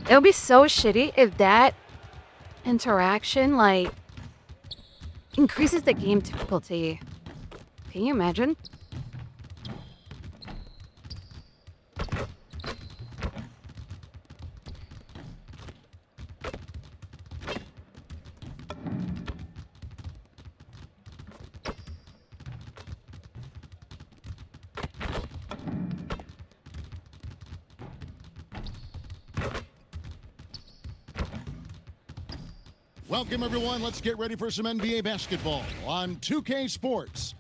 It would be so shitty if that interaction, like, increases the game difficulty. Can you imagine? Welcome, everyone. Let's get ready for some NBA basketball on 2K Sports.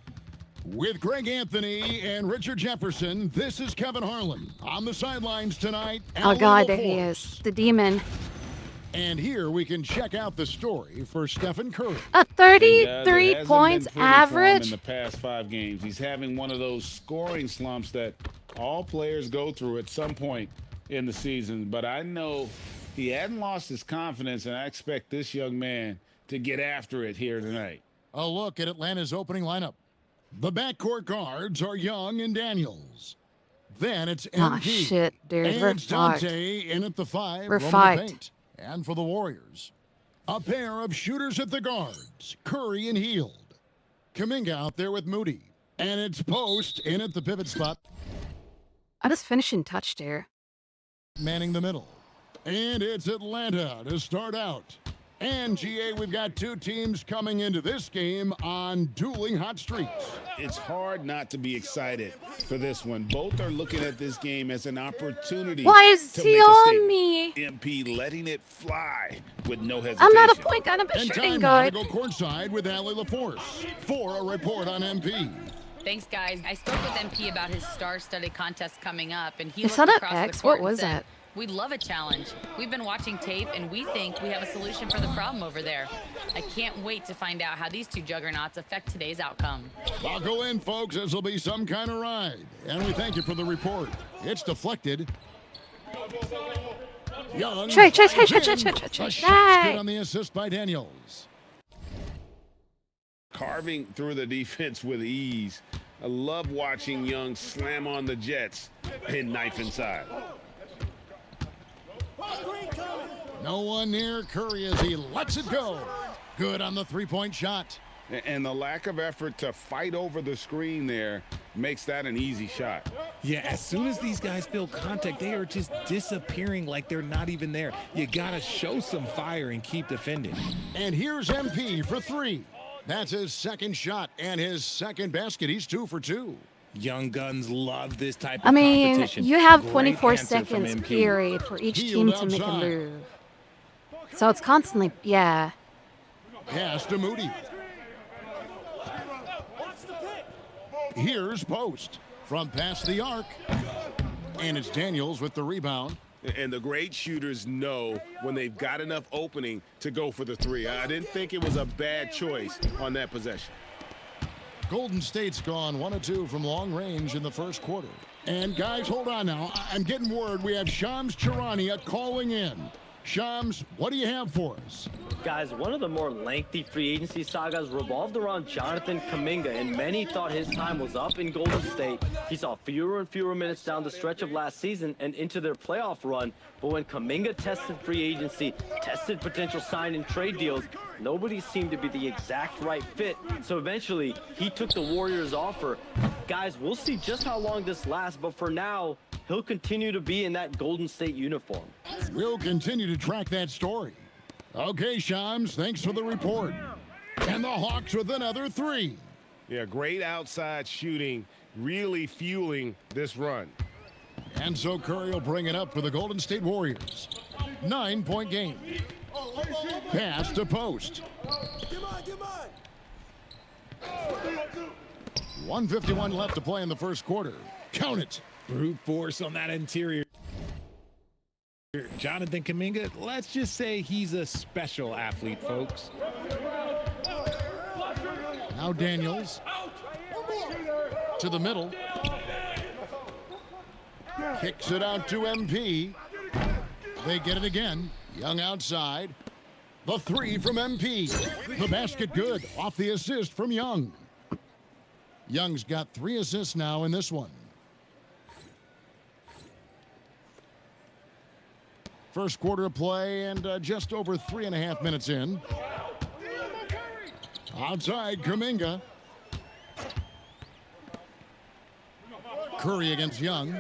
With Greg Anthony and Richard Jefferson, this is Kevin Harlan. On the sidelines tonight, Oh god, there he is. The demon. And here we can check out the story for Stephen Curry. A 33 points average? In the past 5 games, he's having one of those scoring slumps that all players go through at some point in the season. But I know he hadn't lost his confidence, and I expect this young man to get after it here tonight. A look at Atlanta's opening lineup. The backcourt guards are Young and Daniels. Then it's MP. Oh shit, dude. And We're it's fucked. Dante in at the 5. We're roaming the fucked. paint. And for the Warriors, a pair of shooters at the guards, Curry and Hield. Kuminga out there with Moody. And it's Post in at the pivot spot. I just finished in touch there. Manning the middle. And it's Atlanta to start out. And GA, we've got 2 teams coming into this game on dueling hot streaks. It's hard not to be excited for this one. Both are looking at this game as an opportunity. Why is to he make a on statement. me? MP letting it fly with no hesitation. I'm not a point guard, I'm a And shooting time now to guard. go courtside with Allie LaForce for a report on MP. Thanks, guys. I spoke with MP about his star-studded contest coming up, and he Is looked that across an the X? court What and was said, that? "We'd love a challenge. We've been watching tape, and we think we have a solution for the problem over there." I can't wait to find out how these 2 juggernauts affect today's outcome. Buckle in, folks. This will be some kind of ride. And we thank you for the report. It's deflected. Young. Try. A shot good on the assist by Daniels. Carving through the defense with ease. I love watching Young slam on the Jets and knife inside. No one near Curry as he lets it go. Good on the 3-point shot. And the lack of effort to fight over the screen there makes that an easy shot. Yeah, as soon as these guys feel contact, they are just disappearing like they're not even there. You gotta show some fire and keep defending. And here's MP for 3. That's his second shot and his second basket. He's 2 for 2. Young guns love this type of I mean, competition. you have Great 24 answer from seconds MP. period for each Hield team to make a outside. move. So it's constantly, yeah. Pass to Moody. Here's Post from past the arc. And it's Daniels with the rebound. And the great shooters know when they've got enough opening to go for the 3. I didn't think it was a bad choice on that possession. Golden State's gone 1 of 2 from long range in the first quarter. And guys, hold on now. I'm getting word we have Shams Charania calling in. Shams, what do you have for us? Guys, one of the more lengthy free agency sagas revolved around Jonathan Kuminga, and many thought his time was up in Golden State. He saw fewer and fewer minutes down the stretch of last season and into their playoff run. But when Kuminga tested free agency, tested potential sign and trade deals, nobody seemed to be the exact right fit. So eventually, he took the Warriors' offer. Guys, we'll see just how long this lasts, but for now, he'll continue to be in that Golden State uniform. We'll continue to track that story. Okay, Shams, thanks for the report. And the Hawks with another 3. Yeah, great outside shooting, really fueling this run. And so Curry will bring it up for the Golden State Warriors. 9-point game. Pass to post. 1:51 left to play in the first quarter. Count it. Brute force on that interior. Jonathan Kuminga, let's just say he's a special athlete, folks. Now Daniels to the middle. Kicks it out to MP. They get it again. Young outside. The 3 from MP. The basket good. Off the assist from Young. Young's got 3 assists now in this one. First quarter of play and just over 3.5 minutes in. Outside Kuminga. Curry against Young.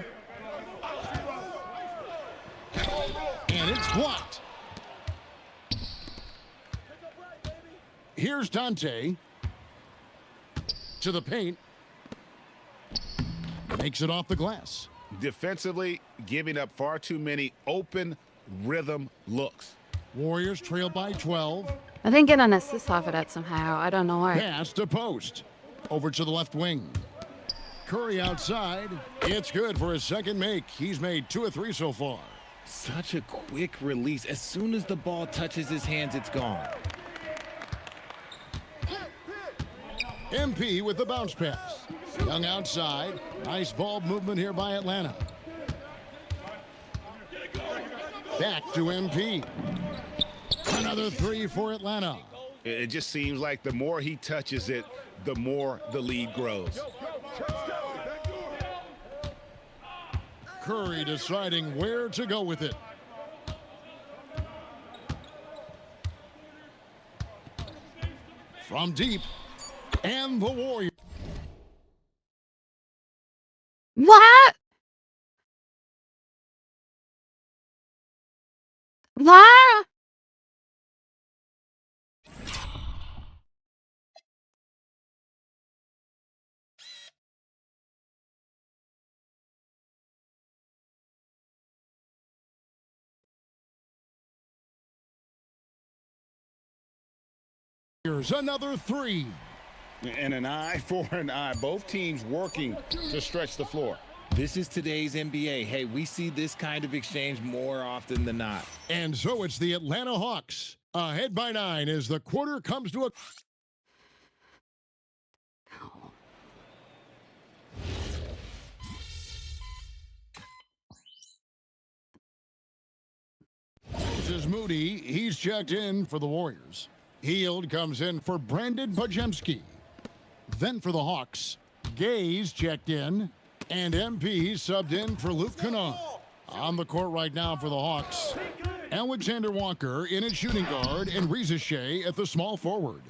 And it's blocked. Here's Dante. To the paint. Makes it off the glass. Defensively, giving up far too many open rhythm looks. Warriors trail by 12. I didn't get an assist off of that somehow. I don't know why. Pass to post. Over to the left wing. Curry outside. It's good for his second make. He's made 2 of 3 so far. Such a quick release. As soon as the ball touches his hands, it's gone. MP with the bounce pass. Young outside. Nice ball movement here by Atlanta. Back to MP. Another 3 for Atlanta. It just seems like the more he touches it, the more the lead grows. Curry deciding where to go with it. From deep. And the Warriors. What? What? Here's another 3. And an eye for an eye. Both teams working to stretch the floor. This is today's NBA. Hey, we see this kind of exchange more often than not. And so it's the Atlanta Hawks. Ahead by 9 as the quarter comes to a... This is Moody. He's checked in for the Warriors. Hield comes in for Brandon Pajemski. Then for the Hawks, Gaze checked in, and MP subbed in for Luke Kennard. On the court right now for the Hawks, Alexander Walker in at shooting guard and Reza Shea at the small forward.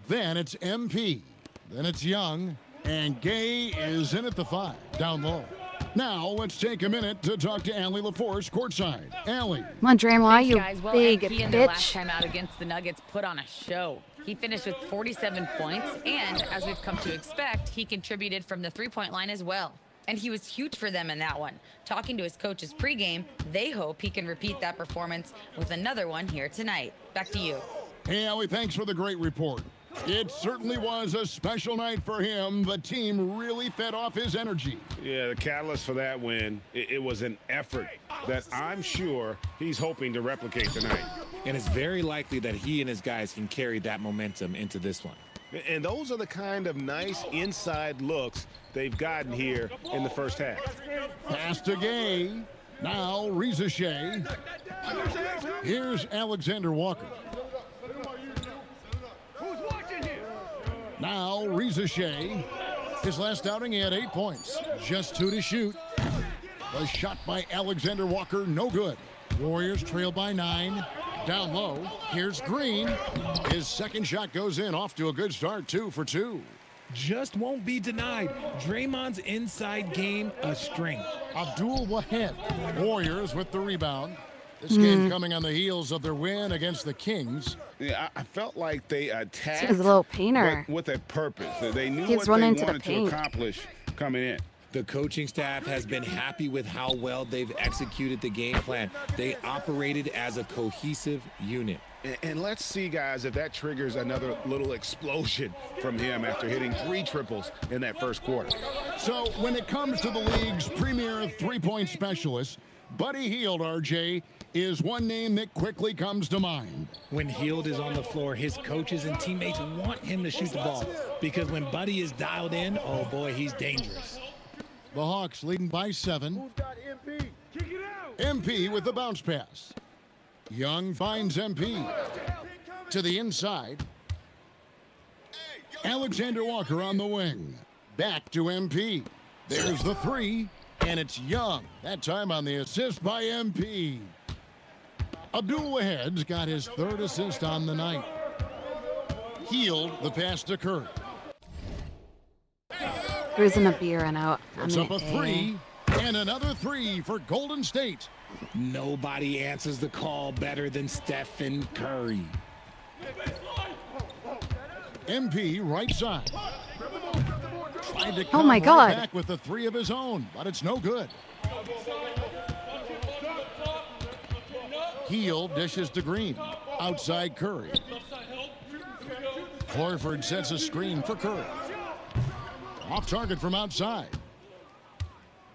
Then it's MP. Then it's Young, and Gay is in at the 5, down low. Now let's take a minute to talk to Allie LaForce courtside. Allie. Come on, Draymond, you guys. Well, big MP in their last bitch. time out against the Nuggets put on a show. He finished with 47 points, and as we've come to expect, he contributed from the three-point line as well. And he was huge for them in that one. Talking to his coaches pregame, they hope he can repeat that performance with another one here tonight. Back to you. Hey, Allie, thanks for the great report. It certainly was a special night for him. The team really fed off his energy. Yeah, the catalyst for that win, it was an effort that I'm sure he's hoping to replicate tonight. And it's very likely that he and his guys can carry that momentum into this one. And those are the kind of nice inside looks they've gotten here in the first half. Pass to Gay. Now Reza Shea. Here's Alexander Walker. Now Reza Shea. His last outing, he had 8 points. Just 2 to shoot. The shot by Alexander Walker, no good. Warriors trail by 9. Down low, here's Green. His second shot goes in, off to a good start, 2 for 2. Just won't be denied. Draymond's inside game, a strength. Abdul-Wahad. Warriors with the rebound. This game coming on the heels of their win against the Kings. Yeah, I felt like they attacked He's a little painter. with a purpose. They knew He's what they running to the wanted to paint. accomplish coming in. The coaching staff has been happy with how well they've executed the game plan. They operated as a cohesive unit. And let's see, guys, if that triggers another little explosion from him after hitting 3 triples in that first quarter. So when it comes to the league's premier three-point specialist, Buddy Hield, RJ, is one name that quickly comes to mind. When Hield is on the floor, his coaches and teammates want him to shoot the ball because when Buddy is dialed in, oh boy, he's dangerous. The Hawks leading by 7. MP with the bounce pass. Young finds MP. To the inside. Alexander Walker on the wing. Back to MP. There's the 3, and it's Young. That time on the assist by MP. Abdul-Wahad's got his 3rd assist on the night. Hield the pass to Curry. Cruising a beer and out. It's up a 3, and another 3 for Golden State. Nobody answers the call better than Stephen Curry. MP right side. Tried to Oh come my right God. back with the 3 of his own, but it's no good. Hield dishes to Green. Outside Curry. Horford sets a screen for Curry. Off target from outside.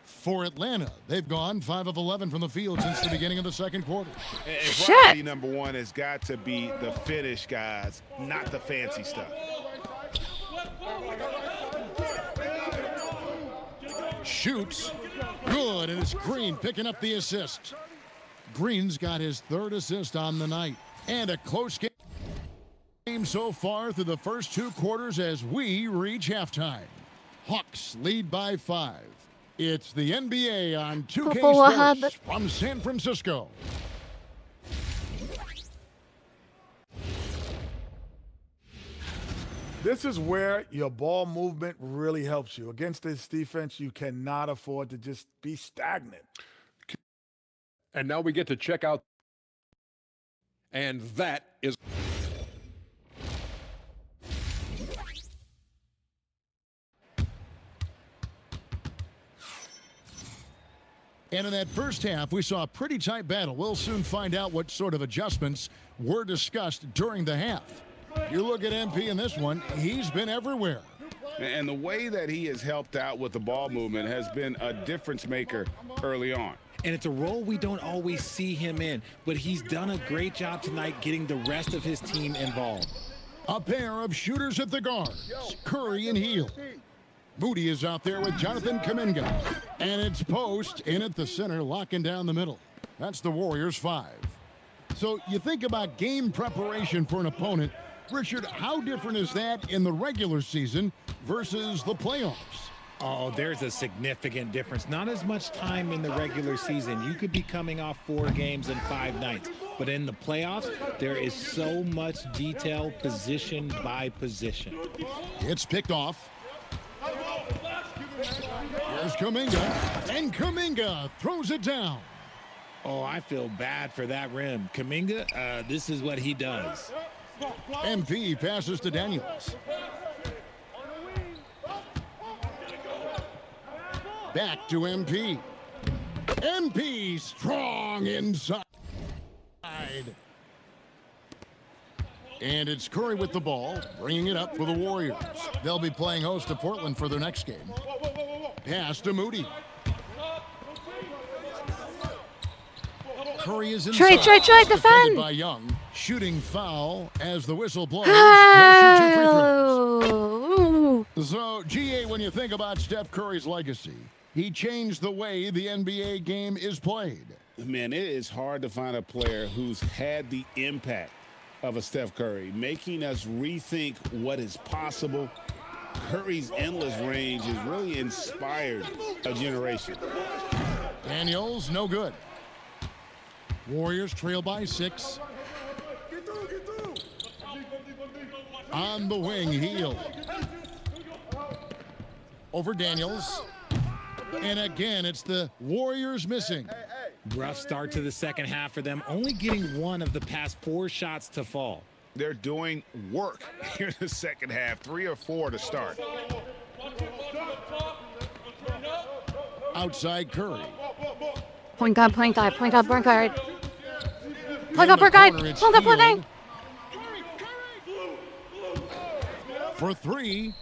For Atlanta, they've gone 5 of 11 from the field since the beginning of the second quarter. And priority number 1 has got to be the finish, guys, not the fancy stuff. Shoots. Good, and it's Green picking up the assist. Green's got his 3rd assist on the night. And a close game so far through the first 2 quarters as we reach halftime. Hawks lead by 5. It's the NBA on 2K Sports from San Francisco. This is where your ball movement really helps you. Against this defense, you cannot afford to just be stagnant. And now we get to check out. And that is. And in that first half, we saw a pretty tight battle. We'll soon find out what sort of adjustments were discussed during the half. You look at MP in this one, he's been everywhere. And the way that he has helped out with the ball movement has been a difference maker early on. And it's a role we don't always see him in, but he's done a great job tonight getting the rest of his team involved. A pair of shooters at the guards, Curry and Hield. Moody is out there with Jonathan Kuminga. And it's Post in at the center, locking down the middle. That's the Warriors' 5. So you think about game preparation for an opponent. Richard, how different is that in the regular season versus the playoffs? Oh, there's a significant difference. Not as much time in the regular season. You could be coming off 4 games in 5 nights. But in the playoffs, there is so much detail position by position. It's picked off. Here's Kuminga, and Kuminga throws it down. Oh, I feel bad for that rim. Kuminga, this is what he does. MP passes to Daniels. Back to MP. MP strong inside. And it's Curry with the ball, bringing it up for the Warriors. They'll be playing host to Portland for their next game. Pass to Moody. Curry is inside. Try, defend. By Young. Shooting foul as the whistle blows. He'll shoot 2 free throws. So, GA, when you think about Steph Curry's legacy, he changed the way the NBA game is played. Man, it is hard to find a player who's had the impact of a Steph Curry, making us rethink what is possible. Curry's endless range has really inspired a generation. Daniels, no good. Warriors trail by 6. On the wing, Hield. Over Daniels. And again, it's the Warriors missing. Rough start to the second half for them, only getting 1 of the past 4 shots to fall. They're doing work here in the second half, 3 or 4 to start. Outside Curry. Point guard, point guard, point guard, point guard. Point guard, point guard. Hold up, point guard. For 3.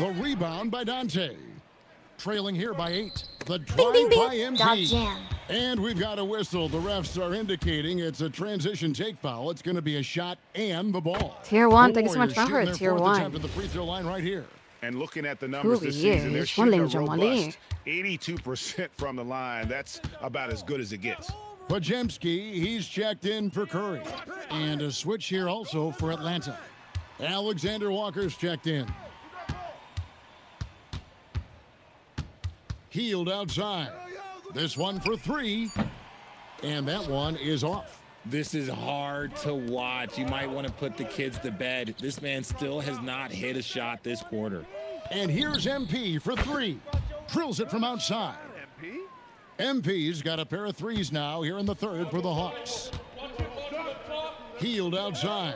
The rebound by Dante. Trailing here by 8. The drive by MP. And we've got a whistle. The refs are indicating it's a transition take foul. It's going to be a shot and the ball. Tier 1, thank you so much, Bumper. Tier 1. Attempt at the free throw line right here. And looking at the numbers this season, they're shooting a robust 82% from the line. That's about as good as it gets. Podziemski, he's checked in for Curry. And a switch here also for Atlanta. Alexander Walker's checked in. Hield outside. This one for 3. And that one is off. This is hard to watch. You might want to put the kids to bed. This man still has not hit a shot this quarter. And here's MP for 3. Drills it from outside. MP's got a pair of 3s now here in the third for the Hawks. Hield outside.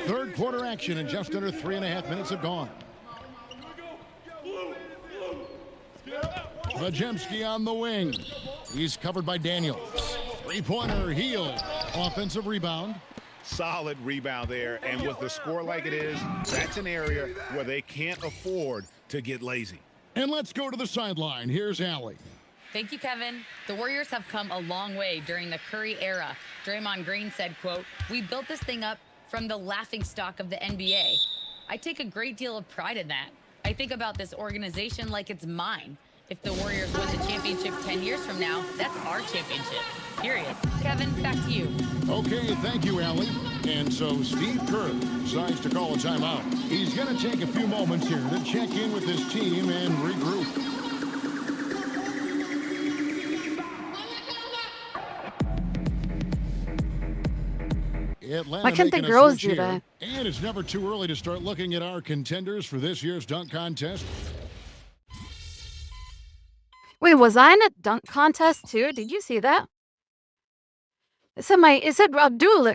Third quarter action and just under 3.5 minutes have gone. Podziemski on the wing. He's covered by Daniels. Three-pointer, Hield. Offensive rebound. Solid rebound there, and with the score like it is, that's an area where they can't afford to get lazy. And let's go to the sideline. Here's Allie. Thank you, Kevin. The Warriors have come a long way during the Curry era. Draymond Green said, quote, "We built this thing up from the laughingstock of the NBA. I take a great deal of pride in that. I think about this organization like it's mine. If the Warriors win the championship 10 years from now, that's our championship, period." Kevin, back to you. Okay, thank you, Allie. And so Steve Kerr decides to call a timeout. He's going to take a few moments here to check in with his team and regroup. Atlanta Why can't the making a girls switch do here. that? And it's never too early to start looking at our contenders for this year's dunk contest. Wait, was I in a dunk contest too? Did you see that? It said Abdul.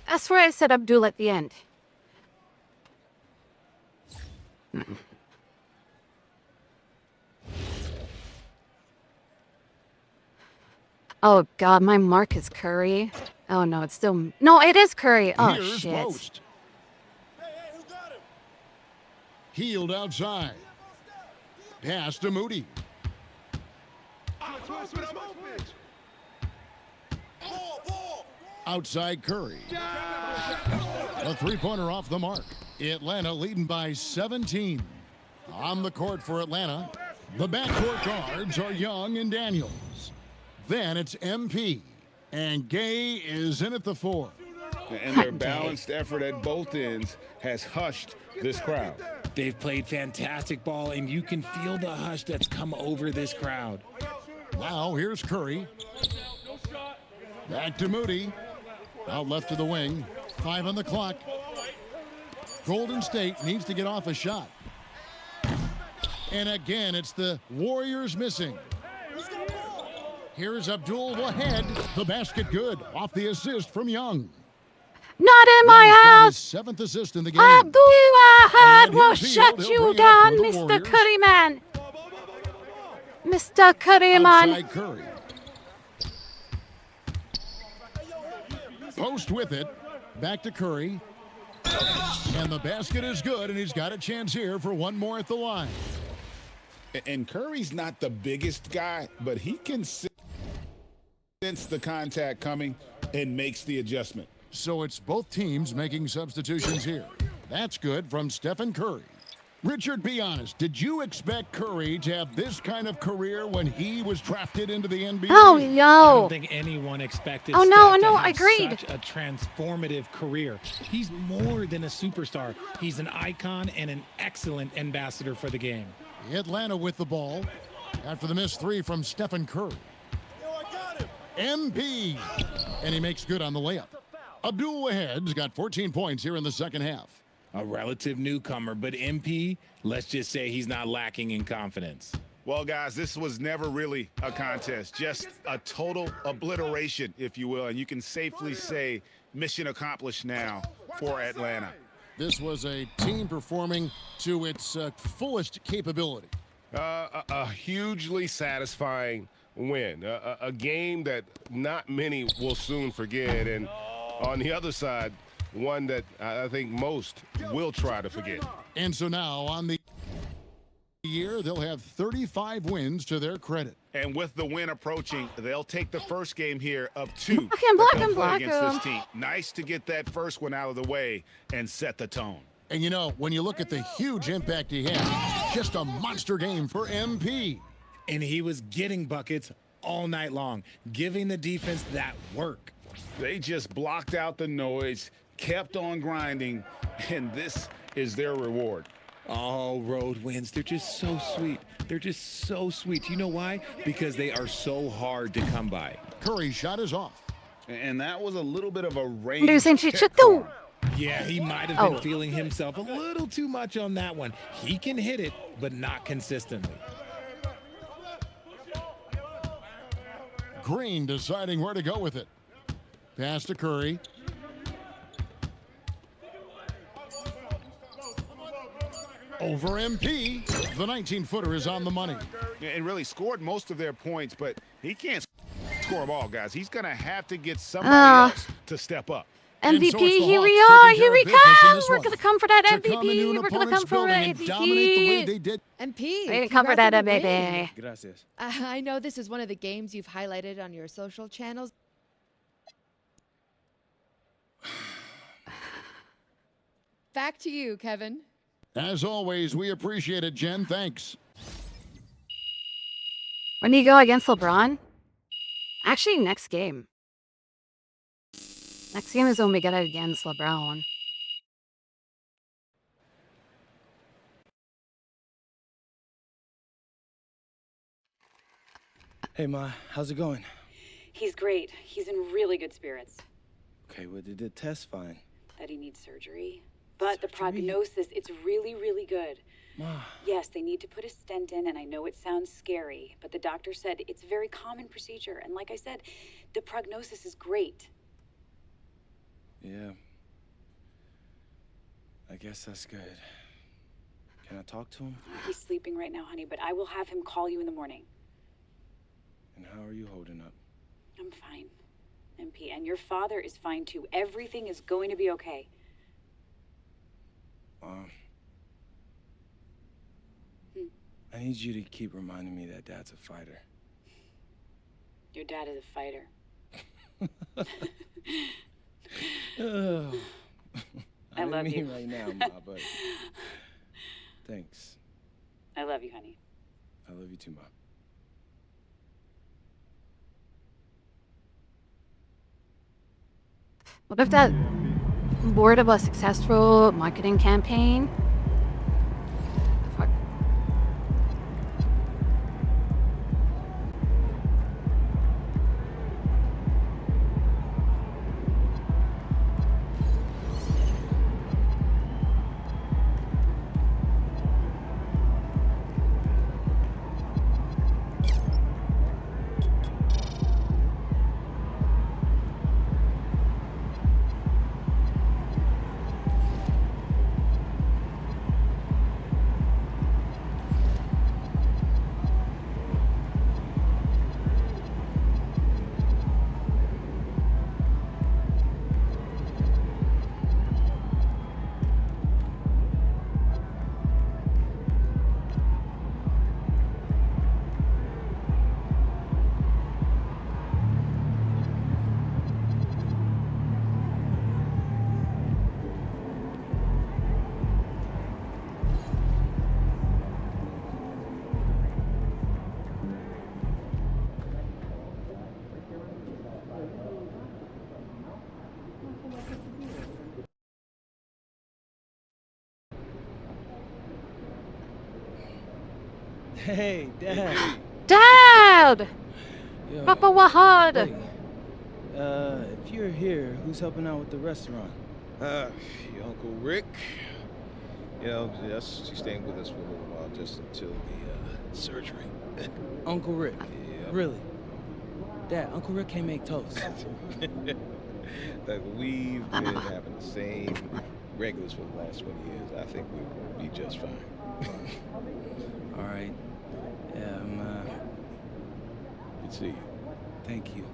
I swear I said Abdul at the end. Oh God, my mark is Curry. Oh no, it's still no, it is Curry. Oh Here's shit. Post. Hield outside. Pass to Moody. Outside Curry. A three-pointer off the mark. Atlanta leading by 17. On the court for Atlanta, the backcourt guards are Young and Daniels. Then it's MP. And Gay is in at the 4. And their balanced effort at both ends has hushed this crowd. They've played fantastic ball, and you can feel the hush that's come over this crowd. Now here's Curry. Back to Moody. Out left to the wing. 5 on the clock. Golden State needs to get off a shot. And again, it's the Warriors missing. Here's Abdul-Wahad. The basket good. Off the assist from Young. Not in my house. 7th assist in the game. Abdul-Wahad will here's shut Hield. you He'll bring it down, for the Mr. Warriors. Curry Man. Mr. Curry Man. Outside Curry. Post with it. Back to Curry. And the basket is good, and he's got a chance here for one more at the line. And Curry's not the biggest guy, but he can sense the contact coming and makes the adjustment. So it's both teams making substitutions here. That's good from Stephen Curry. Richard, be honest. Did you expect Curry to have this kind of career when he was drafted into the NBA? Oh, I no. don't think anyone expected Oh, Steph no, to no, have I agreed. such a transformative career. He's more than a superstar. He's an icon and an excellent ambassador for the game. Atlanta with the ball after the missed three from Stephen Curry. MP. And he makes good on the layup. Abdul-Wahad's got 14 points here in the second half. A relative newcomer, but MP, let's just say he's not lacking in confidence. Well, guys, this was never really a contest, just a total obliteration, if you will. And you can safely say mission accomplished now for Atlanta. This was a team performing to its fullest capability. A hugely satisfying win. A game that not many will soon forget. And on the other side, one that I think most will try to forget. And so now on the year, they'll have 35 wins to their credit. And with the win approaching, they'll take the first game here of 2 I can block that they'll him, play block against him. this team. Nice to get that first one out of the way and set the tone. And you know, when you look at the huge impact he had, just a monster game for MP. And he was getting buckets all night long, giving the defense that work. They just blocked out the noise, kept on grinding, and this is their reward. All road wins. They're just so sweet. They're just so sweet. You know why? Because they are so hard to come by. Curry's shot is off. And that was a little bit of a range. Yeah, he might have been feeling himself a little too much on that one. He can hit it, but not consistently. Green deciding where to go with it. Pass to Curry. Over MP. The 19-footer is on the money. And really scored most of their points, but he can't score them all, guys. He's going to have to get somebody else to step up. MVP, here we are, here we come. We're going to come for that MVP. We're going to come for that MVP. MP. I didn't come for that MVP. Gracias. I know this is one of the games you've highlighted on your social channels. Back to you, Kevin. As always, we appreciate it, Jen. Thanks. When do you go against LeBron? Actually, next game. Next game is when we get it against LeBron. Hey, Ma, how's it going? He's great. He's in really good spirits. Okay, well, they did test fine. That he needs surgery. But the prognosis, it's really, really good. Ma. Yes, they need to put a stent in, and I know it sounds scary, but the doctor said it's a very common procedure. And like I said, the prognosis is great. Yeah. I guess that's good. Can I talk to him? He's sleeping right now, honey, but I will have him call you in the morning. And how are you holding up? I'm fine, MP, and your father is fine too. Everything is going to be okay. I need you to keep reminding me that Dad's a fighter. Your dad is a fighter. Oh. I love you. right now, Ma, but thanks. I love you, honey. I love you too, Ma. What if that word of a successful marketing campaign? Fuck. Hey, Dad. Dad! Yo, Abdul-Wahad! wait. If you're here, who's helping out with the restaurant? Your Uncle Rick. You know, she's staying with us for a little while just until the surgery. Uncle Rick? Yeah. Really? Dad, Uncle Rick can't make toast. That we've been having the same regulars for the last 20 years. I think we'll be just fine. All right. Yeah, Good to see you. thank you.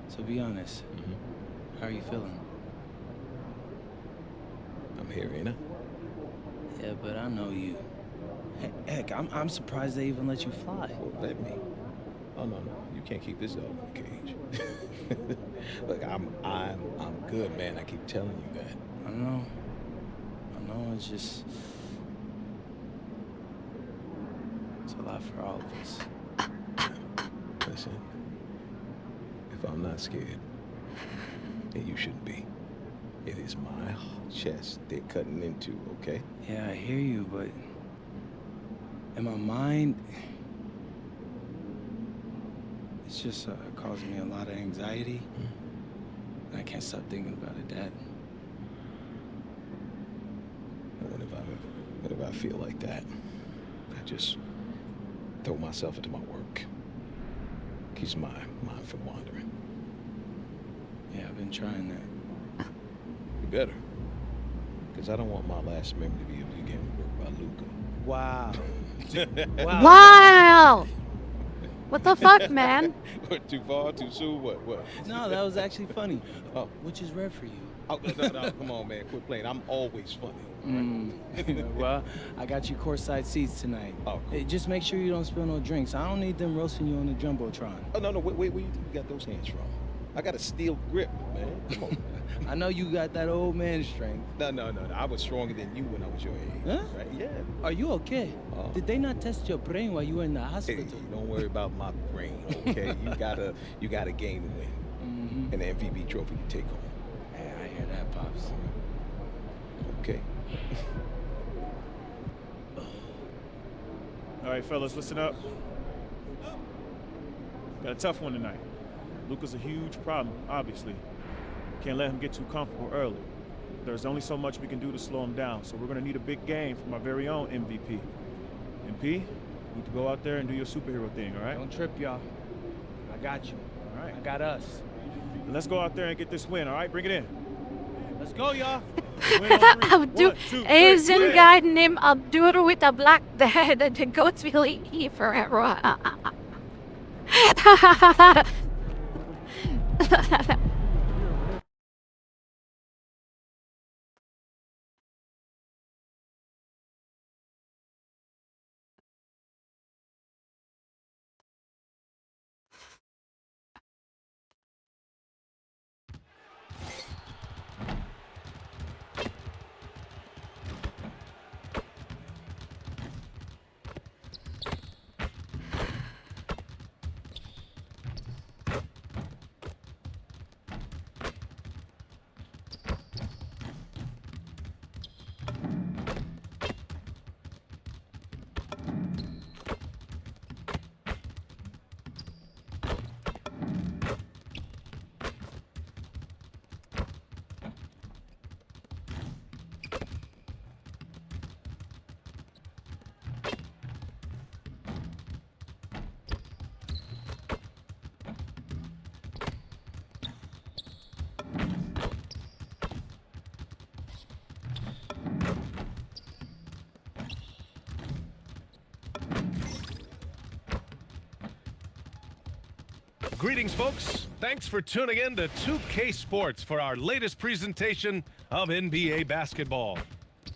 So be honest. How are you feeling? I'm here, ain't I? Yeah, but I know you. Heck, I'm surprised they even let you fly. Well, let me. Oh no, you can't keep this dog in the cage. Look, I'm good, man. I keep telling you that. I know. It's just... It's a lot for all of us. Listen, if I'm not scared, then you shouldn't be. It is my chest they're cutting into, okay? Yeah, I hear you, but... in my mind... it's just causing me a lot of anxiety. And I can't stop thinking about it, Dad. Whenever I feel like that, I just throw myself into my work. Keeps my mind from wandering. Yeah, I've been trying that. You better. Because I don't want my last memory to be able to get work by Luca. Wow. Wow! What the fuck, man? What, too far, too soon? What? No, that was actually funny. Oh. Which is rare for you. Oh, no, come on, man. Quit playing. I'm always funny. Well, I got you courtside seats tonight. Oh, cool. Hey, just make sure you don't spill no drinks. I don't need them roasting you on the Jumbotron. Oh, no, wait, where you think you got those hands from? I got a steel grip, man. Come on. I know you got that old man strength. No. I was stronger than you when I was your age. Huh? Right? Yeah. Are you okay? Did they not test your brain while you were in the hospital? Hey, don't worry about my brain, okay? you got a game to win. And an MVP trophy to take home. Yeah, I hear that, Pops. Okay. All right, fellas, listen up. Got a tough one tonight. Luka's a huge problem, obviously. Can't let him get too comfortable early. There's only so much we can do to slow him down, so we're going to need a big game from our very own MVP. MP, you need to go out there and do your superhero thing, all right? Don't trip, y'all. I got you. All right. I got us. Then let's go out there and get this win, all right? Bring it in. Let's go, y'all. Abdul, is a guy named Abdul with a black head that goes really forever. Greetings, folks. Thanks for tuning in to 2K Sports for our latest presentation of NBA basketball.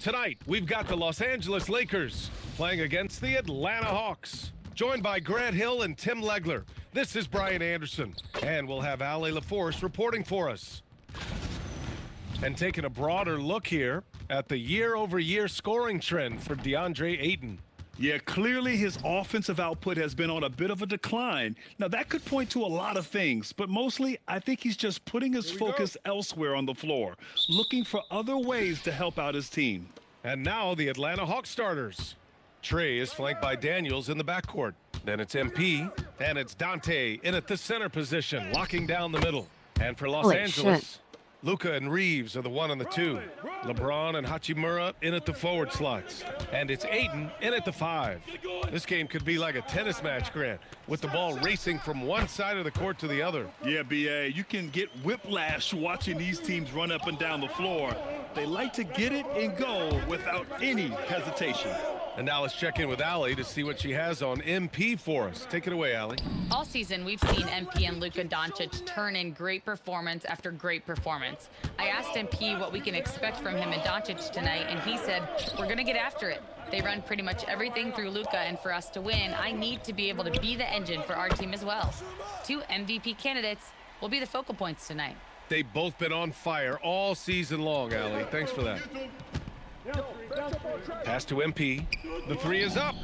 Tonight, we've got the Los Angeles Lakers playing against the Atlanta Hawks. Joined by Grant Hill and Tim Legler, this is Brian Anderson, and we'll have Ale LaForce reporting for us. And taking a broader look here at the year-over-year scoring trend for DeAndre Ayton. Yeah, clearly his offensive output has been on a bit of a decline. Now, that could point to a lot of things, but mostly I think he's just putting his focus elsewhere on the floor, looking for other ways to help out his team. And now the Atlanta Hawks starters. Trey is flanked by Daniels in the backcourt. Then it's MP, and it's Dante in at the center position, locking down the middle. And for Los Holy Angeles, shit. Luka and Reeves are the 1 and the 2. LeBron and Hachimura in at the forward slots. And it's Ayton in at the 5. This game could be like a tennis match, Grant, with the ball racing from one side of the court to the other. Yeah, BA, you can get whiplash watching these teams run up and down the floor. They like to get it and go without any hesitation. And now let's check in with Allie to see what she has on MP for us. Take it away, Allie. All season, we've seen MP and Luka Doncic turn in great performance after great performance. I asked MP what we can expect from him and Doncic tonight, and he said, we're going to get after it. They run pretty much everything through Luka, and for us to win, I need to be able to be the engine for our team as well. 2 MVP candidates will be the focal points tonight. They've both been on fire all season long, Allie. Thanks for that. Pass to MP. The 3 is up.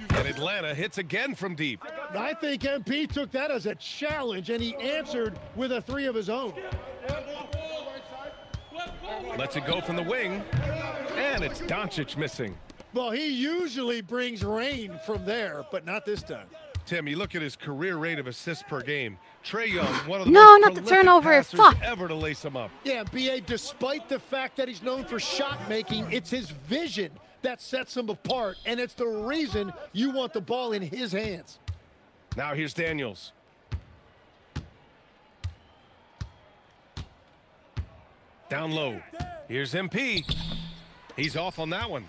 And Atlanta hits again from deep. I think MP took that as a challenge, and he answered with a 3 of his own. Lets it go from the wing. And it's Doncic missing. Well, he usually brings rain from there, but not this time. Tim, you look at his career rate of assists per game. Trae Young, one of the No, most not the prolific turnover. passers Fuck. ever to lace him up. Yeah, BA, despite the fact that he's known for shot making, it's his vision that sets him apart, and it's the reason you want the ball in his hands. Now here's Daniels. Down low. Here's MP. He's off on that one.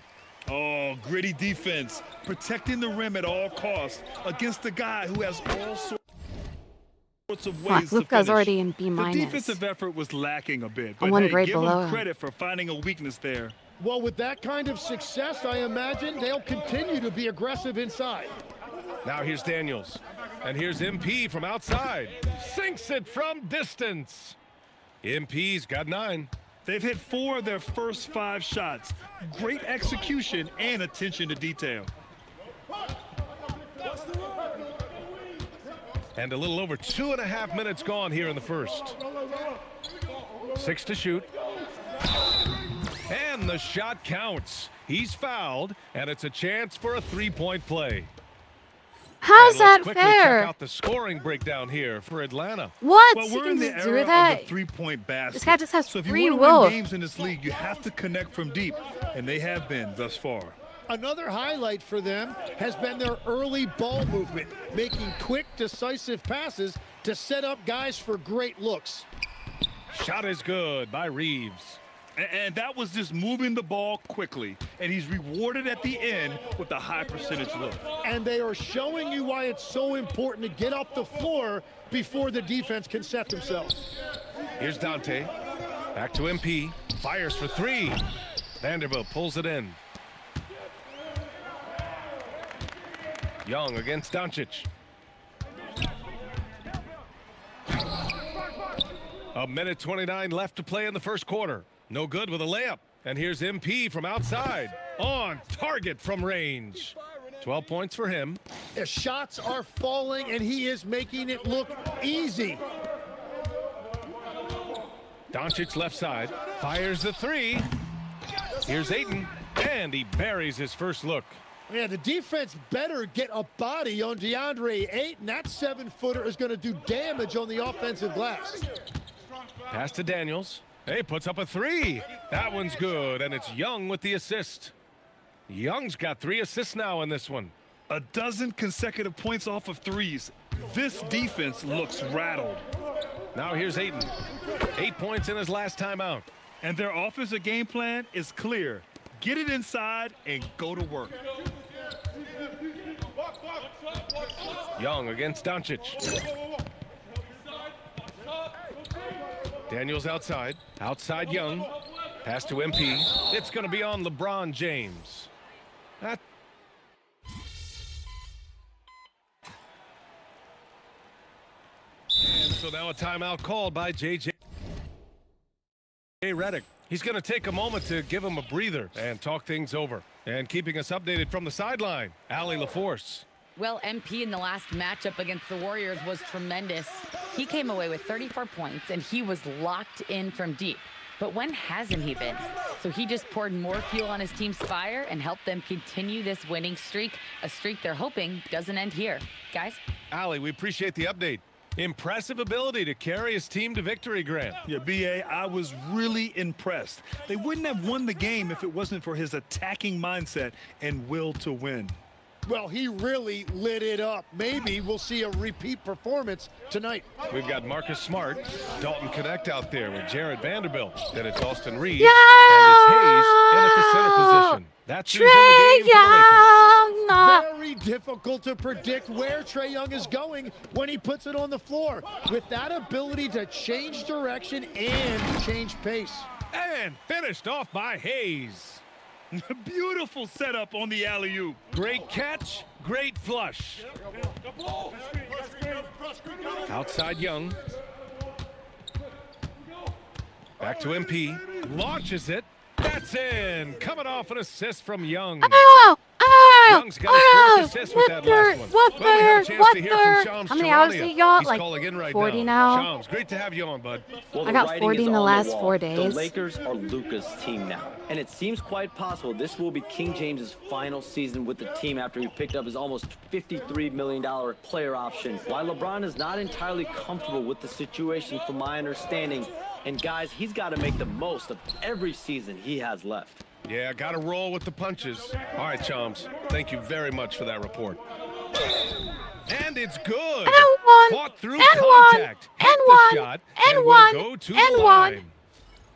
Oh, gritty defense, protecting the rim at all costs against a guy who has all sorts of ways Fuck, to Luka's finish. already in B-. The defensive effort was lacking a bit, but one hey, grade give below him him. credit for finding a weakness there. Well, with that kind of success, I imagine they'll continue to be aggressive inside. Now here's Daniels. And here's MP from outside. Sinks it from distance. MP's got 9. They've hit 4 of their first 5 shots. Great execution and attention to detail. And a little over 2.5 minutes gone here in the first. 6 to shoot. And the shot counts. He's fouled, and it's a chance for a 3-point play. How's And that let's quickly fair? check out the scoring breakdown here for Atlanta. What? Well, He we're can in the just do era that? of the three-point basket. This guy just has so if free you want to will. win games in this league, you have to connect from deep, and they have been thus far. Another highlight for them has been their early ball movement, making quick, decisive passes to set up guys for great looks. Shot is good by Reeves. And that was just moving the ball quickly, and he's rewarded at the end with a high percentage look. And they are showing you why it's so important to get up the floor before the defense can set themselves. Here's Dante. Back to MP. Fires for 3. Vanderbilt pulls it in. Young against Doncic. A minute 29 left to play in the first quarter. No good with a layup. And here's MP from outside. On target from range. 12 points for him. The shots are falling, and he is making it look easy. Doncic left side. Fires the 3. Here's Ayton. And he buries his first look. Yeah, the defense better get a body on DeAndre Ayton. That 7-footer is going to do damage on the offensive glass. Pass to Daniels. Hey, puts up a 3. That one's good, and it's Young with the assist. Young's got 3 assists now in this one. A dozen consecutive points off of threes. This defense looks rattled. Now here's Ayton. 8 points in his last time out. And their offensive game plan is clear. Get it inside and go to work. Young against Doncic. Daniels outside. Outside Young. Pass to MP. It's going to be on LeBron James. And so now a timeout called by J.J. Redick. He's going to take a moment to give him a breather and talk things over. And keeping us updated from the sideline, Allie LaForce. Well, MP in the last matchup against the Warriors was tremendous. He came away with 34 points, and he was locked in from deep. But when hasn't he been? So he just poured more fuel on his team's fire and helped them continue this winning streak, a streak they're hoping doesn't end here. Guys? Allie, we appreciate the update. Impressive ability to carry his team to victory, Grant. Yeah, B.A., I was really impressed. They wouldn't have won the game if it wasn't for his attacking mindset and will to win. Well, he really lit it up. Maybe we'll see a repeat performance tonight. We've got Marcus Smart, Dalton Connect out there with Jared Vanderbilt. Then it's Austin Reeves, Yeah! and it's Hayes in at the center position. That's who's in the game for the Lakers. Very difficult to predict where Trae Young is going when he puts it on the floor. With that ability to change direction and change pace. And finished off by Hayes. Beautiful setup on the alley-oop. Great catch, great flush. Outside Young. Back to MP. Launches it. That's in. Coming off an assist from Young. Young's got his first assist with that last one. Well, we have a chance to hear from Shams How many hours Charania. do you got? He's Like calling in right 40 now. now? Shams, great to have you on, bud. Well, I got writing 40 is in the on last wall. 4 The days. Lakers are Luka's team now, and it seems quite possible this will be King James's final season with the team after he picked up his almost $53 million player option. While LeBron is not entirely comfortable with the situation from my understanding, and guys, he's got to make the most of every season he has left. Yeah, got to roll with the punches. All right, Chums. Thank you very much for that report. And it's good. And one. Fought through And contact. one. And Hit one. the shot, And will one. go to And the one. line.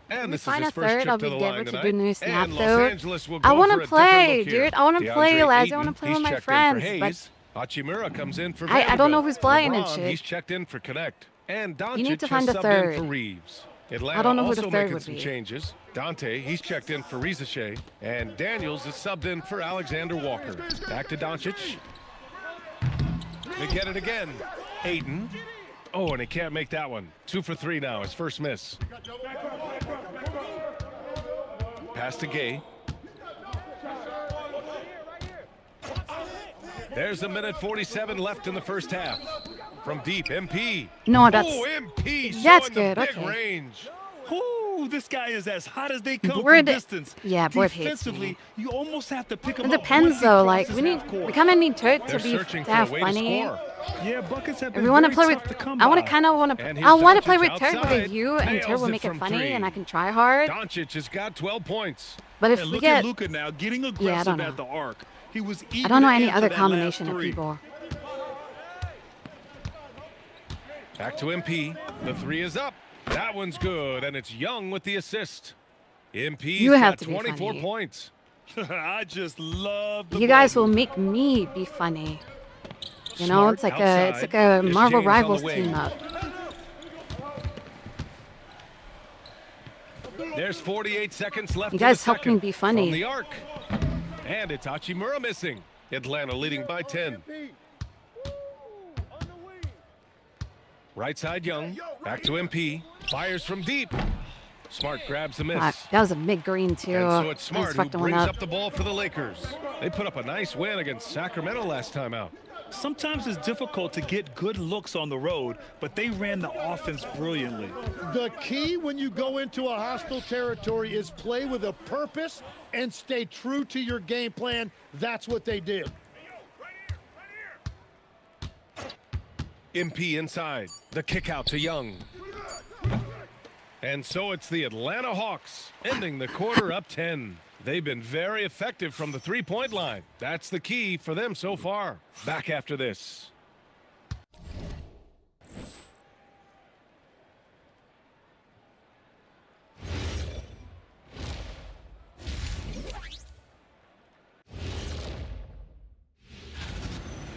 And this is Find his a first third. trip I'll to be the Deborah line to tonight. do new snap And Los though. Angeles will I go want for to a different play, look here. dude. I want to play, DeAndre lads. I Ayton, want to play he's with my checked in for friends. But Hayes. Hachimura comes in for I don't know Vanderbilt. who's playing and LeBron, shit. He's checked in for Connect. And Doncic You need to has find a subbed third. in for Reeves. Atlanta I don't know who the also third making would some be. changes. Dante, he's checked in for Rizachet. And Daniels is subbed in for Alexander Walker. Back to Doncic. They get it again. Ayton. Oh, and he can't make that one. 2 for 3 now, his first miss. Pass to Gay. There's a minute 47 left in the first half. From deep, MP. No, that's MP that's showing good. the big Okay. range. Ooh, this guy is as hot as they come Board- from distance. yeah, Board hates Defensively, me. you almost have to pick him It up. depends once he though. Like crosses half court. we kind of need Turt to They're be searching to for a have way to funny. score. Yeah, buckets have been We want to very play tough with. to come I want to by. kind of want And to. here's I want to play Doncic with Turt outside. with you, and Nails Turt will it make it from funny, 3. and I can try hard. Doncic has got 12 points. But if And we look get, at Luka now getting I aggressive don't know. at the arc. He was eager I don't know to any answer other that combination last of three. people. Back to MP. The 3 is up. That one's good, and it's Young with the assist. MP's You have got to be 24 funny. points. I just love the You guys ball will make me be funny. You know, Smart it's like outside. a Here's Marvel James on the Rivals wing. team up. There's 48 seconds left. You in the guys helped second me be funny. From the arc. And it's Hachimura missing. Atlanta leading by 10. Right side Young. Back to MP. Fires from deep. Smart grabs the miss. That was a mid green too. And so it's I just Smart who fucked one brings up. up the ball for the Lakers. They put up a nice win against Sacramento last time out. Sometimes it's difficult to get good looks on the road, but they ran the offense brilliantly. The key when you go into a hostile territory is play with a purpose and stay true to your game plan. That's what they did. MP inside. The kick out to Young. And so it's the Atlanta Hawks ending the quarter up 10. They've been very effective from the three-point line. That's the key for them so far. Back after this.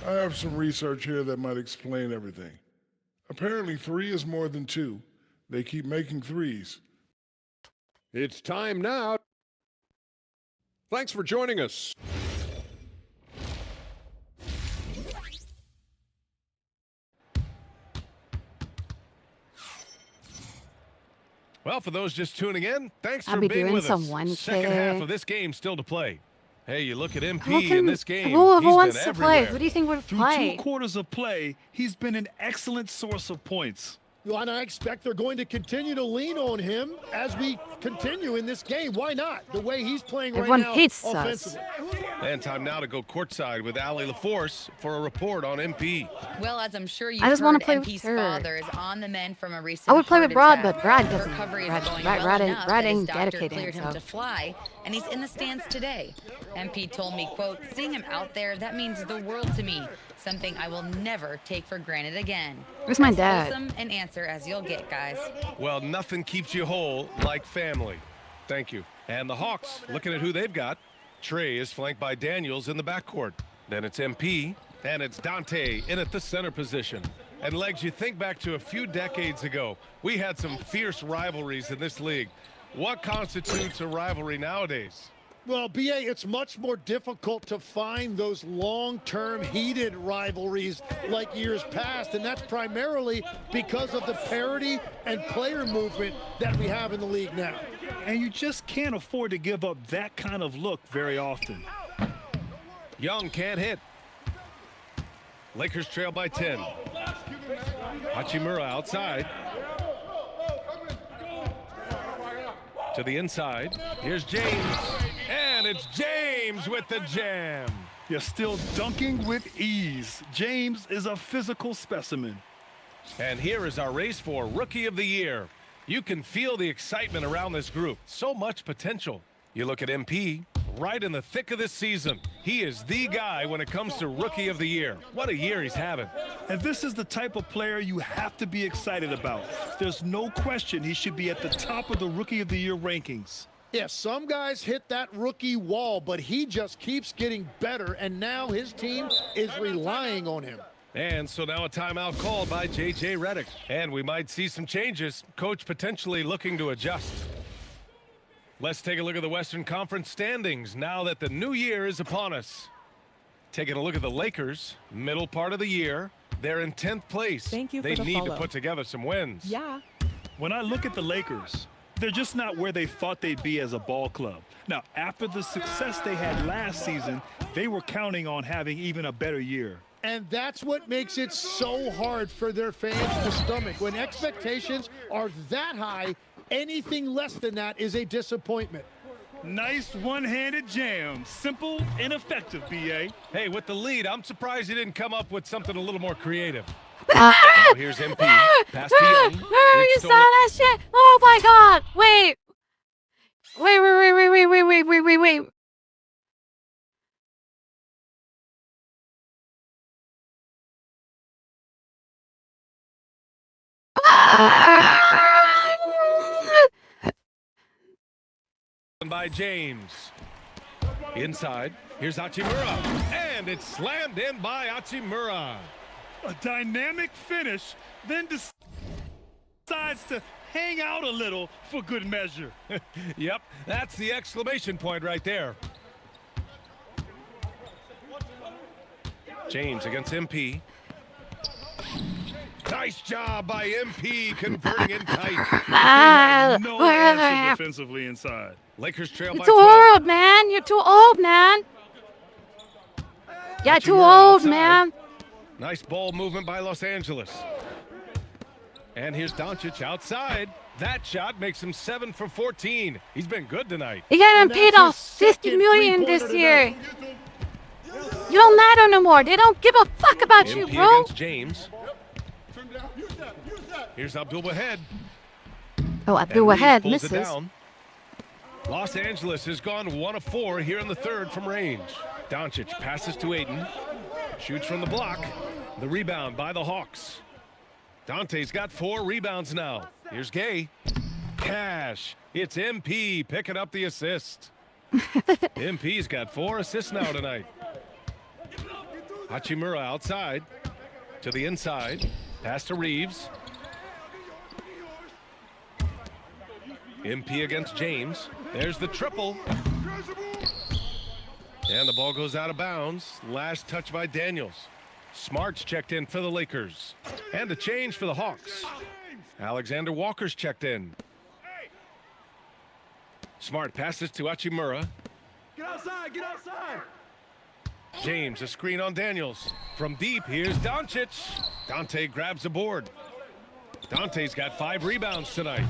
I have some research here that might explain everything. Apparently 3 is more than 2. They keep making 3s. It's time now. Thanks for joining us. Well, for those just tuning in, thanks I'll for be being doing with some us. 1K. Second half of this game still to play. Hey, you look at Who MP can- in this game. Who He's wants been to play? everywhere. Who do you think would Through play? 2 quarters of play, he's been an excellent source of points. Well, and I expect they're going to continue to lean on him as we continue in this game. Why not? The way he's playing Everyone right now hates us. offensively. And time now to go courtside with Allie LaForce for a report on MP. Well, as I'm sure you've I just want heard, to play with MP's her. father is on the mend from a recent I would play with heart Brad, attack. but Brad doesn't. Recovery is going Brad well enough that his ain't doctor dedicated cleared him himself. to fly, and he's in the stands today. MP told me, quote, "Seeing him out there, that means the world to me. Something I will never take for granted again." Where's my As dad? wholesome an answer as you'll get, guys. Well, nothing keeps you whole like family. Thank you. And the Hawks, looking at who they've got. Trey is flanked by Daniels in the backcourt. Then it's MP, and it's Dante in at the center position. And Legs, you think back to a few decades ago, we had some fierce rivalries in this league. What constitutes a rivalry nowadays? Well, BA, it's much more difficult to find those long-term heated rivalries like years past, and that's primarily because of the parity and player movement that we have in the league now. And you just can't afford to give up that kind of look very often. Young can't hit. Lakers trail by 10. Hachimura outside. To the inside. Here's James. And it's James with the jam. You're still dunking with ease. James is a physical specimen. And here is our race for Rookie of the Year. You can feel the excitement around this group. So much potential. You look at MP, right in the thick of this season. He is the guy when it comes to Rookie of the Year. What a year he's having. And this is the type of player you have to be excited about. There's no question he should be at the top of the Rookie of the Year rankings. Yeah, some guys hit that rookie wall, but he just keeps getting better, and now his team is relying on him. And so now a timeout called by J.J. Redick. And we might see some changes. Coach potentially looking to adjust. Let's take a look at the Western Conference standings now that the new year is upon us. Taking a look at the Lakers, middle part of the year. They're in 10th place. Thank you for They the need follow. to put together some wins. Yeah. When I look at the Lakers, they're just not where they thought they'd be as a ball club. Now, after the success they had last season, they were counting on having even a better year. And that's what makes it so hard for their fans to stomach. When expectations are that high, anything less than that is a disappointment. Nice one-handed jam. Simple and effective, B.A. Hey, with the lead, I'm surprised he didn't come up with something a little more creative. Now here's MP. Pass to Young. You saw that shit? Oh my god! Wait! Wait. By James. Inside. Here's Hachimura. And it's slammed in by Hachimura. A dynamic finish, then decides to hang out a little for good measure. Yep, that's the exclamation point right there. James against MP. Nice job by MP converting in tight. No answer defensively inside. Lakers trail You're by too 12. old, man. You're too old, man. Yeah, too Hachimura old, outside. man. Nice ball movement by Los Angeles. And here's Doncic outside. That shot makes him 7 for 14. He's been good tonight. You got him paid off $50 million this year. You don't matter no more. They don't give a fuck about you, MP bro. against James. Here's Abdul-Wahad. Oh, Abdul-Wahad pulls it misses. down. Los Angeles has gone 1 of 4 here in the third from range. Doncic passes to Ayton. Shoots from the block. The rebound by the Hawks. Dante's got 4 rebounds now. Here's Gay. Cash. It's MP picking up the assist. MP's got 4 assists now tonight. Hachimura outside. To the inside. Pass to Reeves. MP against James. There's the triple. And the ball goes out of bounds. Last touch by Daniels. Smart's checked in for the Lakers. And a change for the Hawks. Alexander Walker's checked in. Smart passes to Hachimura. Get outside, get outside. James, a screen on Daniels. From deep, here's Doncic. Dante grabs the board. Dante's got 5 rebounds tonight.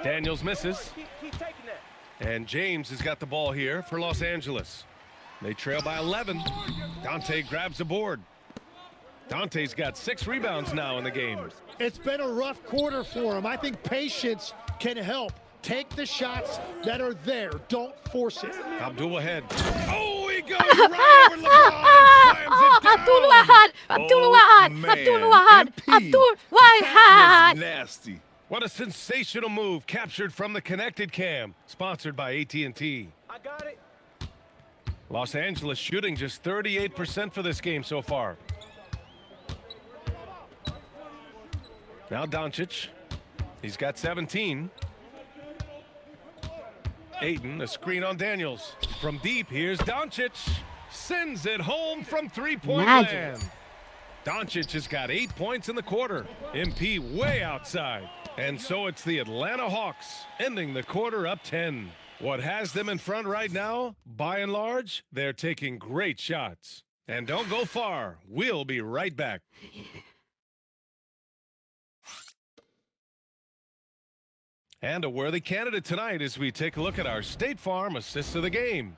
Daniels misses. And James has got the ball here for Los Angeles. They trail by 11. Dante grabs the board. Dante's got 6 rebounds now in the game. It's been a rough quarter for him. I think patience can help. Take the shots that are there. Don't force it. Abdul-Wahad. Oh, he goes right over LeBron and slams it down. Abdul-Wahad! Abdul-Wahad! Abdul-Wahad! Abdul-Wahad! Nasty. What a sensational move captured from the connected cam. Sponsored by AT&T. I got it. Los Angeles shooting just 38% for this game so far. Now Doncic. He's got 17. Ayton, a screen on Daniels. From deep, here's Doncic. Sends it home from three-point land. Doncic has got 8 points in the quarter. MP way outside. And so it's the Atlanta Hawks ending the quarter up 10. What has them in front right now, by and large, they're taking great shots. And don't go far. We'll be right back. And a worthy candidate tonight as we take a look at our State Farm assists of the game.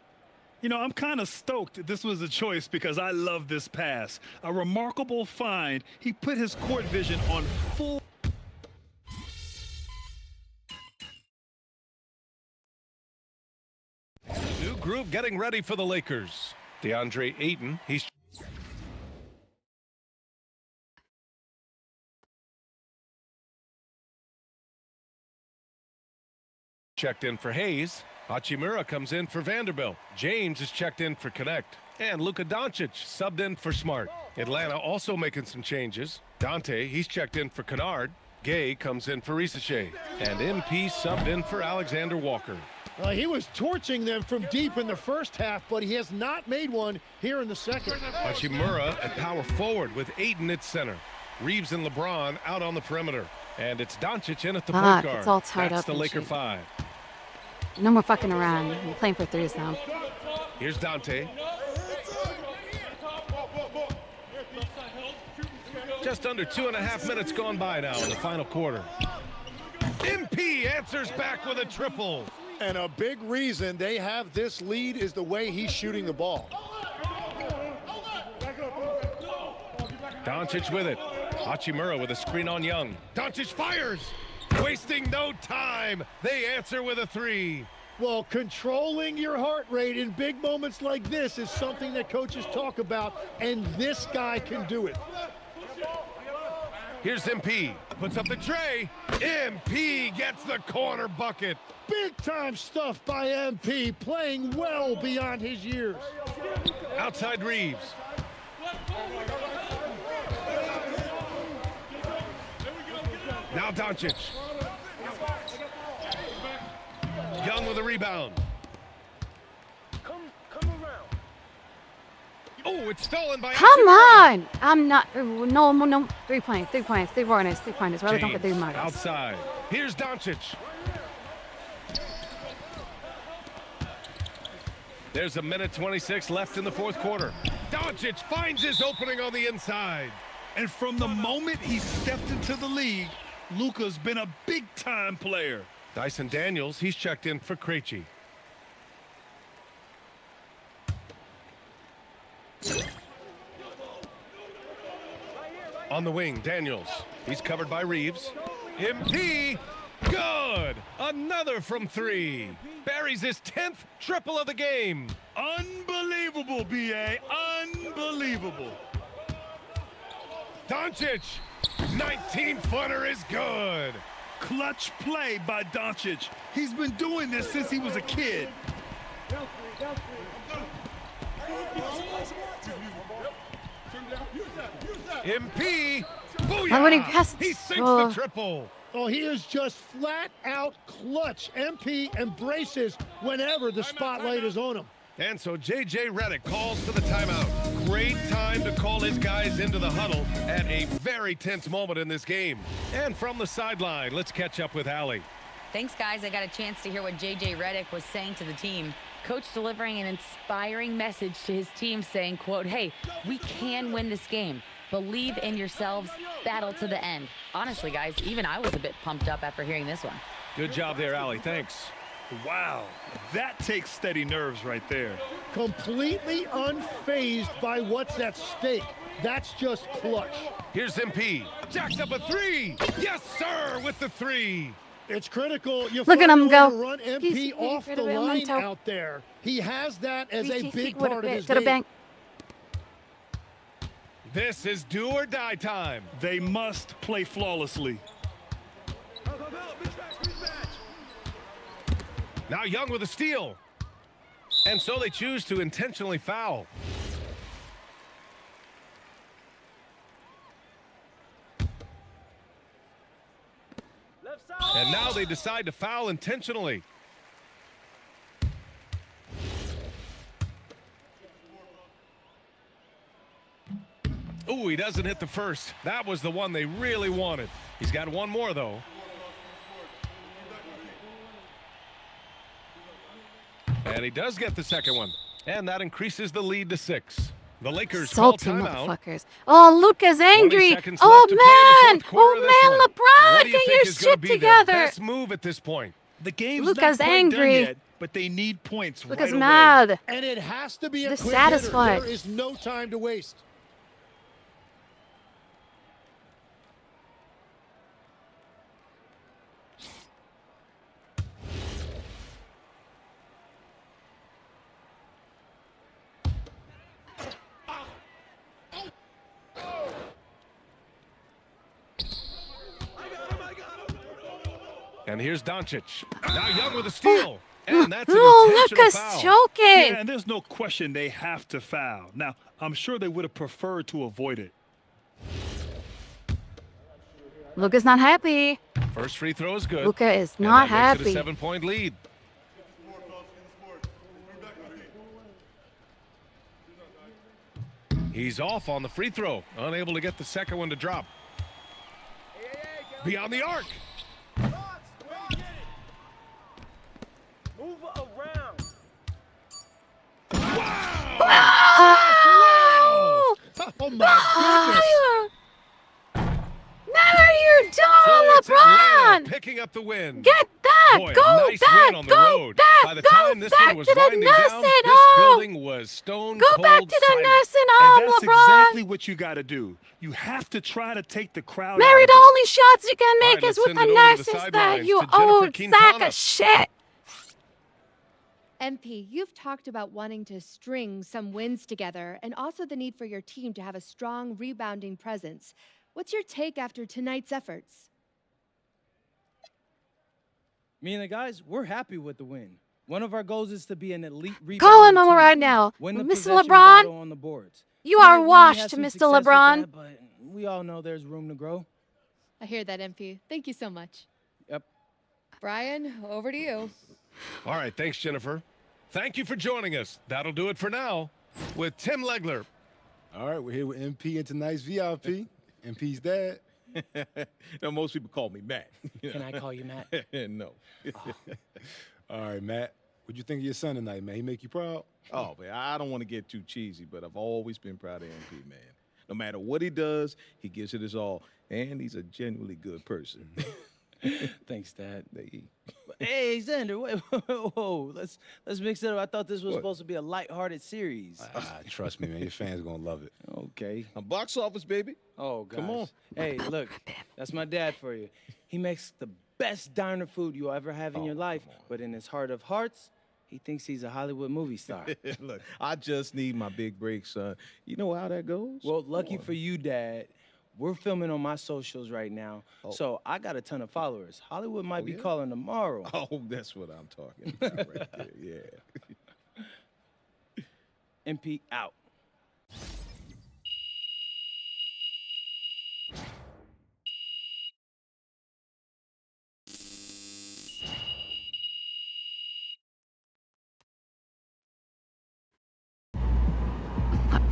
You know, I'm kind of stoked this was a choice because I love this pass. A remarkable find. He put his court vision on full. New group getting ready for the Lakers. DeAndre Ayton, he's checked in for Hayes. Hachimura comes in for Vanderbilt. James is checked in for Connect. And Luka Doncic subbed in for Smart. Atlanta also making some changes. Dante, he's checked in for Kennard. Gay comes in for Risache. And MP subbed in for Alexander Walker. He was torching them from deep in the first half, but he has not made one here in the second. Hachimura at power forward with Ayton at center. Reeves and LeBron out on the perimeter. And it's Doncic in at the point guard. It's all tied That's up the and Laker shit. 5. No more fucking around. I'm playing for threes now. Here's Dante. Just under 2.5 minutes gone by now in the final quarter. MP answers back with a triple. And a big reason they have this lead is the way he's shooting the ball. Doncic with it. Hachimura with a screen on Young. Doncic fires. Wasting no time. They answer with a 3. Well, controlling your heart rate in big moments like this is something that coaches talk about, and this guy can do it. Here's MP. Puts up the tray. MP gets the corner bucket. Big time stuff by MP, playing well beyond his years. Outside Reeves. Now Doncic. Young with a rebound. Oh, it's stolen by. Come on! I'm not. No. 3 points. 3 points. 3 pointers. 3 pointers. Really don't get 3 pointers. Outside. Here's Doncic. There's 1:26 left in the fourth quarter. Doncic finds his opening on the inside. And from the moment he stepped into the league, Luka's been a big-time player. Dyson Daniels, he's checked in for Krejci. On the wing, Daniels. He's covered by Reeves. MP, good! Another from 3. Buries his 10th triple of the game. Unbelievable, B.A. Unbelievable. Doncic, 19-footer is good. Clutch play by Doncic. He's been doing this since he was a kid. MP, Why would he pass? he sinks the triple. Oh, he is just flat out clutch. MP embraces whenever the spotlight is on him. And so J.J. Redick calls for the timeout. Great time to call his guys into the huddle at a very tense moment in this game. And from the sideline, let's catch up with Allie. Thanks, guys. I got a chance to hear what J.J. Redick was saying to the team. Coach delivering an inspiring message to his team saying, quote, hey, we can win this game. believe in yourselves, battle to the end. Honestly, guys, even I was a bit pumped up after hearing this one. Good job there, Allie. Thanks. Wow, that takes steady nerves right there. Completely unfazed by what's at stake. That's just clutch. Here's MP. Jacks up a three. Yes, sir, with the three. It's critical. You Look at him go. to run MP off the line out there. He has that as a big part of his game. This is do or die time. They must play flawlessly. Now Young with a steal. And so they choose to intentionally foul. And now they decide to foul intentionally. Ooh, he doesn't hit the first. That was the one they really wanted. He's got one more, though. And he does get the second one. And that increases the lead to 6. The Lakers call timeout. Motherfuckers. Oh, Luka's angry. Oh, man. Oh, man, LeBron, get your shit together. Best move at this point. The game's Luka's not quite angry. done yet, but they need points Luka's right mad. away. And it has to be a quick Dissatisfied. hitter. There is no time to waste. And here's Doncic. Now Young with a steal. And that's an Oh, intentional Luka's foul. choking. Yeah, and there's no question they have to foul. Now, I'm sure they would have preferred to avoid it. Luka's not happy. First free throw is good. Luka is And not that makes it happy. a 7-point lead. He's off on the free throw. Unable to get the second one to drop. Beyond the arc. Move around. Oh, Oh, my goodness. What are you doing, So it's Atlanta LeBron? picking up the win. Get back. Boy, Go a nice back. win on the Go road. back. By the Go time this back one was to the winding down, nursing this home. building was stone Go cold back to the silent. nursing And home, that's LeBron. exactly what you got to do. You have to try to take the crowd Mary, out the of it. only shots you can All make right, is let's with send the it over to the nurses that sidelines you to Jennifer old sack Quintana. of shit. MP, you've talked about wanting to string some wins together and also the need for your team to have a strong rebounding presence. What's your take after tonight's efforts? Me and the guys, we're happy with the win. One of our goals is to be an elite rebounding Calling him team. right now. Win the Mr. possession LeBron, battle on the boards. you Tonight, are we had washed, some Mr. success with LeBron. that, but we all know there's room to grow. I hear that, MP. Thank you so much. Yep. Brian, over to you. All right, thanks, Jennifer. Thank you for joining us. That'll do it for now with Tim Legler. All right, we're here with MP and tonight's VIP. MP's dad. Now, most people call me Matt. Can I call you Matt? No. All right, Matt. What'd you think of your son tonight, man? He make you proud? Oh, man, I don't want to get too cheesy, but I've always been proud of MP, man. No matter what he does, he gives it his all, and he's a genuinely good person. Thanks, Dad. Hey, Xander, wait, whoa, let's mix it up. I thought this was supposed to be a lighthearted series. Trust me, man. Your fans gonna love it. Okay. A box office, baby. Oh, gosh. Come on. Hey, look, that's my dad for you. He makes the best diner food you'll ever have in your life, but in his heart of hearts, he thinks he's a Hollywood movie star. Look, I just need my big break, son. You know how that goes? Well, lucky for you, Dad, we're filming on my socials right now, so I got a ton of followers. Hollywood might be calling tomorrow. Oh, that's what I'm talking about right there, yeah. MP out.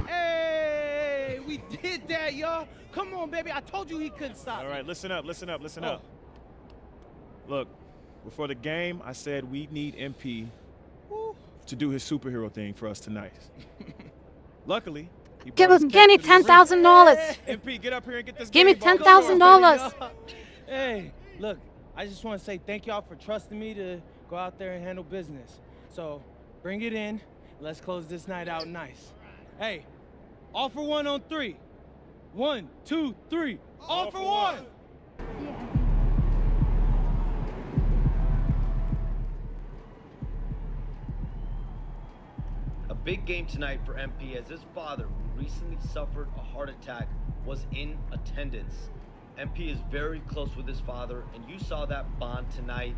Hey, we did that, y'all. Come on, baby. I told you he couldn't stop. All right, listen up, listen up, listen up. Look, before the game, I said we need MP to do his superhero thing for us tonight. Luckily, Give me $10,000. MP, get up here and get this Give me game ball. $10,000. Hey, look, I just want to say thank y'all for trusting me to go out there and handle business. So bring it in. Let's close this night out nice. Hey, all for one on three. 1, 2, 3. All for one. A big game tonight for MP as his father, who recently suffered a heart attack, was in attendance. MP is very close with his father, and you saw that bond tonight.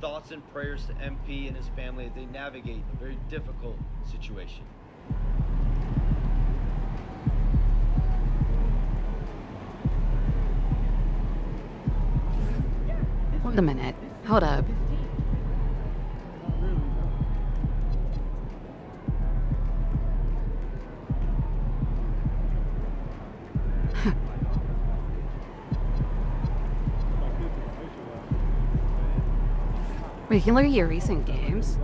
Thoughts and prayers to MP and his family as they navigate a very difficult situation. Wait a minute. Hold up. Regular year recent games.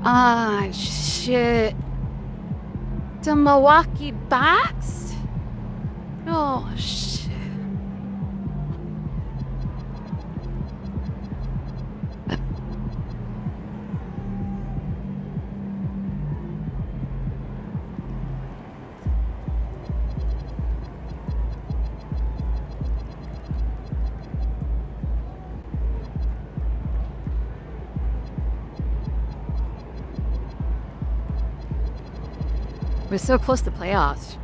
Ah, shit. The Milwaukee Bucks? Oh, shit. We're so close to playoffs.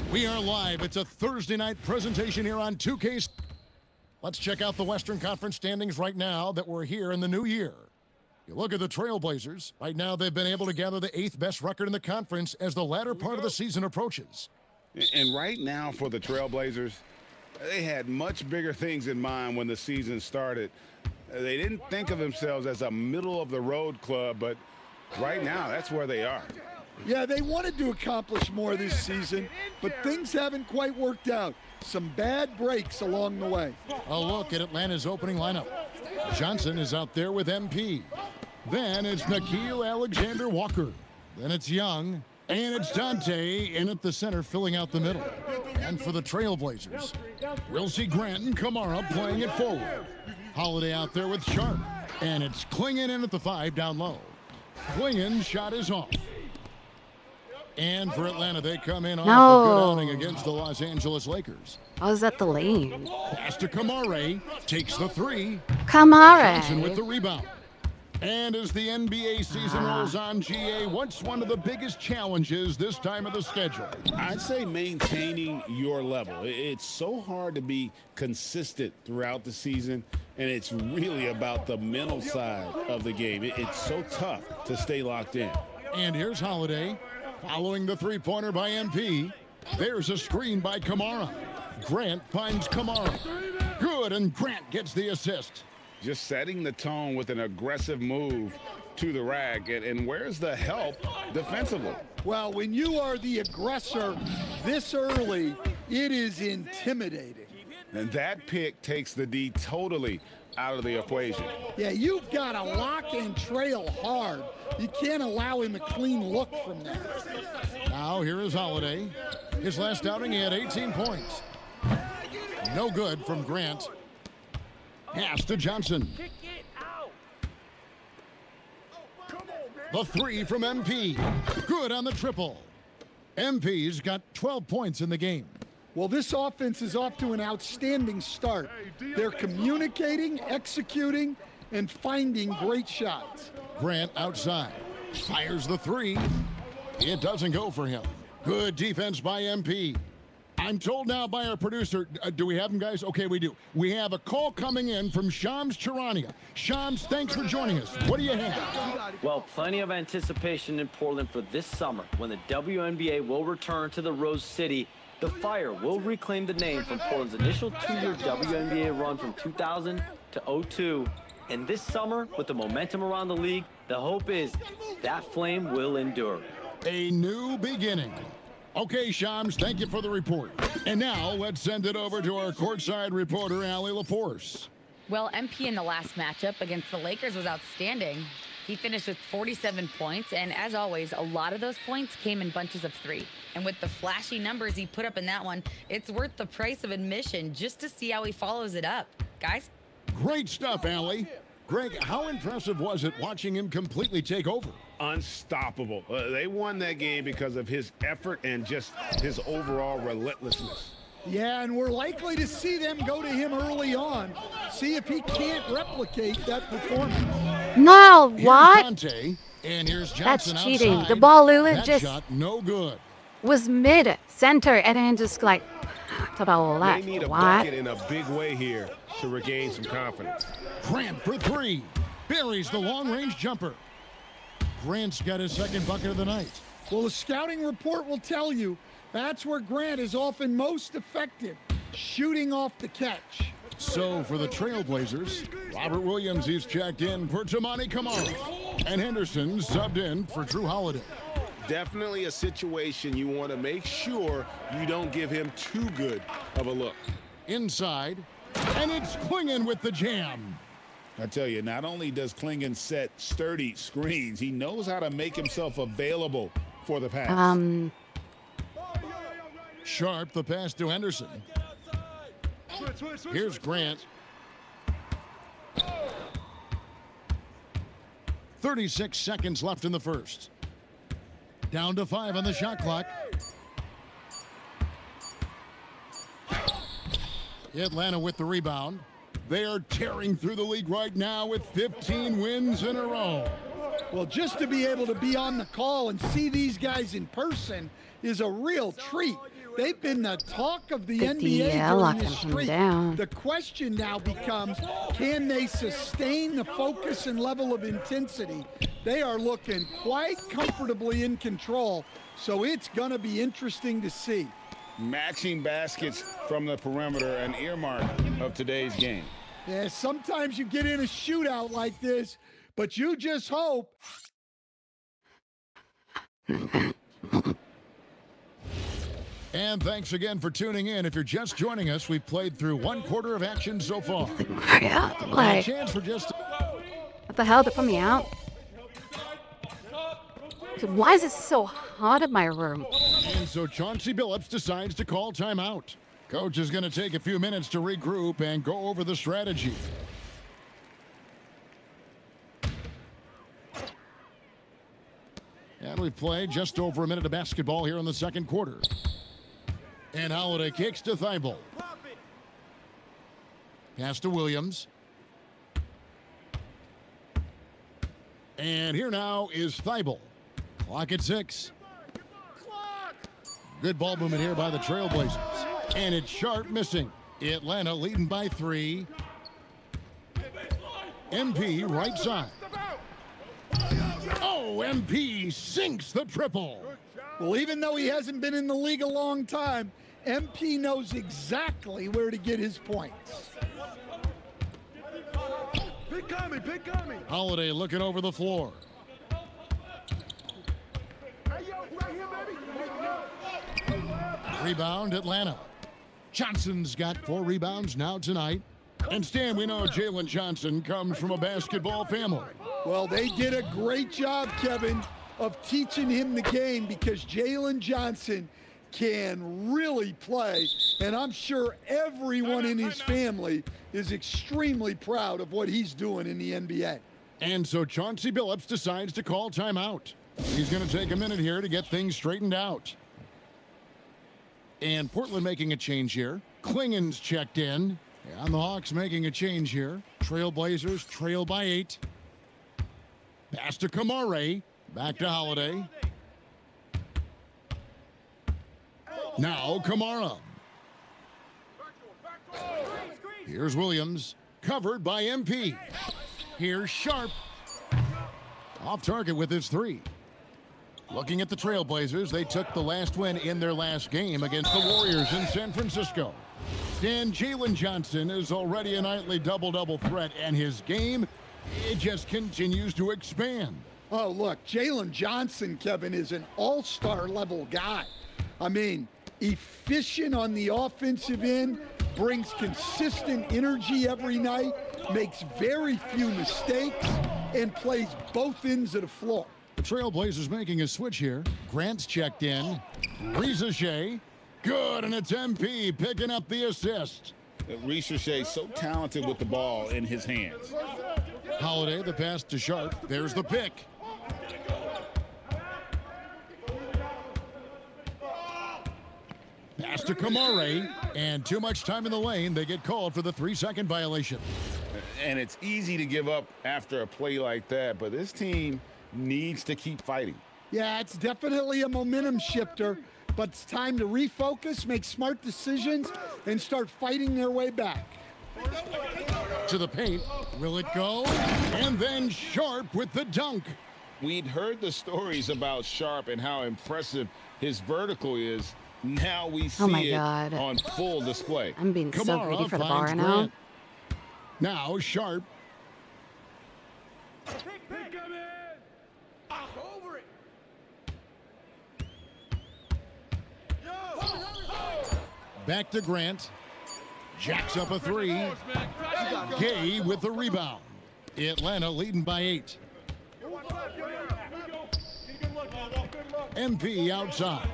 We are live. It's a Thursday night presentation here on 2K. Let's check out the Western Conference standings right now that we're here in the new year. You look at the Trailblazers. Right now, they've been able to gather the 8th best record in the conference as the latter part of the season approaches. And right now for the Trailblazers, they had much bigger things in mind when the season started. They didn't think of themselves as a middle-of-the-road club, but right now, that's where they are. Yeah, they wanted to accomplish more this season, but things haven't quite worked out. Some bad breaks along the way. A look at Atlanta's opening lineup. Johnson is out there with MP. Then it's Nickeil Alexander-Walker. Then it's Young. And it's Dante in at the center, filling out the middle. And for the Trailblazers, we'll see Grant and Kamara playing it forward. Holiday out there with Sharp. And it's Klingon in at the 5 down low. Klingon's shot is off. And for Atlanta, they come in off a good outing against the Los Angeles Lakers. I was at the lane. Pass to Kamara. Takes the 3. Kamara. Johnson with the rebound. And as the NBA season rolls on, GA, what's one of the biggest challenges this time of the schedule? I'd say maintaining your level. It's so hard to be consistent throughout the season, and it's really about the mental side of the game. It's so tough to stay locked in. And here's Holiday. Following the three-pointer by MP. There's a screen by Kamara. Grant finds Kamara. Good, and Grant gets the assist. Just setting the tone with an aggressive move to the rack. And where's the help defensively? Well, when you are the aggressor this early, it is intimidating. And that pick takes the D totally out of the equation. Yeah, you've got to lock and trail hard. You can't allow him a clean look from that. Now here is Holiday. His last outing, he had 18 points. No good from Grant. Pass to Johnson. The three from MP. Good on the triple. MP's got 12 points in the game. Well, this offense is off to an outstanding start. They're communicating, executing, and finding great shots. Grant outside. Fires the three. It doesn't go for him. Good defense by MP. I'm told now by our producer, do we have him, guys? Okay, we do. We have a call coming in from Shams Charania. Shams, thanks for joining us. What do you have? Well, plenty of anticipation in Portland for this summer when the WNBA will return to the Rose City. The Fire will reclaim the name from Portland's initial two-year WNBA run from 2000 to 2002. And this summer, with the momentum around the league, the hope is that flame will endure. A new beginning. Okay, Shams, thank you for the report. And now let's send it over to our courtside reporter, Allie LaForce. Well, MP in the last matchup against the Lakers was outstanding. He finished with 47 points, and as always, a lot of those points came in bunches of three. And with the flashy numbers he put up in that one, it's worth the price of admission just to see how he follows it up. Guys? Great stuff, Allie. Greg, how impressive was it watching him completely take over? Unstoppable. They won that game because of his effort and just his overall relentlessness. Yeah, and we're likely to see them go to him early on. See if he can't replicate that performance. No, what? Conte, and here's Johnson. That's cheating. Outside. The ball, Lula, that just shot, no good. Was mid-center and then just like, they need a bucket in a big way here to regain some confidence. Grant for three. Buries the long-range jumper. Grant's got his second bucket of the night. Well, the scouting report will tell you that's where Grant is often most effective, shooting off the catch. So for the Trailblazers, Robert Williams, he's checked in for Tamani Kamara. And Henderson subbed in for Drew Holiday. Definitely a situation you want to make sure you don't give him too good of a look. Inside, and it's Klingon with the jam. I tell you, not only does Klingon set sturdy screens, he knows how to make himself available for the pass. Sharp, the pass to Henderson. Here's Grant. 36 seconds left in the first. Down to 5 on the shot clock. Atlanta with the rebound. They are tearing through the league right now with 15 wins in a row. Well, just to be able to be on the call and see these guys in person is a real treat. They've been the talk of the NBA during this streak. The question now becomes, can they sustain the focus and level of intensity? They are looking quite comfortably in control, so it's going to be interesting to see. Matching baskets from the perimeter, an earmark of today's game. Yeah, sometimes you get in a shootout like this, but you just hope. And thanks again for tuning in. If you're just joining us, we've played through one quarter of action so far. Yeah, like, a chance for just... What the hell? They put me out? Why is it so hot in my room? And so Chauncey Billups decides to call timeout. Coach is going to take a few minutes to regroup and go over the strategy. And we've played just over a minute of basketball here in the second quarter. And Holiday kicks to Thibault. Pass to Williams. And here now is Thibault. Clock at 6. Good ball movement here by the Trailblazers. And it's Sharp missing. Atlanta leading by 3. MP right side. Oh, MP sinks the triple. Well, even though he hasn't been in the league a long time, MP knows exactly where to get his points. Pick coming. Holiday looking over the floor. Rebound, Atlanta. Johnson's got 4 rebounds now tonight. And Stan, we know Jalen Johnson comes from a basketball family. Well, they did a great job, Kevin, of teaching him the game because Jalen Johnson can really play. And I'm sure everyone in his family is extremely proud of what he's doing in the NBA. And so Chauncey Billups decides to call timeout. He's going to take a minute here to get things straightened out. And Portland making a change here. Klingen's checked in. And the Hawks making a change here. Trailblazers trail by 8. Pass to Kamare. Back to Holiday. Now Kamara. Here's Williams. Covered by MP. Here's Sharp. Off target with his 3. Looking at the Trailblazers, they took the last win in their last game against the Warriors in San Francisco. And Jalen Johnson is already a nightly double-double threat, and his game, it just continues to expand. Oh, look, Jalen Johnson, Kevin, is an all-star level guy. I mean, efficient on the offensive end, brings consistent energy every night, makes very few mistakes, and plays both ends of the floor. The Trailblazers making a switch here. Grant's checked in. Ricochet. Good, and it's MP picking up the assist. Ricochet so talented with the ball in his hands. Holiday, the pass to Sharp. There's the pick. Pass to Kamare, and too much time in the lane. They get called for the 3-second violation. And it's easy to give up after a play like that, but this team needs to keep fighting. Yeah, it's definitely a momentum shifter, but it's time to refocus, make smart decisions, and start fighting their way back. To the paint. Will it go? And then Sharp with the dunk. We'd heard the stories about Sharp and how impressive his vertical is. Now we see it on full display. I'm being so greedy for the bar now. Now Sharp. Back to Grant. Jacks up a 3. Gay with the rebound. Atlanta leading by 8. MP outside.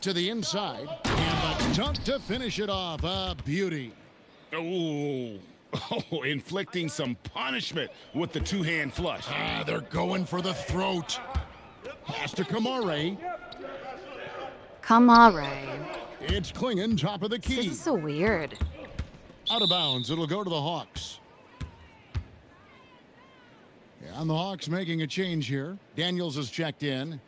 To the inside. And a dunk to finish it off. A beauty. Oh, inflicting some punishment with the 2-hand flush. They're going for the throat. Pass to Kamare. Kamare. It's Klingen, top of the key. This is so weird. Out of bounds. It'll go to the Hawks. And the Hawks making a change here. Daniels has checked in.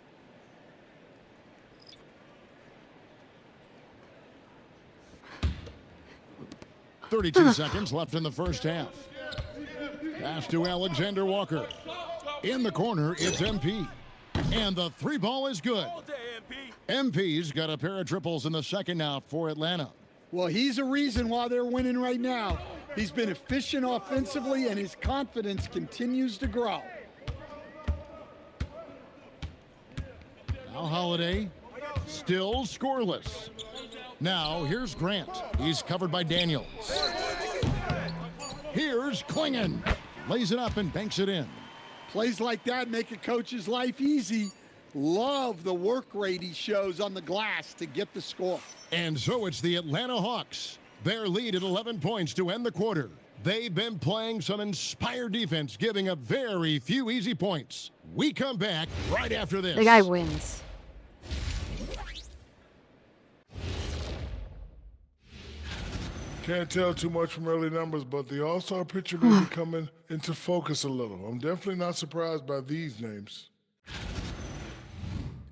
.32 seconds left in the first half. Pass to Alexander Walker. In the corner, it's MP. And the 3 ball is good. MP's got a pair of triples in the second now for Atlanta. Well, he's a reason why they're winning right now. He's been efficient offensively, and his confidence continues to grow. Now Holiday, still scoreless. Now here's Grant. He's covered by Daniels. Here's Klingen. Lays it up and banks it in. Plays like that make a coach's life easy. Love the work rate he shows on the glass to get the score. And so it's the Atlanta Hawks. Their lead at 11 points to end the quarter. They've been playing some inspired defense, giving up very few easy points. We come back right after this. The guy wins. Can't tell too much from early numbers, but the all-star picture may be coming into focus a little. I'm definitely not surprised by these names.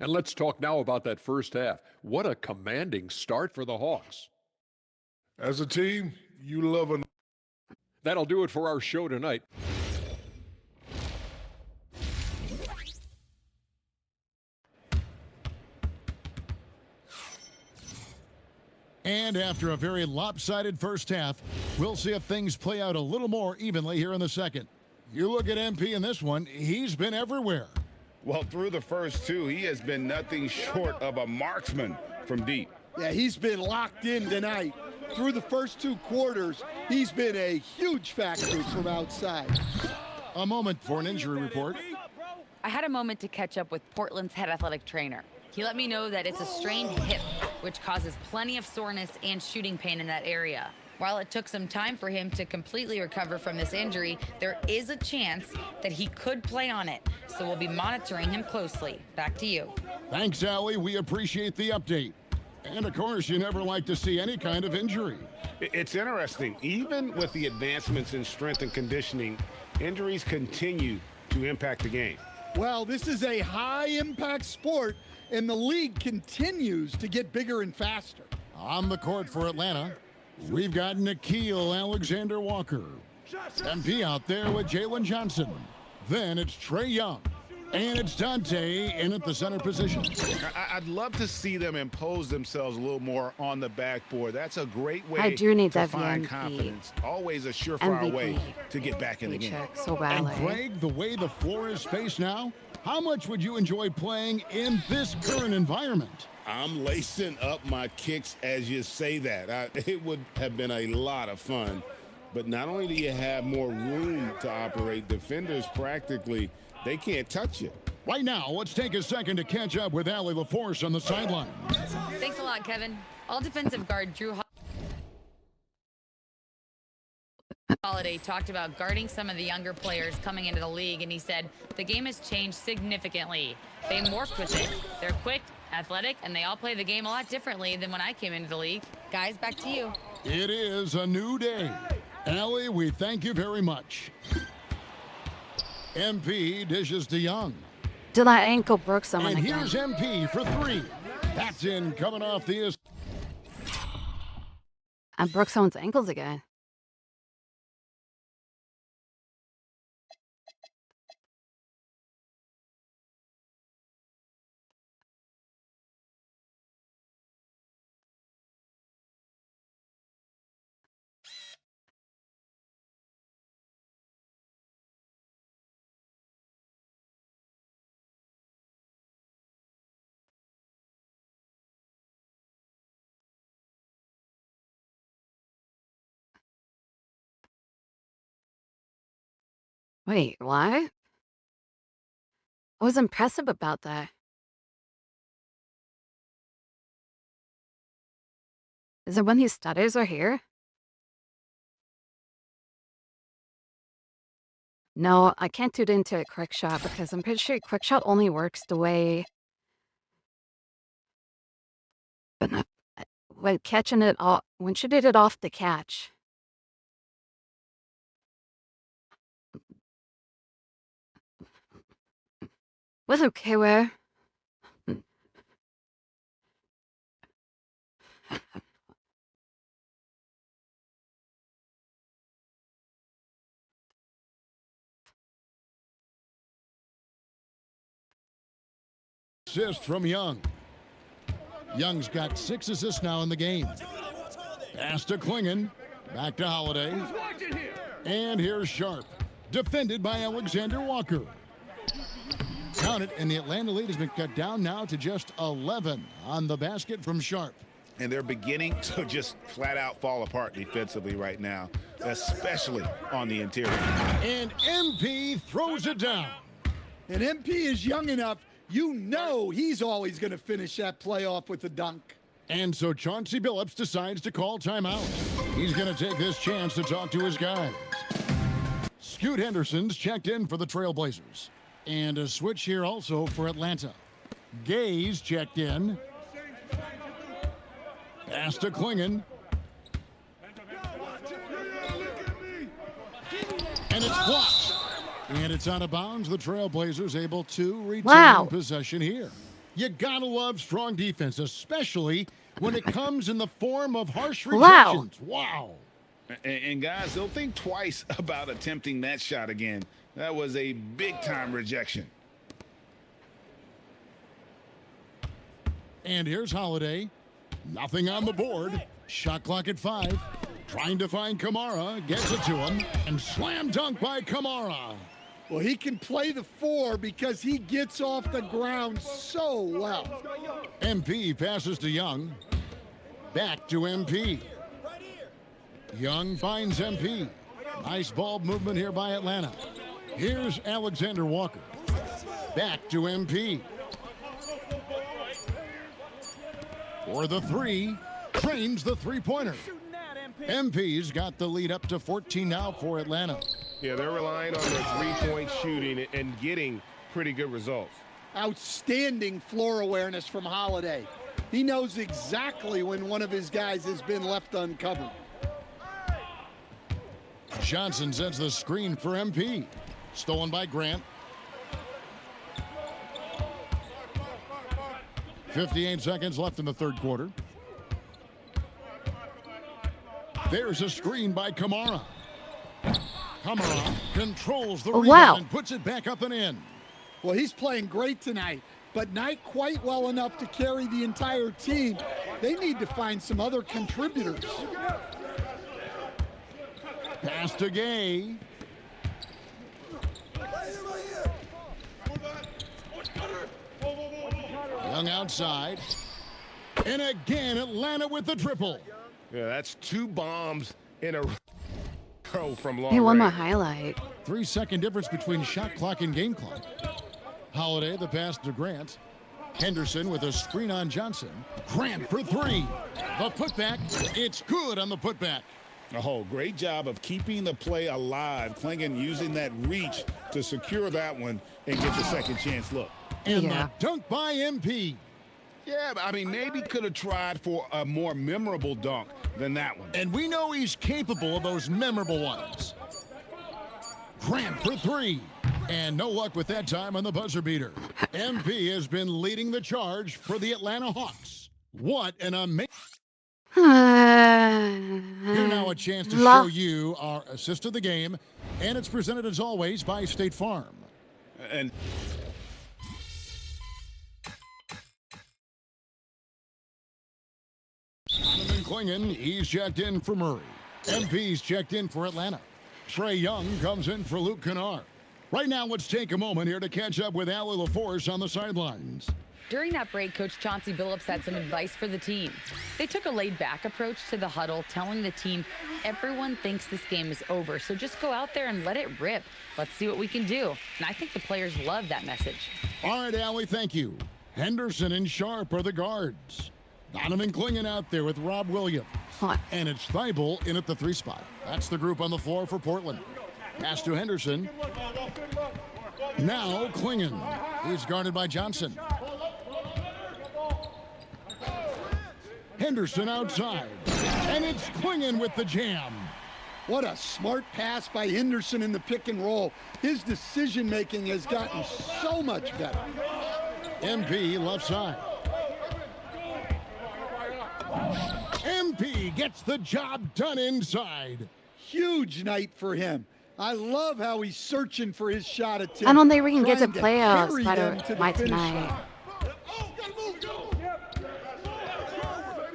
And let's talk now about that first half. What a commanding start for the Hawks. As a team, you love a... That'll do it for our show tonight. And after a very lopsided first half, we'll see if things play out a little more evenly here in the second. You look at MP in this one, he's been everywhere. Well, through the first two, he has been nothing short of a marksman from deep. Yeah, he's been locked in tonight. Through the first two quarters, he's been a huge factor from outside. A moment for an injury report. I had a moment to catch up with Portland's head athletic trainer. He let me know that it's a strained hip, which causes plenty of soreness and shooting pain in that area. While it took some time for him to completely recover from this injury, there is a chance that he could play on it. So we'll be monitoring him closely. Back to you. Thanks, Allie. We appreciate the update. And of course, you never like to see any kind of injury. It's interesting. Even with the advancements in strength and conditioning, injuries continue to impact the game. Well, this is a high-impact sport, and the league continues to get bigger and faster. On the court for Atlanta, we've got Nickeil Alexander-Walker. MP out there with Jalen Johnson. Then it's Trae Young. And it's Dante in at the center position. I'd love to see them impose themselves a little more on the backboard. That's a great way I do need to that find MVP. confidence. Always a surefire MVP. way to get back in the game. Check so badly. And Greg, the way the floor is spaced now, how much would you enjoy playing in this current environment? I'm lacing up my kicks as you say that. It would have been a lot of fun. But not only do you have more room to operate, defenders practically, they can't touch you. Right now, let's take a second to catch up with Allie LaForce on the sideline. Thanks a lot, Kevin. All defensive guard Drew Holiday talked about guarding some of the younger players coming into the league, and he said the game has changed significantly. They morphed with it. They're quick, athletic, and they all play the game a lot differently than when I came into the league. Guys, back to you. It is a new day. Allie, we thank you very much. MP dishes to Young. Did that ankle broke someone And again? here's MP for three. That's in coming off the... I broke someone's ankles again. Wait, what? What was impressive about that? Is it when these stutters are here? No, I can't do it into a quick shot because I'm pretty sure quick shot only works the way. But not when catching it off. When she did it off the catch. Was okay where? Assist from Young. Young's got 6 assists now in the game. Pass to Klingon. Back to Holiday. And here's Sharp. Defended by Alexander Walker. Count it, and the Atlanta lead has been cut down now to just 11 on the basket from Sharp. And they're beginning to just flat out fall apart defensively right now, especially on the interior. And MP throws it down. And MP is young enough, you know he's always going to finish that play off with a dunk. And so Chauncey Billups decides to call timeout. He's going to take this chance to talk to his guys. Scoot Henderson's checked in for the Trailblazers. And a switch here also for Atlanta. Gay's checked in. Pass to Klingon. And it's blocked. And it's out of bounds. The Trailblazers able to retain possession here. You gotta love strong defense, especially when it comes in the form of harsh rejections. Wow. And guys, they'll think twice about attempting that shot again. That was a big-time rejection. And here's Holiday. Nothing on the board. Shot clock at 5. Trying to find Kamara. Gets it to him. And slam dunk by Kamara. Well, he can play the 4 because he gets off the ground so well. MP passes to Young. Back to MP. Young finds MP. Nice ball movement here by Atlanta. Here's Alexander Walker. Back to MP. For the 3. Trains the three-pointer. MP's got the lead up to 14 now for Atlanta. Yeah, they're relying on their three-point shooting and getting pretty good results. Outstanding floor awareness from Holiday. He knows exactly when one of his guys has been left uncovered. Johnson sets the screen for MP. Stolen by Grant. 58 seconds left in the third quarter. There's a screen by Kamara. Kamara controls the rebound and puts it back up and in. Well, he's playing great tonight, but not quite well enough to carry the entire team. They need to find some other contributors. Pass to Gay. Young outside. And again, Atlanta with the triple. Yeah, that's 2 bombs in a row from long Hey, one more range. highlight. 3-second difference between shot clock and game clock. Holiday, the pass to Grant. Henderson with a screen on Johnson. Grant for 3. The putback. It's good on the putback. Oh, great job of keeping the play alive. Klingon using that reach to secure that one and get the second chance look. And the dunk by MP. Yeah, but I mean, maybe could have tried for a more memorable dunk than that one. And we know he's capable of those memorable ones. Grant for 3. And no luck with that time on the buzzer beater. MP has been leading the charge for the Atlanta Hawks. What an amazing... Here now a chance to show you our assist of the game. And it's presented as always by State Farm. And... Klingon, he's checked in for Murray. MP's checked in for Atlanta. Trey Young comes in for Luke Kennard. Right now, let's take a moment here to catch up with Allie LaForce on the sidelines. During that break, Coach Chauncey Billups had some advice for the team. They took a laid-back approach to the huddle, telling the team, everyone thinks this game is over, so just go out there and let it rip. Let's see what we can do. And I think the players love that message. All right, Allie, thank you. Henderson and Sharp are the guards. Donovan Klingon out there with Rob Williams. And it's Thibault in at the 3 spot. That's the group on the floor for Portland. Pass to Henderson. Now Klingon. He's guarded by Johnson. Henderson outside. And it's Klingon with the jam. What a smart pass by Henderson in the pick and roll. His decision-making has gotten so much better. MP left side. MP gets the job done inside. Huge night for him. I love how he's searching for his shot attempt. I don't think we can get to trying playoffs carry by them to the finish tonight.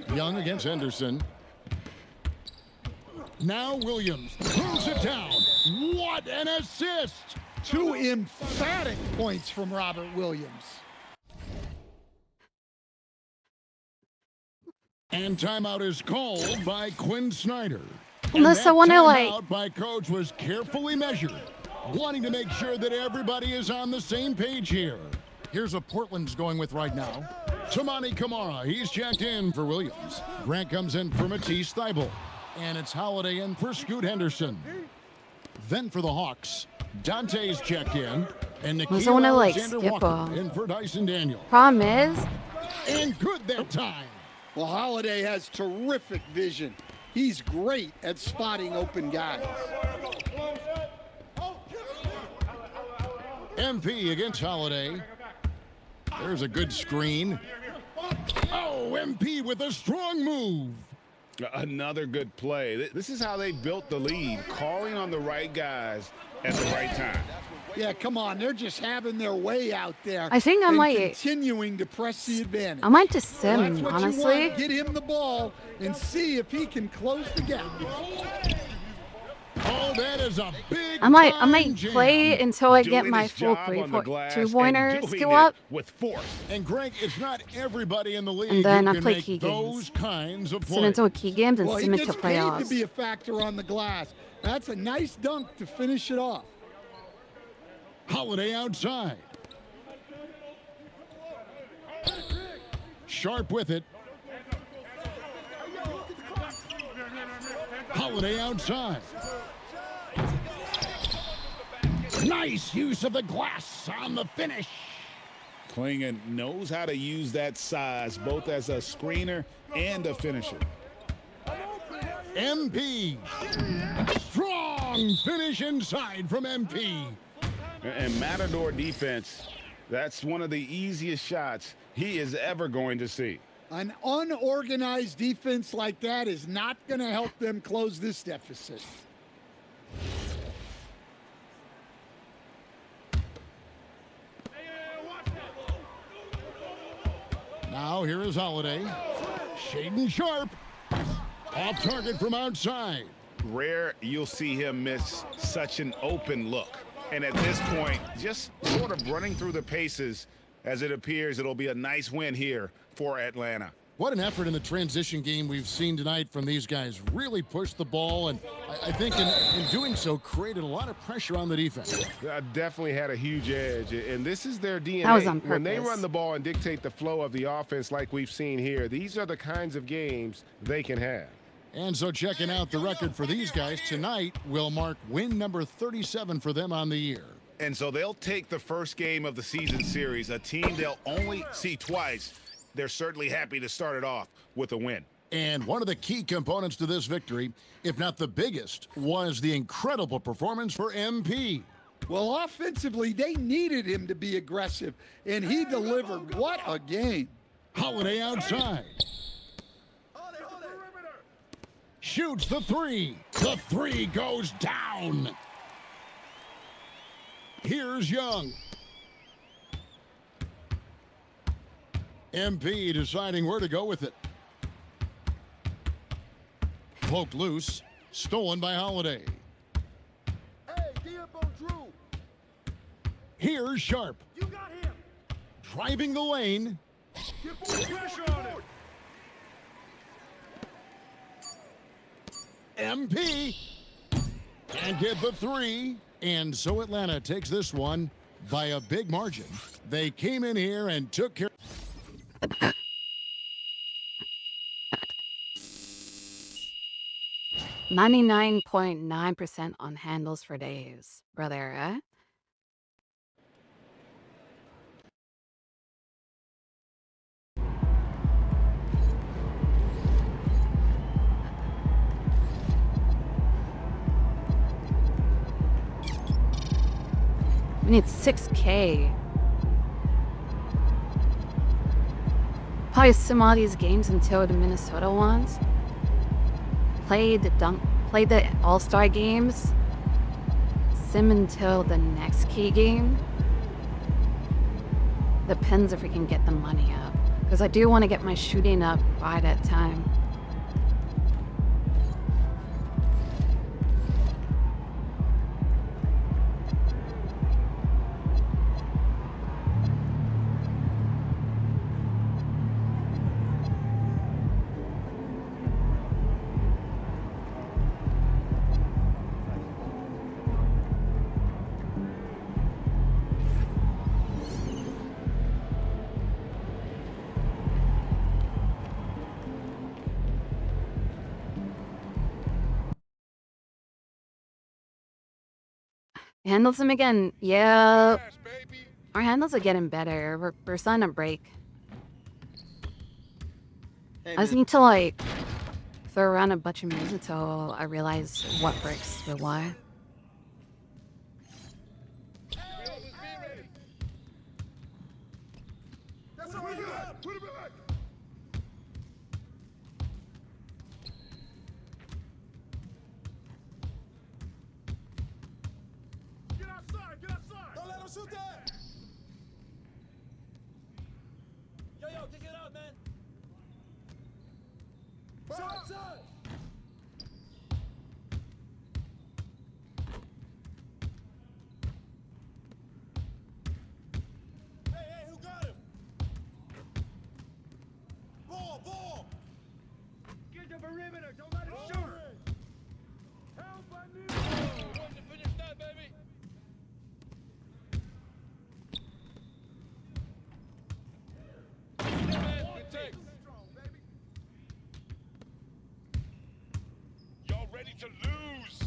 line. Young against Henderson. Now Williams throws it down. What an assist! 2 emphatic points from Robert Williams. And timeout is called by Quinn Snyder. Unless I want to, like... Timeout by coach was carefully measured, wanting to make sure that everybody is on the same page here. Here's what Portland's going with right now. Tamani Kamara, he's checked in for Williams. Grant comes in for Matisse Thibault. And it's Holiday in for Scoot Henderson. Then for the Hawks, Dante's checked in. And Unless I want to, like, Alexander skip Walker in for Dyson Daniel. Problem is... And good that time. Well, Holiday has terrific vision. He's great at spotting open guys. MP against Holiday. There's a good screen. Oh, MP with a strong move. Another good play. This is how they built the lead, calling on the right guys at the right time. Yeah, come on. They're just having their way out there. I think I and might continuing to press the advantage. I might just Well, sim, that's what honestly. You want. Get him the ball and see if he can close the gap. Oh, that is a big I might jam. play until I get Doing my his full job on the glass two-pointer and doing skill it up. with force. And Greg, it's not everybody in the league And then who I can play make key those games. kinds of Sim plays. into key games and Well, he sim into gets paid to playoffs. be a factor on the glass. That's a nice dunk to finish it off. Holiday outside. Sharp with it. Holiday outside. Nice use of the glass on the finish. Klingon knows how to use that size, both as a screener and a finisher. MP. Strong finish inside from MP. And Matador defense, that's one of the easiest shots he is ever going to see. An unorganized defense like that is not going to help them close this deficit. Now here is Holiday. Shaden Sharp. Off target from outside. Rare you'll see him miss such an open look. And at this point, just sort of running through the paces, as it appears it'll be a nice win here for Atlanta. What an effort in the transition game we've seen tonight from these guys. Really pushed the ball, and I think in doing so, created a lot of pressure on the defense. Definitely had a huge edge, and this is their DNA. That was on When they purpose. run the ball and dictate the flow of the offense like we've seen here, these are the kinds of games they can have. And so checking out the record for these guys tonight will mark win number 37 for them on the year. And so they'll take the first game of the season series, a team they'll only see twice. They're certainly happy to start it off with a win. And one of the key components to this victory, if not the biggest, was the incredible performance for MP. Well, offensively, they needed him to be aggressive, and he delivered. What a game. Holiday outside. Shoots the three. The three goes down. Here's Young. MP deciding where to go with it. Poked loose. Stolen by Holiday. Here's Sharp. You got him. Driving the lane. Get full pressure on him. MP can't get the three. And so Atlanta takes this one by a big margin. They came in here and took care. 99.9% on handles for days, brother, eh? We need 6K. Probably sim all these games until the Minnesota ones. Play the All-Star games. Sim until the next key game. Depends if we can get the money up. Because I do want to get my shooting up by that time. Handles them again. Yeah. Our handles are getting better. We're starting to break. I just need to like throw around a bunch of moves until I realize what breaks with why. back. Put it back. Get outside. Get outside. Don't let him shoot that. Yo, kick it out, man. Side. Hey, who got him? Ball. Get the perimeter. Don't let him shoot. Help, I need you. Want to finish that, baby? Good take. Y'all ready to lose?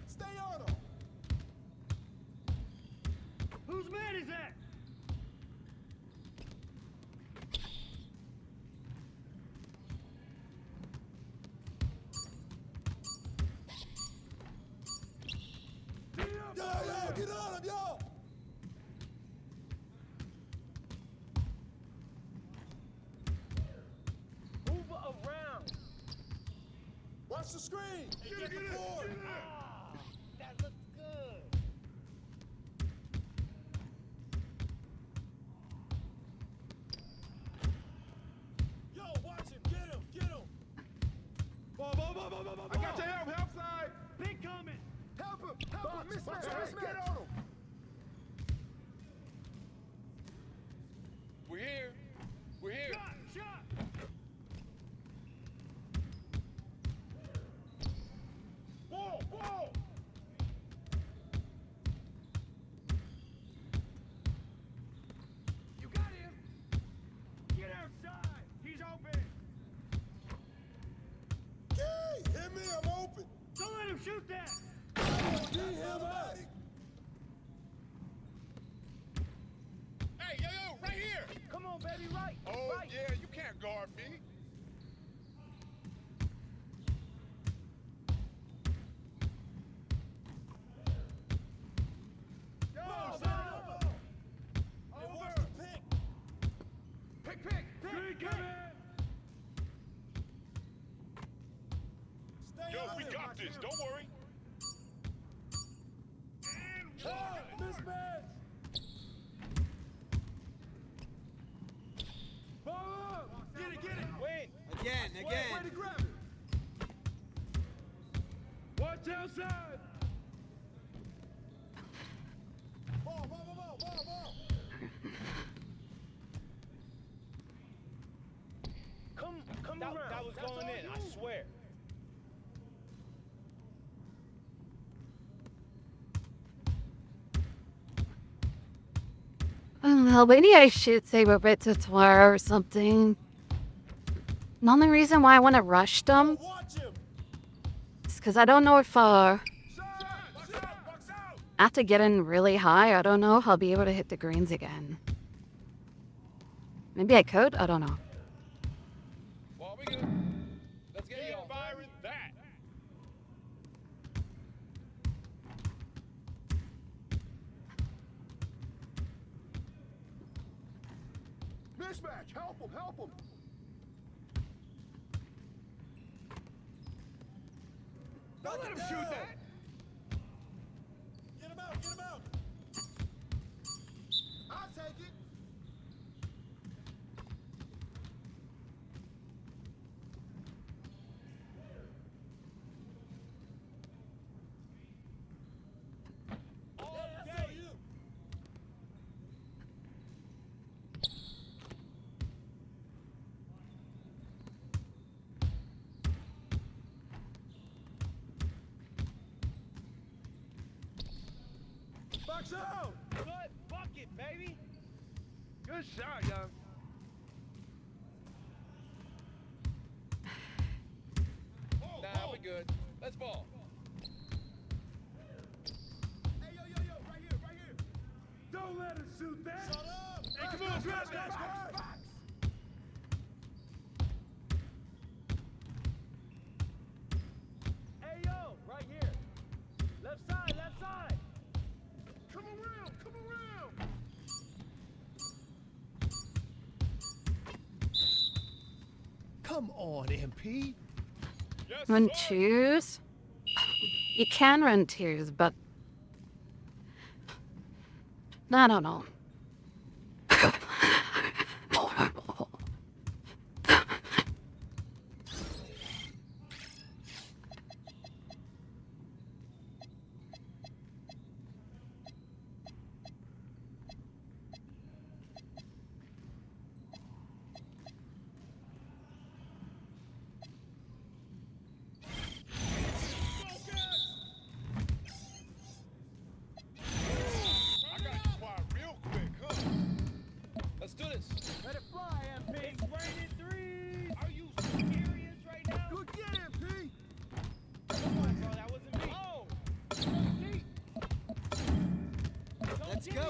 Stay on him. Whose man is that? Yo, get on him, yo. Move around. Watch the screen. Get the board. That looks good. Yo, watch him. Get him. Ball. I got your help side. Big coming. Help him. Mismatch. Get on him. We're here. Shot. Ball. You got him. Get outside. He's open. Hit me. I'm open. Don't let him shoot that. Get him out. Hey, yo, right here. Come on, baby, right. Oh, yeah, you can't guard me. Yo, Ball. Over. Pick. Pick. Stay Yo, on we him. got this. Don't worry. Mismatch. Ball up. Get it. Win. Again. Way to grab it. Watch outside. Ball. Come around. That was going in, I swear. I don't know, maybe I should save a bit to tomorrow or something. The only reason why I want to rush them is because I don't know if after getting really high, I don't know if I'll be able to hit the greens again. Maybe I could? I don't know. Well, we good. Let's get you firing that. Mismatch. Help him. Don't let him shoot that. Get him out. I'll take it. Box out. Good bucket, baby. Good shot, young. Nah, we good. Let's ball. Hey, yo, right here. Don't let him shoot that. Shut up. Hey, come on, grab that box. Hey, yo, right here. Left side. Come around. Come on, MP. Run twos? You can run twos, but I don't know. Let's do this. Let it fly, MP. It's raining threes. Are you serious right now? Good get, MP. Come on, bro. That wasn't me. Oh. Let's go.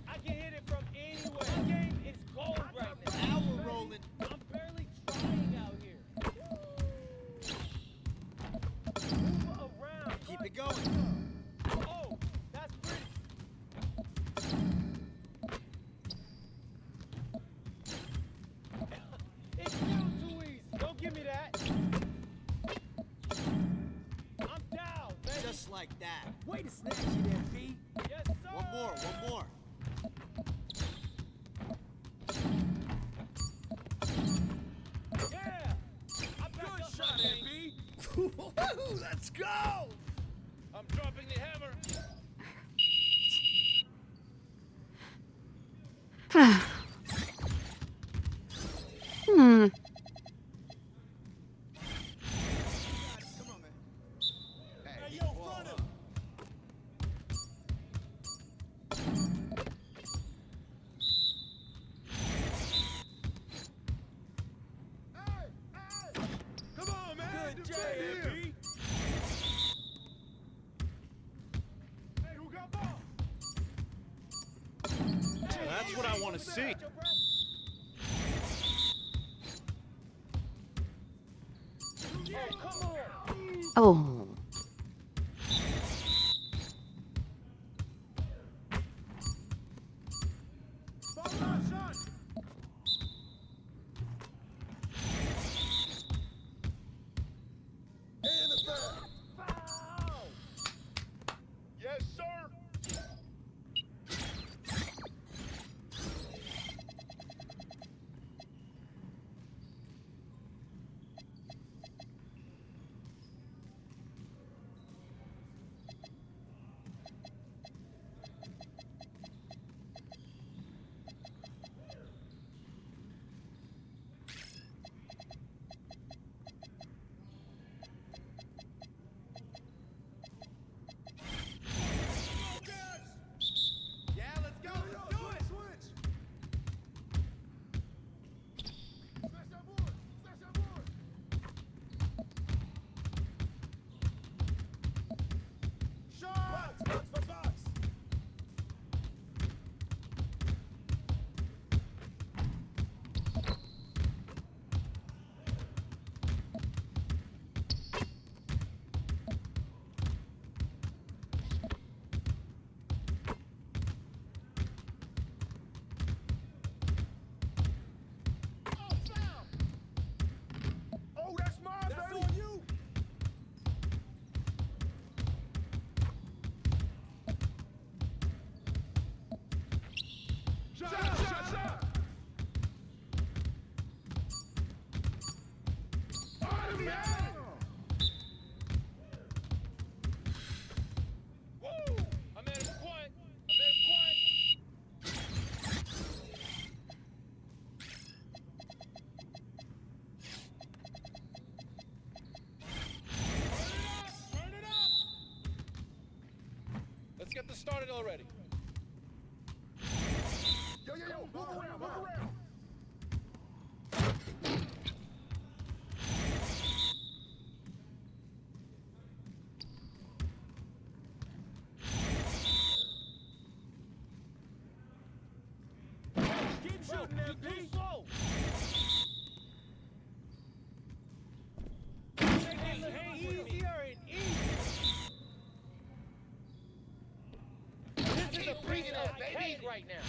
I can hit it from anywhere. My game is gold right now. Now we're rolling. I'm barely trying out here. Move around. Keep it going. Oh, that's pretty. It's still too easy. Don't give me that. I'm down, baby. Just like that. Way to snatch it, MP. Yes, sir. One more. Yeah. Good shot, MP. Let's go. I'm dropping the hammer. Hmm. Hey, yo, front him. Come on, man. Good J, MP. Hey, who got ball? That's what I want to see. Oh, come on. Oh. Ball out, son. And the foul. Foul. Yes, sir. Yeah, let's go. Let's do it. Switch. Smash that board. Smash that board. Shot. Box. Oh, that's mine, That's baby. on you. Shot. Oh, yeah. Woo! I'm at a point. Turn it up. Let's get this started already. Yo. Move around. Keep shooting, MP. Slow. Easier and easier. This is a piece of cake right now.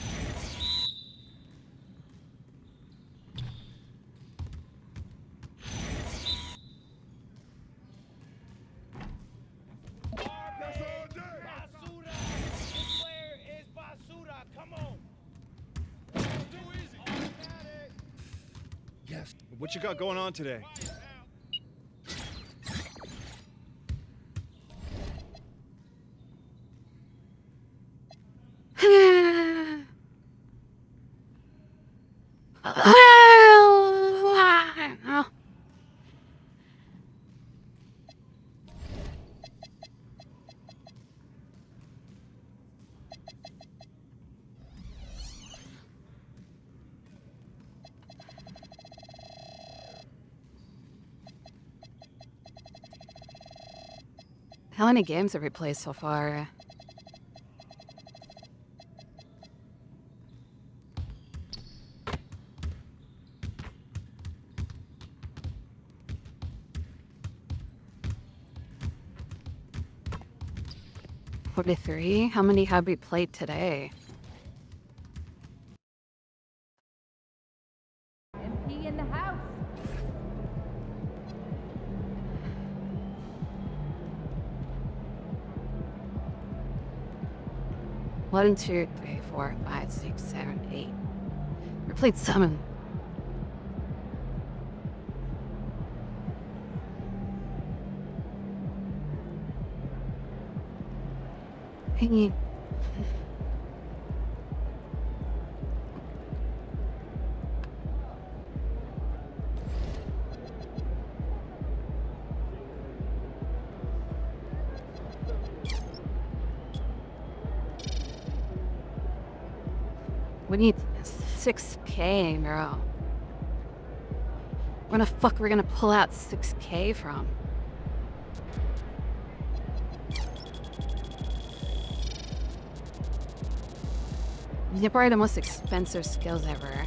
fast. What you got going on today? How many games have we played so far? $43? How many have we played today? MP in the house. One, two, three, 4, 5, 6, 7, 8. We played 7. Hey. We need 6K, bro. Where the fuck are we gonna pull out 6K from? These are probably the most expensive skills ever.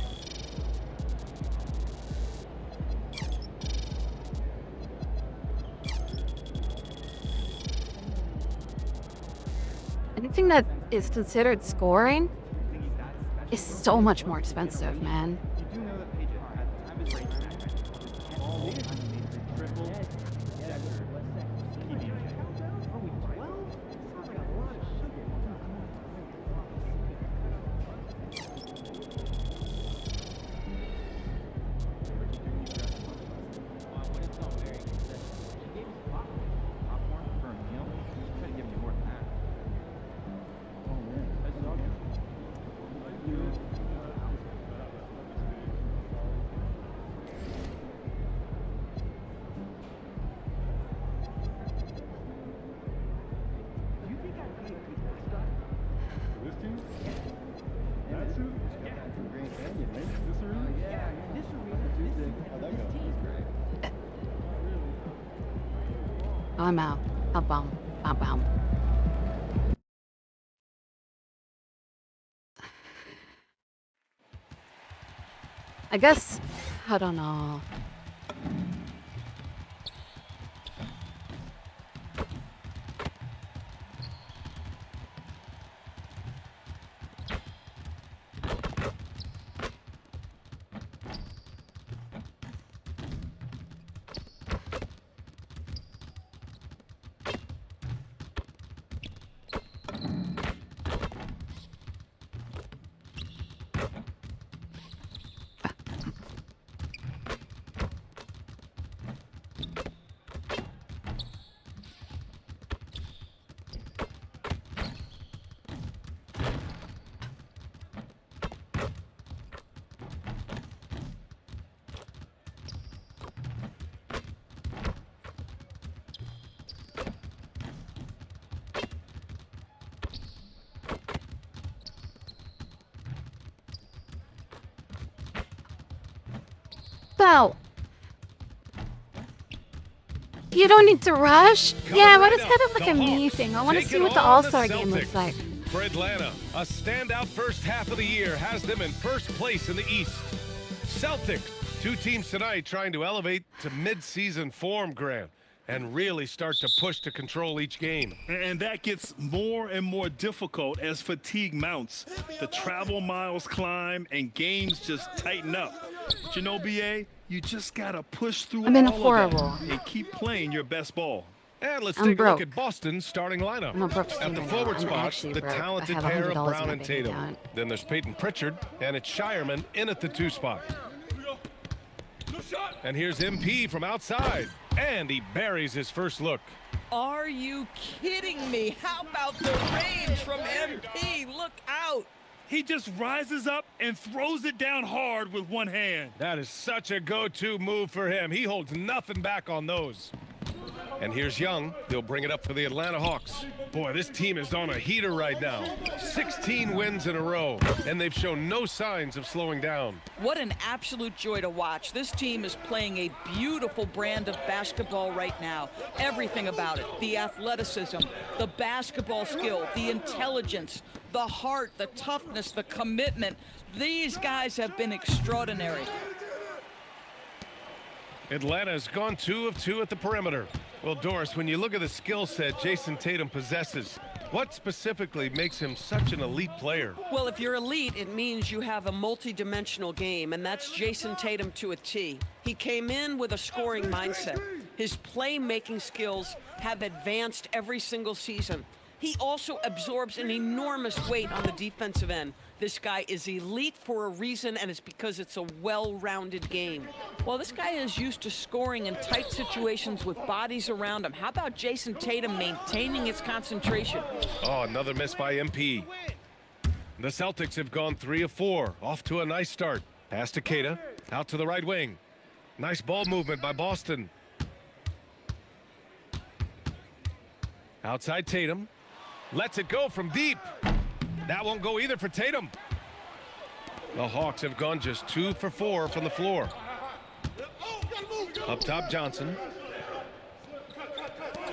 Anything that is considered scoring is so much more expensive, man. I'm out. Bum. I guess, I don't know. Bell. You don't need to rush. Yeah, why does it have like a me thing? I want to see what the All-Star game looks like. For Atlanta, a standout first half of the year has them in first place in the East. Celtics, 2 teams tonight trying to elevate to mid-season form, Graham, and really start to push to control each game. And that gets more and more difficult as fatigue mounts. The travel miles climb and games just tighten up. But you know, BA, you just gotta push through I'm in all horrible. of that and keep playing your best ball. And let's I'm take a broke. look at Boston's starting lineup. I'm a broke At the student. forward I'm spot, actually the broke. talented I have pair of $100 Brown in and my bank Tatum. account. Then there's Peyton Pritchard, and it's Shireman in at the 2 spot. And here's MP from outside. And he buries his first look. Are you kidding me? How about the range from MP? Look out. He just rises up and throws it down hard with one hand. That is such a go-to move for him. He holds nothing back on those. And here's Young. They'll bring it up for the Atlanta Hawks. Boy, this team is on a heater right now. 16 wins in a row, and they've shown no signs of slowing down. What an absolute joy to watch. This team is playing a beautiful brand of basketball right now. Everything about it, the athleticism, the basketball skill, the intelligence, the heart, the toughness, the commitment. These guys have been extraordinary. Atlanta has gone 2 of 2 at the perimeter. Well, Doris, when you look at the skill set Jason Tatum possesses, what specifically makes him such an elite player? Well, if you're elite, it means you have a multi-dimensional game, and that's Jason Tatum to a T. He came in with a scoring mindset. His playmaking skills have advanced every single season. He also absorbs an enormous weight on the defensive end. This guy is elite for a reason, and it's because it's a well-rounded game. Well, this guy is used to scoring in tight situations with bodies around him. How about Jason Tatum maintaining his concentration? Oh, another miss by MP. The Celtics have gone 3 of 4, off to a nice start. Pass to Keita, out to the right wing. Nice ball movement by Boston. Outside Tatum. Lets it go from deep. That won't go either for Tatum. The Hawks have gone just 2 for 4 from the floor. Up top, Johnson.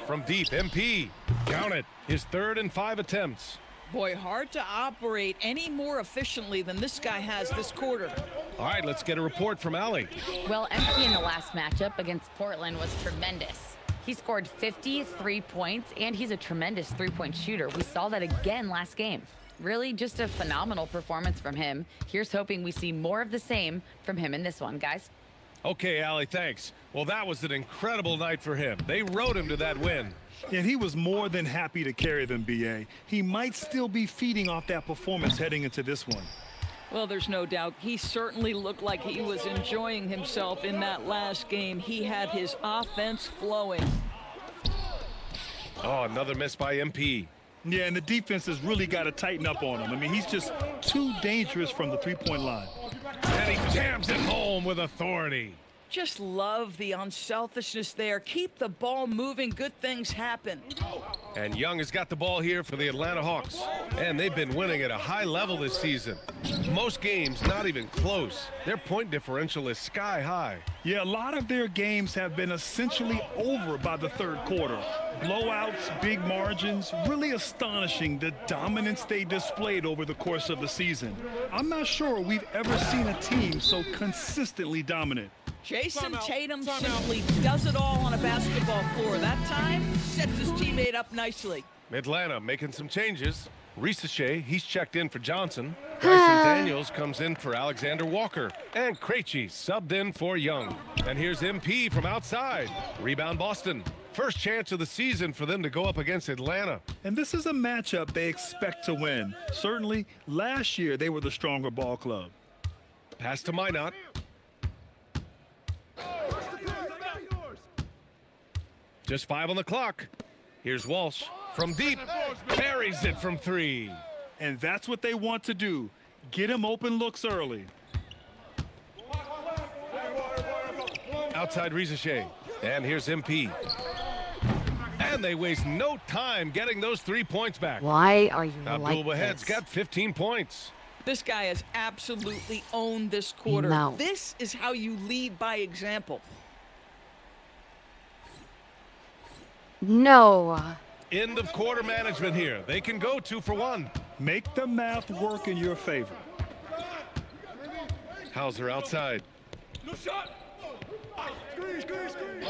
From deep, MP. Count it. His 3rd and 5 attempts. Boy, hard to operate any more efficiently than this guy has this quarter. All right, let's get a report from Allie. Well, MP in the last matchup against Portland was tremendous. He scored 53 points, and he's a tremendous three-point shooter. We saw that again last game. Really just a phenomenal performance from him. Here's hoping we see more of the same from him in this one, guys. Okay, Allie, thanks. Well, that was an incredible night for him. They rode him to that win. And he was more than happy to carry them, B.A. He might still be feeding off that performance heading into this one. Well, there's no doubt. He certainly looked like he was enjoying himself in that last game. He had his offense flowing. Oh, another miss by MP. Yeah, and the defense has really got to tighten up on him. I mean, he's just too dangerous from the three-point line. And he jams it home with authority. Just love the unselfishness there. Keep the ball moving. Good things happen. And Young has got the ball here for the Atlanta Hawks. And they've been winning at a high level this season. Most games not even close. Their point differential is sky high. Yeah, a lot of their games have been essentially over by the third quarter. Blowouts, big margins, really astonishing the dominance they displayed over the course of the season. I'm not sure we've ever seen a team so consistently dominant. Jason Tatum simply does it all on a basketball floor. That time, sets his teammate up nicely. Atlanta making some changes. Risache, he's checked in for Johnson. Bryson Daniels comes in for Alexander Walker. And Krejci subbed in for Young. And here's MP from outside. Rebound Boston. First chance of the season for them to go up against Atlanta. And this is a matchup they expect to win. Certainly, last year they were the stronger ball club. Pass to Minot. Just 5 on the clock. Here's Walsh from deep. Buries it from 3. And that's what they want to do. Get him open looks early. Outside Risache. And here's MP. And they waste no time getting those 3 points back. Why are you Abdul-Wahad's got 15 points. This guy has absolutely owned this quarter. No. This is how you lead by example. No. End of quarter management here. They can go 2 for 1. Make the math work in your favor. Hauser outside. No shot. Screen.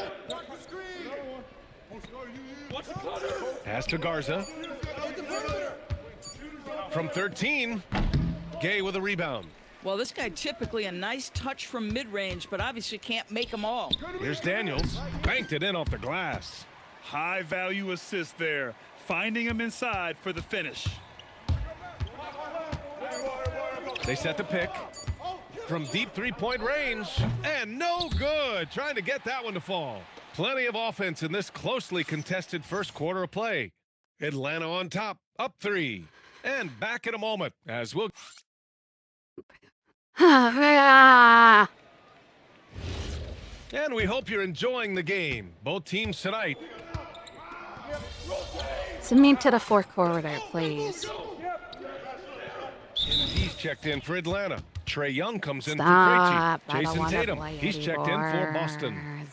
Watch the corner. Pass to Garza. From 13, Gay with a rebound. Well, this guy typically a nice touch from mid-range, but obviously can't make them all. Here's Daniels. Banked it in off the glass. High value assist there. Finding him inside for the finish. They set the pick. from deep three-point range. And no good. Trying to get that one to fall. Plenty of offense in this closely contested first quarter of play. Atlanta on top, up 3. And back in a moment as we'll... And we hope you're enjoying the game. Both teams tonight. Send me to the fourth quarter, please. He's checked in for Atlanta. Trey Young comes in Stop. for Krejci. Jason Tatum, he's checked in for Boston.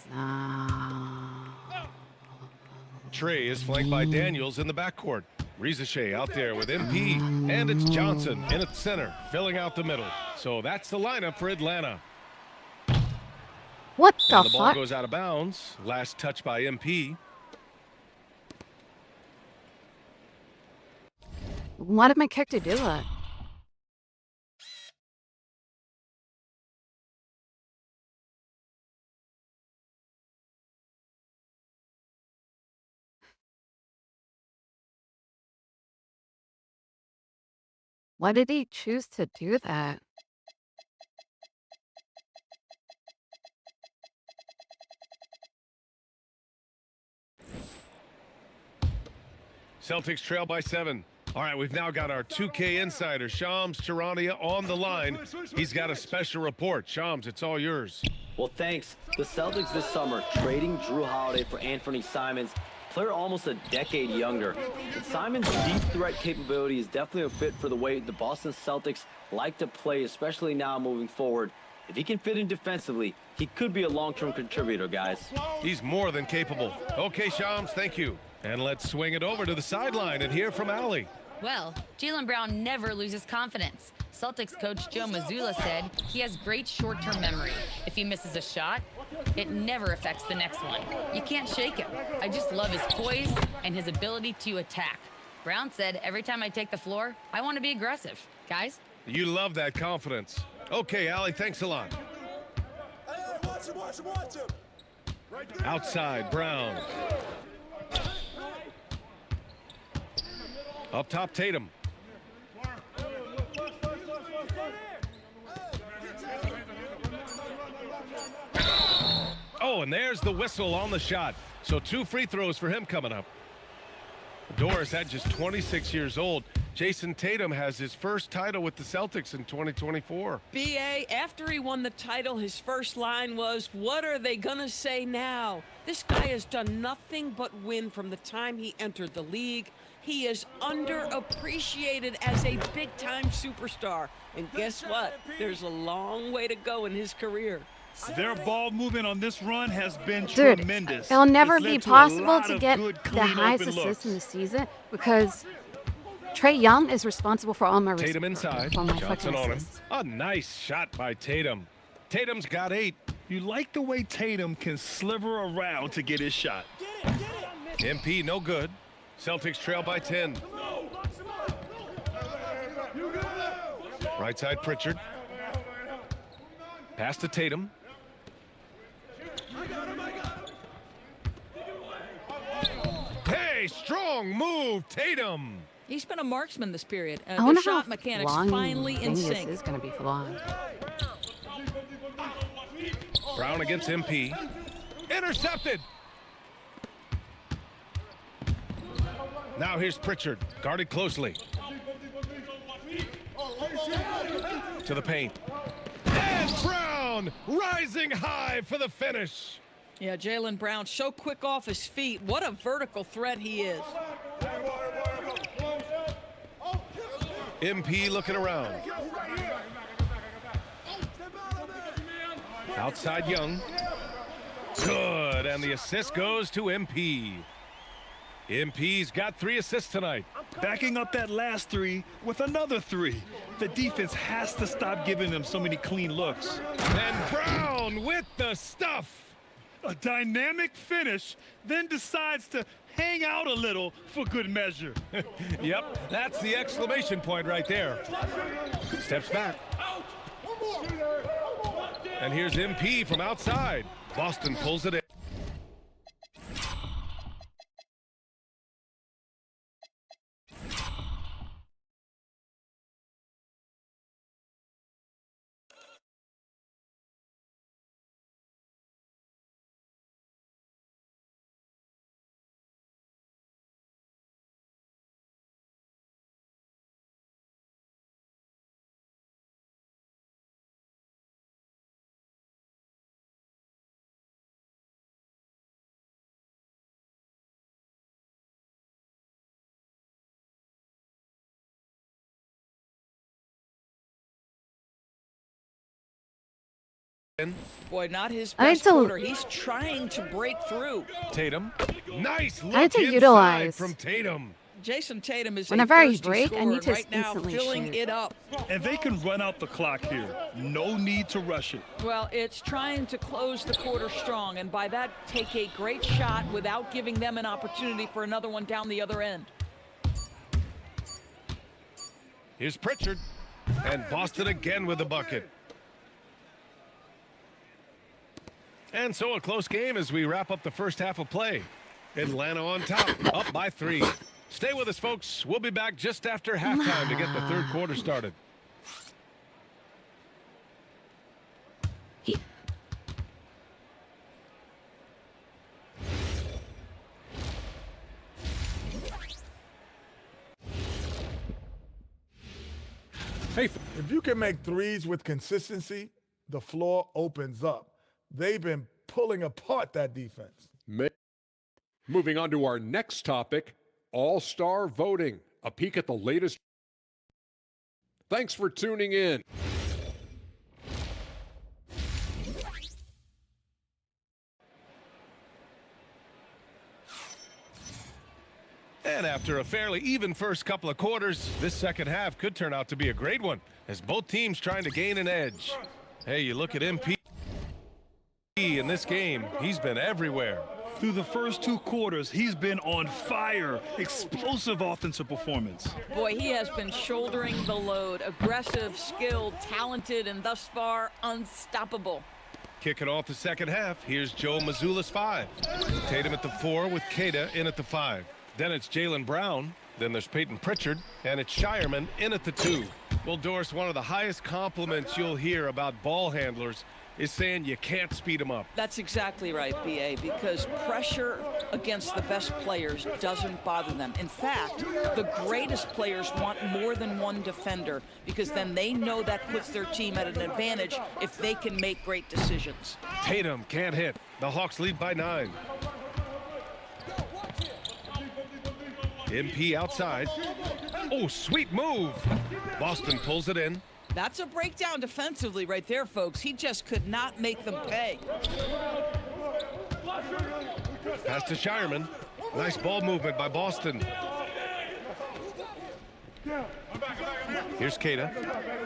Trey is flanked by Daniels in the backcourt. Rizachet out there with MP. And it's Johnson in at center, filling out the middle. So that's the lineup for Atlanta. What and the the ball fuck? goes out of bounds. Last touch by MP. Why did my character do that? Why did he choose to do that? Celtics trail by 7. All right, we've now got our 2K insider, Shams Charania, on the line. He's got a special report. Shams, it's all yours. Well, thanks. The Celtics this summer trading Drew Holiday for Anthony Simons, player almost a decade younger. And Simons' deep threat capability is definitely a fit for the way the Boston Celtics like to play, especially now moving forward. If he can fit in defensively, he could be a long-term contributor, guys. He's more than capable. Okay, Shams, thank you. And let's swing it over to the sideline and hear from Allie. Well, Jaylen Brown never loses confidence. Celtics coach Joe Mazzulla said he has great short-term memory. If he misses a shot, it never affects the next one. You can't shake him. I just love his poise and his ability to attack. Brown said, every time I take the floor, I want to be aggressive. Guys? You love that confidence. Okay, Allie, thanks a lot. Watch him. Outside, Brown. Up top, Tatum. Oh, and there's the whistle on the shot. So 2 free throws for him coming up. Doris at just 26 years old. Jason Tatum has his first title with the Celtics in 2024. B.A., after he won the title, his first line was, "What are they gonna say now?" This guy has done nothing but win from the time he entered the league. He is underappreciated as a big-time superstar. And guess what? There's a long way to go in his career. Their ball movement on this run has been Dude, tremendous. it'll never It's be led to a possible lot to of get good, the clean, highest open assists looks. in the season because Trey Young is responsible for all my Tatum inside. for my Johnson fucking on him. assists. A nice shot by Tatum. Tatum's got 8. You like the way Tatum can sliver around to get his shot. MP no good. Celtics trail by 10. Right side Pritchard. Pass to Tatum. Hey, strong move, Tatum. He's been a marksman this period. I The wonder shot how mechanics long finally in this sync. is going to be for long. Brown against MP. Intercepted. Now here's Pritchard, guarded closely. To the paint. And Brown rising high for the finish. Yeah, Jaylen Brown so quick off his feet. What a vertical threat he is. MP looking around. Outside Young. Good, and the assist goes to MP. MP's got 3 assists tonight. Backing up that last 3 with another 3. The defense has to stop giving them so many clean looks. And Brown with the stuff. A dynamic finish, then decides to hang out a little for good measure. Yep, that's the exclamation point right there. Steps back. And here's MP from outside. Boston pulls it in. Boy, not his I need best to- quarter. He's trying to break through. Tatum. Nice look I need to inside utilize. from Tatum. Jason Tatum is Whenever a I thirsty break, I scorer, need to right now instantly filling shoot. it up. And they can run out the clock here. No need to rush it. Well, it's trying to close the quarter strong, and by that, take a great shot without giving them an opportunity for another one down the other end. Here's Pritchard. And Boston again with the bucket. And so a close game as we wrap up the first half of play. Atlanta on top, up by 3. Stay with us, folks. We'll be back just after halftime to get the third quarter started. Hey, if you can make threes with consistency, the floor opens up. They've been pulling apart that defense. moving on to our next topic, All-Star voting. A peek at the latest. Thanks for tuning in. And after a fairly even first couple of quarters, this second half could turn out to be a great one as both teams trying to gain an edge. Hey, you look at MP in this game, he's been everywhere. Through the first 2 quarters, he's been on fire. Explosive offensive performance. Boy, he has been shouldering the load. Aggressive, skilled, talented, and thus far, unstoppable. Kicking off the second half, here's Joe Mazzulla's 5. Tatum at the 4 with Queta in at the 5. Then it's Jaylen Brown. Then there's Peyton Pritchard. And it's Shireman in at the 2. Well, Doris, one of the highest compliments you'll hear about ball handlers is saying you can't speed them up. That's exactly right, B.A., because pressure against the best players doesn't bother them. In fact, the greatest players want more than one defender because then they know that puts their team at an advantage if they can make great decisions. Tatum can't hit. The Hawks lead by 9. MP outside. Oh, sweet move. Boston pulls it in. That's a breakdown defensively right there, folks. He just could not make them pay. Pass to Shireman. Nice ball movement by Boston. Here's Queta.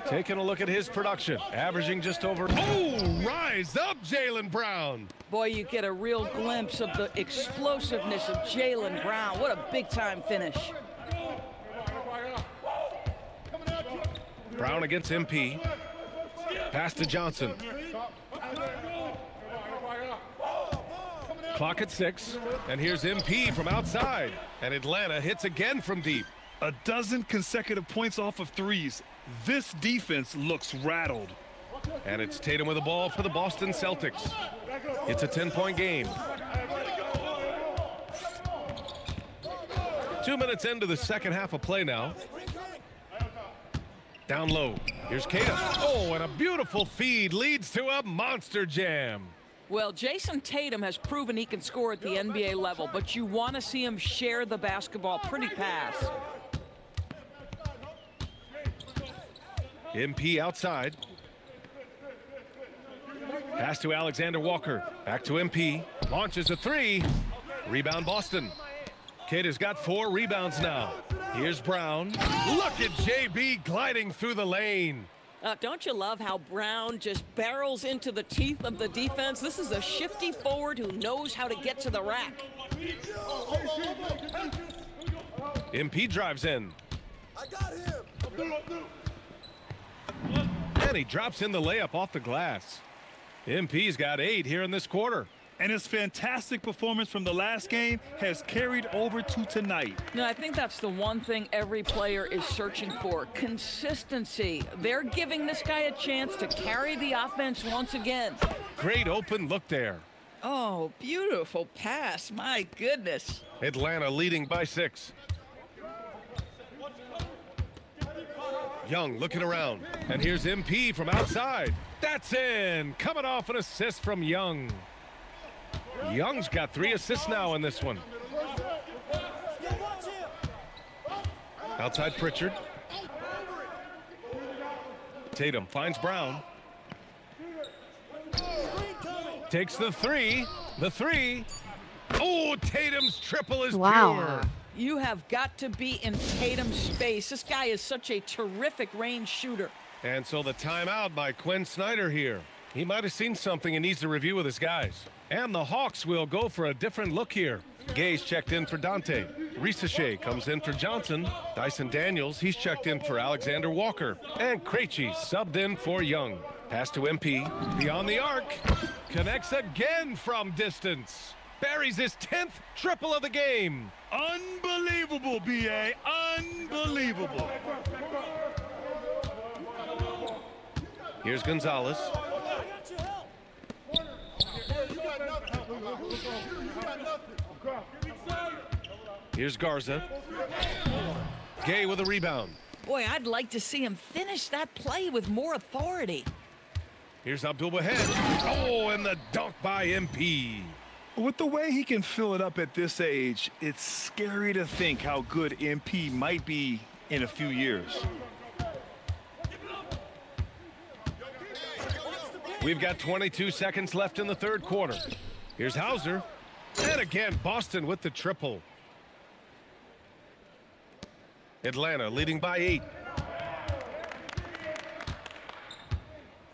Taking a look at his production. Averaging just over. Oh, rise up, Jaylen Brown. Boy, you get a real glimpse of the explosiveness of Jaylen Brown. What a big-time finish. Brown against MP. Pass to Johnson. Clock at 6. And here's MP from outside. And Atlanta hits again from deep. A dozen consecutive points off of threes. This defense looks rattled. And it's Tatum with the ball for the Boston Celtics. It's a 10-point game. 2 minutes into the second half of play now. Down low. Here's Queta. Oh, and a beautiful feed leads to a monster jam. Well, Jason Tatum has proven he can score at the NBA level, but you want to see him share the basketball. Pretty pass. MP outside. Pass to Alexander Walker. Back to MP. Launches a 3. Rebound Boston. Queta's got 4 rebounds now. Here's Brown. Look at JB gliding through the lane. Don't you love how Brown just barrels into the teeth of the defense? This is a shifty forward who knows how to get to the rack. MP drives in. And he drops in the layup off the glass. MP's got 8 here in this quarter. And his fantastic performance from the last game has carried over to tonight. No, I think that's the one thing every player is searching for. Consistency. They're giving this guy a chance to carry the offense once again. Great open look there. Oh, beautiful pass. My goodness. Atlanta leading by 6. Young looking around. And here's MP from outside. That's in. Coming off an assist from Young. Young's got 3 assists now in this one. Outside Pritchard. Tatum finds Brown. Takes the three. The three. Oh, Tatum's triple is Wow. pure. You have got to be in Tatum's space. This guy is such a terrific range shooter. And so the timeout by Quinn Snyder here. He might have seen something and needs to review with his guys. And the Hawks will go for a different look here. Gay's checked in for Dante. Risache comes in for Johnson. Dyson Daniels, he's checked in for Alexander Walker. And Krejci subbed in for Young. Pass to MP. Beyond the arc. Connects again from distance. Buries his 10th triple of the game. Unbelievable, B.A. Unbelievable. Here's Gonzalez. Here's Garza. Gay with a rebound. Boy, I'd like to see him finish that play with more authority. Here's Abdul-Wahad. Oh, and the dunk by MP. With the way he can fill it up at this age, it's scary to think how good MP might be in a few years. We've got 22 seconds left in the third quarter. Here's Hauser. And again, Boston with the triple. Atlanta leading by 8.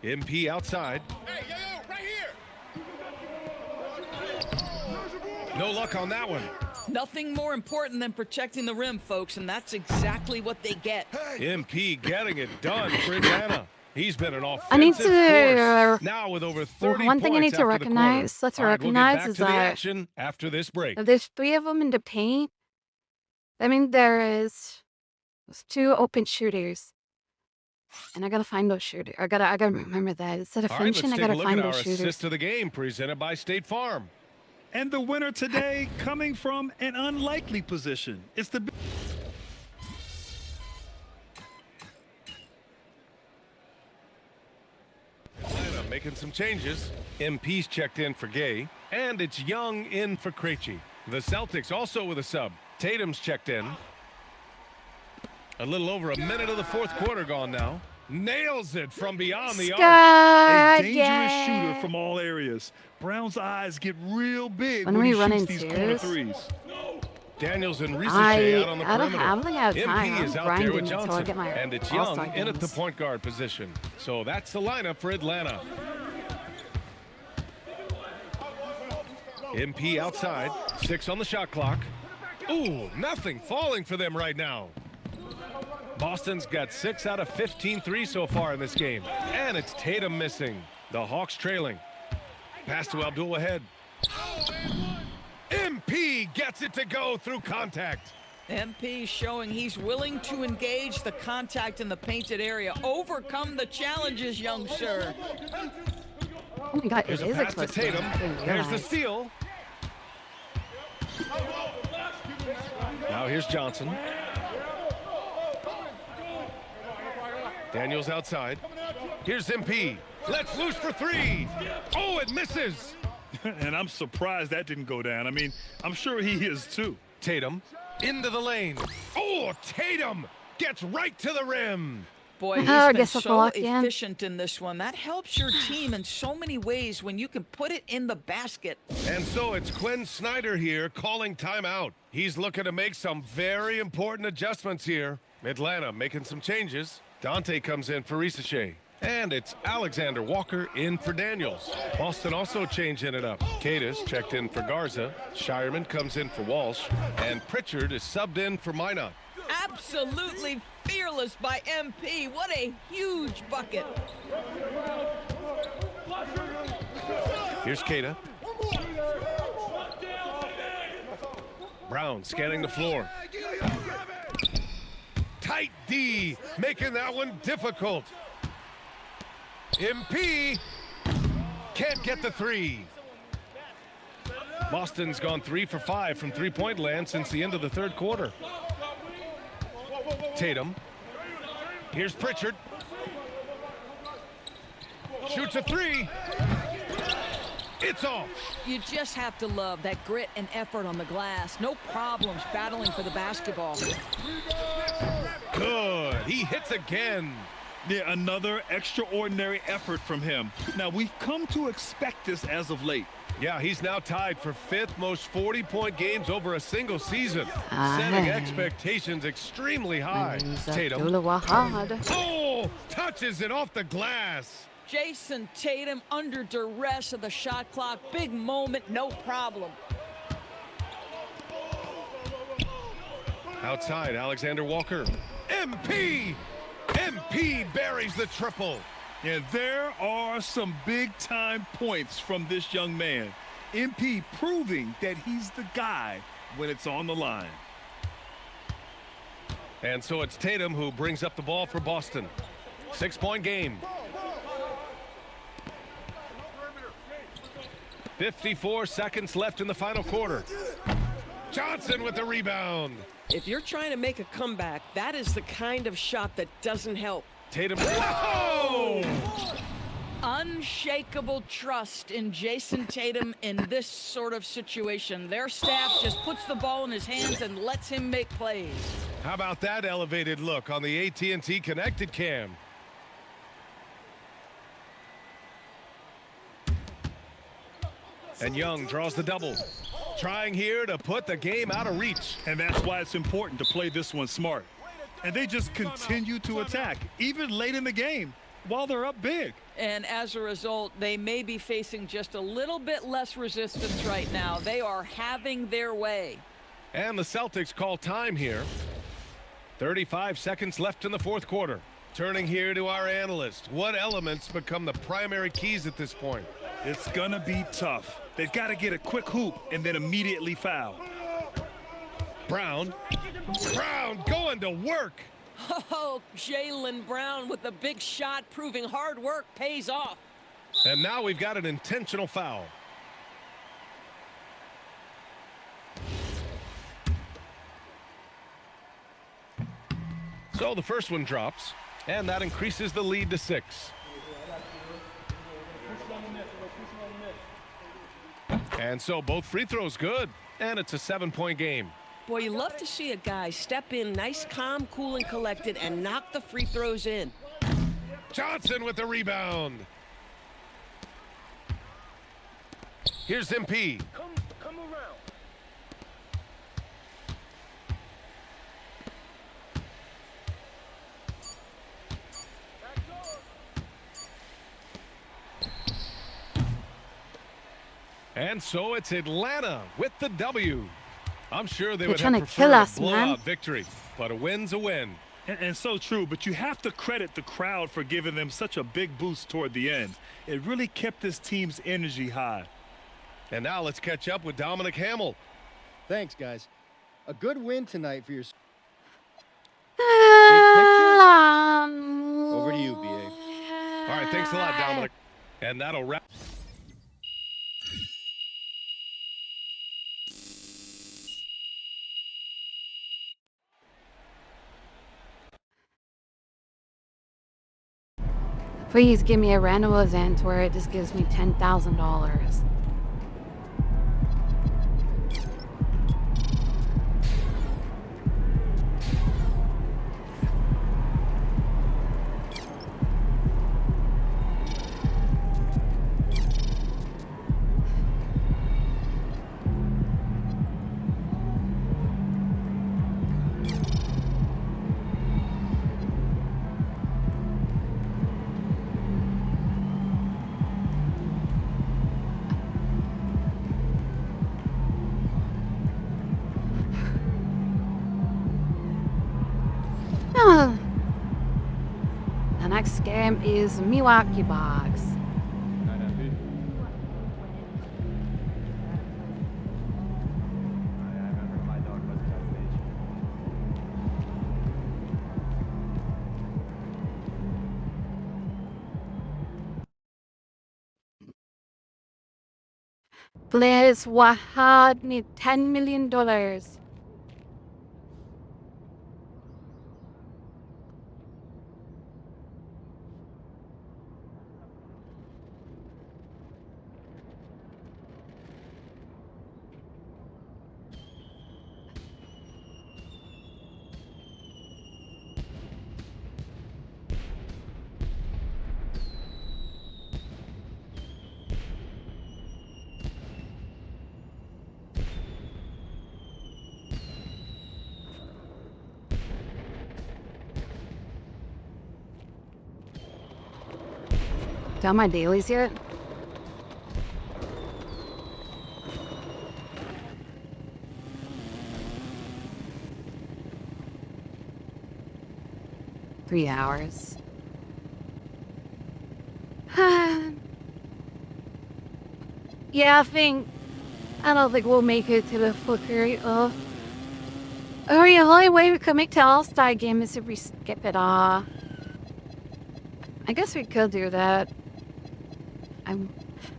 MP outside. Hey, yo, right here. No luck on that one. Nothing more important than protecting the rim, folks, and that's exactly what they get. MP getting it done for Atlanta. He's been an offensive I need to. force. Now with over 30 One thing I points need to after the recognize. quarter. Let's All right, we'll get recognize back is to the that action after this break. if there's 3 of them in the paint, I mean there's 2 open shooters, and I gotta find those shooters. I gotta remember that instead of All right, let's finishing, I take a gotta look find at our those shooters. assist of the game presented by State Farm. And the winner today coming from an unlikely position. It's the Atlanta making some changes. MP's checked in for Gay, and it's Young in for Krejci. The Celtics also with a sub. Tatum's checked in. A little over a minute of the fourth quarter gone now. Nails it from beyond the arc. a dangerous shooter from all areas. Brown's eyes get real big When when we he run shoots in these corner twos? threes. Daniels and Risache out on the I don't perimeter. think I have time. MP is I'm out there with grinding until I Johnson. get my And it's All-Star Young in at the games. point guard position. So that's the lineup for Atlanta. MP outside. 6 on the shot clock. Ooh, nothing falling for them right now. Boston's got 6 out of 15 threes so far in this game. And it's Tatum missing. The Hawks trailing. Pass to Abdul-Wahad. MP gets it to go through contact. MP showing he's willing to engage the contact in the painted area. Overcome the challenges, young sir. Oh my God, Here's it a is a pass to twist. Tatum. I didn't There's the realize. steal. Now here's Johnson. Daniels outside. Here's MP. Let's loose for 3. Oh, it misses. And I'm surprised that didn't go down. I mean, I'm sure he is too. Tatum into the lane. Oh, Tatum gets right to the rim. Boy, he's I been guess I'll so go out again. efficient in this one. That helps your team in so many ways when you can put it in the basket. And so it's Quinn Snyder here calling timeout. He's looking to make some very important adjustments here. Atlanta making some changes. Dante comes in for Risache. And it's Alexander Walker in for Daniels. Boston also changing it up. Cadis checked in for Garza. Shireman comes in for Walsh. And Pritchard is subbed in for Minot. Absolutely fearless by MP. What a huge bucket. Here's Kata. Brown scanning the floor. Tight D, making that one difficult. MP can't get the 3. Boston's gone 3 for 5 from three-point land since the end of the third quarter. Tatum. Here's Pritchard. Shoots a 3. It's off. You just have to love that grit and effort on the glass. No problems battling for the basketball. Good. He hits again. Yeah, another extraordinary effort from him. Now, we've come to expect this as of late. Yeah, he's now tied for 5th most 40-point games over a single season, setting expectations extremely high. Tatum. Abdul-Wahad. Oh, touches it off the glass. Jason Tatum under duress of the shot clock. Big moment, no problem. Outside, Alexander Walker. MP! MP buries the triple. Yeah, there are some big-time points from this young man. MP proving that he's the guy when it's on the line. And so it's Tatum who brings up the ball for Boston. 6-point game. 54 seconds left in the final quarter. Johnson with the rebound. If you're trying to make a comeback, that is the kind of shot that doesn't help. Tatum. Whoa! Unshakable trust in Jason Tatum in this sort of situation. Their staff just puts the ball in his hands and lets him make plays. How about that elevated look on the AT&T connected cam? And Young draws the double. Trying here to put the game out of reach. And that's why it's important to play this one smart. And they just continue to attack, even late in the game, while they're up big. And as a result, they may be facing just a little bit less resistance right now. They are having their way. And the Celtics call time here. 35 seconds left in the fourth quarter. Turning here to our analyst. What elements become the primary keys at this point? It's gonna be tough. They've got to get a quick hoop and then immediately foul. Brown going to work. Oh, Jaylen Brown with a big shot, proving hard work pays off. And now we've got an intentional foul. So the first one drops, and that increases the lead to 6. And so both free throws good, and it's a 7-point game. Boy, you love to see a guy step in nice, calm, cool, and collected and knock the free throws in. Johnson with the rebound. Here's MP. Come around. And so it's Atlanta with the W. I'm sure they They're would trying have to preferred kill us, a blowout man. victory, but a win's a win. And so true, but you have to credit the crowd for giving them such a big boost toward the end. It really kept this team's energy high. And now let's catch up with Dominic Hamill. Thanks, guys. A good win tonight for your... Over to you, BA. All right, thanks a lot, Dominic. And that'll wrap. Please give me a random event where it just gives me $10,000. The next game is Milwaukee Bucks. Please, Wahad need $10 million. Done my dailies yet? Three hours. Yeah, I don't think we'll make it to the Fookery. Oh, yeah, the only way we could make the All-Star game is if we skip it all. I guess we could do that.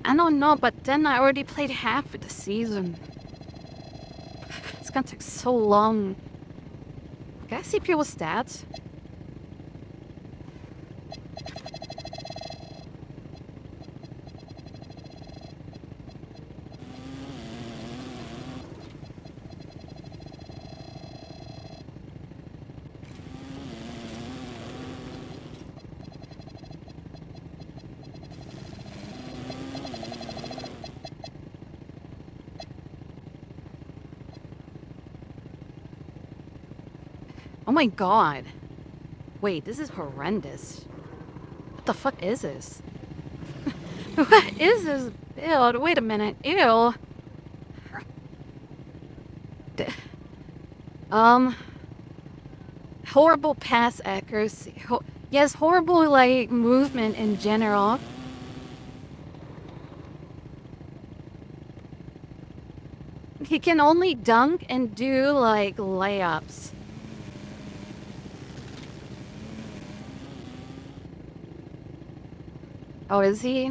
I don't know, but then I already played half of the season. It's gonna take so long. Can I see people's stats? Oh my god. Wait, this is horrendous. What the fuck is this? What is this build? Wait a minute. Ew. Horrible pass accuracy. Yes, horrible, like, movement in general. He can only dunk and do, like, layups. Oh, is he?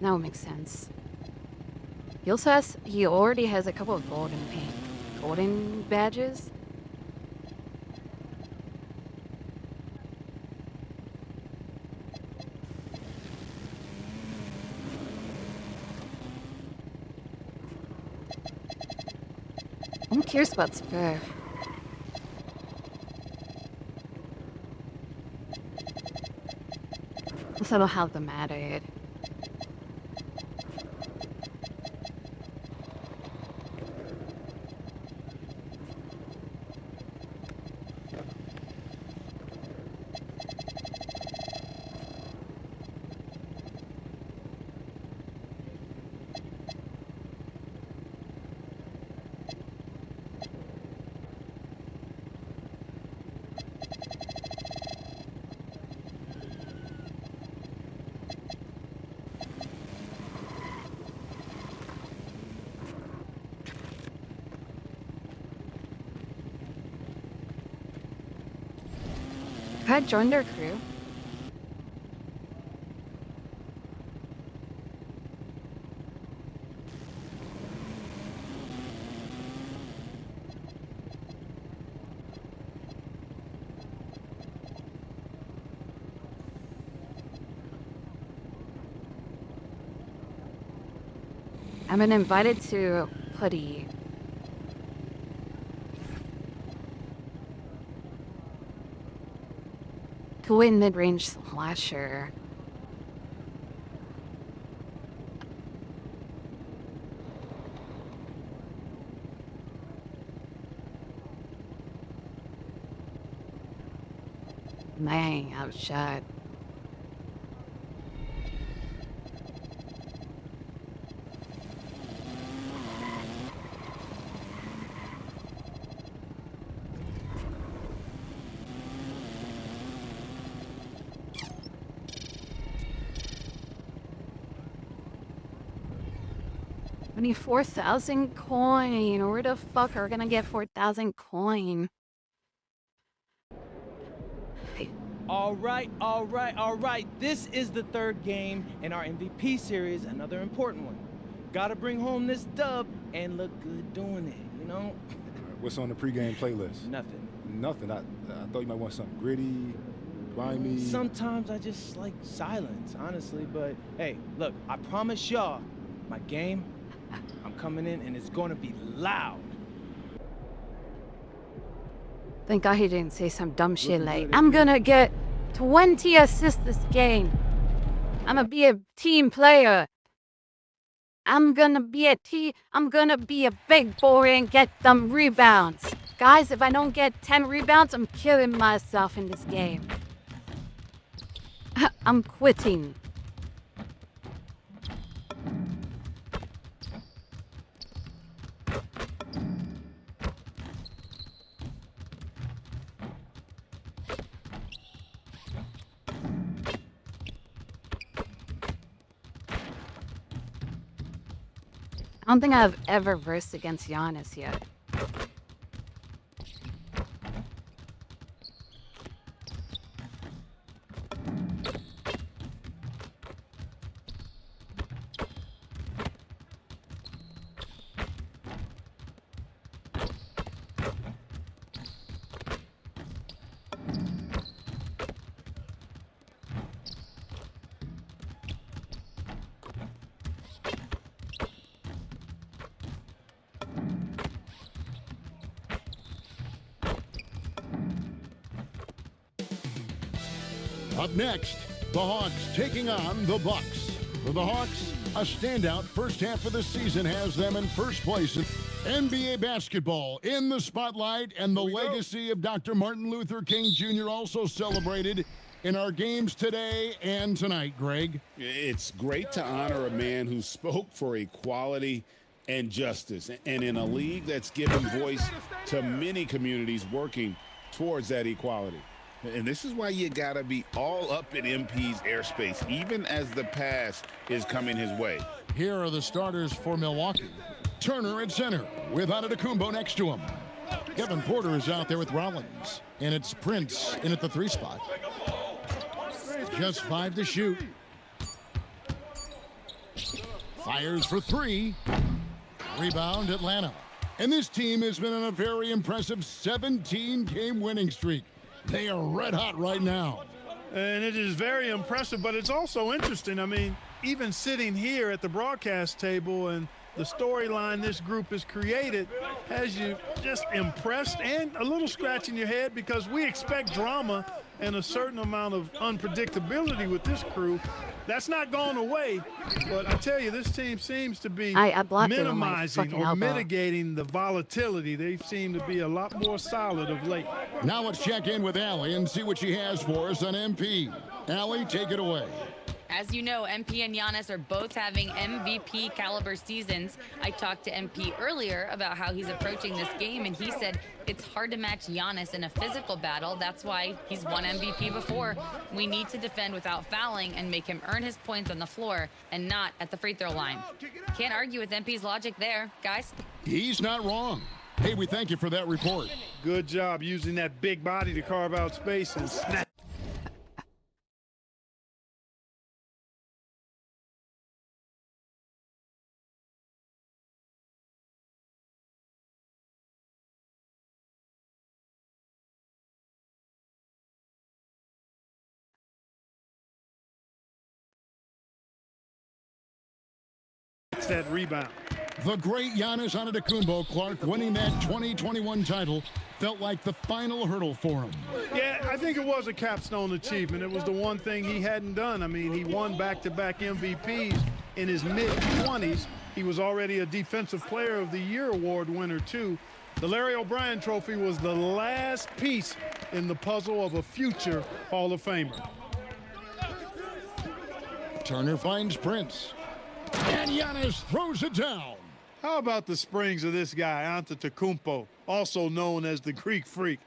That would make sense. He already has a couple of golden badges. I'm curious about Spur. I don't have them added. I joined their crew. I've been invited to Putty. To win mid-range slasher. Dang, outshot. I need 4,000 coin. Where the fuck are we gonna get 4,000 coin? All right. This is the third game in our MVP series, another important one. Gotta bring home this dub and look good doing it, you know? What's on the pregame playlist? Nothing. Nothing. I thought you might want something gritty, grimy. Sometimes I just like silence, honestly, but hey, look, I promise y'all, my game, I'm coming in and it's gonna be loud. Thank God he didn't say some dumb shit like, I'm gonna get 20 assists this game. I'm gonna be a team player. I'm gonna be a big boy and get them rebounds. Guys, if I don't get 10 rebounds, I'm killing myself in this game. I'm quitting. I don't think I've ever versed against Giannis yet. Up next, the Hawks taking on the Bucks. For the Hawks, a standout first half of the season has them in first place in NBA basketball in the spotlight, and the legacy of Dr. Martin Luther King Jr. also celebrated in our games today and tonight, Greg. It's great to honor a man who spoke for equality and justice, and in a league that's given voice to many communities working towards that equality. And this is why you gotta be all up in MP's airspace, even as the pass is coming his way. Here are the starters for Milwaukee. Turner at center with Antetokounmpo next to him. Kevin Porter is out there with Rollins, and it's Prince in at the 3 spot. Just 5 to shoot. Fires for 3. Rebound Atlanta. And this team has been on a very impressive 17-game winning streak. They are red hot right now. And it is very impressive, but it's also interesting. I mean, even sitting here at the broadcast table and the storyline this group has created has you just impressed and a little scratching your head, because we expect drama and a certain amount of unpredictability with this crew. That's not going away, but I tell you, this team seems to be minimizing or mitigating the volatility. They seem to be a lot more solid of late. Now let's check in with Allie and see what she has for us on MP. Allie, take it away. As you know, MP and Giannis are both having MVP caliber seasons. I talked to MP earlier about how he's approaching this game, and he said it's hard to match Giannis in a physical battle. That's why he's won MVP before. We need to defend without fouling and make him earn his points on the floor and not at the free throw line. Can't argue with MP's logic there, guys. He's not wrong. Hey, we thank you for that report. Good job using that big body to carve out space and snap. That rebound. The great Giannis Antetokounmpo, Clark, winning that 2021 title felt like the final hurdle for him. Yeah, I think it was a capstone achievement. It was the one thing he hadn't done. I mean, he won back-to-back MVPs in his mid-20s. He was already a Defensive Player of the Year award winner, too. The Larry O'Brien Trophy was the last piece in the puzzle of a future Hall of Famer. Turner finds Prince. And Giannis throws it down. How about the springs of this guy, Antetokounmpo, also known as the Greek Freak?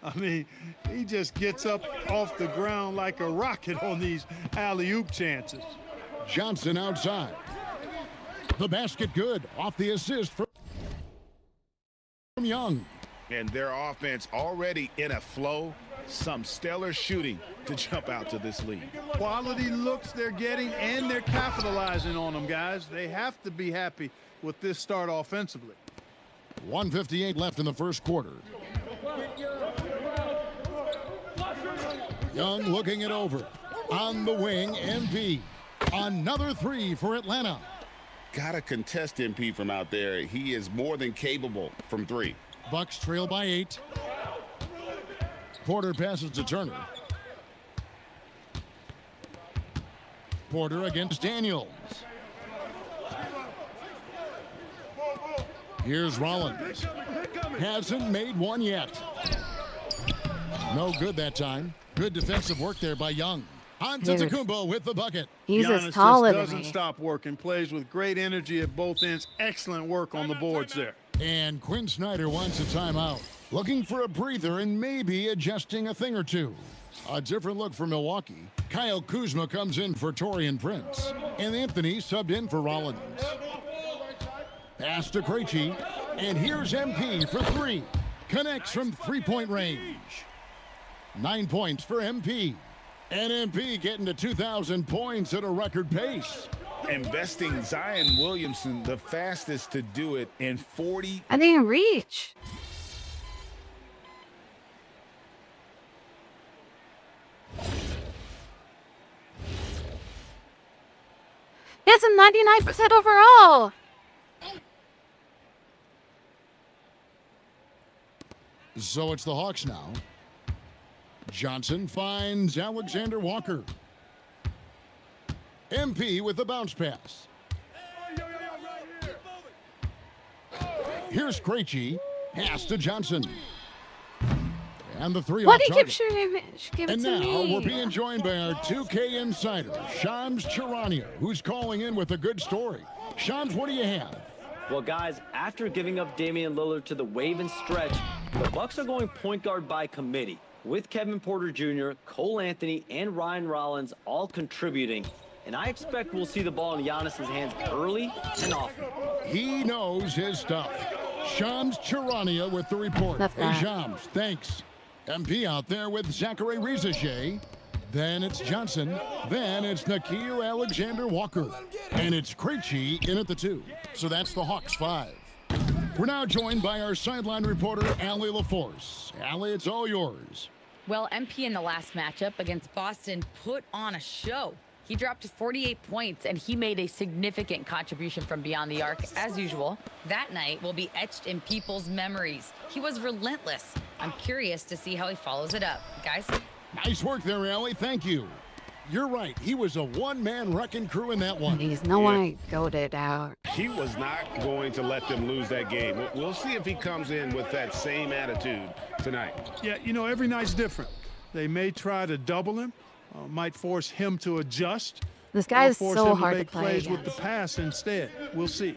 I mean, he just gets up off the ground like a rocket on these alley-oop chances. Johnson outside. The basket good off the assist from Young. And their offense already in a flow. Some stellar shooting to jump out to this league. Quality looks they're getting, and they're capitalizing on them, guys. They have to be happy with this start offensively. 1:58 left in the first quarter. Young looking it over. On the wing, MP. Another 3 for Atlanta. Gotta contest MP from out there. He is more than capable from 3. Bucks trail by 8. Porter passes to Turner. Porter against Daniels. Here's Rollins. Hasn't made one yet. No good that time. Good defensive work there by Young. Antetokounmpo with the bucket. He's Giannis as taller just than doesn't me. stop working. Plays with great energy at both ends. Excellent work on the boards there. And Quinn Snyder wants a timeout. Looking for a breather and maybe adjusting a thing or two. A different look for Milwaukee. Kyle Kuzma comes in for Taurean Prince. And Anthony subbed in for Rollins. Pass to Krejci. And here's MP for three. Connects from three-point range. 9 points for MP. And MP getting to 2,000 points at a record pace. Investing Zion Williamson, the fastest to do it in 40. I didn't reach. It's a 99% overall. So it's the Hawks now. Johnson finds Alexander Walker. MP with the bounce pass. Here's Krejci. Pass to Johnson. And the three What off he target. keeps shooting? Give it And to now me. we're being joined by our 2K insider, Shams Charania, who's calling in with a good story. Shams, what do you have? Well, guys, after giving up Damian Lillard to the wave and stretch, the Bucks are going point guard by committee, with Kevin Porter Jr., Cole Anthony, and Ryan Rollins all contributing. And I expect we'll see the ball in Giannis's hands early and often. He knows his stuff. Shams Charania with the report. That's Hey, bad. Shams, thanks. MP out there with Zachary Rizache. Then it's Johnson. Then it's Nikhil Alexander Walker. And it's Krejci in at the 2. So that's the Hawks 5. We're now joined by our sideline reporter, Allie LaForce. Allie, it's all yours. Well, MP in the last matchup against Boston put on a show. He dropped 48 points, and he made a significant contribution from beyond the arc, as usual. That night will be etched in people's memories. He was relentless. I'm curious to see how he follows it up. Guys? Nice work there, Allie. Thank you. You're right. He was a one-man wrecking crew in that one. Please, no one goaded out. He was not going to let them lose that game. We'll see if he comes in with that same attitude tonight. Yeah, you know, every night's different. They may try to double him, might force him to adjust. This guy or is force so him hard to make play plays with against. the pass instead. We'll see.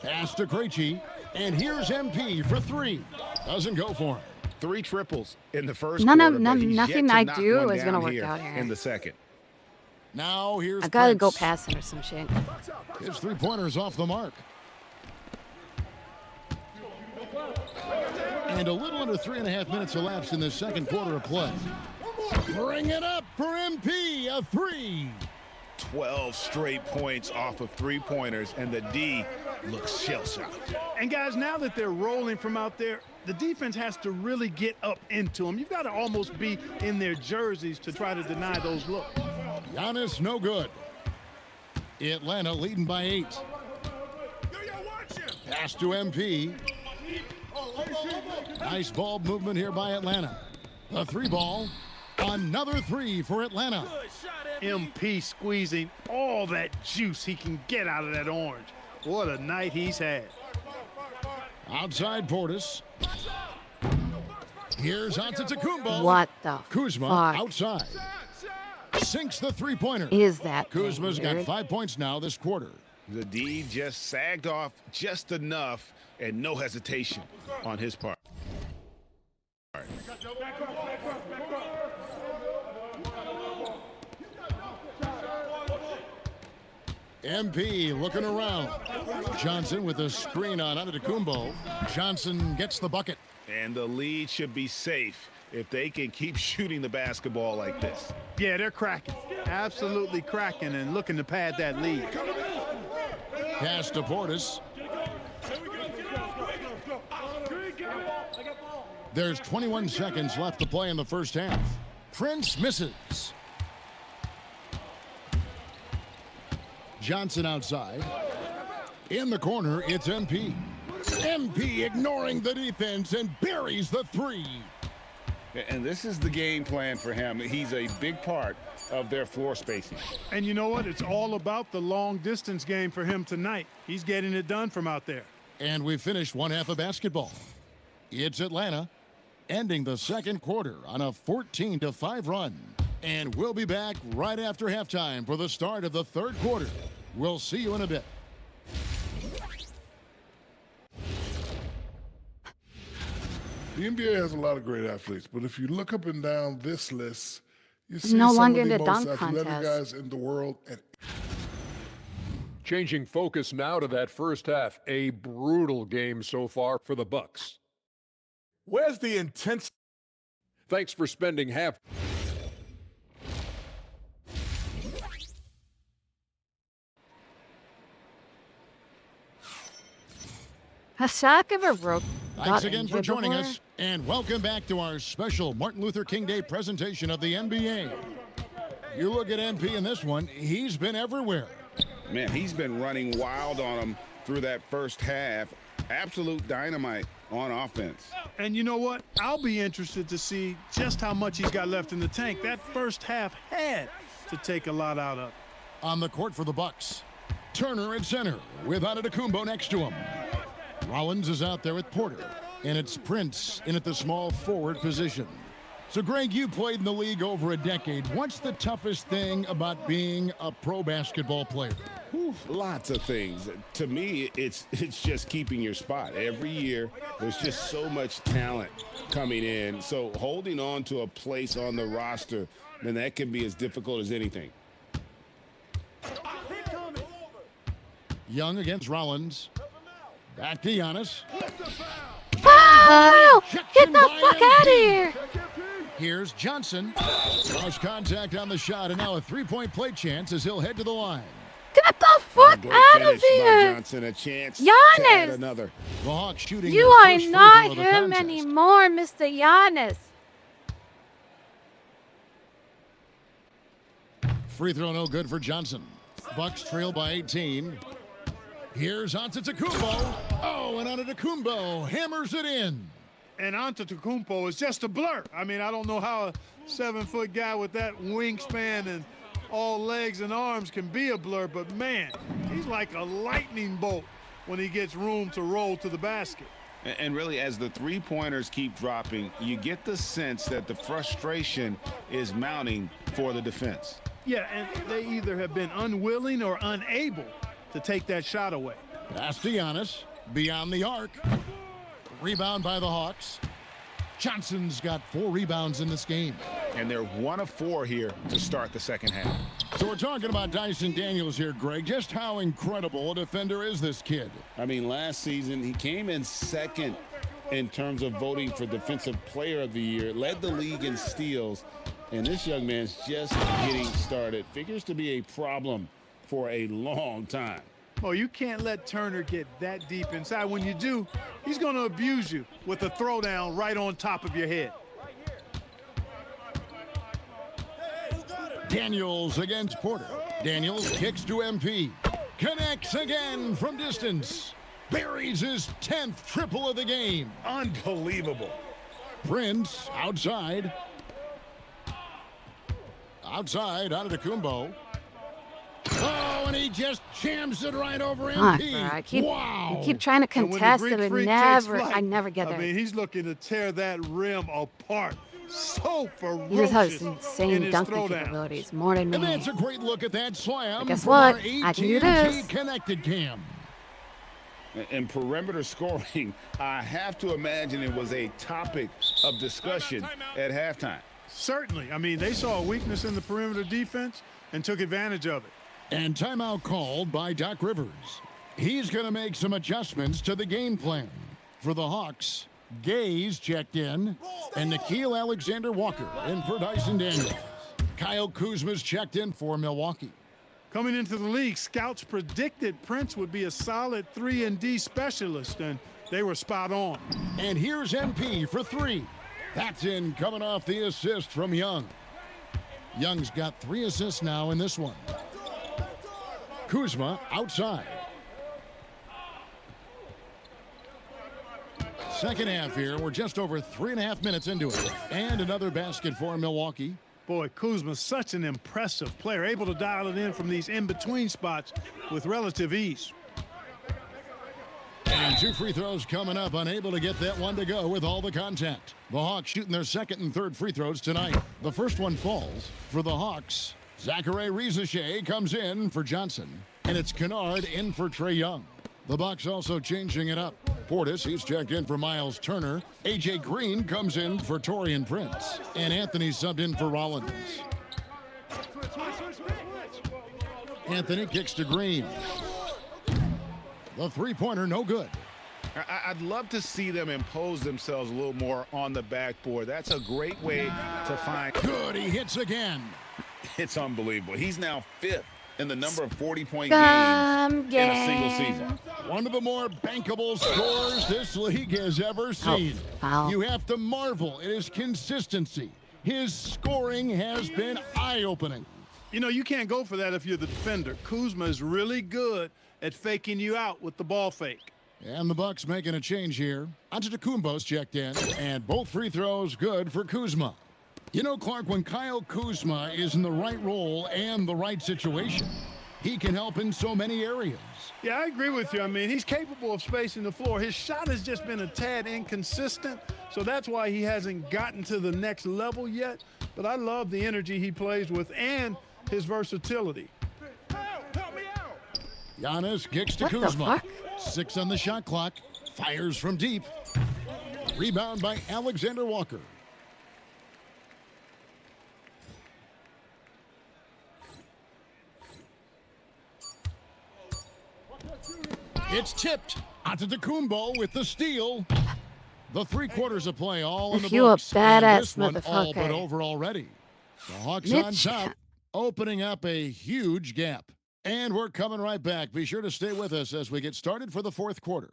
Pass to Krejci. And here's MP for 3. Doesn't go for him. 3 triples in the first None quarter, of- but he's nothing yet to I knock do one is gonna down work out here. in the second. Now here's I gotta go Prince. past him or some shit. His three-pointer's off the mark. And a little under 3.5 minutes elapsed in the second quarter of play. Bring it up for MP, a 3. 12 straight points off of three-pointers, and the D looks shell-shocked. And guys, now that they're rolling from out there, the defense has to really get up into them. You've got to almost be in their jerseys to try to deny those looks. Giannis, no good. Atlanta leading by 8. Pass to MP. Nice ball movement here by Atlanta. The 3-ball. Another 3 for Atlanta. MP squeezing all that juice he can get out of that orange. What a night he's had. Outside Portis. Here's Antetokounmpo. What the Kuzma fuck outside. Sinks the three-pointer. is that? Kuzma's thing, got dude? 5 points now this quarter. The D just sagged off just enough, and no hesitation on his part. MP looking around. Johnson with a screen on Antetokounmpo. Johnson gets the bucket. And the lead should be safe if they can keep shooting the basketball like this. Yeah, they're cracking. Absolutely cracking and looking to pad that lead. Pass to Portis. There's 21 seconds left to play in the first half. Prince misses. Johnson outside. In the corner, it's MP. MP ignoring the defense and buries the 3. And this is the game plan for him. He's a big part of their floor spacing. And you know what? It's all about the long distance game for him tonight. He's getting it done from out there. And we finished one half of basketball. It's Atlanta ending the second quarter on a 14-5 run. And we'll be back right after halftime for the start of the third quarter. We'll see you in a bit. The NBA has a lot of great athletes, but if you look up and down this list, you It's see no some longer of the the most dunk athletic contest. guys in the world. And Changing focus now to that first half. A brutal game so far for the Bucks. Where's the intensity? Thanks for spending half. Has Shaq ever broke? Thanks again for joining us, and welcome back to our special Martin Luther King Day presentation of the NBA. You look at MP in this one, he's been everywhere. Man, he's been running wild on him through that first half. Absolute dynamite on offense. And you know what? I'll be interested to see just how much he's got left in the tank. That first half had to take a lot out of. On the court for the Bucks, Turner at center with Antetokounmpo next to him. Rollins is out there with Porter, and it's Prince in at the small forward position. So, Greg, you played in the league over a decade. What's the toughest thing about being a pro basketball player? Lots of things. To me, it's just keeping your spot. Every year, there's just so much talent coming in. So holding on to a place on the roster, then that can be as difficult as anything. Young against Rollins. Back to Giannis. Wow! Get the fuck out of here! Here's Johnson. Cross contact on the shot, and now a three-point play chance as he'll head to the line. Get the fuck out of here! Johnson, a chance Giannis! another. The Hawks shooting You are not him anymore, Mr. Giannis. Free throw no good for Johnson. Bucks trail by 18. Here's Antetokounmpo. Oh, and Antetokounmpo hammers it in. And Antetokounmpo is just a blur. I mean, I don't know how a 7-foot guy with that wingspan and all legs and arms can be a blur, but man, he's like a lightning bolt when he gets room to roll to the basket. And really, as the three-pointers keep dropping, you get the sense that the frustration is mounting for the defense. Yeah, and they either have been unwilling or unable to take that shot away. Pass to Giannis, beyond the arc. Rebound by the Hawks. Johnson's got 4 rebounds in this game. And they're 1 of 4 here to start the second half. So we're talking about Dyson Daniels here, Greg. Just how incredible a defender is this kid? I mean, last season, he came in second in terms of voting for Defensive Player of the Year, led the league in steals, and this young man's just getting started. Figures to be a problem for a long time. Oh, you can't let Turner get that deep inside. When you do, he's going to abuse you with a throwdown right on top of your head. Daniels against Porter. Daniels kicks to MP. Connects again from distance. Buries his 10th triple of the game. Unbelievable. Prince outside. Outside, Antetokounmpo. Oh, and he just jams it right over MP. Wow. You keep trying to contest it, but I never get there. I mean, he's looking to tear that rim apart. So ferocious. He just has insane dunking capabilities, more than me. And that's a great look at that slam. But guess what? I can do this. Connected cam. And perimeter scoring, I have to imagine it was a topic of discussion at halftime. Certainly. I mean, they saw a weakness in the perimeter defense and took advantage of it. And timeout called by Doc Rivers. He's going to make some adjustments to the game plan. For the Hawks, Gaze checked in, and Nickeil Alexander-Walker in for Dyson Daniels. Kyle Kuzma's checked in for Milwaukee. Coming into the league, scouts predicted Prince would be a solid 3-and-D specialist, and they were spot on. And here's MP for 3. That's in, coming off the assist from Young. Young's got 3 assists now in this one. Kuzma outside. Second half here. We're just over 3.5 minutes into it. And another basket for Milwaukee. Boy, Kuzma's such an impressive player, able to dial it in from these in-between spots with relative ease. And 2 free throws coming up, unable to get that one to go with all the contact. The Hawks shooting their second and third free throws tonight. The first one falls for the Hawks. Zachary Rizachet comes in for Johnson, and it's Kennard in for Trae Young. The Bucks also changing it up. Portis, he's checked in for Miles Turner. A.J. Green comes in for Taurean Prince, and Anthony subbed in for Rollins. Anthony kicks to Green. The three-pointer, no good. I'd love to see them impose themselves a little more on the backboard. That's a great way to find. Good, he hits again. It's unbelievable. He's now 5th in the number of 40-point games in a single season. One of the more bankable scores this league has ever seen. You have to marvel at his consistency. His scoring has been eye-opening. You know, you can't go for that if you're the defender. Kuzma is really good at faking you out with the ball fake. And the Bucks making a change here. Antetokounmpo's checked in, and both free throws good for Kuzma. You know, Clark, when Kyle Kuzma is in the right role and the right situation, he can help in so many areas. Yeah, I agree with you. I mean, he's capable of spacing the floor. His shot has just been a tad inconsistent, so that's why he hasn't gotten to the next level yet. But I love the energy he plays with and his versatility. Giannis kicks to Kuzma. 6 on the shot clock. Fires from deep. Rebound by Alexander Walker. It's tipped. Antetokounmpo with the steal. The 3 quarters of play all in the books. You a badass this one all but motherfucker. over already. The Hawks Mitch. on top, opening up a huge gap. And we're coming right back. Be sure to stay with us as we get started for the 4th quarter.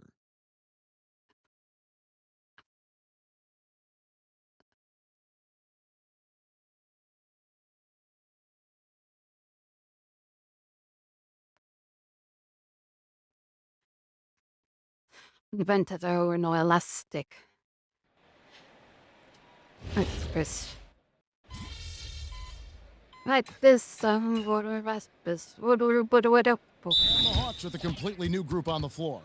Invented there were no elastic. Right, first. Right, this water raspis. The Hawks with a completely new group on the floor.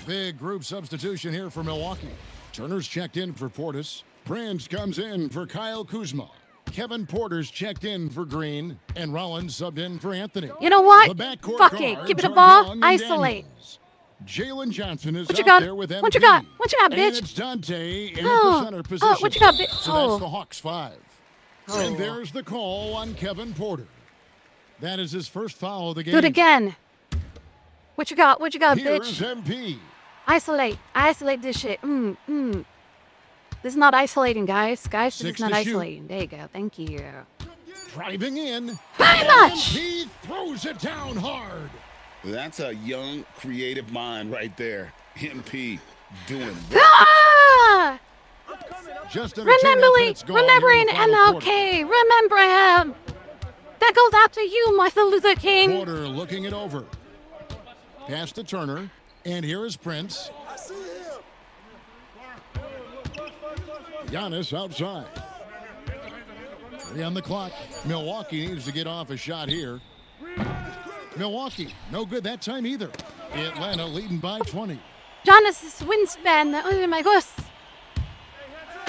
Big group substitution here for Milwaukee. Turner's checked in for Portis. Prince comes in for Kyle Kuzma. Kevin Porter's checked in for Green. And Rollins subbed in for Anthony. You know what? The backcourt Fuck it. guards Give it a are ball. Young and Isolate. Daniels. Jalen Johnson is What you out got? there with MP. What you got? What you got, And bitch? it's Dante in Oh, the center position. what you got, bitch? So Oh. that's the Hawks 5. Oh. And there's the call on Kevin Porter. That is his first foul of the game. Do it again. What you got? What you got, Here's bitch? MP. Isolate. Isolate this shit. This is not isolating, guys. Guys, this 6 is not to shoot. isolating. There you go. Thank you. Driving in. Very much. He throws it down hard. That's a young, creative mind right there. MP doing Ah! Just under 2 minutes gone here in Remembering the final quarter. MLK. Remember him. That goes out to you, Martin Luther King. Porter looking it over. Pass to Turner. And here is Prince. Giannis outside. 3 on the clock. Milwaukee needs to get off a shot here. Milwaukee, no good that time either. Atlanta leading by 20. Jonas' wingspan. Oh my gosh.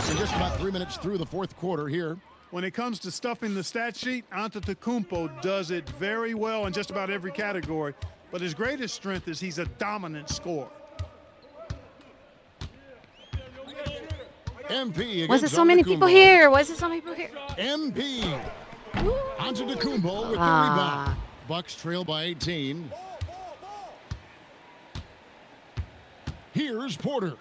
We're just about 3 minutes through the 4th quarter here. When it comes to stuffing the stat sheet, Antetokounmpo does it very well in just about every category. But his greatest strength is he's a dominant scorer. MP. Was there so many people here? Was there so many people here? MP. Antetokounmpo with the rebound. Bucks trail by 18. Here's Porter.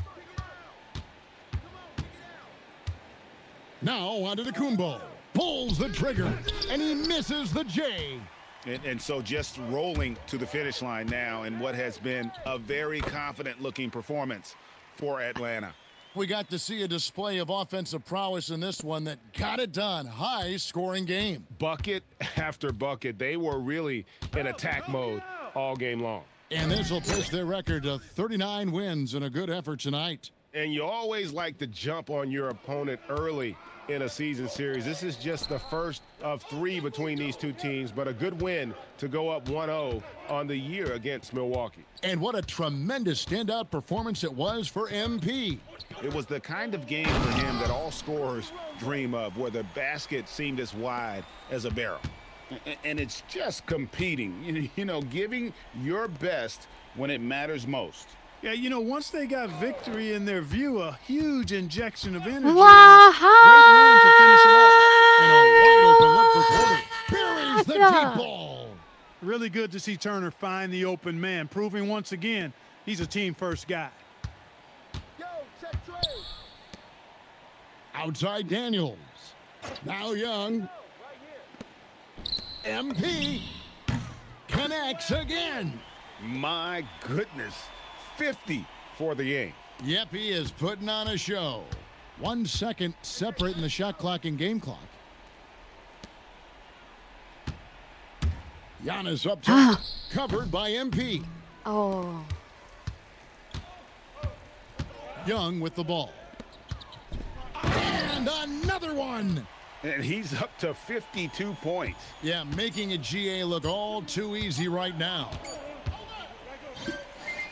Now Antetokounmpo pulls the trigger, and he misses the J. And so just rolling to the finish line now in what has been a very confident-looking performance for Atlanta. We got to see a display of offensive prowess in this one that got it done. High-scoring game. Bucket after bucket. They were really in attack mode all game long. And this will push their record to 39 wins in a good effort tonight. And you always like to jump on your opponent early in a season series. This is just the first of 3 between these two teams, but a good win to go up 1-0 on the year against Milwaukee. And what a tremendous standout performance it was for MP. It was the kind of game for him that all scorers dream of, where the basket seemed as wide as a barrel. And it's just competing, you know, giving your best when it matters most. Yeah, you know, once they got victory in their view, a huge injection of energy. Wow. Great run to finish it off. And a wide open look for Porter. Buries the deep ball. Really good to see Turner find the open man, proving once again He's a team-first guy. Outside Daniels. Now Young. MP connects again. My goodness. 50 for the game. Yep, he is putting on a show. 1 second separating the shot clock and game clock. Giannis up top, covered by MP. Oh. Young with the ball. And another one. And he's up to 52 points. Yeah, making a GA look all too easy right now.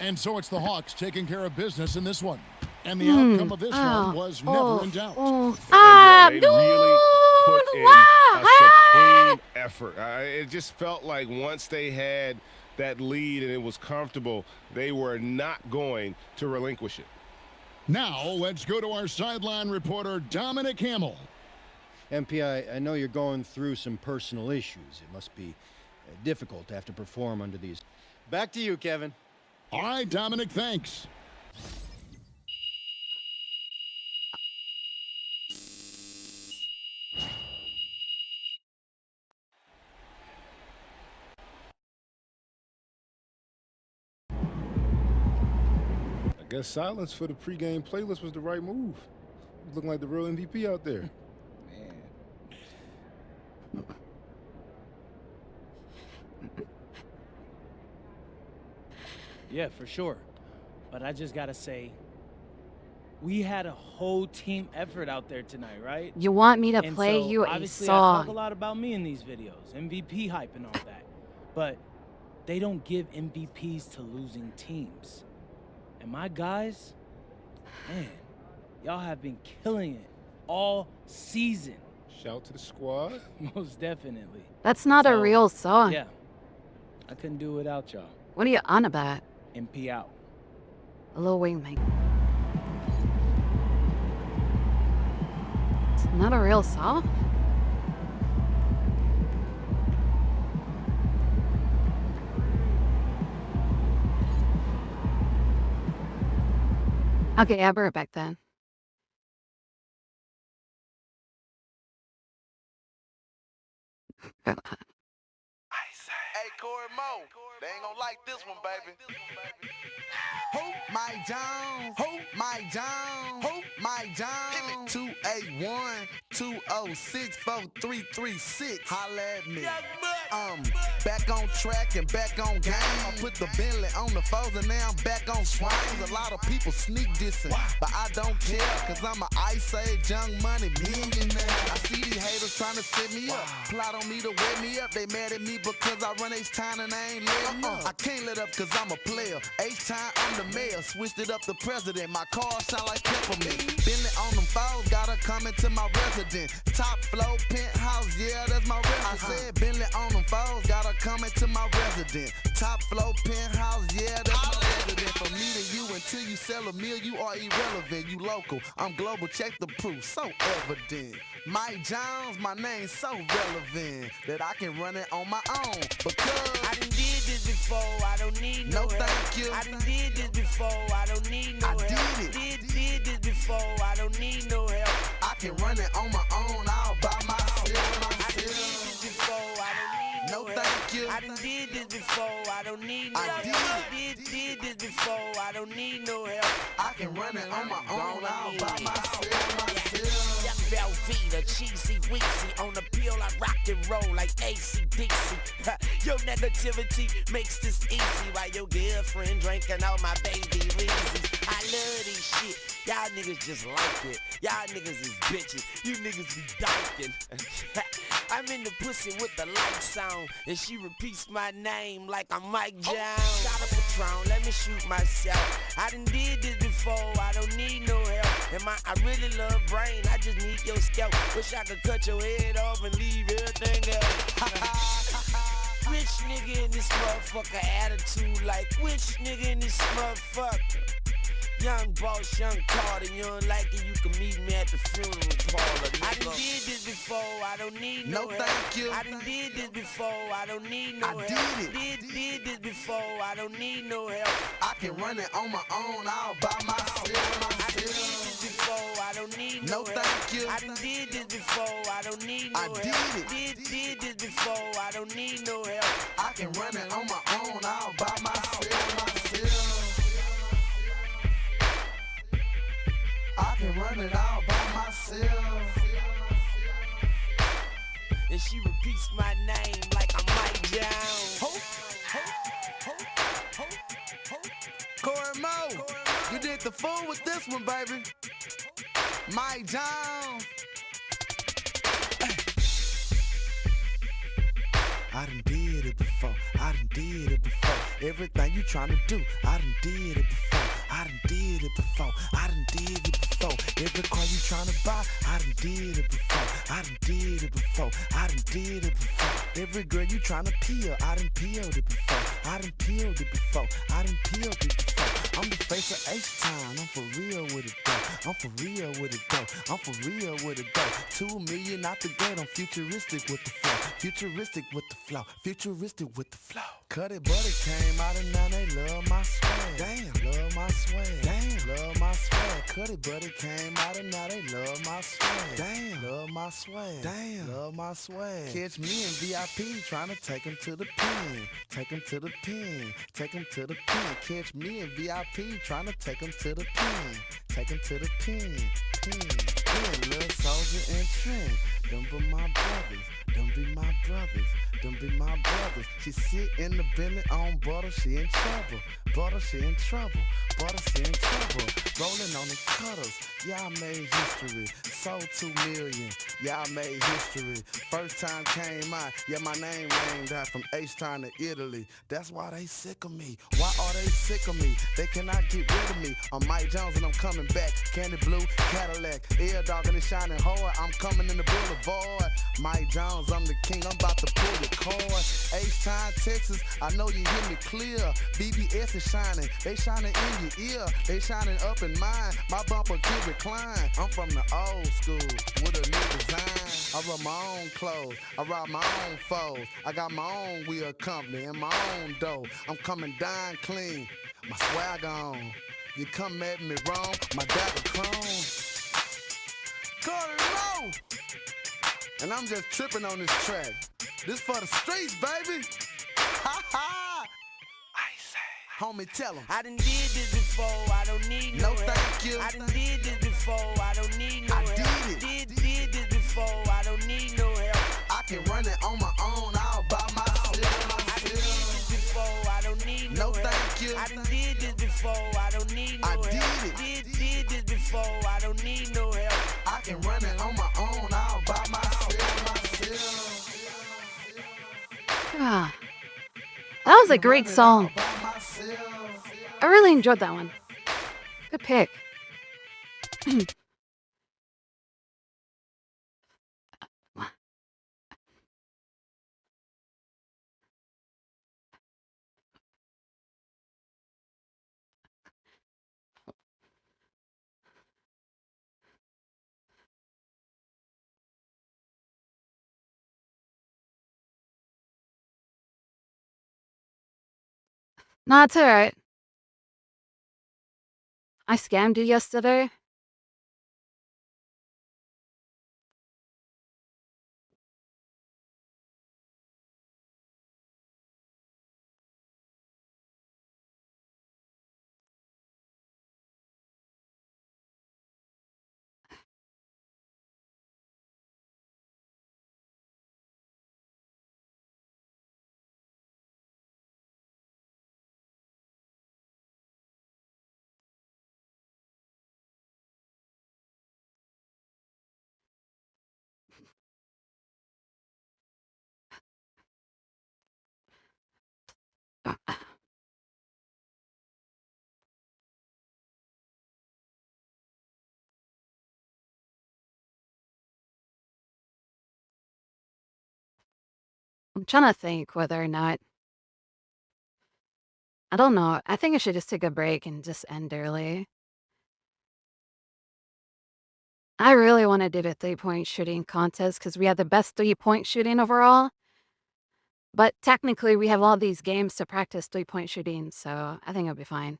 And so it's the Hawks taking care of business in this one. And the outcome of this one was never in doubt. They really put in a supreme effort. It just felt like once they had that lead and it was comfortable, they were not going to relinquish it. Now let's go to our sideline reporter, Dominic Hamill. MP, I know you're going through some personal issues. It must be difficult to have to perform under these. Back to you, Kevin. All right, Dominic, thanks. I guess silence for the pregame playlist was the right move. Looking like the real MVP out there. Yeah, for sure. But I just got to say, we had a whole team effort out there tonight, right? You want me to And play so, you a obviously, I talk a song. lot about me in these videos, MVP hype and all that. But they don't give MVPs to losing teams. And my guys, man, y'all have been killing it all season. Shout to the squad. Most definitely. That's not a real song. Yeah. I couldn't do it without y'all. What are you on about? MP out. A little wingman. It's not a real song? Okay, I'll be right back then. Hey, Corey Mo, they ain't gonna like this one, baby. Who? Mike Jones. Who? Mike Jones. Who? Mike Jones. 281-206-4336. Holla at me. Back on track and back on game. I put the Bentley on the foes and now I'm back on swings. A lot of people sneak dissing, but I don't care, cause I'm a Ice Age Young Money millionaire. I see these haters trying to set me up, plot on me to wet me up. They mad at me because I run H-Time and I ain't letting up. I can't let up cause I'm a player. H-Time, I'm the mayor. Switched it up to president. My car sound like peppermint. Bentley on them foes, gotta come into my residence. Top floor, penthouse, yeah, that's my residence. I said Bentley on them foes, gotta come into my residence. Top floor, penthouse, yeah, that's my residence. From me to you, until you sell a meal, you are irrelevant. You local, I'm global, check the proof, so evident. Mike Jones, my name so relevant that I can run it on my own. Because I done did this before, I don't need no help. Thank you. I done did this before, I don't need no help. Did this before, I don't need no help. I can run it on my own, all by myself. I done did this before, I don't need no help. Thank you. I done did this before, I don't need no help. Did this before, I don't need no help. I can run it on my own, all by myself. Velveeta, cheesy, weezy. On the pill, I rock and roll like AC/DC. Your negativity makes this easy while your girlfriend drinking all my baby Reese's. I love this shit. Y'all niggas just like it. Y'all niggas is bitches. You niggas be dyking. I'm in the pussy with the lights on, and she repeats my name like I'm Mike Jones. Got a Patron, let me shoot myself. I done did this before, I don't need no help. And I really love brain, I just need your scalp. Wish I could cut your head off and leave everything else. Rich nigga in this motherfucker attitude, like which nigga in this motherfucker? Young boss, young Carter, you don't like it, you can meet me at the funeral parlor. I done did this before, I don't need no help. Thank you. I done did this before, I don't need no help. Did this before, I don't need no help. I can run it on my own, all by myself. I done did this before, I don't need no help. Thank you. I done did this before, I don't need no help. Did this before, I don't need no help. I can run it on my own, all by myself. I can run it all by myself. And she repeats my name like I'm Mike Jones. Corey Moe, you did the fool with this one, baby. Mike Jones. I done did it before, I done did it before. Everything you tryna do, I done did it before. I done did it before, I done did it before. Every car you tryna buy, I done did it before. I done did it before, I done did it before. Every girl you tryna peel, I done peeled it before. I done peeled it before, I done peeled it before. I'm the face of H-Town, I'm for real with it though. I'm for real with it though, I'm for real with it though. 2 million out the gate, I'm futuristic with the flow. Futuristic with the flow, futuristic with the flow. Cut it, but it came out and now they love my swag. Damn, love my swag. Damn, love my swag. Cut it, but it came out and now they love my swag. Damn, love my swag. Damn, love my swag. Catch me in VIP trying to take him to the pen. Take him to the pen. Take him to the pen. Catch me in VIP trying to take him to the pen. Take him to the pen. Pen, Lil Soldier and Trent. Them be my brothers. Them be my brothers. Them be my brothers. She sit in the Bentley on butter, she in trouble. Butter, she in trouble. Butter, she in trouble. Rolling on the cutters, y'all made history. Sold 2 million, y'all made history. First time came out, yeah, my name rang out from H-Town to Italy. That's why they sick of me. Why are they sick of me? They cannot get rid of me. I'm Mike Jones and I'm coming back. Candy blue Cadillac, ear dog and it's shining hard. I'm coming in the boulevard. Mike Jones, I'm the king. I'm about to pull the cord. H-Town, Texas, I know you hear me clear. BBS is shining, they shining in your ear. They shining up in mine. My bumper can recline. I'm from the old school with a new design. I run my own clothes, I ride my own foes. I got my own wheel company and my own dough. I'm coming down clean, my swag on. You come at me wrong, my dagger chrome. Corey Moe! And I'm just tripping on this track. This for the streets, baby. Ha ha! I say, homie, tell him. I done did this before, I don't need no help. Thank you. I done did this before, I don't need no help. Did this before, I don't need no help. I can run it on my own, all by myself. I done did this before, I don't need no help. Thank you. I done did this before, I don't need no help. Did this before, I don't need no help. I can run it on my own, all by myself. Ah, that was a great song. I really enjoyed that one. Good pick. No, it's alright. I scammed you yesterday. I'm trying to think whether or not. I don't know. I think I should just take a break and just end early. I really want to do the 3-point shooting contest because we have the best 3-point shooting overall. But technically, we have all these games to practice 3-point shooting, so I think it'll be fine.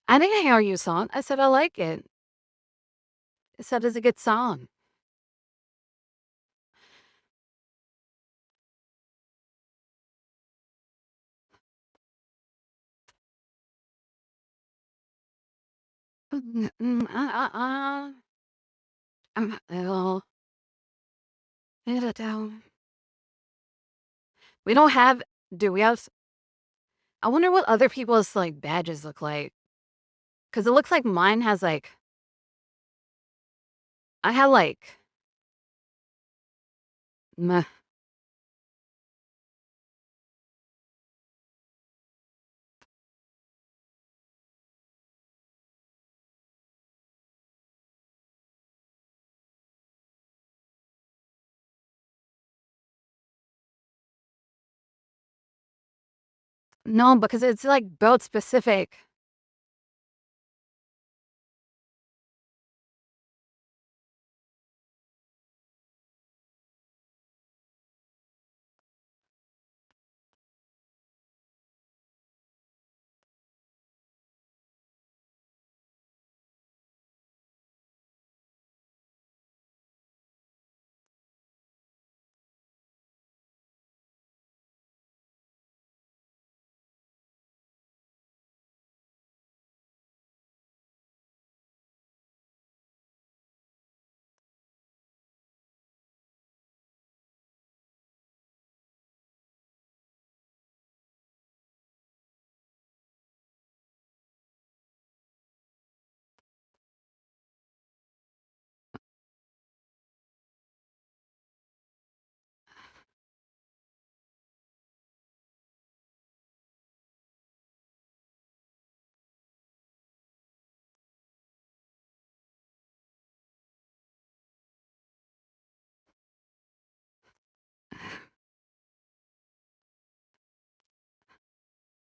I didn't hear you song. I said I like it. I said it's a good song. I'm ill. Need it down. We don't have. Do we have? I wonder what other people's like badges look like. Cause it looks like mine has like. I had like. Meh. No, because it's like build specific.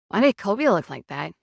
Why did Kobe look like that?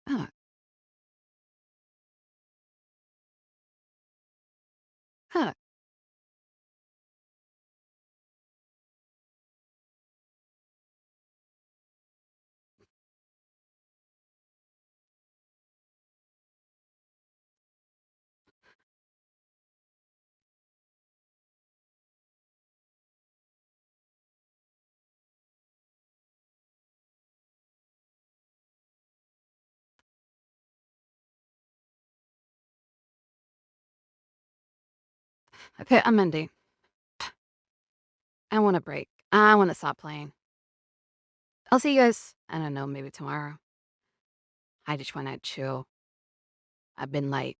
Huh. Huh. Okay, I'm ending. I want a break. I want to stop playing. I'll see you guys. I don't know, maybe tomorrow. I just want to chill. I've been like